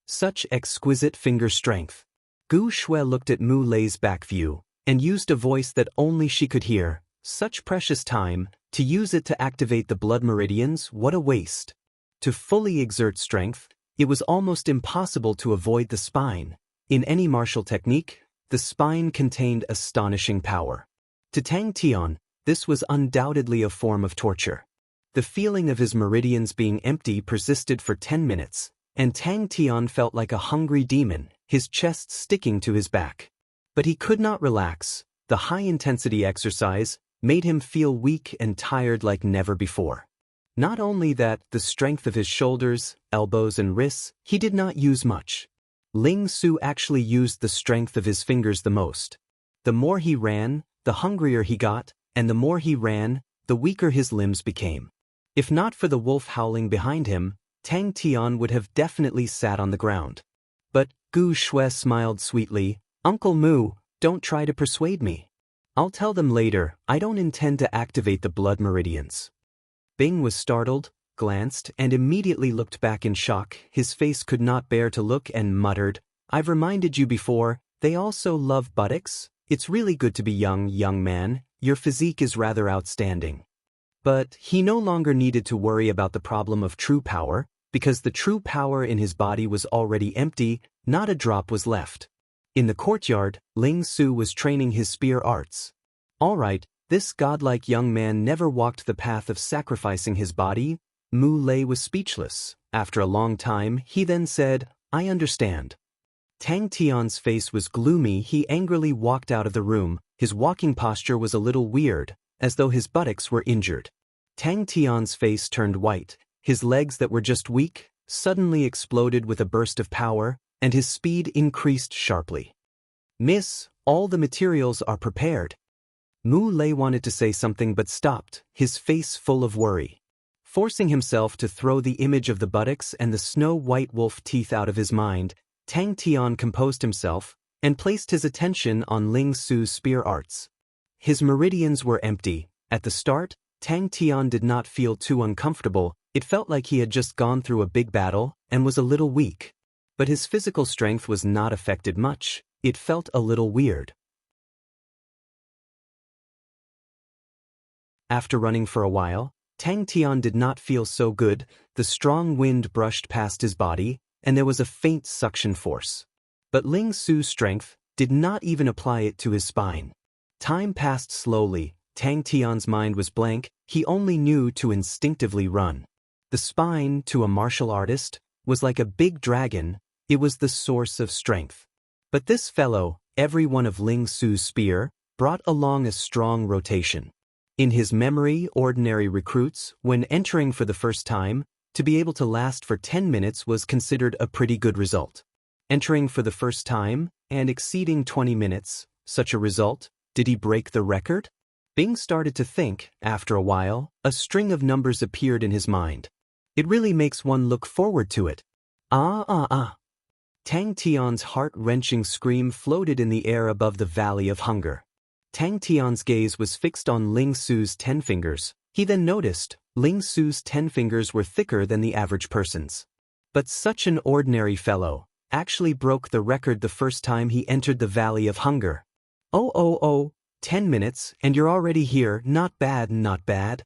Such exquisite finger strength." Gu Shui looked at Mu Lei's back view and used a voice that only she could hear. "Such precious time, to use it to activate the blood meridians, what a waste." To fully exert strength, it was almost impossible to avoid the spine. In any martial technique, the spine contained astonishing power. To Tang Tian, this was undoubtedly a form of torture. The feeling of his meridians being empty persisted for 10 minutes, and Tang Tian felt like a hungry demon, his chest sticking to his back. But he could not relax. The high-intensity exercise made him feel weak and tired like never before. Not only that, the strength of his shoulders, elbows and wrists, he did not use much. Ling Su actually used the strength of his fingers the most. The more he ran, the hungrier he got, and the more he ran, the weaker his limbs became. If not for the wolf howling behind him, Tang Tian would have definitely sat on the ground. But Gu Shui smiled sweetly. "Uncle Mu, don't try to persuade me. I'll tell them later. I don't intend to activate the blood meridians." Bing was startled, glanced, and immediately looked back in shock. His face could not bear to look and muttered, "I've reminded you before, they also love buttocks? It's really good to be young man. Your physique is rather outstanding." But he no longer needed to worry about the problem of true power, because the true power in his body was already empty. Not a drop was left. In the courtyard, Ling Su was training his spear arts. All right, this godlike young man never walked the path of sacrificing his body. Mu Lei was speechless. After a long time, he then said, "I understand." Tang Tian's face was gloomy. He angrily walked out of the room. His walking posture was a little weird, as though his buttocks were injured. Tang Tian's face turned white. His legs that were just weak suddenly exploded with a burst of power, and his speed increased sharply. "Miss, all the materials are prepared." Mu Lei wanted to say something but stopped, his face full of worry. Forcing himself to throw the image of the buttocks and the snow-white wolf teeth out of his mind, Tang Tian composed himself and placed his attention on Ling Su's spear arts. His meridians were empty. At the start, Tang Tian did not feel too uncomfortable. It felt like he had just gone through a big battle and was a little weak. But his physical strength was not affected much. It felt a little weird. After running for a while, Tang Tian did not feel so good. The strong wind brushed past his body, and there was a faint suction force. But Ling Su's strength did not even apply it to his spine. Time passed slowly. Tang Tian's mind was blank. He only knew to instinctively run. The spine, to a martial artist, was like a big dragon. It was the source of strength. But this fellow, every one of Ling Su's spear, brought along a strong rotation. In his memory, ordinary recruits, when entering for the first time, to be able to last for 10 minutes was considered a pretty good result. Entering for the first time, and exceeding 20 minutes, such a result, did he break the record? Bing started to think. After a while, a string of numbers appeared in his mind. It really makes one look forward to it. Tang Tian's heart-wrenching scream floated in the air above the Valley of Hunger. Tang Tian's gaze was fixed on Ling Su's 10 fingers. He then noticed Ling Su's 10 fingers were thicker than the average person's. But such an ordinary fellow actually broke the record the first time he entered the Valley of Hunger. 10 minutes, and you're already here. Not bad, not bad.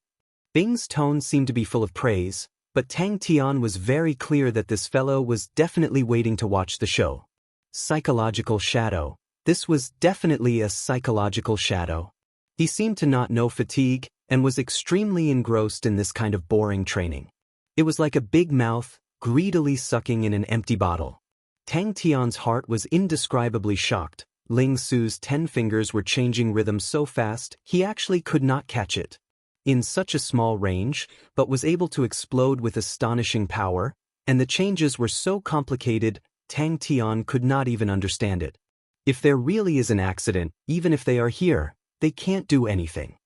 Bing's tone seemed to be full of praise, but Tang Tian was very clear that this fellow was definitely waiting to watch the show. Psychological shadow. This was definitely a psychological shadow. He seemed to not know fatigue and was extremely engrossed in this kind of boring training. It was like a big mouth greedily sucking in an empty bottle. Tang Tian's heart was indescribably shocked. Ling Su's 10 fingers were changing rhythm so fast he actually could not catch it. In such a small range, but was able to explode with astonishing power, and the changes were so complicated, Tang Tian could not even understand it. If there really is an accident, even if they are here, they can't do anything.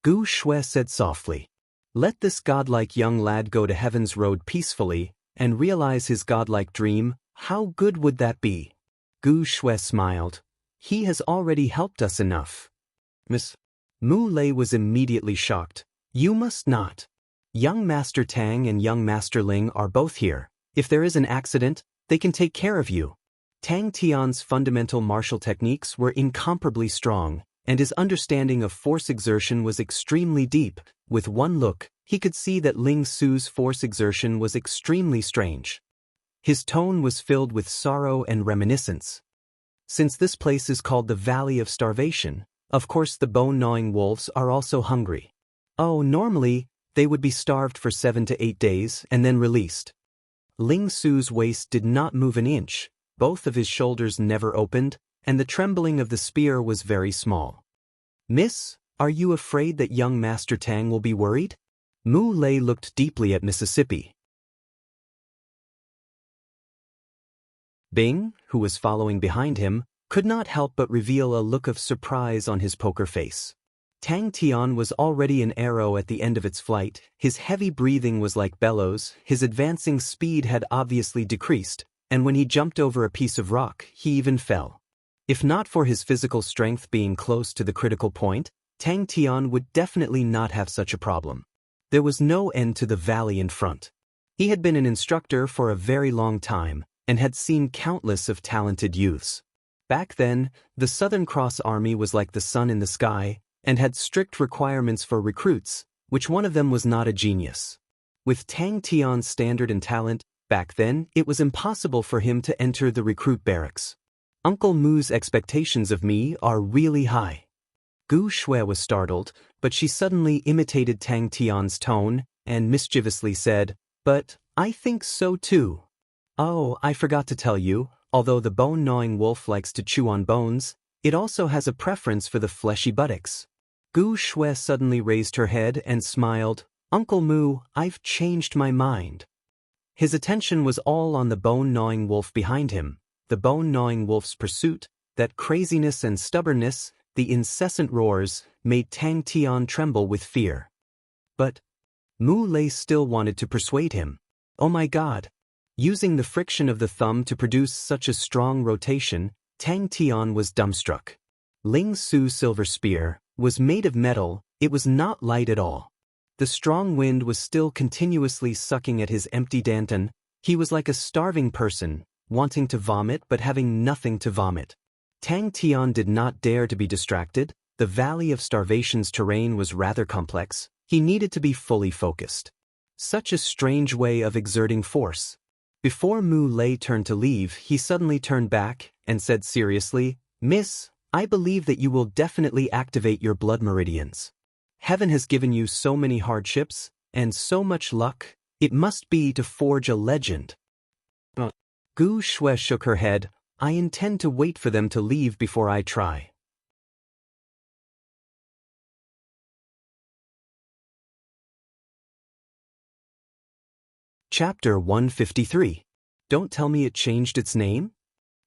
Gu Shui said softly. Let this godlike young lad go to heaven's road peacefully, and realize his godlike dream. How good would that be? Gu Shui smiled. He has already helped us enough. Miss Mu Lei was immediately shocked. You must not. Young Master Tang and young Master Ling are both here. If there is an accident, they can take care of you. Tang Tian's fundamental martial techniques were incomparably strong, and his understanding of force exertion was extremely deep. With one look, he could see that Ling Su's force exertion was extremely strange. His tone was filled with sorrow and reminiscence. Since this place is called the Valley of Starvation, of course the bone-gnawing wolves are also hungry. Oh, normally, they would be starved for 7 to 8 days and then released. Ling Su's waist did not move an inch. Both of his shoulders never opened, and the trembling of the spear was very small. Miss, are you afraid that young Master Tang will be worried? Mu Lei looked deeply at Mississippi. Bing, who was following behind him, could not help but reveal a look of surprise on his poker face. Tang Tian was already an arrow at the end of its flight. His heavy breathing was like bellows. His advancing speed had obviously decreased, and when he jumped over a piece of rock, he even fell. If not for his physical strength being close to the critical point, Tang Tian would definitely not have such a problem. There was no end to the valley in front. He had been an instructor for a very long time, and had seen countless of talented youths. Back then, the Southern Cross Army was like the sun in the sky, and had strict requirements for recruits, which one of them was not a genius. With Tang Tian's standard and talent, back then, it was impossible for him to enter the recruit barracks. Uncle Mu's expectations of me are really high. Gu Shui was startled, but she suddenly imitated Tang Tian's tone, and mischievously said, But I think so too. Oh, I forgot to tell you, although the bone-gnawing wolf likes to chew on bones, it also has a preference for the fleshy buttocks. Gu Shui suddenly raised her head and smiled. Uncle Mu, I've changed my mind. His attention was all on the bone-gnawing wolf behind him. The bone-gnawing wolf's pursuit, that craziness and stubbornness, the incessant roars, made Tang Tian tremble with fear. But Mu Lei still wanted to persuade him. Oh my God! Using the friction of the thumb to produce such a strong rotation, Tang Tian was dumbstruck. Ling Su's silver spear was made of metal. It was not light at all. The strong wind was still continuously sucking at his empty danton. He was like a starving person, wanting to vomit but having nothing to vomit. Tang Tian did not dare to be distracted. The Valley of Starvation's terrain was rather complex. He needed to be fully focused. Such a strange way of exerting force. Before Mu Lei turned to leave, he suddenly turned back and said seriously, "Miss, I believe that you will definitely activate your blood meridians. Heaven has given you so many hardships and so much luck. It must be to forge a legend." Gu Shui shook her head. "I intend to wait for them to leave before I try." Chapter 153. Don't tell me it changed its name?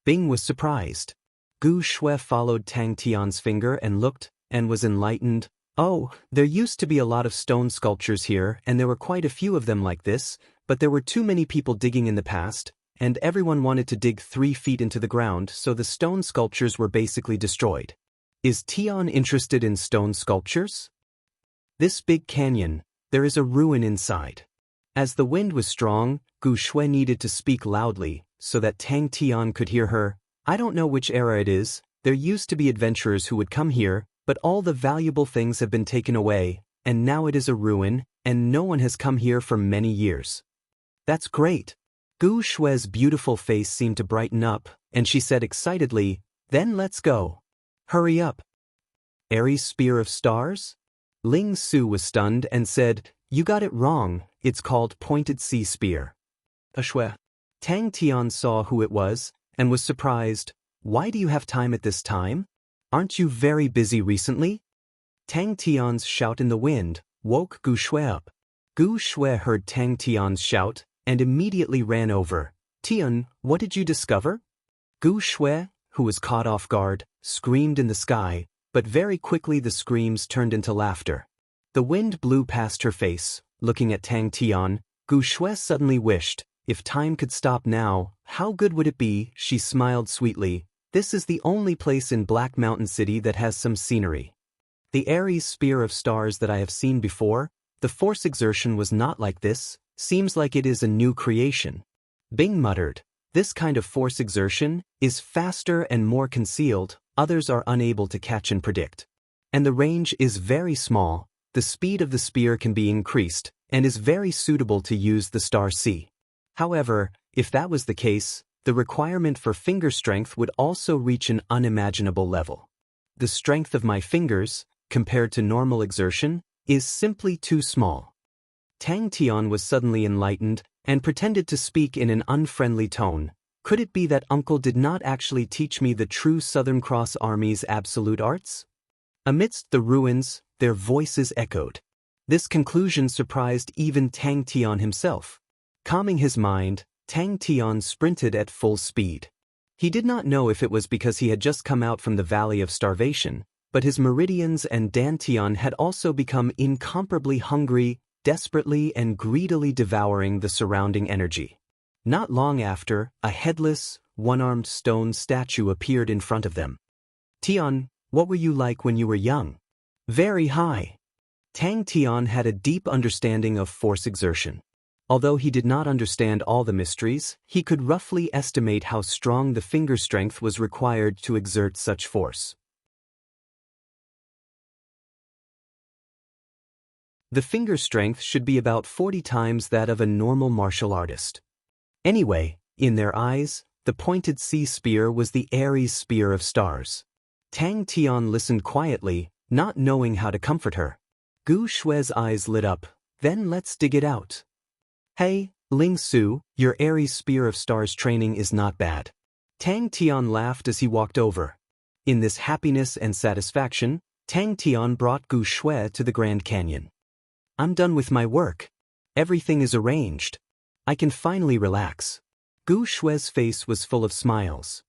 Bing was surprised. Gu Shui followed Tang Tian's finger and looked, and was enlightened. "Oh, there used to be a lot of stone sculptures here, and there were quite a few of them like this, but there were too many people digging in the past, and everyone wanted to dig 3 feet into the ground, so the stone sculptures were basically destroyed." Is Tian interested in stone sculptures? This big canyon, there is a ruin inside. As the wind was strong, Gu Shui needed to speak loudly, so that Tang Tian could hear her. "I don't know which era it is. There used to be adventurers who would come here, but all the valuable things have been taken away, and now it is a ruin, and no one has come here for many years." "That's great." Gu Shui's beautiful face seemed to brighten up, and she said excitedly, "Then let's go. Hurry up." Aries Spear of Stars? Ling Su was stunned and said, "You got it wrong, it's called Pointed Sea Spear." Shui. Tang Tian saw who it was, and was surprised. "Why do you have time at this time? Aren't you very busy recently?" Tang Tian's shout in the wind woke Gu Shui up. Gu Shui heard Tang Tian's shout, and immediately ran over. "Tian, what did you discover?" Gu Shui, who was caught off guard, screamed in the sky, but very quickly the screams turned into laughter. The wind blew past her face. Looking at Tang Tian, Gu Shui suddenly wished, if time could stop now, how good would it be? She smiled sweetly. "This is the only place in Black Mountain City that has some scenery. The Aries Spear of Stars that I have seen before, the force exertion was not like this. Seems like it is a new creation." Bing muttered, "This kind of force exertion is faster and more concealed, others are unable to catch and predict. And the range is very small, the speed of the spear can be increased, and is very suitable to use the star C. However, if that was the case, the requirement for finger strength would also reach an unimaginable level. The strength of my fingers, compared to normal exertion, is simply too small." Tang Tian was suddenly enlightened, and pretended to speak in an unfriendly tone. "Could it be that uncle did not actually teach me the true Southern Cross Army's absolute arts?" Amidst the ruins, their voices echoed. This conclusion surprised even Tang Tian himself. Calming his mind, Tang Tian sprinted at full speed. He did not know if it was because he had just come out from the Valley of Starvation, but his meridians and dantian had also become incomparably hungry, desperately and greedily devouring the surrounding energy. Not long after, a headless, one-armed stone statue appeared in front of them. "Tian, what were you like when you were young?" "Very high." Tang Tian had a deep understanding of force exertion. Although he did not understand all the mysteries, he could roughly estimate how strong the finger strength was required to exert such force. The finger strength should be about 40 times that of a normal martial artist. Anyway, in their eyes, the pointed sea spear was the Aries Spear of Stars. Tang Tian listened quietly, not knowing how to comfort her. Gu Shui's eyes lit up. "Then let's dig it out." "Hey, Ling Su, your Aries Spear of Stars training is not bad." Tang Tian laughed as he walked over. In this happiness and satisfaction, Tang Tian brought Gu Shui to the Grand Canyon. "I'm done with my work. Everything is arranged. I can finally relax." Gu Shui's face was full of smiles.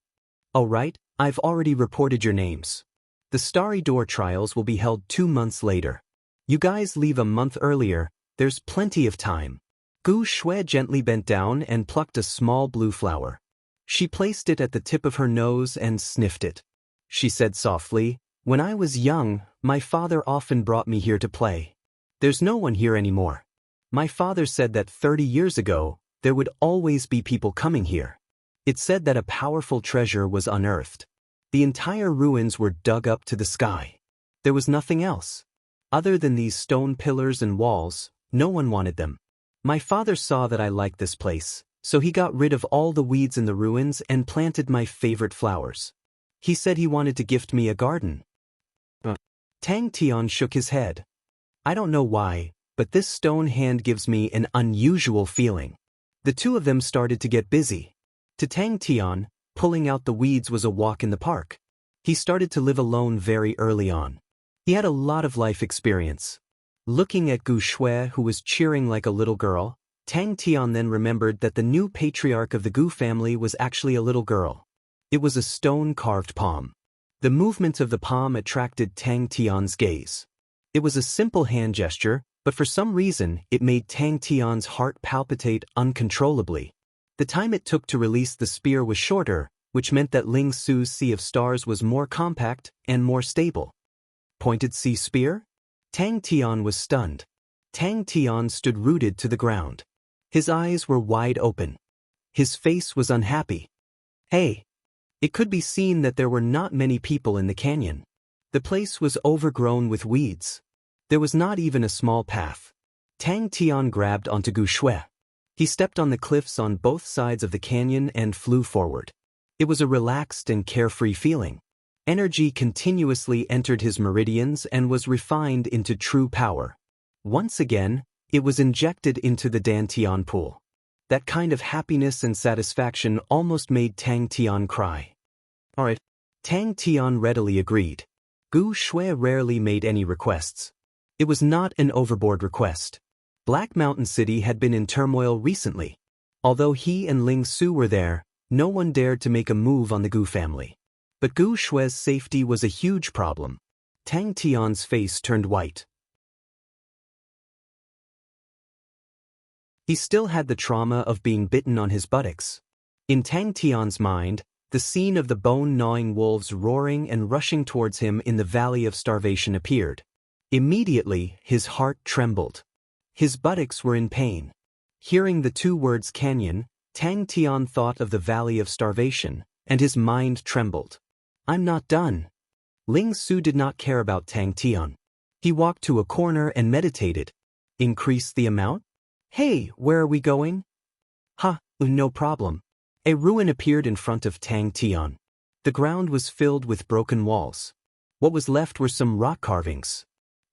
"All right, I've already reported your names. The Starry Door trials will be held 2 months later. You guys leave a month earlier, there's plenty of time." Gu Shui gently bent down and plucked a small blue flower. She placed it at the tip of her nose and sniffed it. She said softly, "When I was young, my father often brought me here to play. There's no one here anymore. My father said that 30 years ago, there would always be people coming here. It said that a powerful treasure was unearthed. The entire ruins were dug up to the sky. There was nothing else. Other than these stone pillars and walls, no one wanted them. My father saw that I liked this place, so he got rid of all the weeds in the ruins and planted my favorite flowers. He said he wanted to gift me a garden. Tang Tian shook his head. I don't know why, but this stone hand gives me an unusual feeling. The two of them started to get busy. To Tang Tian, pulling out the weeds was a walk in the park. He started to live alone very early on. He had a lot of life experience. Looking at Gu Shui, who was cheering like a little girl, Tang Tian then remembered that the new patriarch of the Gu family was actually a little girl. It was a stone-carved palm. The movement of the palm attracted Tang Tian's gaze. It was a simple hand gesture, but for some reason it made Tang Tian's heart palpitate uncontrollably. The time it took to release the spear was shorter, which meant that Ling Su's Sea of Stars was more compact and more stable. Pointed sea spear? Tang Tian was stunned. Tang Tian stood rooted to the ground. His eyes were wide open. His face was unhappy. Hey! It could be seen that there were not many people in the canyon. The place was overgrown with weeds. There was not even a small path. Tang Tian grabbed onto Gu Shui. He stepped on the cliffs on both sides of the canyon and flew forward. It was a relaxed and carefree feeling. Energy continuously entered his meridians and was refined into true power. Once again, it was injected into the Dantian pool. That kind of happiness and satisfaction almost made Tang Tian cry. Alright. Tang Tian readily agreed. Gu Shui rarely made any requests. It was not an overboard request. Black Mountain City had been in turmoil recently. Although he and Ling Su were there, no one dared to make a move on the Gu family. But Gu Shui's safety was a huge problem. Tang Tian's face turned white. He still had the trauma of being bitten on his buttocks. In Tang Tian's mind, the scene of the bone-gnawing wolves roaring and rushing towards him in the Valley of Starvation appeared. Immediately, his heart trembled. His buttocks were in pain. Hearing the two words canyon, Tang Tian thought of the Valley of Starvation, and his mind trembled. I'm not done. Ling Su did not care about Tang Tian. He walked to a corner and meditated. Increase the amount? Hey, where are we going? No problem. A ruin appeared in front of Tang Tian. The ground was filled with broken walls. What was left were some rock carvings.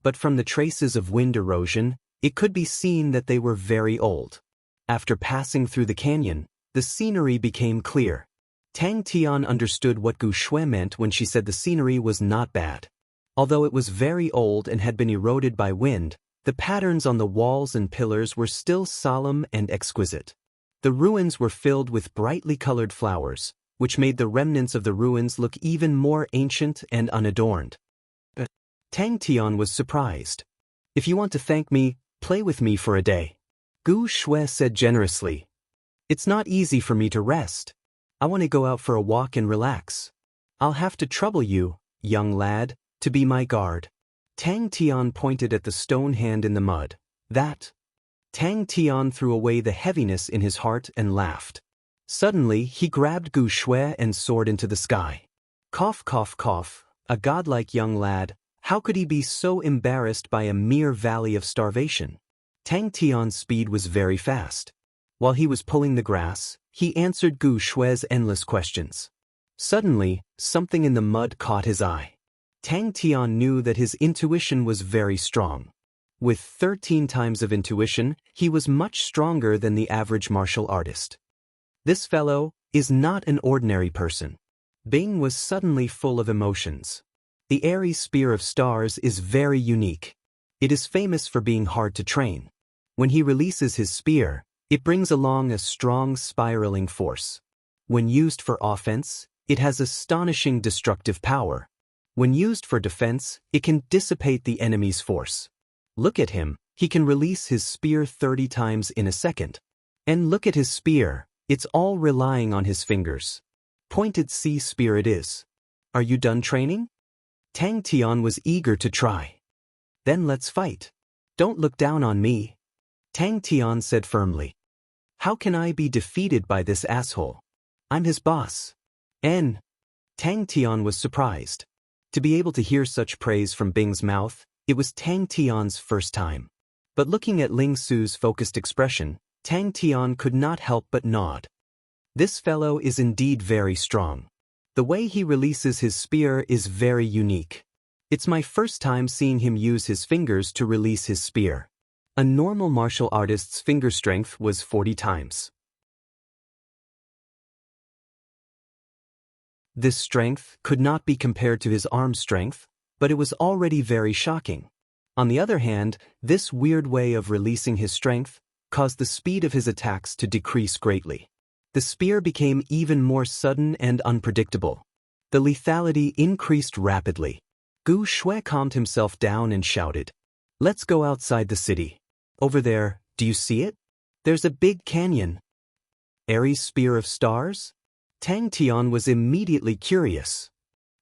But from the traces of wind erosion, it could be seen that they were very old. After passing through the canyon, the scenery became clear. Tang Tian understood what Gu Shui meant when she said the scenery was not bad. Although it was very old and had been eroded by wind, the patterns on the walls and pillars were still solemn and exquisite. The ruins were filled with brightly colored flowers, which made the remnants of the ruins look even more ancient and unadorned. Tang Tian was surprised. If you want to thank me, play with me for a day. Gu Shui said generously. It's not easy for me to rest. I want to go out for a walk and relax. I'll have to trouble you, young lad, to be my guard. Tang Tian pointed at the stone hand in the mud. That. Tang Tian threw away the heaviness in his heart and laughed. Suddenly, he grabbed Gu Shui and soared into the sky. Cough, cough, cough, a godlike young lad, how could he be so embarrassed by a mere Valley of Starvation? Tang Tian's speed was very fast. While he was pulling the grass, he answered Gu Shui's endless questions. Suddenly, something in the mud caught his eye. Tang Tian knew that his intuition was very strong. With 13 times of intuition, he was much stronger than the average martial artist. This fellow is not an ordinary person. Bing was suddenly full of emotions. The Aries Spear of Stars is very unique. It is famous for being hard to train. When he releases his spear, it brings along a strong spiraling force. When used for offense, it has astonishing destructive power. When used for defense, it can dissipate the enemy's force. Look at him, he can release his spear 30 times in a second. And look at his spear, it's all relying on his fingers. Pointed sea spear it is. Are you done training? Tang Tian was eager to try. Then let's fight. Don't look down on me, Tang Tian said firmly. How can I be defeated by this asshole? I'm his boss. Tang Tian was surprised. To be able to hear such praise from Bing's mouth, it was Tang Tian's first time. But looking at Ling Su's focused expression, Tang Tian could not help but nod. This fellow is indeed very strong. The way he releases his spear is very unique. It's my first time seeing him use his fingers to release his spear. A normal martial artist's finger strength was 40 times. This strength could not be compared to his arm strength, but it was already very shocking. On the other hand, this weird way of releasing his strength caused the speed of his attacks to decrease greatly. The spear became even more sudden and unpredictable. The lethality increased rapidly. Gu Shui calmed himself down and shouted, "Let's go outside the city. Over there, do you see it? There's a big canyon." Ares' Spear of Stars? Tang Tian was immediately curious.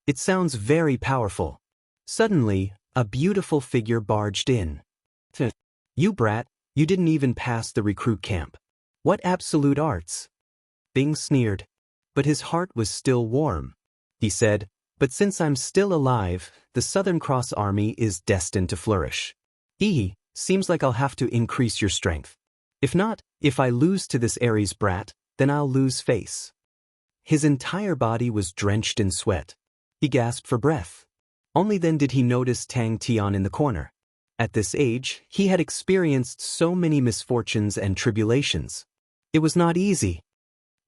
It sounds very powerful. Suddenly, a beautiful figure barged in. "You brat, you didn't even pass the recruit camp. What absolute arts?" Bing sneered. But his heart was still warm. He said, "But since I'm still alive, the Southern Cross Army is destined to flourish. Seems like I'll have to increase your strength. If not, if I lose to this Ares brat, then I'll lose face." His entire body was drenched in sweat. He gasped for breath. Only then did he notice Tang Tian in the corner. At this age, he had experienced so many misfortunes and tribulations. It was not easy.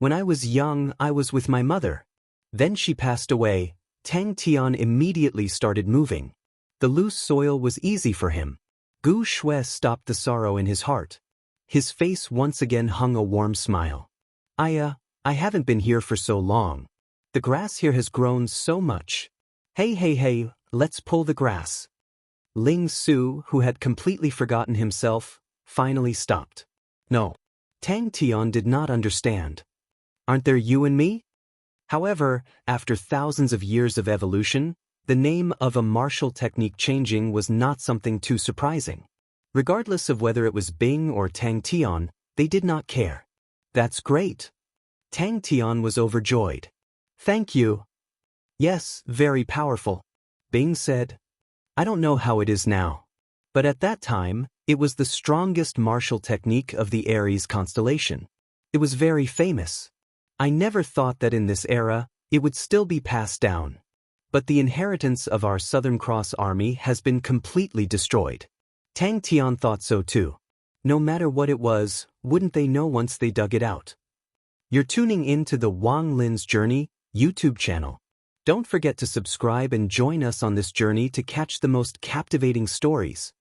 "When I was young, I was with my mother. Then she passed away." Tang Tian immediately started moving. The loose soil was easy for him. Gu Shui stopped the sorrow in his heart. His face once again hung a warm smile. I haven't been here for so long. The grass here has grown so much. Hey, let's pull the grass." Ling Su, who had completely forgotten himself, finally stopped. "No." Tang Tian did not understand. "Aren't there you and me?" However, after thousands of years of evolution, the name of a martial technique changing was not something too surprising. Regardless of whether it was Bing or Tang Tian, they did not care. "That's great." Tang Tian was overjoyed. "Thank you." "Yes, very powerful," Bing said. "I don't know how it is now. But at that time, it was the strongest martial technique of the Aries constellation. It was very famous. I never thought that in this era, it would still be passed down. But the inheritance of our Southern Cross Army has been completely destroyed." Tang Tian thought so too. No matter what it was, wouldn't they know once they dug it out? You're tuning in to the Wang Lin's Journey YouTube channel. Don't forget to subscribe and join us on this journey to catch the most captivating stories.